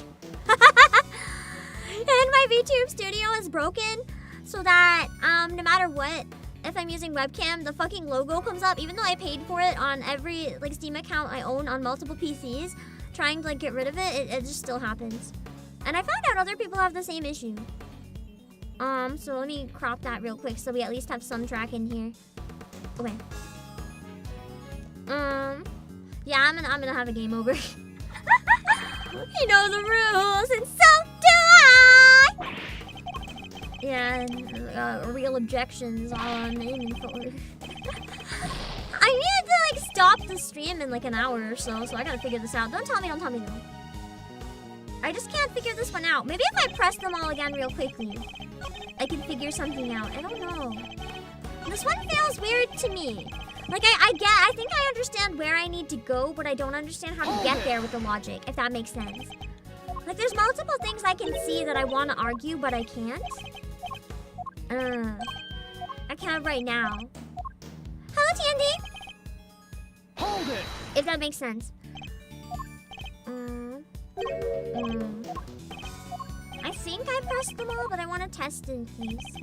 And my VTube studio is broken, so that no matter what, if I'm using webcam, the fucking logo comes up, even though I paid for it on every like Steam account I own on multiple PCs. Trying to like get rid of it, it just still happens. And I found out other people have the same issue. So let me crop that real quick so we at least have some track in here. Okay. Yeah, I'm gonna have a game over. You know the rules, and so do I! Yeah, and, real objections all I'm aiming for. I needed to like stop the stream in like an hour or so I gotta figure this out. Don't tell me though. I just can't figure this one out. Maybe if I press them all again real quickly, I can figure something out. I don't know. This one feels weird to me. Like I think I understand where I need to go, but I don't understand how to get there with the logic, if that makes sense. Like there's multiple things I can see that I want to argue, but I can't. I can't right now. Hello, TND. Hold it! If that makes sense. I think I pressed them all, but I want to test in case.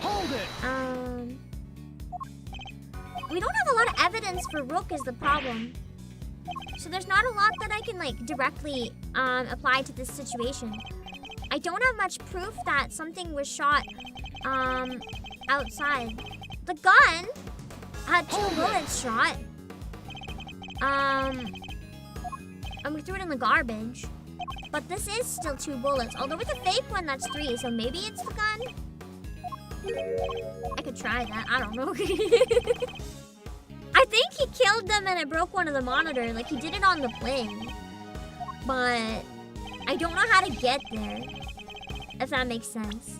Hold it! We don't have a lot of evidence for Rook is the problem. So there's not a lot that I can like directly apply to this situation. I don't have much proof that something was shot outside. The gun had 2 bullets shot. And we threw it in the garbage. But this is still 2 bullets. Although with a fake one, that's 3. So maybe it's the gun. I could try that. I don't know. I think he killed them and it broke one of the monitor. Like he did it on the plane. But I don't know how to get there. If that makes sense.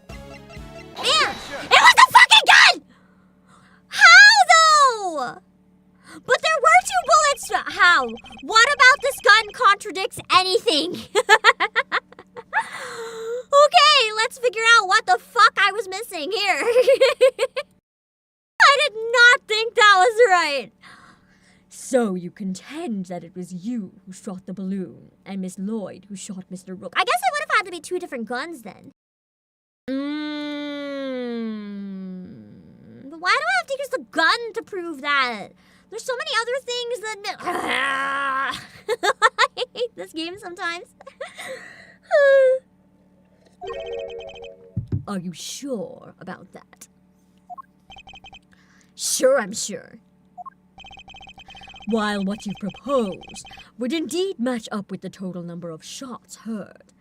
Man! It was the fucking gun! How though? But there were 2 bullets. How? What about this gun contradicts anything? Okay, let's figure out what the fuck I was missing here. I did not think that was right. So you contend that it was you who shot the balloon and Miss Lloyd who shot Mr. Rook. I guess it would have had to be 2 different guns then. But why do I have to use the gun to prove that? There's so many other things that... I hate this game sometimes. Are you sure about that? Sure, I'm sure. While what you proposed would indeed match up with the total number of shots heard,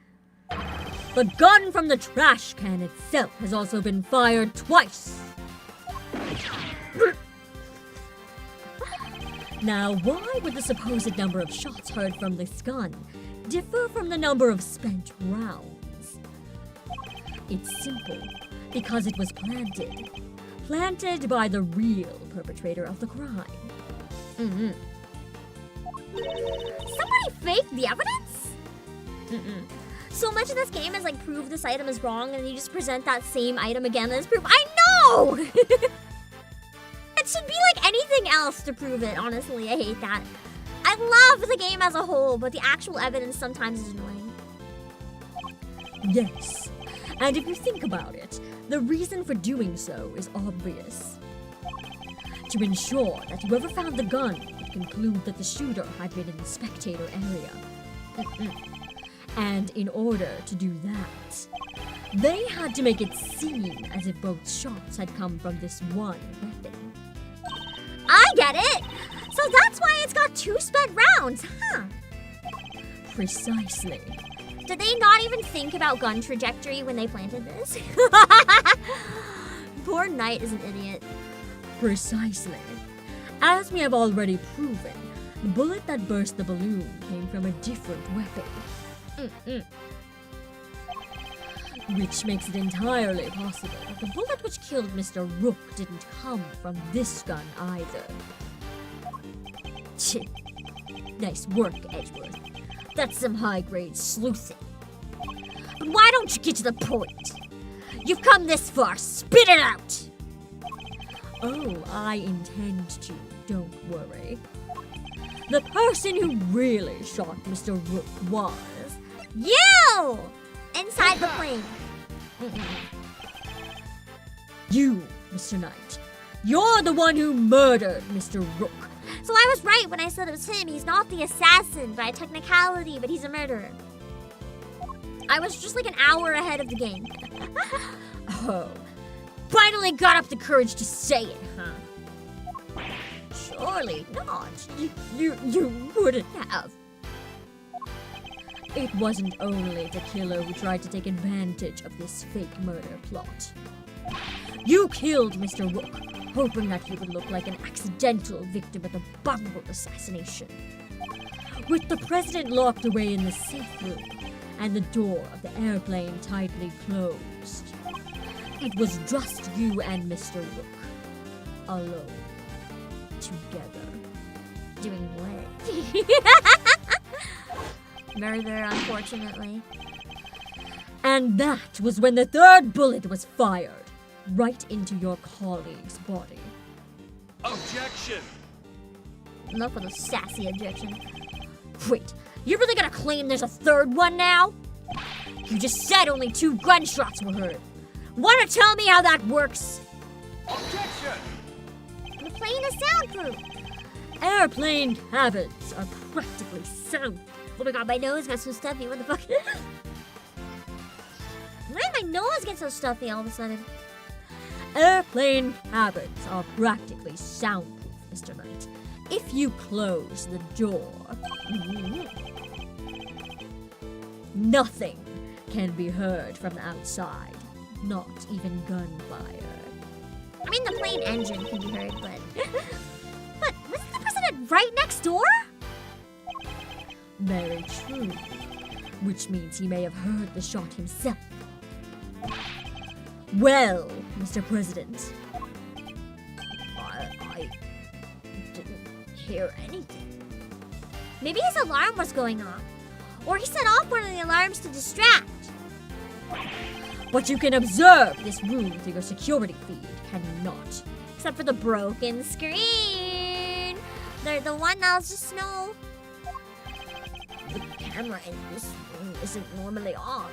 the gun from the trash can itself has also been fired twice. Now, why would the supposed number of shots heard from this gun differ from the number of spent rounds? It's simple, because it was planted. Planted by the real perpetrator of the crime. Somebody faked the evidence? So much of this game is like prove this item is wrong and you just present that same item again as proof. I know! It should be like anything else to prove it, honestly. I hate that. I love the game as a whole, but the actual evidence sometimes is annoying. Yes, and if you think about it, the reason for doing so is obvious. To ensure that whoever found the gun would conclude that the shooter had been in the spectator area. And in order to do that, they had to make it seem as if both shots had come from this one weapon. I get it! So that's why it's got 2 spent rounds, huh? Precisely. Did they not even think about gun trajectory when they planted this? Poor Knight is an idiot. Precisely. As we have already proven, the bullet that burst the balloon came from a different weapon. Which makes it entirely possible that the bullet which killed Mr. Rook didn't come from this gun either. Nice work, Edgeworth. That's some high-grade sleuthing. But why don't you get to the point? You've come this far, spit it out! Oh, I intend to, don't worry. The person who really shot Mr. Rook was... You! Inside the plane. You, Mr. Knight. You're the one who murdered Mr. Rook. So I was right when I said it was him. He's not the assassin by technicality, but he's a murderer. I was just like an hour ahead of the game. Oh, Finally got up the courage to say it, huh? surely not. You wouldn't have. It wasn't only the killer who tried to take advantage of this fake murder plot. You killed Mr. Rook, hoping that he would look like an accidental victim of the bungled assassination. With the president locked away in the safe room and the door of the airplane tightly closed, it was just you and Mr. Rook, alone, together. Doing what? Murder, unfortunately. And that was when the third bullet was fired, right into your colleague's body. Objection! Look for the sassy objection. Wait, you really gonna claim there's a third one now? You just said only 2 gunshots were heard. Wanna tell me how that works? Objection! The plane is soundproof. Airplane cabins are practically sound. Oh my god, my nose got so stuffy. What the fuck? Why did my nose get so stuffy all of a sudden? Airplane cabins are practically soundproof, Mr. Knight. If you close the door, nothing can be heard from the outside, not even gunfire. I mean, the plane engine can be heard, but... But wasn't the president right next door? Very true. Which means he may have heard the shot himself. Well, Mr. President, I didn't hear anything. Maybe his alarm was going off. Or he set off one of the alarms to distract. but you can observe this room through your security feed, can you not? Except for the broken screen. The one that'll just snow. The camera in this room isn't normally on.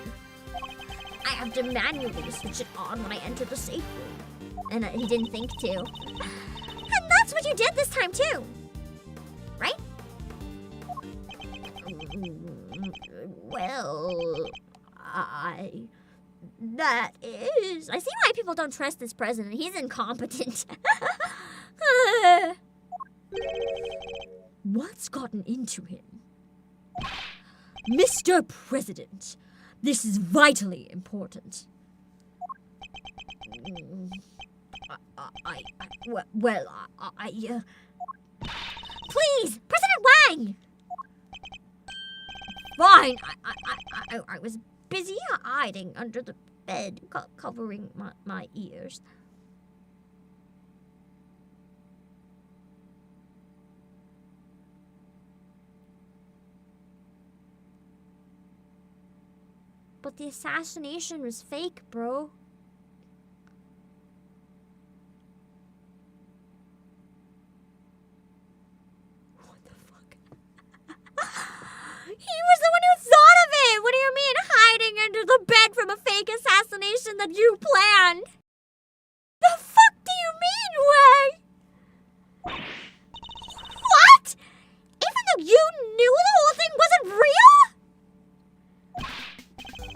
I have to manually switch it on when I enter the safe room. And he didn't think to. And that's what you did this time too. Right? Well, That is... I see why people don't trust this president. He's incompetent. What's gotten into him? Mr. President, this is vitally important. Please, President Wang! Fine. I was busy hiding under the bed, covering my ears. But the assassination was fake, bro. What the fuck? He was the one who thought of it! What do you mean, hiding under the bed from a fake assassination that you planned? The fuck do you mean, Wang? What? Even though you knew the whole thing wasn't real?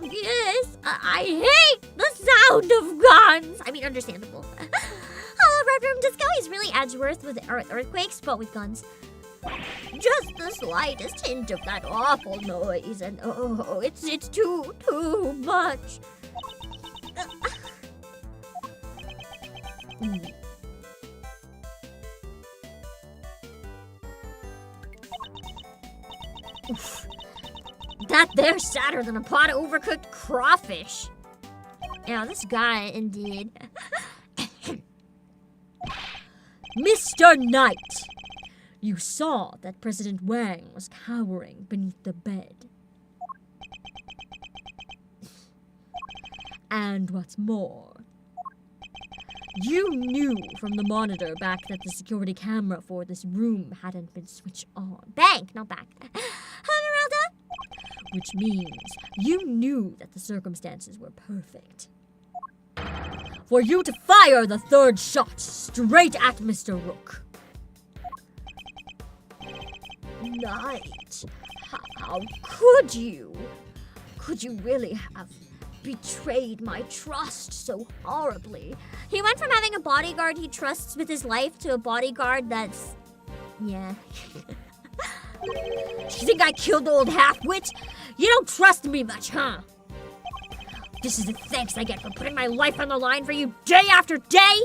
Yes, I hate the sound of guns. I mean, understandable. Hello, Red Room Disco. He's really Edgeworth with earthquakes, but with guns. Just the slightest hint of that awful noise, and oh, it's too much. Oof. That there's sadder than a pot of overcooked crawfish. Yeah, this guy, indeed. Mr. Knight, you saw that President Wang was cowering beneath the bed. And what's more, you knew from the monitor back that the security camera for this room hadn't been switched on. Bank, not back. Esmeralda? Which means you knew that the circumstances were perfect for you to fire the third shot straight at Mr. Rook. Knight, how could you? Could you really have betrayed my trust so horribly? He went from having a bodyguard he trusts with his life to a bodyguard that's... yeah. You think I killed the old half-wit? You don't trust me much, huh? This is the thanks I get for putting my life on the line for you day after day?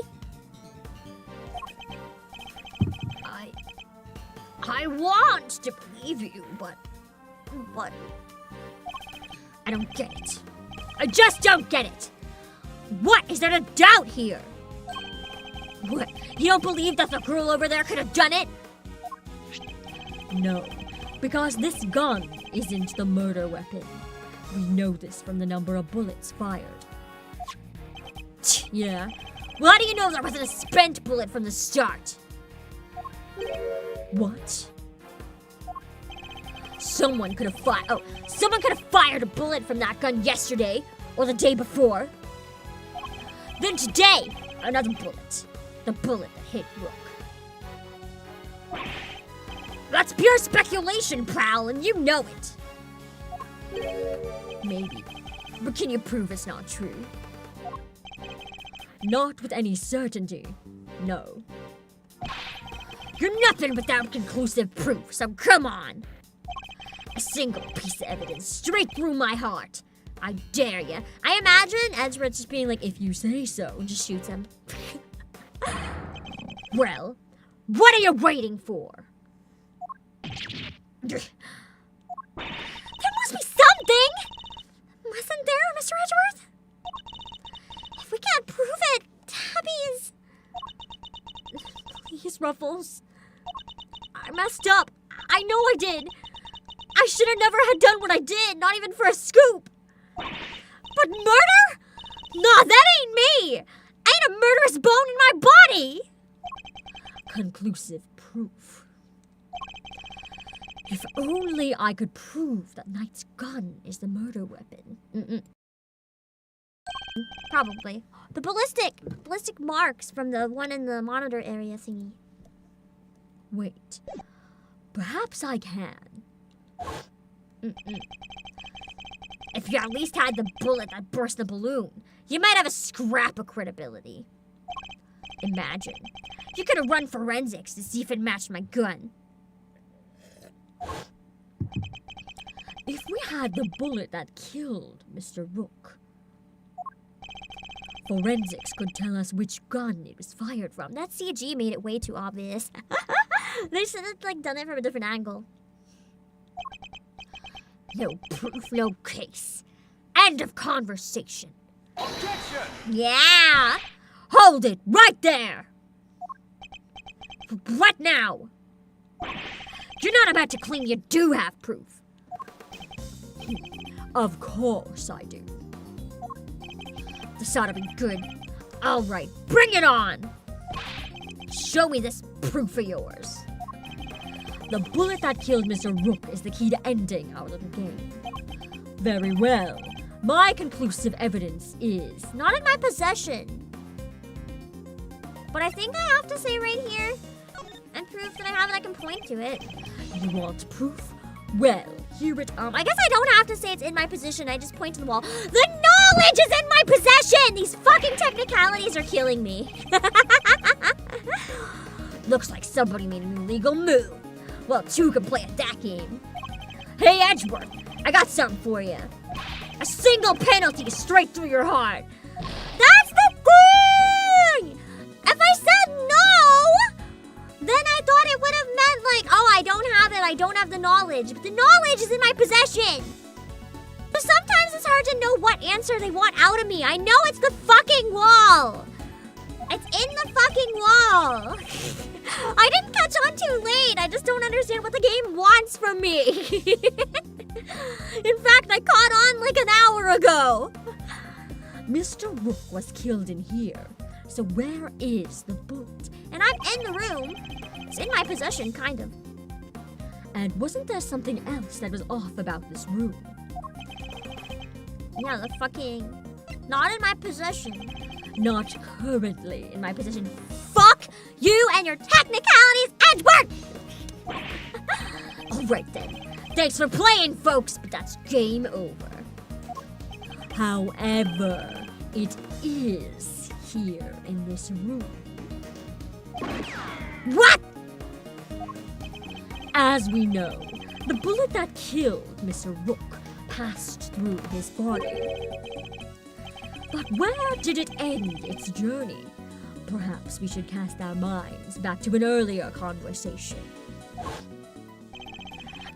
I want to believe you, but I don't get it. I just don't get it. What is there to doubt here? What? You don't believe that the girl over there could have done it? No, because this gun isn't the murder weapon. We know this from the number of bullets fired. Yeah? Well, how do you know there wasn't a spent bullet from the start? What? Someone could have fired a bullet from that gun yesterday, or the day before. Then today, another bullet. The bullet that hit Rook. That's pure speculation, pal, and you know it. Maybe. But can you prove it's not true? Not with any certainty, no. You're nothing without conclusive proof, so come on. A single piece of evidence straight through my heart. I dare ya. I imagine Ezra just being like, if you say so, and just shoots him. Well, what are you waiting for? There must be something! Wasn't there, Mr. Edgeworth? If we can't prove it, Tabby is... Please, Ruffles. I messed up. I know I did. I should have never had done what I did, not even for a scoop. But murder? Nah, that ain't me. Ain't a murderous bone in my body. Conclusive proof. If only I could prove that Knight's gun is the murder weapon. Probably. The ballistic marks from the one in the monitor area thingy. Wait. Perhaps I can. If you at least had the bullet that burst the balloon, you might have a scrap of credibility. Imagine. You could have run forensics to see if it matched my gun. If we had the bullet that killed Mr. Rook, forensics could tell us which gun it was fired from. That CG made it way too obvious. They should have done it from a different angle. No proof, no case. End of conversation. Objection! Yeah! Hold it right there! What now? You're not about to claim you do have proof. Of course I do. This ought to be good. All right, bring it on! Show me this proof of yours. The bullet that killed Mr. Rook is the key to ending our little game. Very well. My conclusive evidence is... Not in my possession. But I think I have to say right here, and proof that I have it, I can point to it. You want proof? Well, here it I guess I don't have to say it's in my possession, I just point to the wall. The knowledge is in my possession! These fucking technicalities are killing me. Looks like somebody made an illegal move. Well, two can play at that game. Hey, Edgeworth, I got something for you. A single penalty straight through your heart. That's the thing! If I said no, then I thought it would have meant oh, I don't have it, I don't have the knowledge. But the knowledge is in my possession. So sometimes it's hard to know what answer they want out of me. I know it's the fucking wall. It's in the fucking wall. I didn't catch on too late. I just don't understand what the game wants from me. In fact, I caught on an hour ago. Mr. Rook was killed in here. So where is the bullet? And I'm in the room. It's in my possession, kind of. And wasn't there something else that was off about this room? Yeah, the fucking... Not in my possession. Not currently in my possession. Fuck you and your technicalities, Edgeworth! Alright then. Thanks for playing, folks, but that's game over. However, it is here in this room. What? As we know, the bullet that killed Mr. Rook passed through his body. But where did it end its journey? Perhaps we should cast our minds back to an earlier conversation.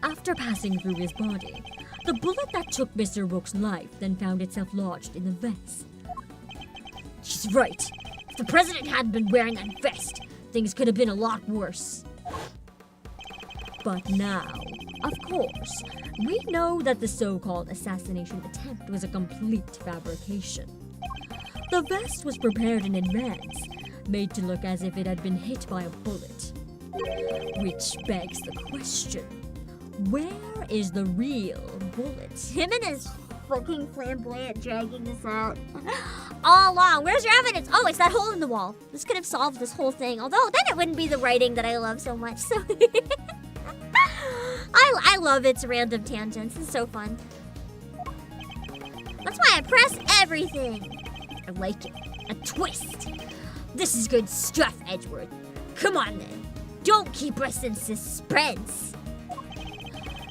After passing through his body, the bullet that took Mr. Rook's life then found itself lodged in the vest. She's right. If the president hadn't been wearing that vest, things could have been a lot worse. But now, of course, we know that the so-called assassination attempt was a complete fabrication. The vest was prepared in advance, made to look as if it had been hit by a bullet. Which begs the question, where is the real bullet? Him and his fucking flamboyant dragging this out all along. Where's your evidence? Oh, it's that hole in the wall. This could have solved this whole thing. Although then it wouldn't be the writing that I love so much. So I love its random tangents. It's so fun. That's why I press everything. I like it. A twist. This is good stuff, Edgeworth. Come on then. Don't keep us in suspense.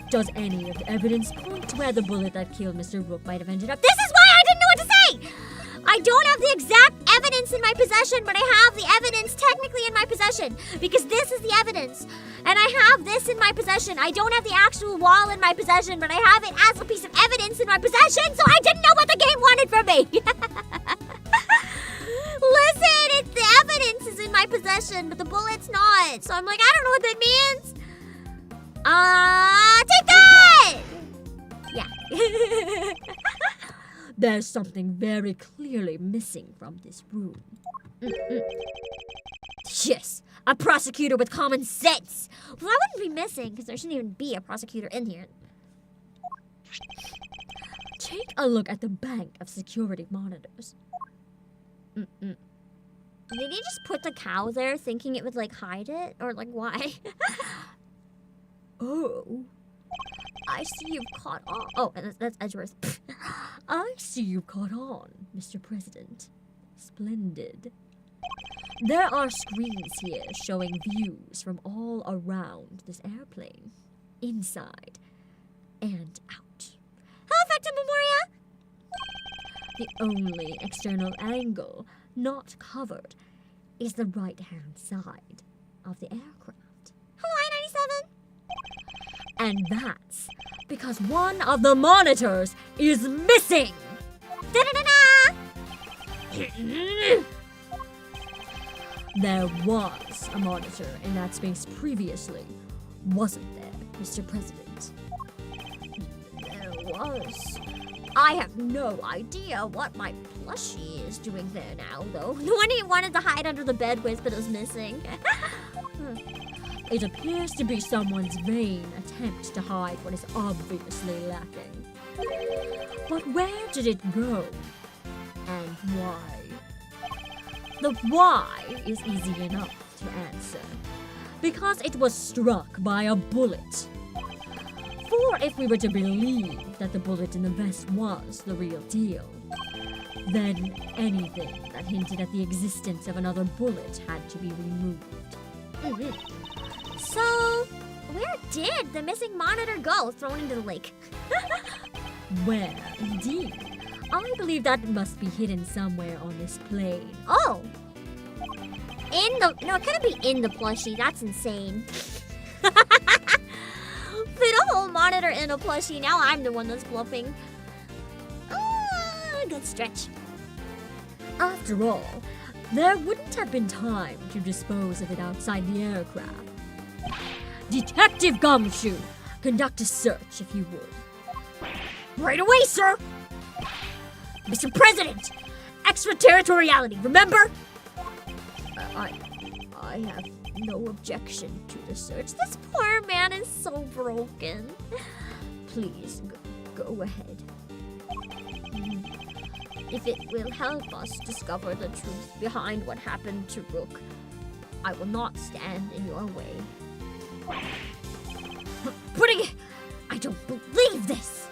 Does any of the evidence point to where the bullet that killed Mr. Rook might have ended up? This is why I didn't know what to say! I don't have the exact evidence in my possession, but I have the evidence technically in my possession. Because this is the evidence. And I have this in my possession. I don't have the actual wall in my possession, but I have it as a piece of evidence in my possession, so I didn't know what the game wanted from me. Listen, it's the evidence is in my possession, but the bullet's not. So I'm like, I don't know what that means. Take that! Yeah. There's something very clearly missing from this room. Yes, a prosecutor with common sense. Well, that wouldn't be missing, because there shouldn't even be a prosecutor in here. Take a look at the bank of security monitors. Did he just put the cow there thinking it would, like, hide it? Or, like, why? Oh, I see you've caught on. Oh, that's Edgeworth. I see you've caught on, Mr. President. Splendid. There are screens here showing views from all around this airplane, inside and out. How effective, Memoria? The only external angle not covered is the right-hand side of the aircraft. Hello, I-97. And that's because one of the monitors is missing! Da-da-da-da! There was a monitor in that space previously, wasn't there, Mr. President? There was. I have no idea what my plushie is doing there now, though. The one he wanted to hide under the bed with, but it was missing. It appears to be someone's vain attempt to hide what is obviously lacking. But where did it go? And why? The why is easy enough to answer. Because it was struck by a bullet. For if we were to believe that the bullet in the vest was the real deal, then anything that hinted at the existence of another bullet had to be removed. So, where did the missing monitor go? Thrown into the lake. Where, indeed. I believe that it must be hidden somewhere on this plane. Oh. No, it couldn't be in the plushie. That's insane. Fit a whole monitor in a plushie. Now I'm the one that's bluffing. Good stretch. After all, there wouldn't have been time to dispose of it outside the aircraft. Detective Gumshoe, conduct a search if you would. Right away, sir! Mr. President! Extraterritoriality, remember? I have no objection to the search. This poor man is so broken. Please, go ahead. If it will help us discover the truth behind what happened to Rook, I will not stand in your way. I don't believe this!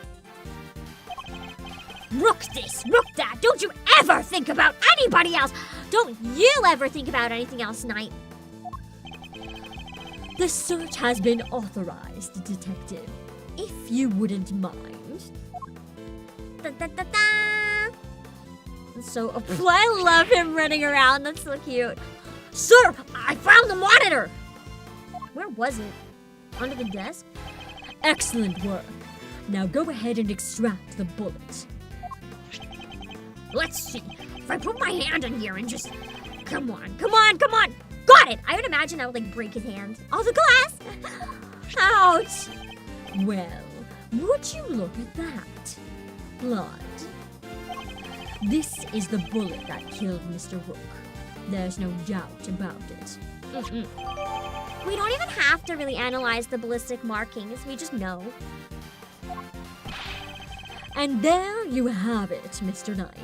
Rook this, rook that! Don't you ever think about anybody else! Don't you ever think about anything else, Knight. The search has been authorized, Detective. If you wouldn't mind. Da, da, da, da. So, I love him running around. That's so cute. Sir, I found the monitor! Where was it? Under the desk? Excellent work. Now go ahead and extract the bullet. Let's see. If I put my hand in here and just... Come on, come on, come on! Got it! I would imagine I would like break his hand. Oh, the glass! Ouch! Well, would you look at that? Blood. This is the bullet that killed Mr. Rook. There's no doubt about it. We don't even have to really analyze the ballistic markings. We just know. And there you have it, Mr. Knight.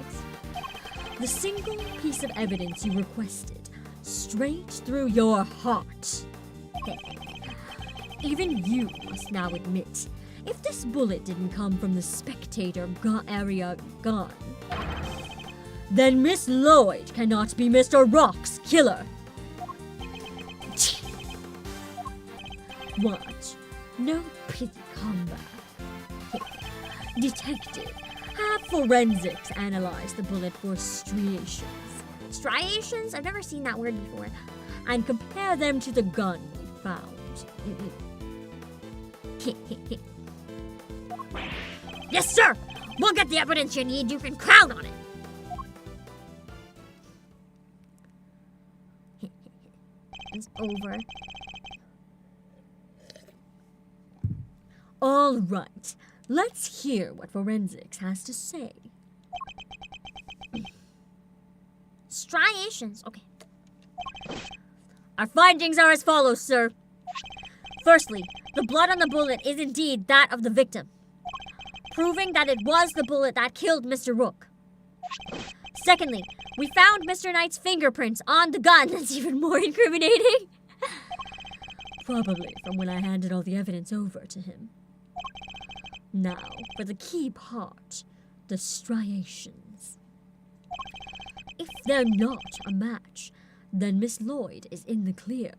The single piece of evidence you requested, straight through your heart. Even you must now admit, if this bullet didn't come from the spectator area gun, then Miss Lloyd cannot be Mr. Rock's killer. What? No pity comeback. Detective, have forensics analyze the bullet for striations. Striations? I've never seen that word before. And compare them to the gun we found. Yes, sir! We'll get the evidence you need. You can count on it. It's over. All right, let's hear what forensics has to say. Striations. Okay. Our findings are as follows, sir. Firstly, the blood on the bullet is indeed that of the victim, proving that it was the bullet that killed Mr. Rook. Secondly, we found Mr. Knight's fingerprints on the gun. That's even more incriminating. Probably from when I handed all the evidence over to him. Now, for the key part, the striations. If they're not a match, then Miss Lloyd is in the clear.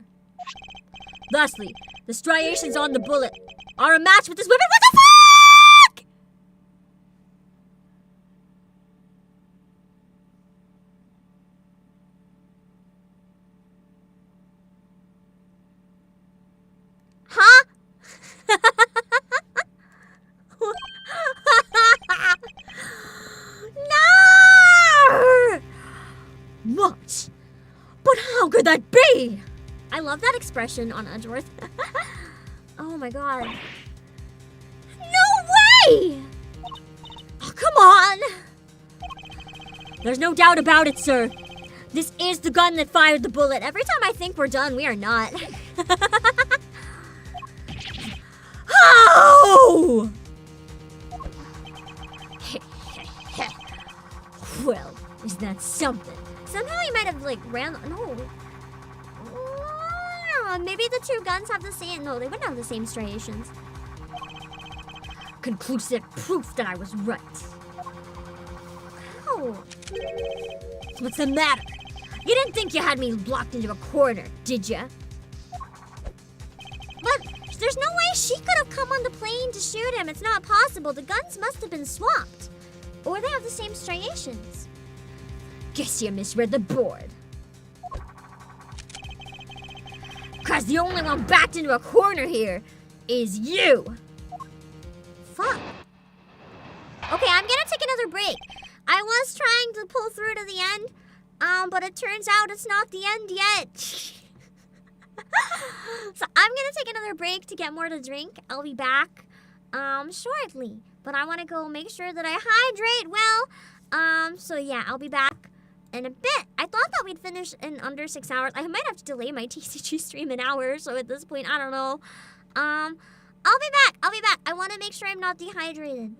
Lastly, the striations on the bullet are a match with this weapon. What the fuck?! Huh? No! What? But how could that be? I love that expression on Edgeworth. Oh my god. No way! Oh, come on! There's no doubt about it, sir. This is the gun that fired the bullet. Every time I think we're done, we are not. How? Well, is that something? Somehow he might have like ran. No. Maybe the two guns have the same. No, they wouldn't have the same striations. Conclusive proof that I was right. Oh. What's the matter? You didn't think you had me blocked into a corner, did ya? But there's no way she could have come on the plane to shoot him. It's not possible. The guns must have been swapped. Or they have the same striations. Guess you misread the board. 'Cause the only one backed into a corner here is you. Fuck. Okay, I'm gonna take another break. I was trying to pull through to the end, but it turns out it's not the end yet. So I'm gonna take another break to get more to drink. I'll be back shortly. But I wanna go make sure that I hydrate well. So yeah, I'll be back in a bit. I thought that we'd finish in under 6 hours. I might have to delay my TCG stream an hour, so at this point, I don't know. I'll be back. I want to make sure I'm not dehydrated.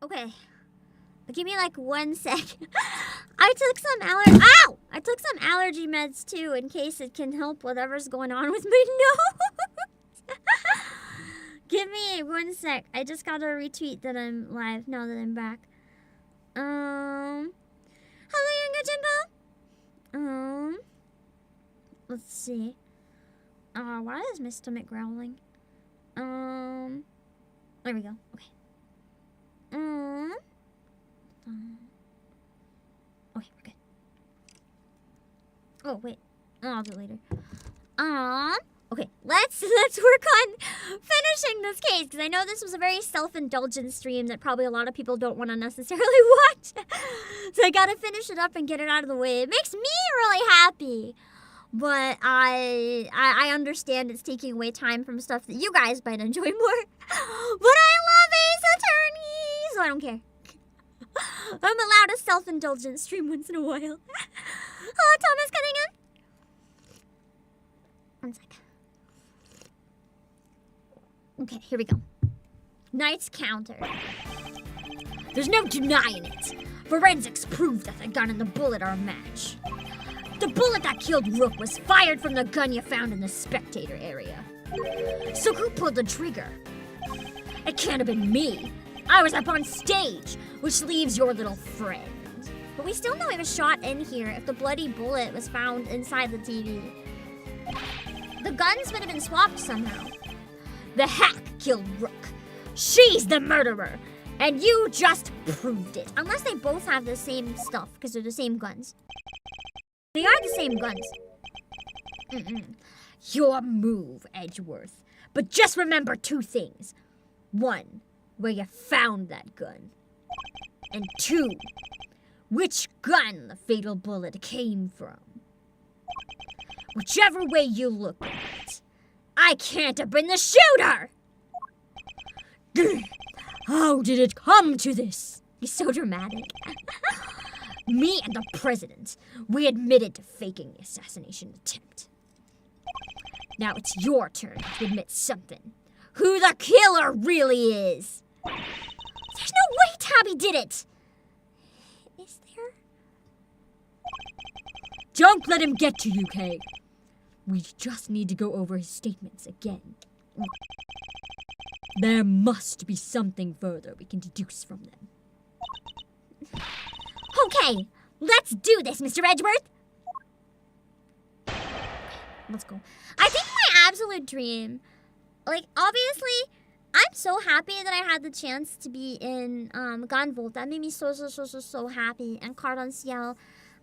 Okay. Give me like 1 sec. I took some Ow! I took some allergy meds too in case it can help whatever's going on with my nose. Give me 1 sec. I just gotta retweet that I'm live now that I'm back. Hello, Younger Jimbo. Let's see. Why is my stomach growling? There we go. Okay. Okay, we're good. Oh, wait. I'll do it later. Okay, let's work on finishing this case, because I know this was a very self-indulgent stream that probably a lot of people don't want to necessarily watch. So I gotta finish it up and get it out of the way. It makes me really happy. But I understand it's taking away time from stuff that you guys might enjoy more. But I love Ace Attorney, so I don't care. I'm allowed a self-indulgent stream once in a while. Hello, Thomas Cunningham. 1 sec. Okay, here we go. Knight's counter. There's no denying it. Forensics proved that the gun and the bullet are a match. The bullet that killed Rook was fired from the gun you found in the spectator area. So who pulled the trigger? It can't have been me. I was up on stage, which leaves your little friend. But we still know it was shot in here if the bloody bullet was found inside the TV. The guns would have been swapped somehow. The hack killed Rook. She's the murderer. And you just proved it. Unless they both have the same stuff, because they're the same guns. They are the same guns. Your move, Edgeworth. But just remember 2 things. 1, where you found that gun. And 2, which gun the fatal bullet came from. Whichever way you look at it, I can't have been the shooter! How did it come to this? He's so dramatic. Me and the president, we admitted to faking the assassination attempt. Now it's your turn to admit something. Who the killer really is. There's no way Tabby did it! Is there? Don't let him get to you, Kay. We just need to go over his statements again. There must be something further we can deduce from them. Okay, let's do this, Mr. Edgeworth. Let's go. I think my absolute dream, like, obviously, I'm so happy that I had the chance to be in Gunvolt. That made me so happy. And Cardon Ciel.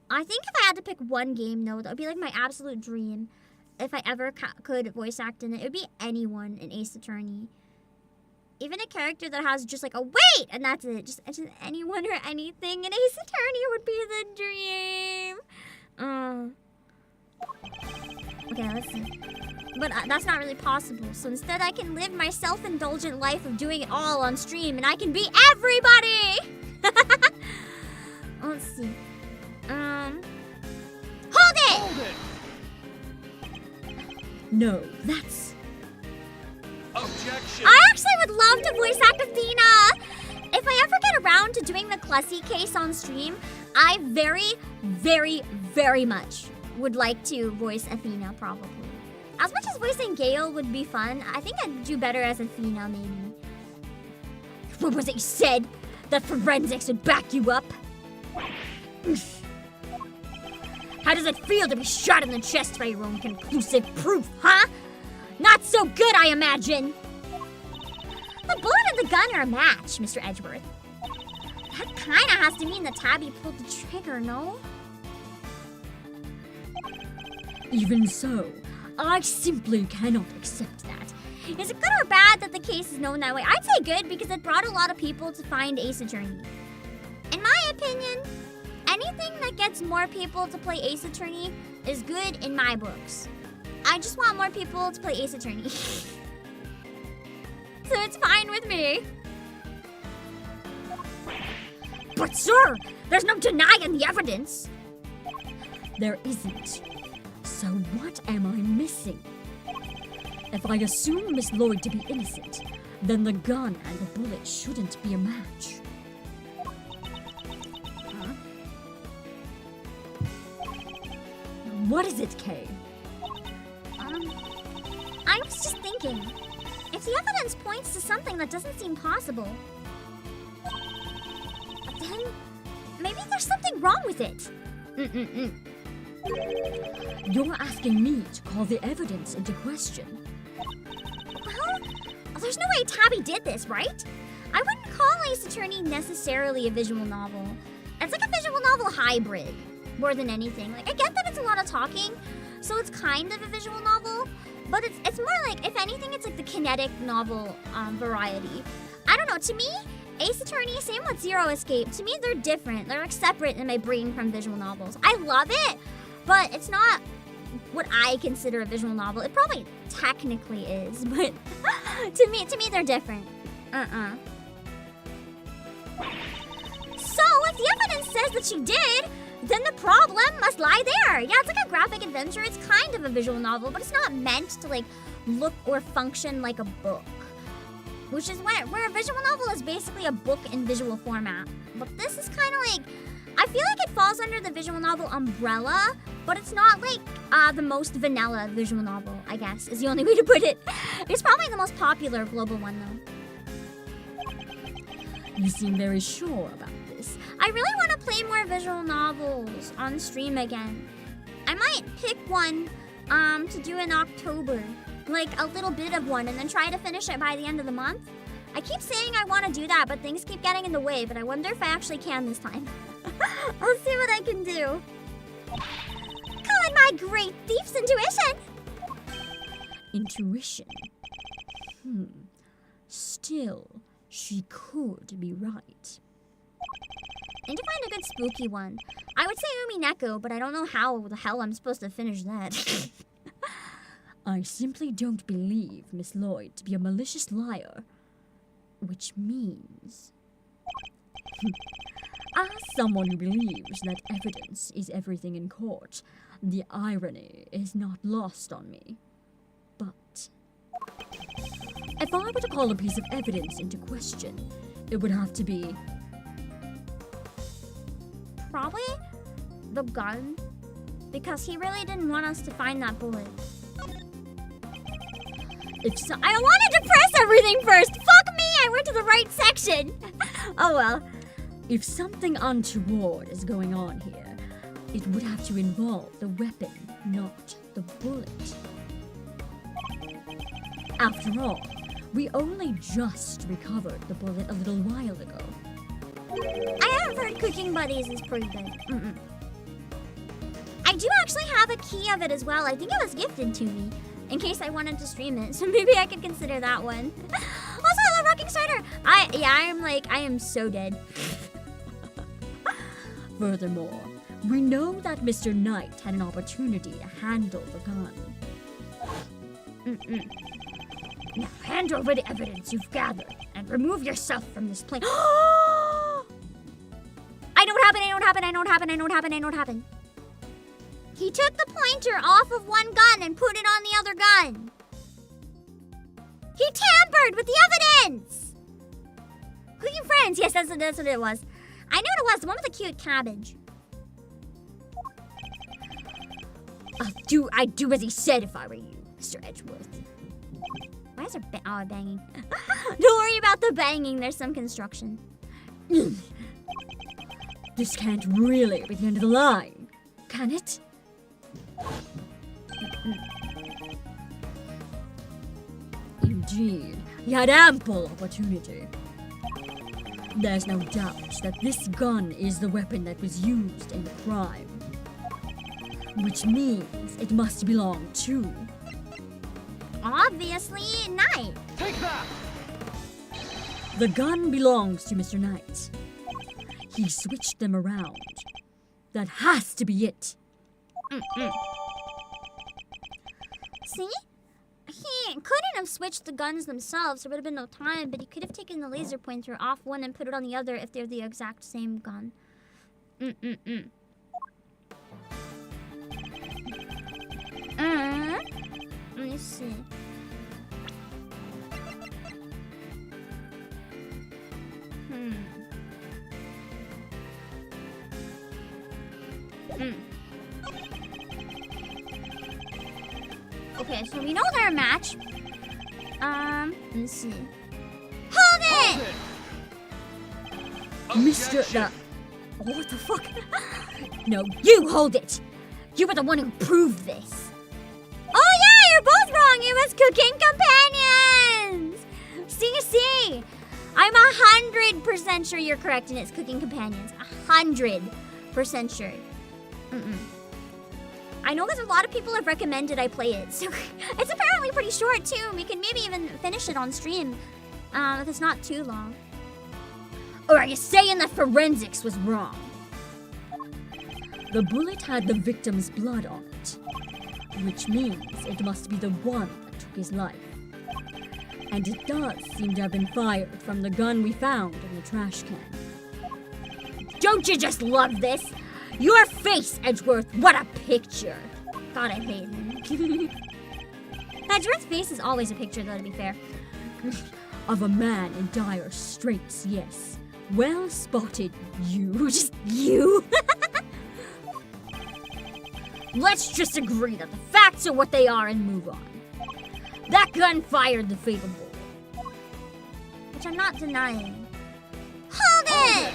I think if I had to pick one game, though, that would be like my absolute dream. If I ever could voice act in it, it would be anyone in Ace Attorney. Even a character that has just like a wait, and that's it. Just anyone or anything in Ace Attorney would be the dream. Okay, let's see. But that's not really possible. So instead, I can live my self-indulgent life of doing it all on stream, and I can be everybody. Let's see. Hold it! Hold it! No, that's... Objection! I actually would love to voice act Athena. If I ever get around to doing the Clussy case on stream, I very much would like to voice Athena, probably. As much as voicing Gale would be fun, I think I'd do better as Athena, maybe. What was it you said? That forensics would back you up? How does it feel to be shot in the chest by your own conclusive proof, huh? Not so good, I imagine. The bullet and the gun are a match, Mr. Edgeworth. That kinda has to mean that Tabby pulled the trigger, no? Even so, I simply cannot accept that. Is it good or bad that the case is known that way? I'd say good, because it brought a lot of people to find Ace Attorney. In my opinion, anything that gets more people to play Ace Attorney is good in my books. I just want more people to play Ace Attorney. So it's fine with me. But sir, there's no denying the evidence. There isn't. So what am I missing? If I assume Miss Lloyd to be innocent, then the gun and the bullet shouldn't be a match. What is it, Kay? I was just thinking, if the evidence points to something that doesn't seem possible, then maybe there's something wrong with it. You're asking me to call the evidence into question. Well, there's no way Tabby did this, right? I wouldn't call Ace Attorney necessarily a visual novel. It's like a visual novel hybrid, more than anything. Like, I get that it's a lot of talking, so it's kind of a visual novel, but it's more like, if anything, it's like the kinetic novel variety. I don't know, to me, Ace Attorney, same with Zero Escape, to me they're different. They're like separate in my brain from visual novels. I love it, but it's not what I consider a visual novel. It probably technically is, but to me they're different. So if the evidence says that she did, then the problem must lie there. Yeah, it's like a graphic adventure. It's kind of a visual novel, but it's not meant to like look or function like a book. Which is where a visual novel is basically a book in visual format. But this is kind of like, I feel like it falls under the visual novel umbrella, but it's not like the most vanilla visual novel, I guess, is the only way to put it. It's probably the most popular global one, though. You seem very sure about this. I really want to play more visual novels on stream again. I might pick one to do in October. Like a little bit of one, and then try to finish it by the end of the month. I keep saying I want to do that, but things keep getting in the way, but I wonder if I actually can this time. I'll see what I can do. Calling my great thief's intuition! Intuition? Still, she could be right. I need to find a good spooky one. I would say Umineko, but I don't know how the hell I'm supposed to finish that. I simply don't believe Miss Lloyd to be a malicious liar. Which means... As someone who believes that evidence is everything in court, the irony is not lost on me. But... if I were to call a piece of evidence into question, it would have to be... Probably the gun. Because he really didn't want us to find that bullet. I wanted to press everything first! Fuck me! I went to the right section! Oh well. If something untoward is going on here, it would have to involve the weapon, not the bullet. After all, we only just recovered the bullet a little while ago. I have heard Cooking Buddies is pretty good. I do actually have a key of it as well. I think it was gifted to me. In case I wanted to stream it, so maybe I could consider that one. Also, I love Rocking Starter. I am so dead. Furthermore, we know that Mr. Knight had an opportunity to handle the gun. Now hand over the evidence you've gathered and remove yourself from this place. I know what happened. He took the pointer off of one gun and put it on the other gun. He tampered with the evidence! Cooking Friends, yes, that's what it was. I knew what it was, the one with the cute cabbage. I'd do as he said if I were you, Mr. Edgeworth. Why is there banging? Don't worry about the banging, there's some construction. This can't really be the end of the line, can it? Indeed, he had ample opportunity. There's no doubt that this gun is the weapon that was used in the crime. Which means it must belong to... Obviously, Knight. Take that! The gun belongs to Mr. Knight. He switched them around. That has to be it. See? He couldn't have switched the guns themselves. There would have been no time, but he could have taken the laser pointer off one and put it on the other if they're the exact same gun. Let me see. Okay, so we know they're a match. Let's see. Hold it! Mr. Objection. What the fuck? No, you hold it. You were the one who proved this. Oh yeah, you're both wrong. It was cooking companions. See. I'm 100% sure you're correct, and it's cooking companions. 100% sure. I know that a lot of people have recommended I play it, so it's apparently pretty short too. We can maybe even finish it on stream if it's not too long. Or are you saying that forensics was wrong? The bullet had the victim's blood on it, which means it must be the one that took his life. And it does seem to have been fired from the gun we found in the trash can. Don't you just love this? Your face, Edgeworth, what a picture. God, I hate him. Edgeworth's face is always a picture, though, to be fair. Of a man in dire straits, yes. Well spotted, you. Just you. Let's just agree that the facts are what they are and move on. That gun fired the fatal bullet. Which I'm not denying. Hold it!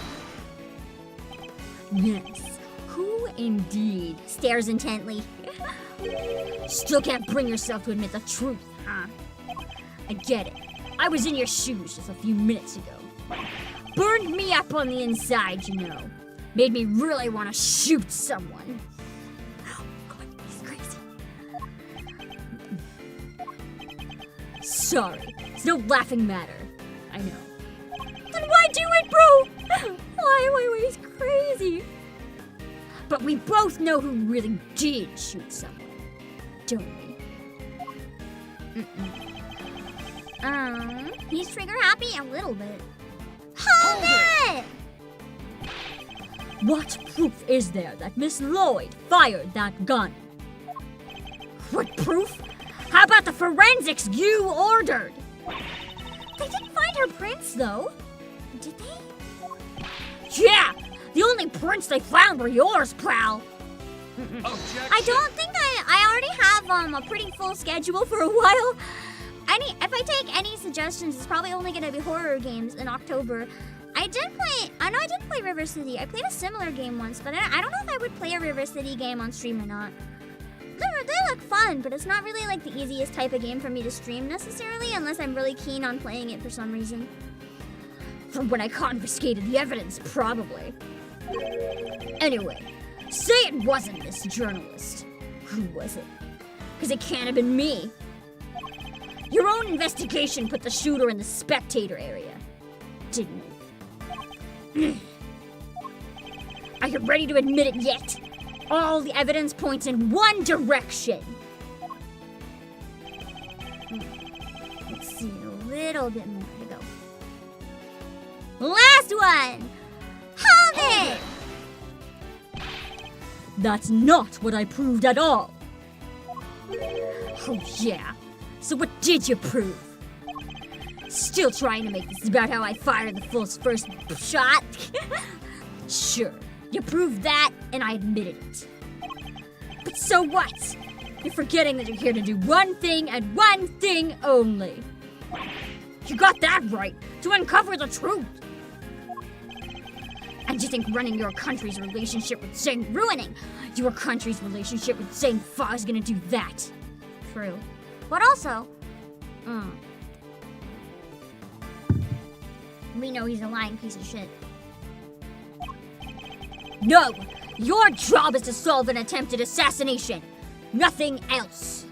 Yes. Who indeed? Stares intently. Still can't bring yourself to admit the truth, huh? I get it. I was in your shoes just a few minutes ago. Burned me up on the inside, you know. Made me really want to shoot someone. God, he's crazy. Sorry, it's no laughing matter. I know. Then why do it, bro? Why, he's crazy. But we both know who really did shoot someone, don't we? He's trigger happy a little bit. Hold it! What proof is there that Miss Lloyd fired that gun? What proof? How about the forensics you ordered? They didn't find her prints, though. Did they? Yeah! The only prints they found were yours, pal. Objection. I don't think I already have a pretty full schedule for a while. If I take any suggestions, it's probably only gonna be horror games in October. I know I did play River City. I played a similar game once, but I don't know if I would play a River City game on stream or not. They look fun, but it's not really like the easiest type of game for me to stream necessarily, unless I'm really keen on playing it for some reason. From when I confiscated the evidence, probably. Anyway, say it wasn't this journalist. Who was it? Because it can't have been me. Your own investigation put the shooter in the spectator area, didn't it? Are you ready to admit it yet? All the evidence points in one direction. Let's see, a little bit more to go. Last one! Hold it! That's not what I proved at all. Oh yeah. So what did you prove? Still trying to make this about how I fired the first shot? Sure, you proved that, and I admitted it. But so what? You're forgetting that you're here to do one thing and one thing only. You got that right, to uncover the truth. And you think ruining your country's relationship with Zane Fa is gonna do that? True. But also, we know he's a lying piece of shit. No! Your job is to solve an attempted assassination. Nothing else.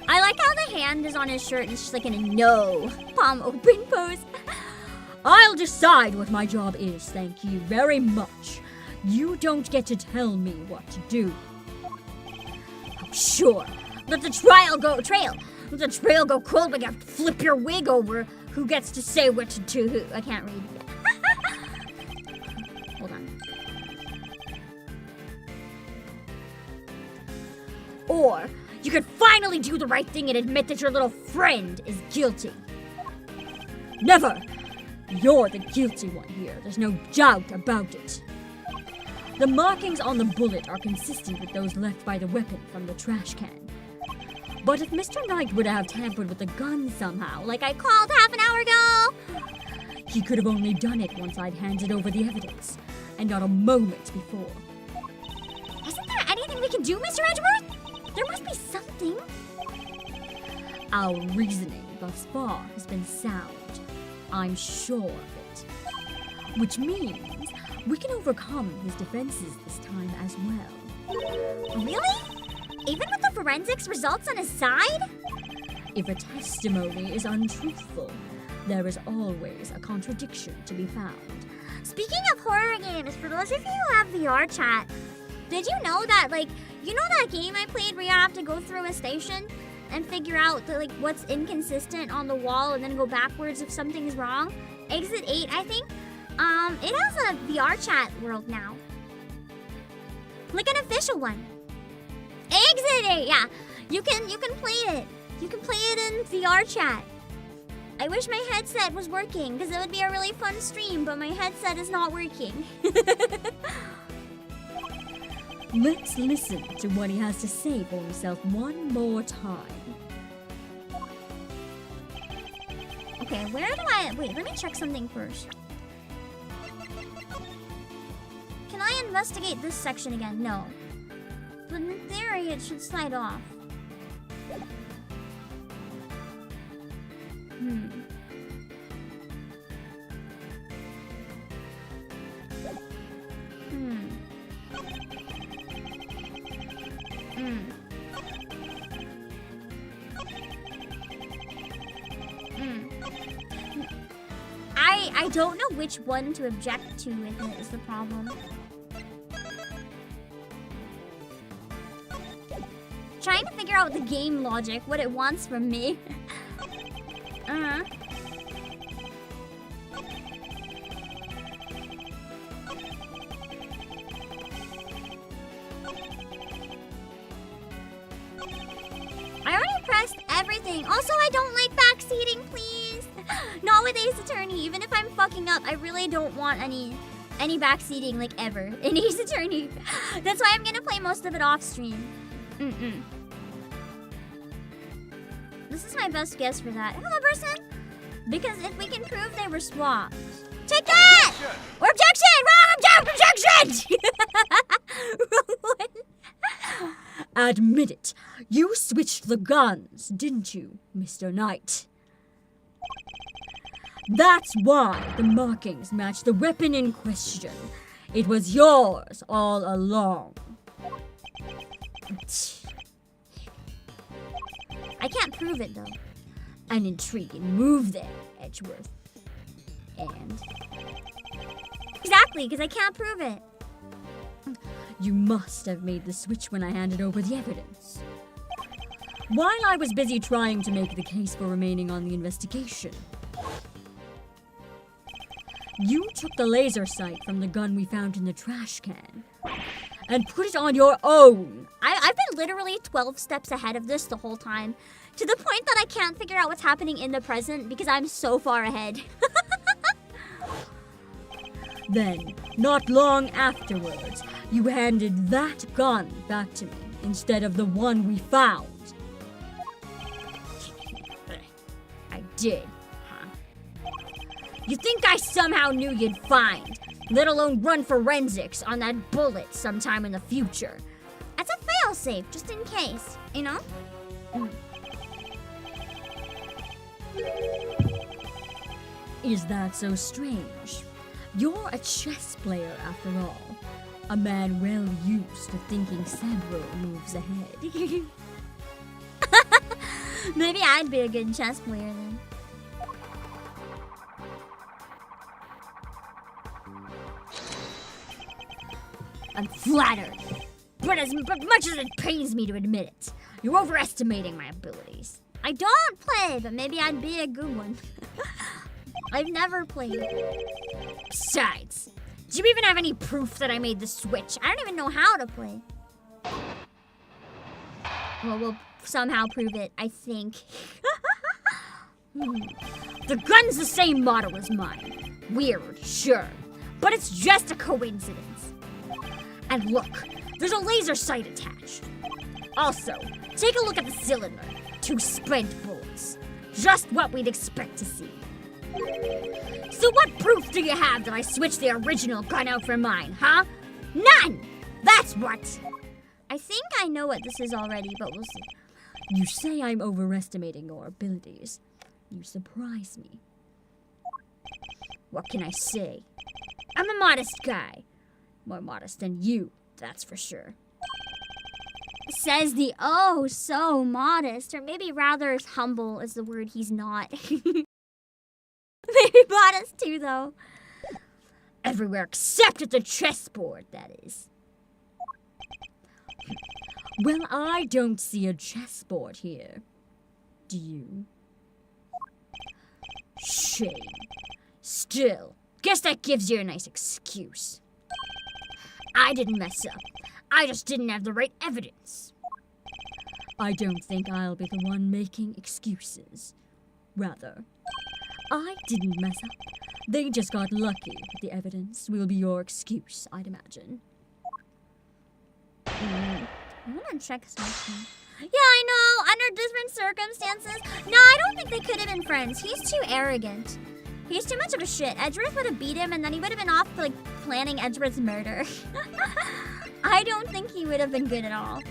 I like how the hand is on his shirt and it's just like in a no, palm open pose. I'll decide what my job is, thank you very much. You don't get to tell me what to do. Sure. Let the trail go cold when you flip your wig over. Who gets to say what to do who? I can't read. Hold on. Or you could finally do the right thing and admit that your little friend is guilty. Never! You're the guilty one here, there's no doubt about it. The markings on the bullet are consistent with those left by the weapon from the trash can. But if Mr. Knight would have tampered with the gun somehow, Like I called half an hour ago. he could have only done it once I'd handed over the evidence, and not a moment before. Isn't there anything we can do, Mr. Edgeworth? There must be something. Our reasoning thus far has been sound. I'm sure of it. Which means we can overcome his defenses this time as well. Really? Even with the forensics results on his side? If a testimony is untruthful, there is always a contradiction to be found. Speaking of horror games, for those of you who have VR chat, did you know that, you know that game I played where you have to go through a station and figure out, what's inconsistent on the wall and then go backwards if something's wrong? Exit 8, I think. It has a VR chat world now. Like an official one. Exit 8, yeah. You can play it. You can play it in VR chat. I wish my headset was working, because it would be a really fun stream, but my headset is not working. Let's listen to what he has to say for himself one more time. Okay, wait, let me check something first. Can I investigate this section again? No. But in theory, it should slide off. Hmm. I don't know which one to object to with it is the problem. Trying to figure out the game logic, what it wants from me. Uh-huh. I already pressed everything. Also, I don't like backseating, please. Not with Ace Attorney. Even if I'm fucking up, I really don't want any backseating, ever in Ace Attorney. That's why I'm gonna play most of it off stream. This is my best guess for that. Hello, person. Because if we can prove they were swapped. Take that! Or objection! Wrong objection! Wrong one. Admit it. You switched the guns, didn't you, Mr. Knight? That's why the markings match the weapon in question. It was yours all along. I can't prove it, though. An intriguing move there, Edgeworth. And? Exactly, because I can't prove it. You must have made the switch when I handed over the evidence. While I was busy trying to make the case for remaining on the investigation, you took the laser sight from the gun we found in the trash can and put it on your own. I've been literally 12 steps ahead of this the whole time, to the point that I can't figure out what's happening in the present because I'm so far ahead. Then, not long afterwards, you handed that gun back to me instead of the one we found. I did, huh? You think I somehow knew you'd find, let alone run forensics on that bullet sometime in the future? That's a failsafe, just in case, you know? Is that so strange? You're a chess player after all. A man well used to thinking several moves ahead. Maybe I'd be a good chess player then. I'm flattered, but much as it pains me to admit it, you're overestimating my abilities. I don't play, but maybe I'd be a good one. I've never played. Besides, do you even have any proof that I made the switch? I don't even know how to play. Well, we'll somehow prove it, I think. The gun's the same model as mine. Weird, sure, but it's just a coincidence. And look, there's a laser sight attached. Also, take a look at the cylinder. 2 spent bullets. Just what we'd expect to see. So what proof do you have that I switched the original gun out for mine, huh? None! That's what! I think I know what this is already, but we'll see. You say I'm overestimating your abilities. You surprise me. What can I say? I'm a modest guy. More modest than you, that's for sure. Says the oh so modest, or maybe rather humble is the word he's not. Maybe modest too, though. Everywhere except at the chessboard, that is. Well, I don't see a chessboard here. Do you? Shame. Still, guess that gives you a nice excuse. I didn't mess up. I just didn't have the right evidence. I don't think I'll be the one making excuses. Rather, I didn't mess up. They just got lucky with the evidence. Will be your excuse, I'd imagine. I want to check something. Yeah, I know. Under different circumstances. No, I don't think they could have been friends. He's too arrogant. He's too much of a shit. Edgeworth would have beat him, and then he would have been off, like, planning Edgeworth's murder. I don't think he would have been good at all.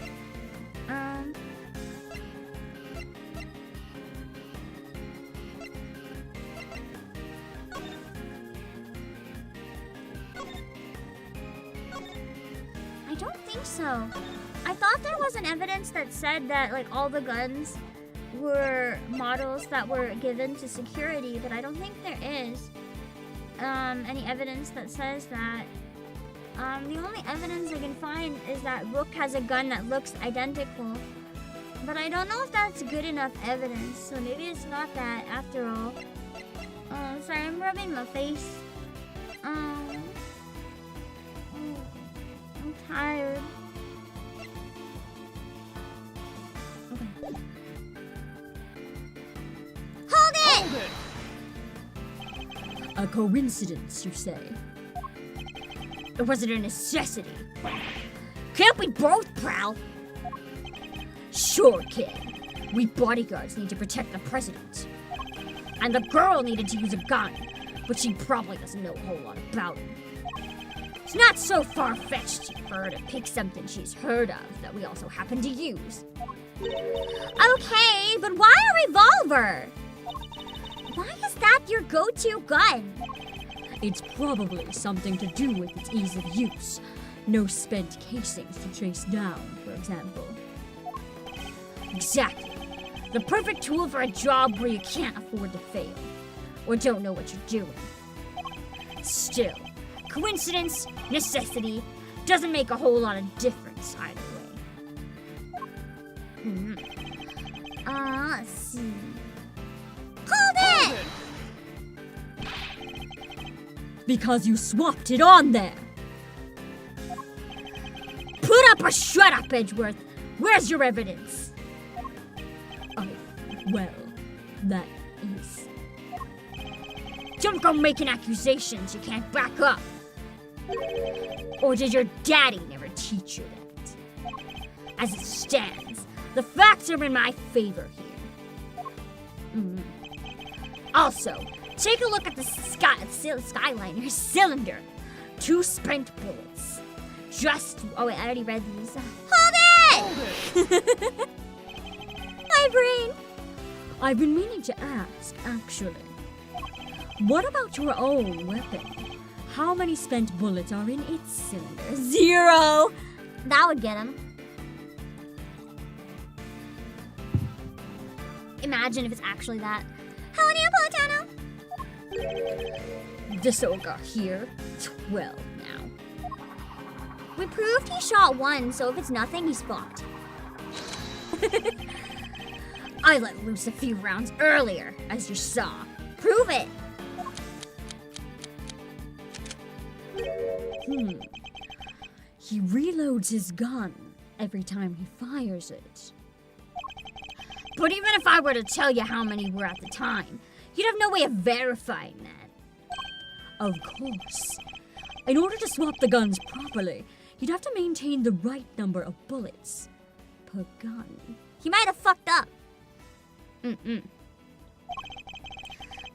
I don't think so. I thought there was an evidence that said that, like, all the guns were models that were given to security, but I don't think there is any evidence that says that. The only evidence I can find is that Rook has a gun that looks identical, but I don't know if that's good enough evidence, so maybe it's not that after all. Sorry, I'm rubbing my face. I'm tired. Okay. Hold it! A coincidence, you say? It wasn't a necessity. Can't we both, pal? Sure, kid. We bodyguards need to protect the president. And the girl needed to use a gun, but she probably doesn't know a whole lot about it. It's not so far-fetched for her to pick something she's heard of that we also happen to use. Okay, but why a revolver? Why is that your go-to gun? It's probably something to do with its ease of use. No spent casings to chase down, for example. Exactly. The perfect tool for a job where you can't afford to fail, or don't know what you're doing. Still, coincidence, necessity, doesn't make a whole lot of difference either way. Let's see. Hold it! Because you swapped it on there! Put up or shut up, Edgeworth. Where's your evidence? Well, that is... Don't go making accusations you can't back up. Or did your daddy never teach you that? As it stands, the facts are in my favor here. Also, take a look at the Skyliner cylinder. 2 spent bullets. Just... Oh, wait, I already read these. Hold it! My brain. I've been meaning to ask, actually. What about your own weapon? How many spent bullets are in its cylinder? 0! That would get him. Imagine if it's actually that. How many Napolitano? This Olga here, 12 now. We proved he shot 1, so if it's nothing, he's fucked. I let loose a few rounds earlier, as you saw. Prove it. He reloads his gun every time he fires it. But even if I were to tell you how many were at the time, you'd have no way of verifying that. Of course. In order to swap the guns properly, you'd have to maintain the right number of bullets her gun. He might have fucked up.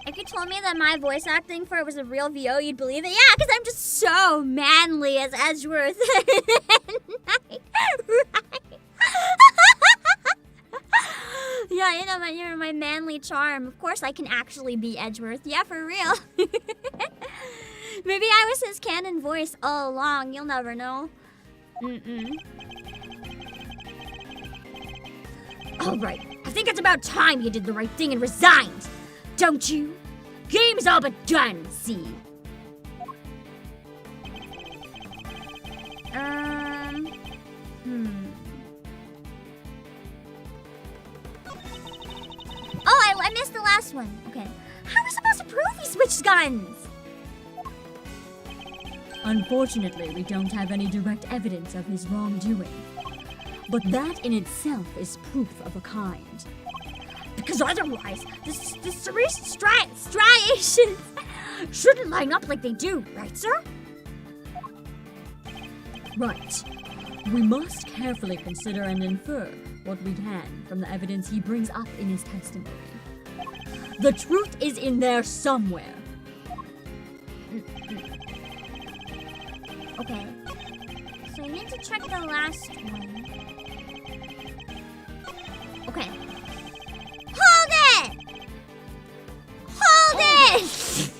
If you told me that my voice acting for it was a real VO, you'd believe it. Yeah, because I'm just so manly as Edgeworth. Right? Yeah, you know my manly charm. Of course I can actually be Edgeworth. Yeah, for real. Maybe I was his canon voice all along. You'll never know. All right, I think it's about time you did the right thing and resigned. Don't you? Game's all but done, see? Oh, I missed the last one. Okay. How are we supposed to prove he switched guns? Unfortunately, we don't have any direct evidence of his wrongdoing. But that in itself is proof of a kind. Because otherwise, the striations shouldn't line up like they do, right, sir? Right. We must carefully consider and infer what we can from the evidence he brings up in his testimony. The truth is in there somewhere. Okay. So I need to check the last one. Okay. Hold it! Hold it!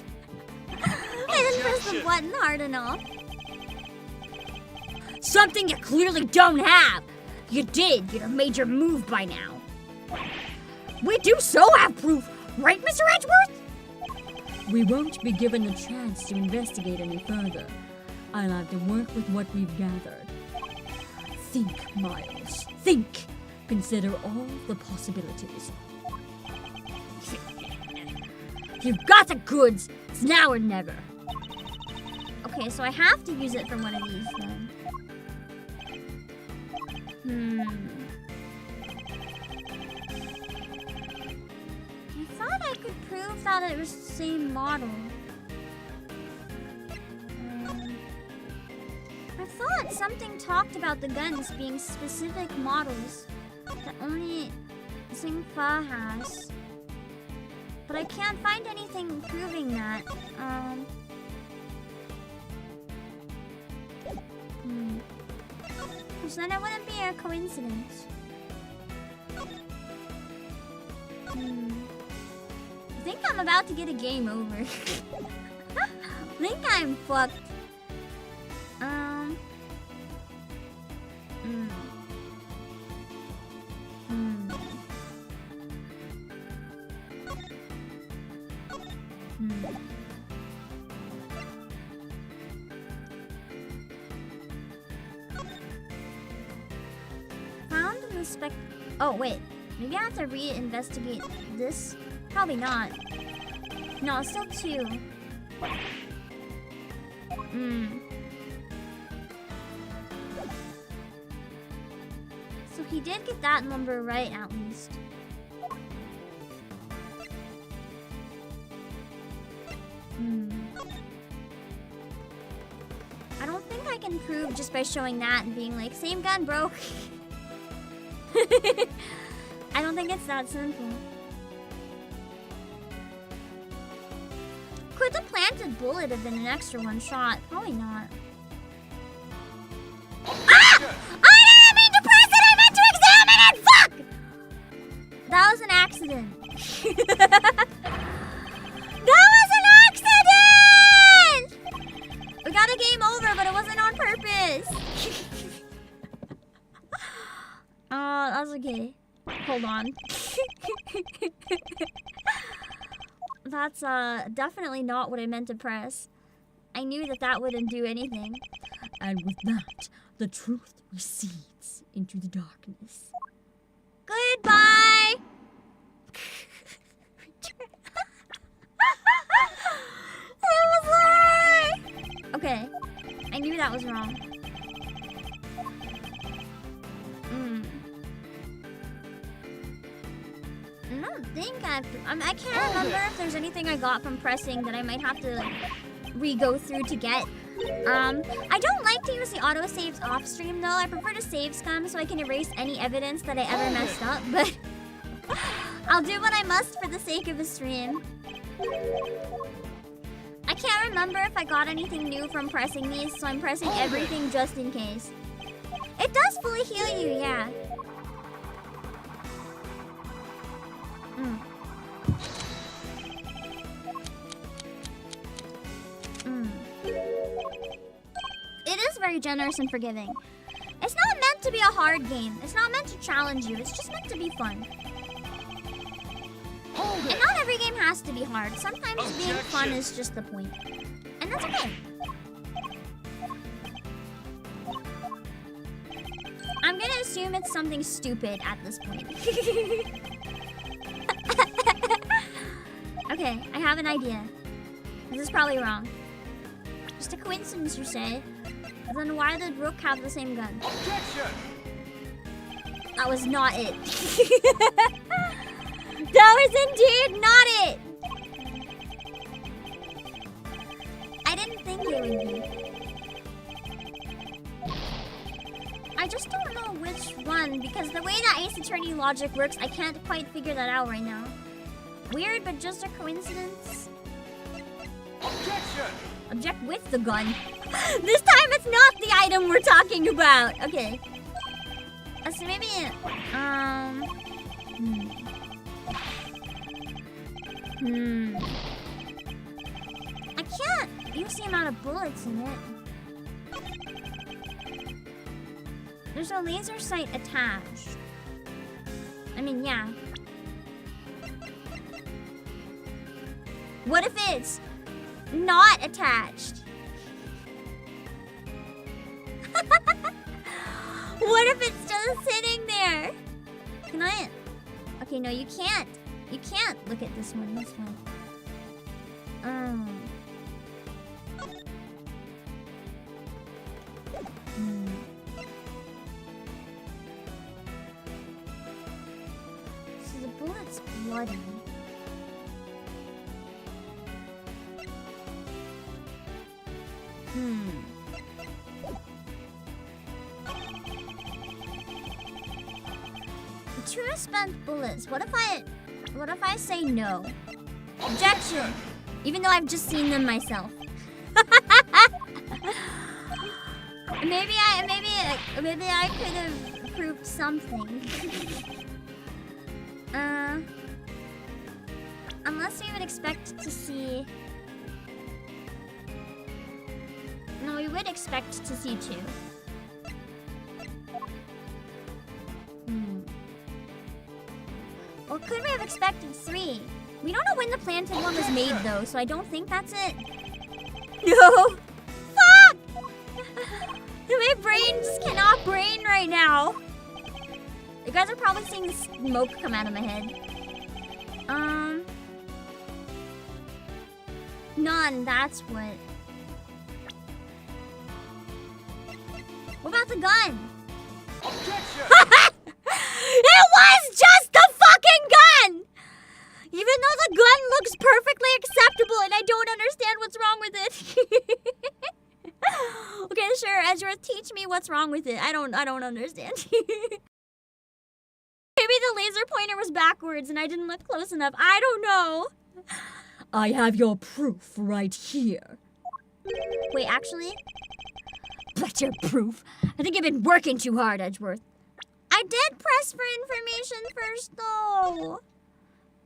I didn't press the button hard enough. Something you clearly don't have. You did. You'd have made your move by now. We do so have proof, right, Mr. Edgeworth? We won't be given the chance to investigate any further. I'll have to work with what we've gathered. Think, Miles. Think. Consider all the possibilities. You've got the goods. It's now or never. Okay, so I have to use it for one of these then. I thought I could prove that it was the same model. I thought something talked about the guns being specific models that only Xingfa has. But I can't find anything proving that. So then it wouldn't be a coincidence. I think I'm about to get a game over. I think I'm fucked. Found in the spec. Oh wait, maybe I have to re-investigate this. Probably not. No, it's still 2. So he did get that number right at least. I don't think I can prove just by showing that and being like, same gun, bro. I don't think it's that simple. Could the planted bullet have been an extra one shot? Probably not. Ah! I didn't mean to press it! I meant to examine it! Fuck! That was an accident. That was an accident! We got a game over, but it wasn't on purpose. That's okay. Hold on. That's definitely not what I meant to press. I knew that that wouldn't do anything. And with that, the truth recedes into the darkness. Goodbye! That was hard! Okay. I knew that was wrong. I don't think I can't remember if there's anything I got from pressing that I might have to re-go through to get. I don't like to use the autosaves off stream though. I prefer to save scum so I can erase any evidence that I ever messed up, but I'll do what I must for the sake of a stream. I can't remember if I got anything new from pressing these, so I'm pressing everything just in case. It does fully heal you, yeah. It is very generous and forgiving. It's not meant to be a hard game. It's not meant to challenge you. It's just meant to be fun. And not every game has to be hard. Sometimes being fun is just the point. And that's okay. I'm gonna assume it's something stupid at this point. Okay, I have an idea. This is probably wrong. Just a coincidence, you say? Then why did Rook have the same gun? Objection! That was not it. That was indeed not it! I didn't think it would be. I just don't know which one, because the way that Ace Attorney logic works, I can't quite figure that out right now. Weird, but just a coincidence. Objection! Object with the gun. This time it's not the item we're talking about. Okay. So maybe, I can't use the amount of bullets in it. There's a laser sight attached. I mean, yeah. What if it's not attached? What if it's just sitting there? Can I? Okay, no, you can't. You can't look at this one. This one. So the bullet's bloody. Two spent bullets. What if I say no? Objection! Even though I've just seen them myself. Maybe I could have proved something. Unless we would expect to see. No, we would expect to see two. Or could we have expected three? We don't know when the planted one was made though, so I don't think that's it. No! Fuck! My brain just cannot brain right now. You guys are probably seeing the smoke come out of my head. None, that's what. What about the gun? Objection! It was just the fucking gun! Even though the gun looks perfectly acceptable and I don't understand what's wrong with it. Okay, sure, Edgeworth, teach me what's wrong with it. I don't understand. Maybe the laser pointer was backwards and I didn't look close enough. I don't know. I have your proof right here. Wait, actually? But your proof? I think you've been working too hard, Edgeworth. I did press for information first, though.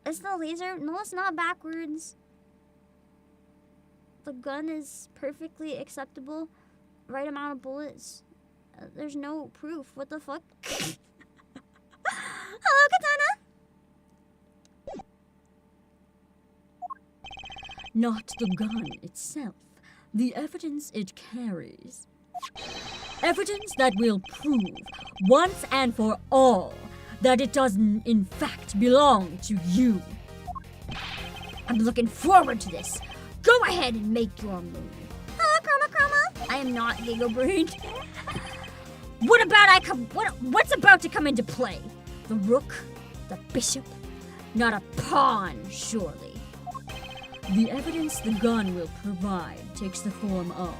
Is the laser? No, it's not backwards. The gun is perfectly acceptable. Right amount of bullets. There's no proof. What the fuck? Hello, Katana? Not the gun itself. The evidence it carries. Evidence that will prove, once and for all, that it doesn't in fact belong to you. I'm looking forward to this. Go ahead and make your move. Hello, Chroma. I am not giga-brained. What's about to come into play? The rook? The bishop? Not a pawn, surely. The evidence the gun will provide takes the form of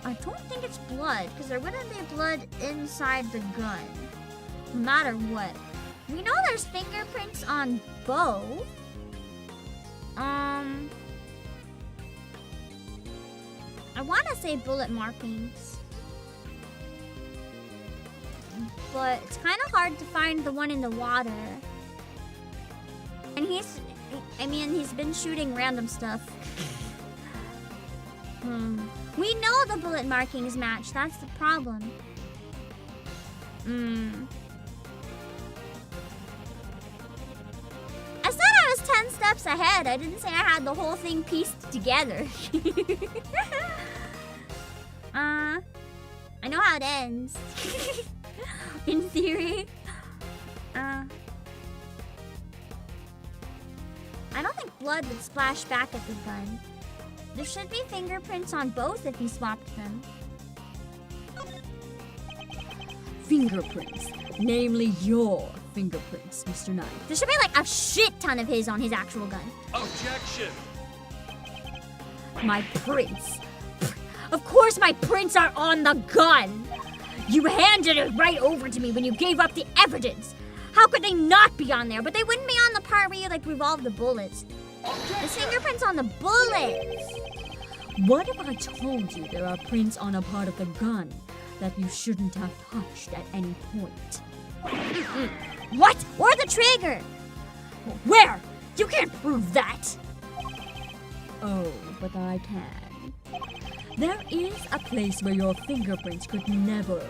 I don't think it's blood, because there wouldn't be blood inside the gun. No matter what. We know there's fingerprints on both. I want to say bullet markings. But it's kind of hard to find the one in the water. And he's been shooting random stuff. We know the bullet markings match. That's the problem. I said I was 10 steps ahead. I didn't say I had the whole thing pieced together. I know how it ends. In theory. I don't think blood would splash back at the gun. There should be fingerprints on both if he swapped them. Fingerprints. Namely your fingerprints, Mr. Knight. There should be like a shit ton of his on his actual gun. Objection! My prints. Of course my prints are on the gun. You handed it right over to me when you gave up the evidence. How could they not be on there? But they wouldn't be on the part where you like revolve the bullets. There's fingerprints on the bullets. What if I told you there are prints on a part of the gun that you shouldn't have touched at any point? What? Or the trigger. Where? You can't prove that. Oh, but I can. There is a place where your fingerprints could never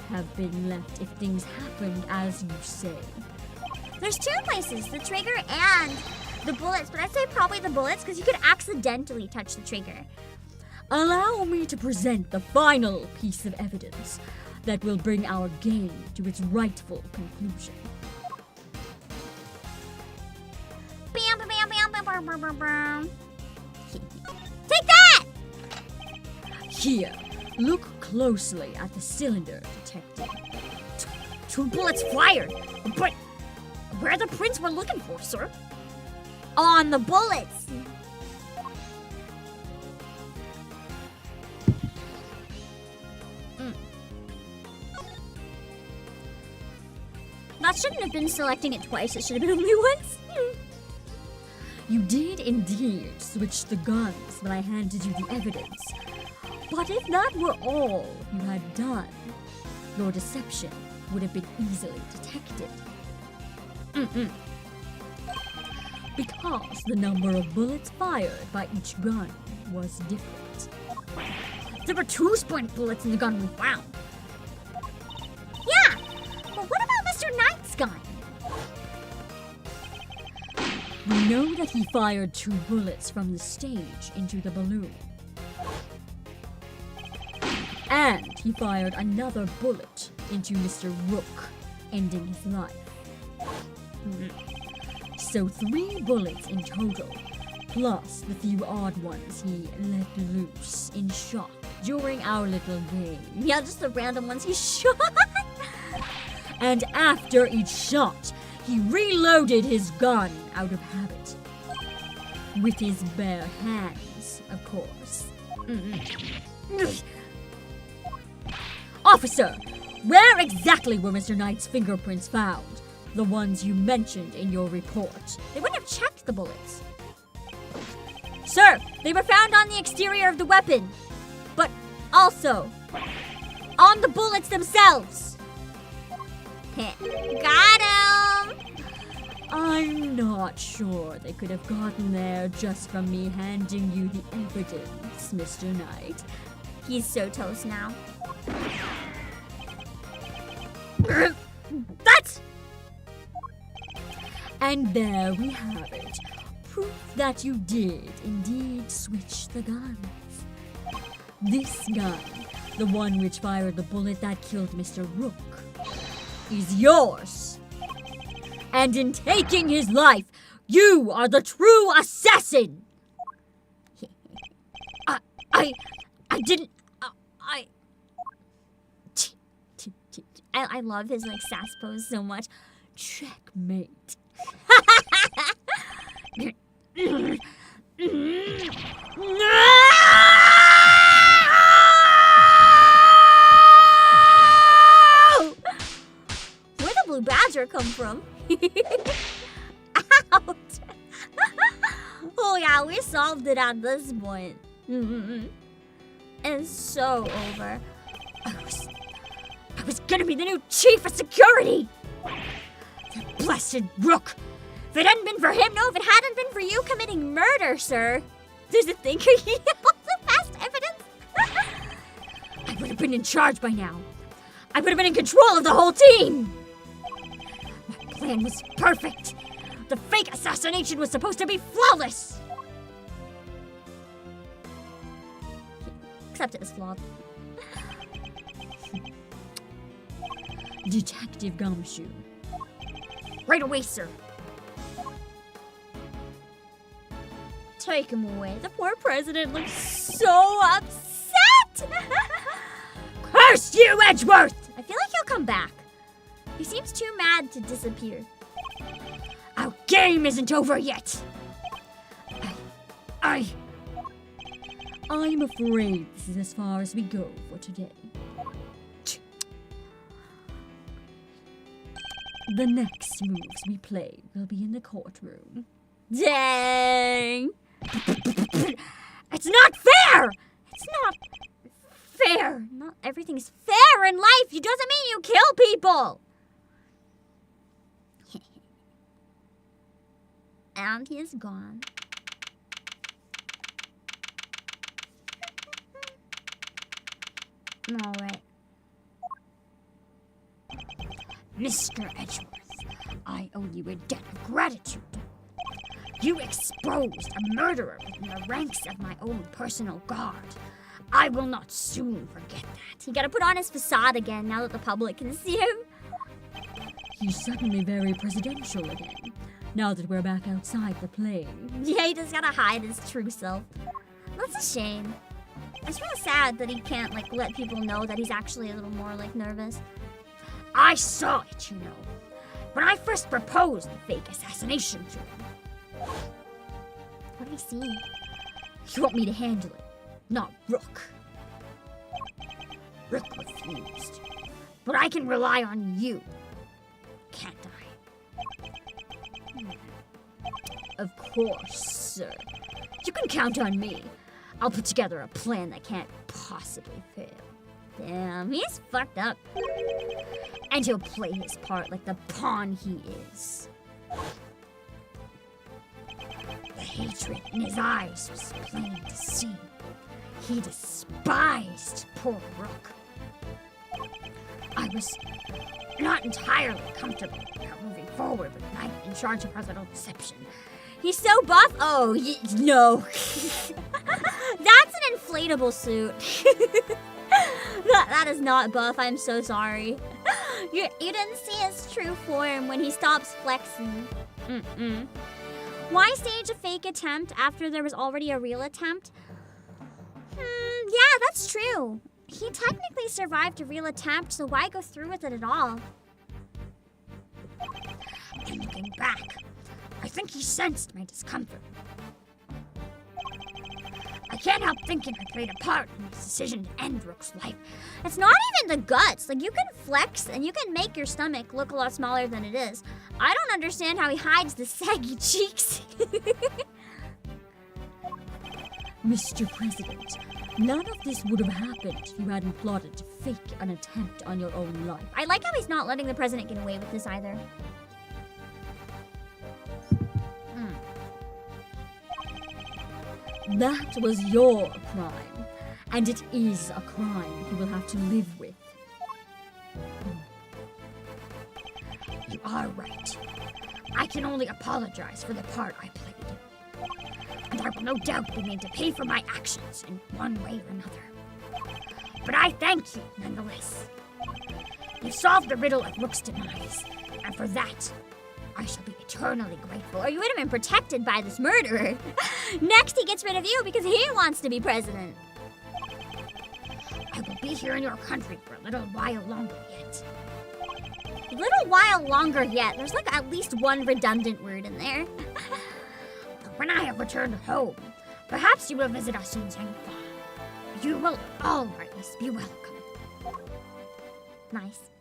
have been left if things happened as you say. There's two places, the trigger and the bullets, but I'd say probably the bullets because you could accidentally touch the trigger. Allow me to present the final piece of evidence that will bring our game to its rightful conclusion. Bam, bam, bam, bam, bam, bam, bam, bam. Take that! Here, look closely at the cylinder detected. Two bullets fired. But where are the prints we're looking for, sir? On the bullets. That shouldn't have been selecting it twice. It should have been only once. You did indeed switch the guns when I handed you the evidence. But if that were all you had done, your deception would have been easily detected. Because the number of bullets fired by each gun was different. There were 2 spent bullets in the gun we found. Yeah, but what about Mr. Knight's gun? We know that he fired 2 bullets from the stage into the balloon. And he fired another bullet into Mr. Rook, ending his life. So 3 bullets in total, plus the few odd ones he let loose in shot during our little game. Yeah, just the random ones he shot. And after each shot, he reloaded his gun out of habit. With his bare hands, of course. Officer, where exactly were Mr. Knight's fingerprints found? The ones you mentioned in your report. They wouldn't have checked the bullets. Sir, they were found on the exterior of the weapon. But also on the bullets themselves. Got him! I'm not sure they could have gotten there just from me handing you the evidence, Mr. Knight. He's so toast now. That's... And there we have it. Proof that you did indeed switch the guns. This gun, the one which fired the bullet that killed Mr. Rook, is yours. And in taking his life, you are the true assassin. I didn't... I love his like sass pose so much. Checkmate. badger come from? Out. Oh yeah, we solved it at this point. It's so over. I was gonna be the new chief of security! That blessed Rook! If it hadn't been for him, No, if it hadn't been for you committing murder, sir. There's a thinker here. The fast evidence. I would have been in charge by now. I would have been in control of the whole team! My plan was perfect. The fake assassination was supposed to be flawless! Except it was flawed. Detective Gumshoe. Right away, sir. Take him away. The poor president looks so upset. Curse you, Edgeworth! I feel like he'll come back. He seems too mad to disappear. Our game isn't over yet. I'm afraid this is as far as we go for today. The next moves we play will be in the courtroom. Dang. It's not fair! It's not fair! Not everything's fair in life. It doesn't mean you kill people. And he is gone. All right. Mr. Edgeworth, I owe you a debt of gratitude. You exposed a murderer within the ranks of my own personal guard. I will not soon forget that. He gotta put on his facade again now that the public can see him. He's suddenly very presidential again, now that we're back outside the plane. Yeah, he just gotta hide his true self. That's a shame. It's really sad that he can't, like, let people know that he's actually a little more, like, nervous. I saw it, you know, when I first proposed the fake assassination to him. What do you see? You want me to handle it, not Rook. Rook refused. But I can rely on you, can't I? Of course, sir. You can count on me. I'll put together a plan that can't possibly fail. Damn, he's fucked up. And he'll play his part like the pawn he is. The hatred in his eyes was plain to see. He despised poor Rook. I was not entirely comfortable about moving forward with Knight in charge of our little deception. He's so buff. Oh, no. That's an inflatable suit. That is not buff. I'm so sorry. You didn't see his true form when he stops flexing. Why stage a fake attempt after there was already a real attempt? Yeah, that's true. He technically survived a real attempt, so why go through with it at all? And looking back, I think he sensed my discomfort. I can't help thinking I played a part in his decision to end Rook's life. It's not even the guts. Like, you can flex and you can make your stomach look a lot smaller than it is. I don't understand how he hides the saggy cheeks. Mr. President, none of this would have happened if you hadn't plotted to fake an attempt on your own life. I like how he's not letting the president get away with this either. That was your crime, and it is a crime you will have to live with. You are right. I can only apologize for the part I played. And I will no doubt be made to pay for my actions in one way or another. But I thank you nonetheless. You solved the riddle of Rook's demise, and for that, I shall be eternally grateful. Or you would have been protected by this murderer. Next, he gets rid of you because he wants to be president. I will be here in your country for a little while longer yet. A little while longer yet. There's like at least one redundant word in there. But when I have returned home, perhaps you will visit us in Zhengfa. You will always be welcome. Nice.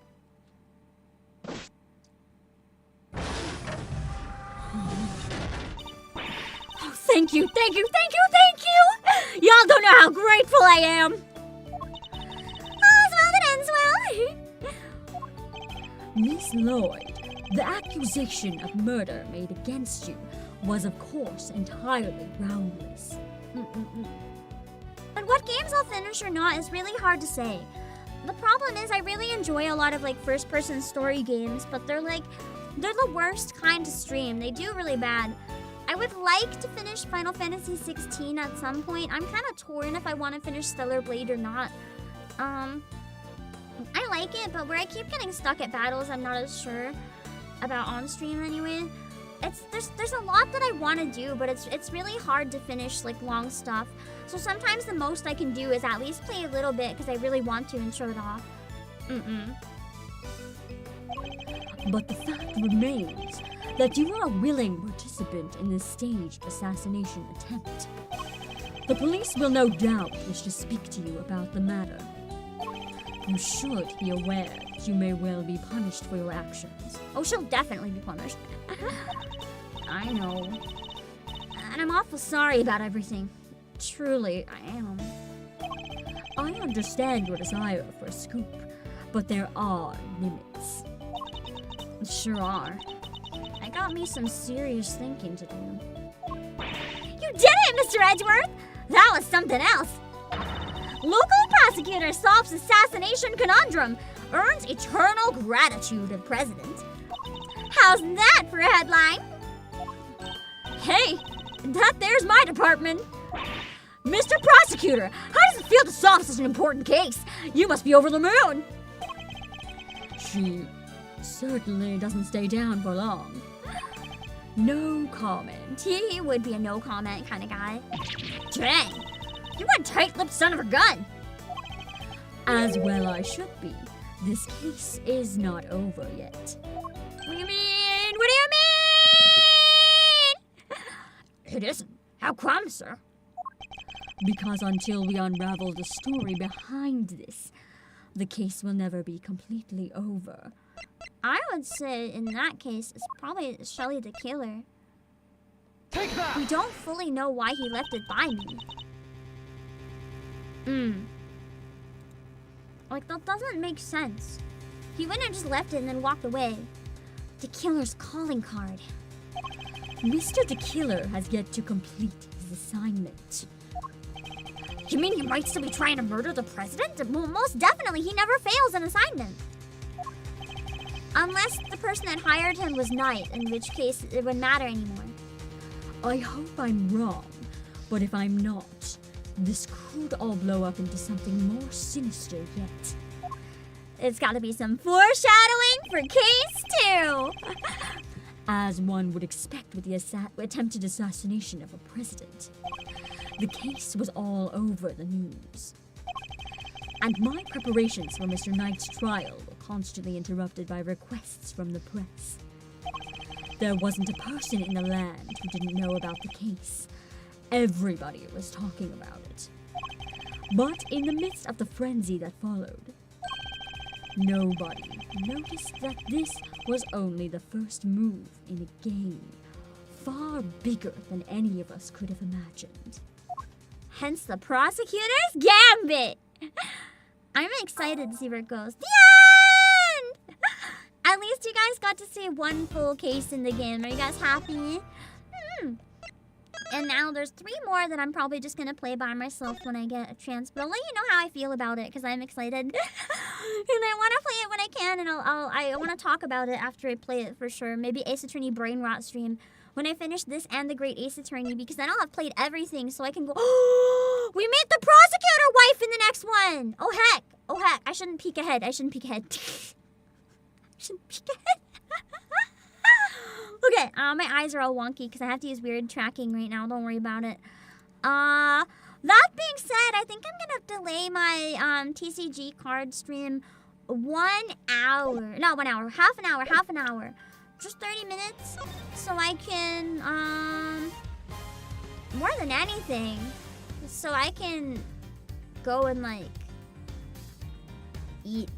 Thank you, thank you, thank you, thank you! Y'all don't know how grateful I am! All's well that ends well. Miss Lloyd, the accusation of murder made against you was of course entirely groundless. But what games I'll finish or not is really hard to say. The problem is I really enjoy a lot of like first-person story games, but they're the worst kind to stream. They do really bad. I would like to finish Final Fantasy 16 at some point. I'm kind of torn if I want to finish Stellar Blade or not. I like it, but where I keep getting stuck at battles, I'm not as sure about on stream anyway. There's a lot that I want to do, but it's really hard to finish like long stuff. So sometimes the most I can do is at least play a little bit because I really want to and show it off. But the fact remains that you are a willing participant in this staged assassination attempt. The police will no doubt wish to speak to you about the matter. You should be aware that you may well be punished for your actions. Oh, she'll definitely be punished. I know. And I'm awful sorry about everything. Truly, I am. I understand your desire for a scoop, but there are limits. Sure are. I got me some serious thinking to do. You did it, Mr. Edgeworth! That was something else. Local prosecutor solves assassination conundrum. Earns eternal gratitude of president. How's that for a headline? Hey, that there's my department. Mr. Prosecutor, how does it feel to solve such an important case? You must be over the moon. She certainly doesn't stay down for long. No comment. He would be a no comment kind of guy. Dang, you one tight-lipped son of a gun. As well I should be. This case is not over yet. What do you mean? What do you mean? It isn't. How come, sir? Because until we unravel the story behind this, the case will never be completely over. I would say in that case, it's probably Shelly the killer. Take that! We don't fully know why he left it by me. Like, that doesn't make sense. He wouldn't have just left it and then walked away. The killer's calling card. Mr. the Killer has yet to complete his assignment. You mean he might still be trying to murder the president? Well, most definitely, he never fails an assignment. Unless the person that hired him was Knight, in which case it wouldn't matter anymore. I hope I'm wrong, but if I'm not, this could all blow up into something more sinister yet. It's gotta be some foreshadowing for case 2. As one would expect with the attempted assassination of a president. The case was all over the news. And my preparations for Mr. Knight's trial were constantly interrupted by requests from the press. There wasn't a person in the land who didn't know about the case. Everybody was talking about it. But in the midst of the frenzy that followed, nobody noticed that this was only the first move in a game far bigger than any of us could have imagined. Hence the prosecutor's gambit. I'm excited to see where it goes. The end! At least you guys got to see one full case in the game. Are you guys happy? And now there's 3 more that I'm probably just gonna play by myself when I get a chance. But I'll let you know how I feel about it because I'm excited. And I want to play it when I can, and I want to talk about it after I play it for sure. Maybe Ace Attorney Brain Rot stream when I finish this and the Great Ace Attorney, because then I'll have played everything, so I can go, oh, we meet the prosecutor wife in the next one! Oh heck! I shouldn't peek ahead. I shouldn't peek ahead. Okay, my eyes are all wonky because I have to use weird tracking right now. Don't worry about it. That being said, I think I'm gonna delay my TCG card stream 1 hour. Not 1 hour. Half an hour. Just 30 minutes, so I can more than anything, so I can go and like eat.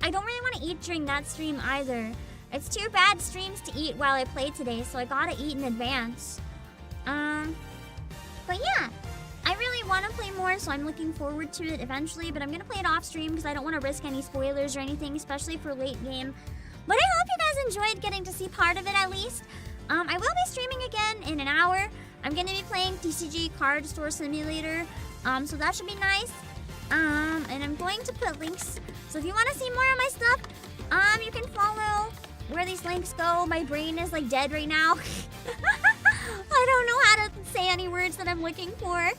I don't really want to eat during that stream either. It's too bad streams to eat while I play today, so I gotta eat in advance. But yeah, I really want to play more, so I'm looking forward to it eventually, but I'm gonna play it off stream because I don't want to risk any spoilers or anything, especially for late game. But I hope you guys enjoyed getting to see part of it at least. I will be streaming again in an hour. I'm gonna be playing TCG Card Store Simulator, so that should be nice. And I'm going to put links, so if you want to see more of my stuff, you can follow where these links go. My brain is like dead right now. I don't know how to say any words that I'm looking for.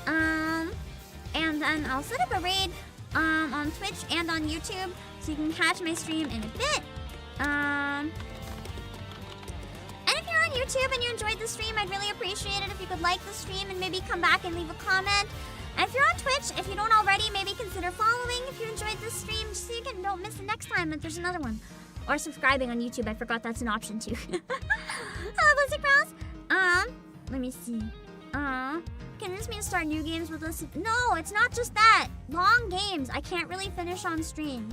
And then I'll set up a raid on Twitch and on YouTube, so you can catch my stream in a bit. And if you're on YouTube and you enjoyed the stream, I'd really appreciate it if you could like the stream and maybe come back and leave a comment. And if you're on Twitch, if you don't already, maybe consider following if you enjoyed this stream, just so you don't miss the next time if there's another one. Or subscribing on YouTube. I forgot that's an option too. Hello, Blizzard Pros. Let me see. Convince me to start new games with us. No, it's not just that. Long games, I can't really finish on stream.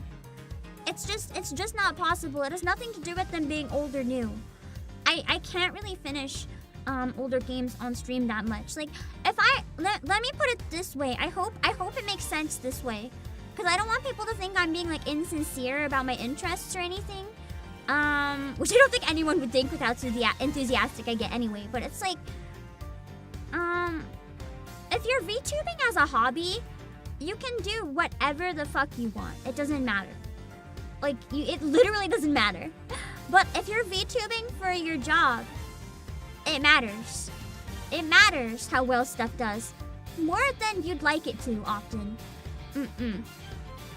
It's just not possible. It has nothing to do with them being old or new. I can't really finish older games on stream that much. Like, if let me put it this way. I hope it makes sense this way, because I don't want people to think I'm being like insincere about my interests or anything. Which I don't think anyone would think without the enthusiastic I get anyway. But it's like, if you're VTubing as a hobby, you can do whatever the fuck you want. It doesn't matter. Like, it literally doesn't matter. But if you're VTubing for your job, it matters. It matters how well stuff does. More than you'd like it to often.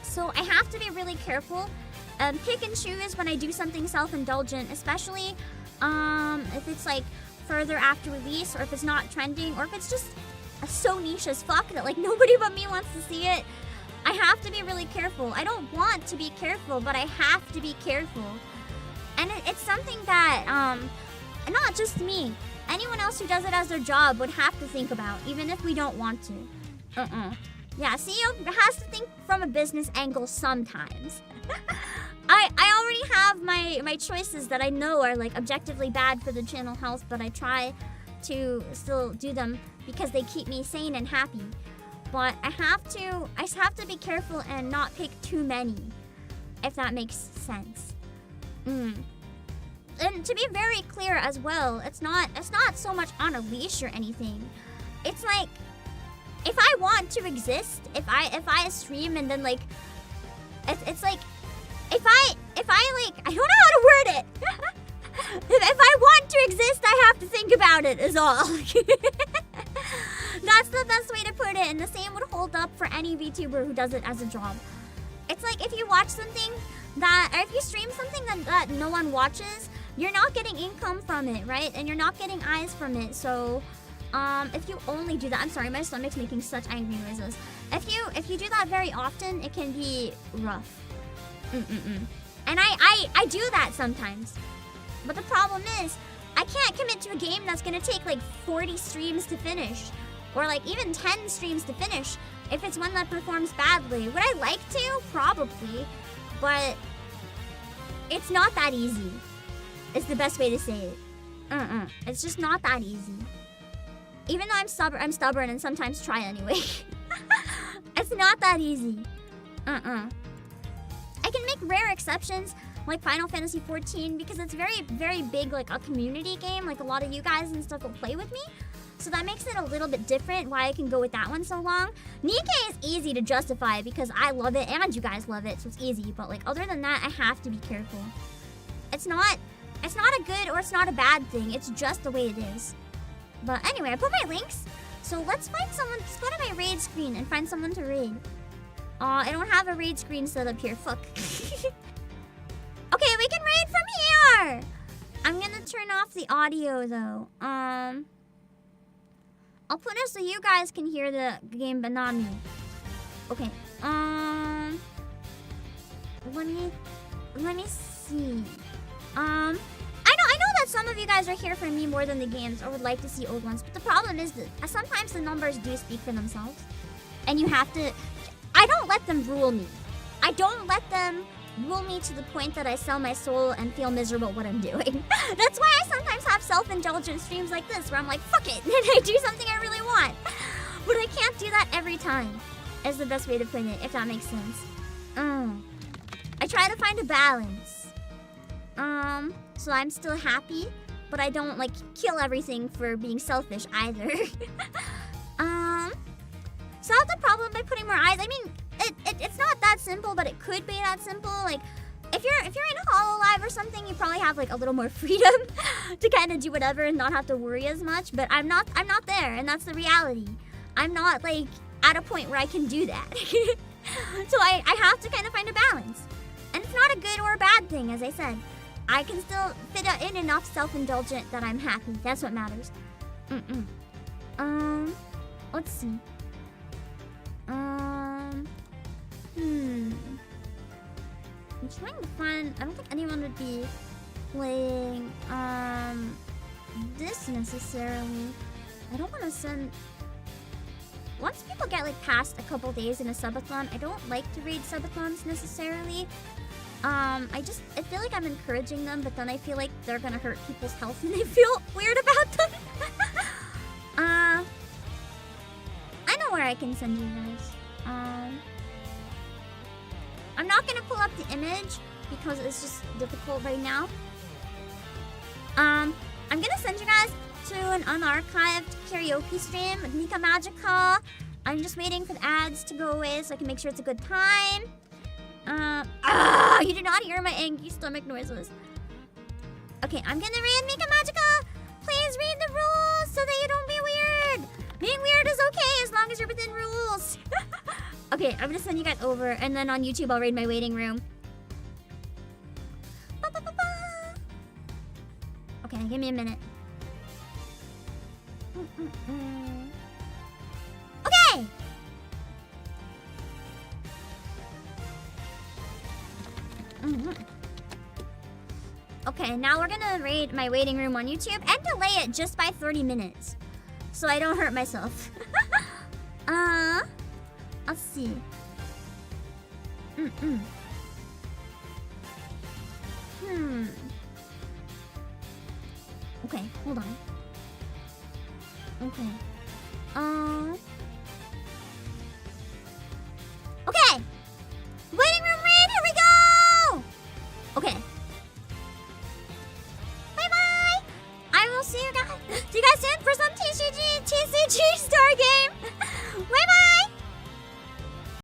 So I have to be really careful and pick and choose when I do something self-indulgent, especially if it's like further after release, or if it's not trending, or if it's just so niche as fuck that like nobody but me wants to see it. I have to be really careful. I don't want to be careful, but I have to be careful. And it's something that not just me, anyone else who does it as their job would have to think about, even if we don't want to. Yeah, CEO has to think from a business angle sometimes. I already have my choices that I know are like objectively bad for the channel health, but I try to still do them because they keep me sane and happy. But I just have to be careful and not pick too many, if that makes sense. And to be very clear as well, it's not so much on a leash or anything. It's like, if I want to exist, if I stream and then like, it's like, if I like, I don't know how to word it. If I want to exist, I have to think about it, is all. That's the best way to put it, and the same would hold up for any VTuber who does it as a job. It's like, if you watch something that, or if you stream something that no one watches, you're not getting income from it, right? And you're not getting eyes from it, so if you only do that, I'm sorry, my stomach's making such angry noises. If you do that very often, it can be rough. And I do that sometimes. But the problem is, I can't commit to a game that's gonna take like 40 streams to finish. Or like even 10 streams to finish if it's one that performs badly. Would I like to? Probably. But it's not that easy. It's the best way to say it. It's just not that easy. Even though I'm stubborn and sometimes try anyway. It's not that easy. I can make rare exceptions like Final Fantasy XIV because it's very, very big, like a community game. Like a lot of you guys and stuff will play with me. So that makes it a little bit different why I can go with that one so long. Nikkei is easy to justify because I love it and you guys love it, so it's easy. But like other than that, I have to be careful. It's not a good or it's not a bad thing. It's just the way it is. But anyway, I put my links. So let's find someone. Let's go to my raid screen and find someone to raid. I don't have a raid screen set up here. Fuck. Okay, we can raid from here. I'm gonna turn off the audio though. I'll put it so you guys can hear the game, but not me. Okay. Let me see. I know that some of you guys are here for me more than the games, or would like to see old ones. But the problem is that sometimes the numbers do speak for themselves, and you have to. I don't let them rule me. I don't let them rule me to the point that I sell my soul and feel miserable what I'm doing. That's why I sometimes have self-indulgent streams like this where I'm like, fuck it, and I do something I really want. But I can't do that every time, is the best way to put it, if that makes sense. I try to find a balance. So I'm still happy, but I don't like kill everything for being selfish either. Solve the problem by putting more eyes. I mean, it's not that simple, but it could be that simple. Like, if you're in Hololive or something, you probably have like a little more freedom to kind of do whatever and not have to worry as much. But I'm not there, and that's the reality. I'm not like at a point where I can do that. So I have to kind of find a balance, and it's not a good or a bad thing, as I said. I can still fit in enough self-indulgent that I'm happy. That's what matters. Let's see. I'm trying to find. I don't think anyone would be playing this necessarily. I don't want to send. Once people get like past a couple days in a subathon, I don't like to raid subathons necessarily. I feel like I'm encouraging them, but then I feel like they're gonna hurt people's health and they feel weird about them. I know where I can send you guys. I'm not gonna pull up the image because it's just difficult right now. I'm gonna send you guys to an unarchived karaoke stream with Mika Magica. I'm just waiting for the ads to go away so I can make sure it's a good time. You do not hear my angry stomach noises. Okay, I'm gonna read Mika Magica. Please read the rules so that you don't be weird. Being weird is okay as long as you're within rules. Okay, I'm gonna send you guys over, and then on YouTube I'll raid my waiting room. Okay, give me a minute. Okay! Okay, now we're gonna raid my waiting room on YouTube and delay it just by 30 minutes. So I don't hurt myself. Let's see. Okay, hold on. Okay. Okay! Waiting room raid, here we go! Okay. Bye-bye! I will see you guys soon for some TCG Stargate!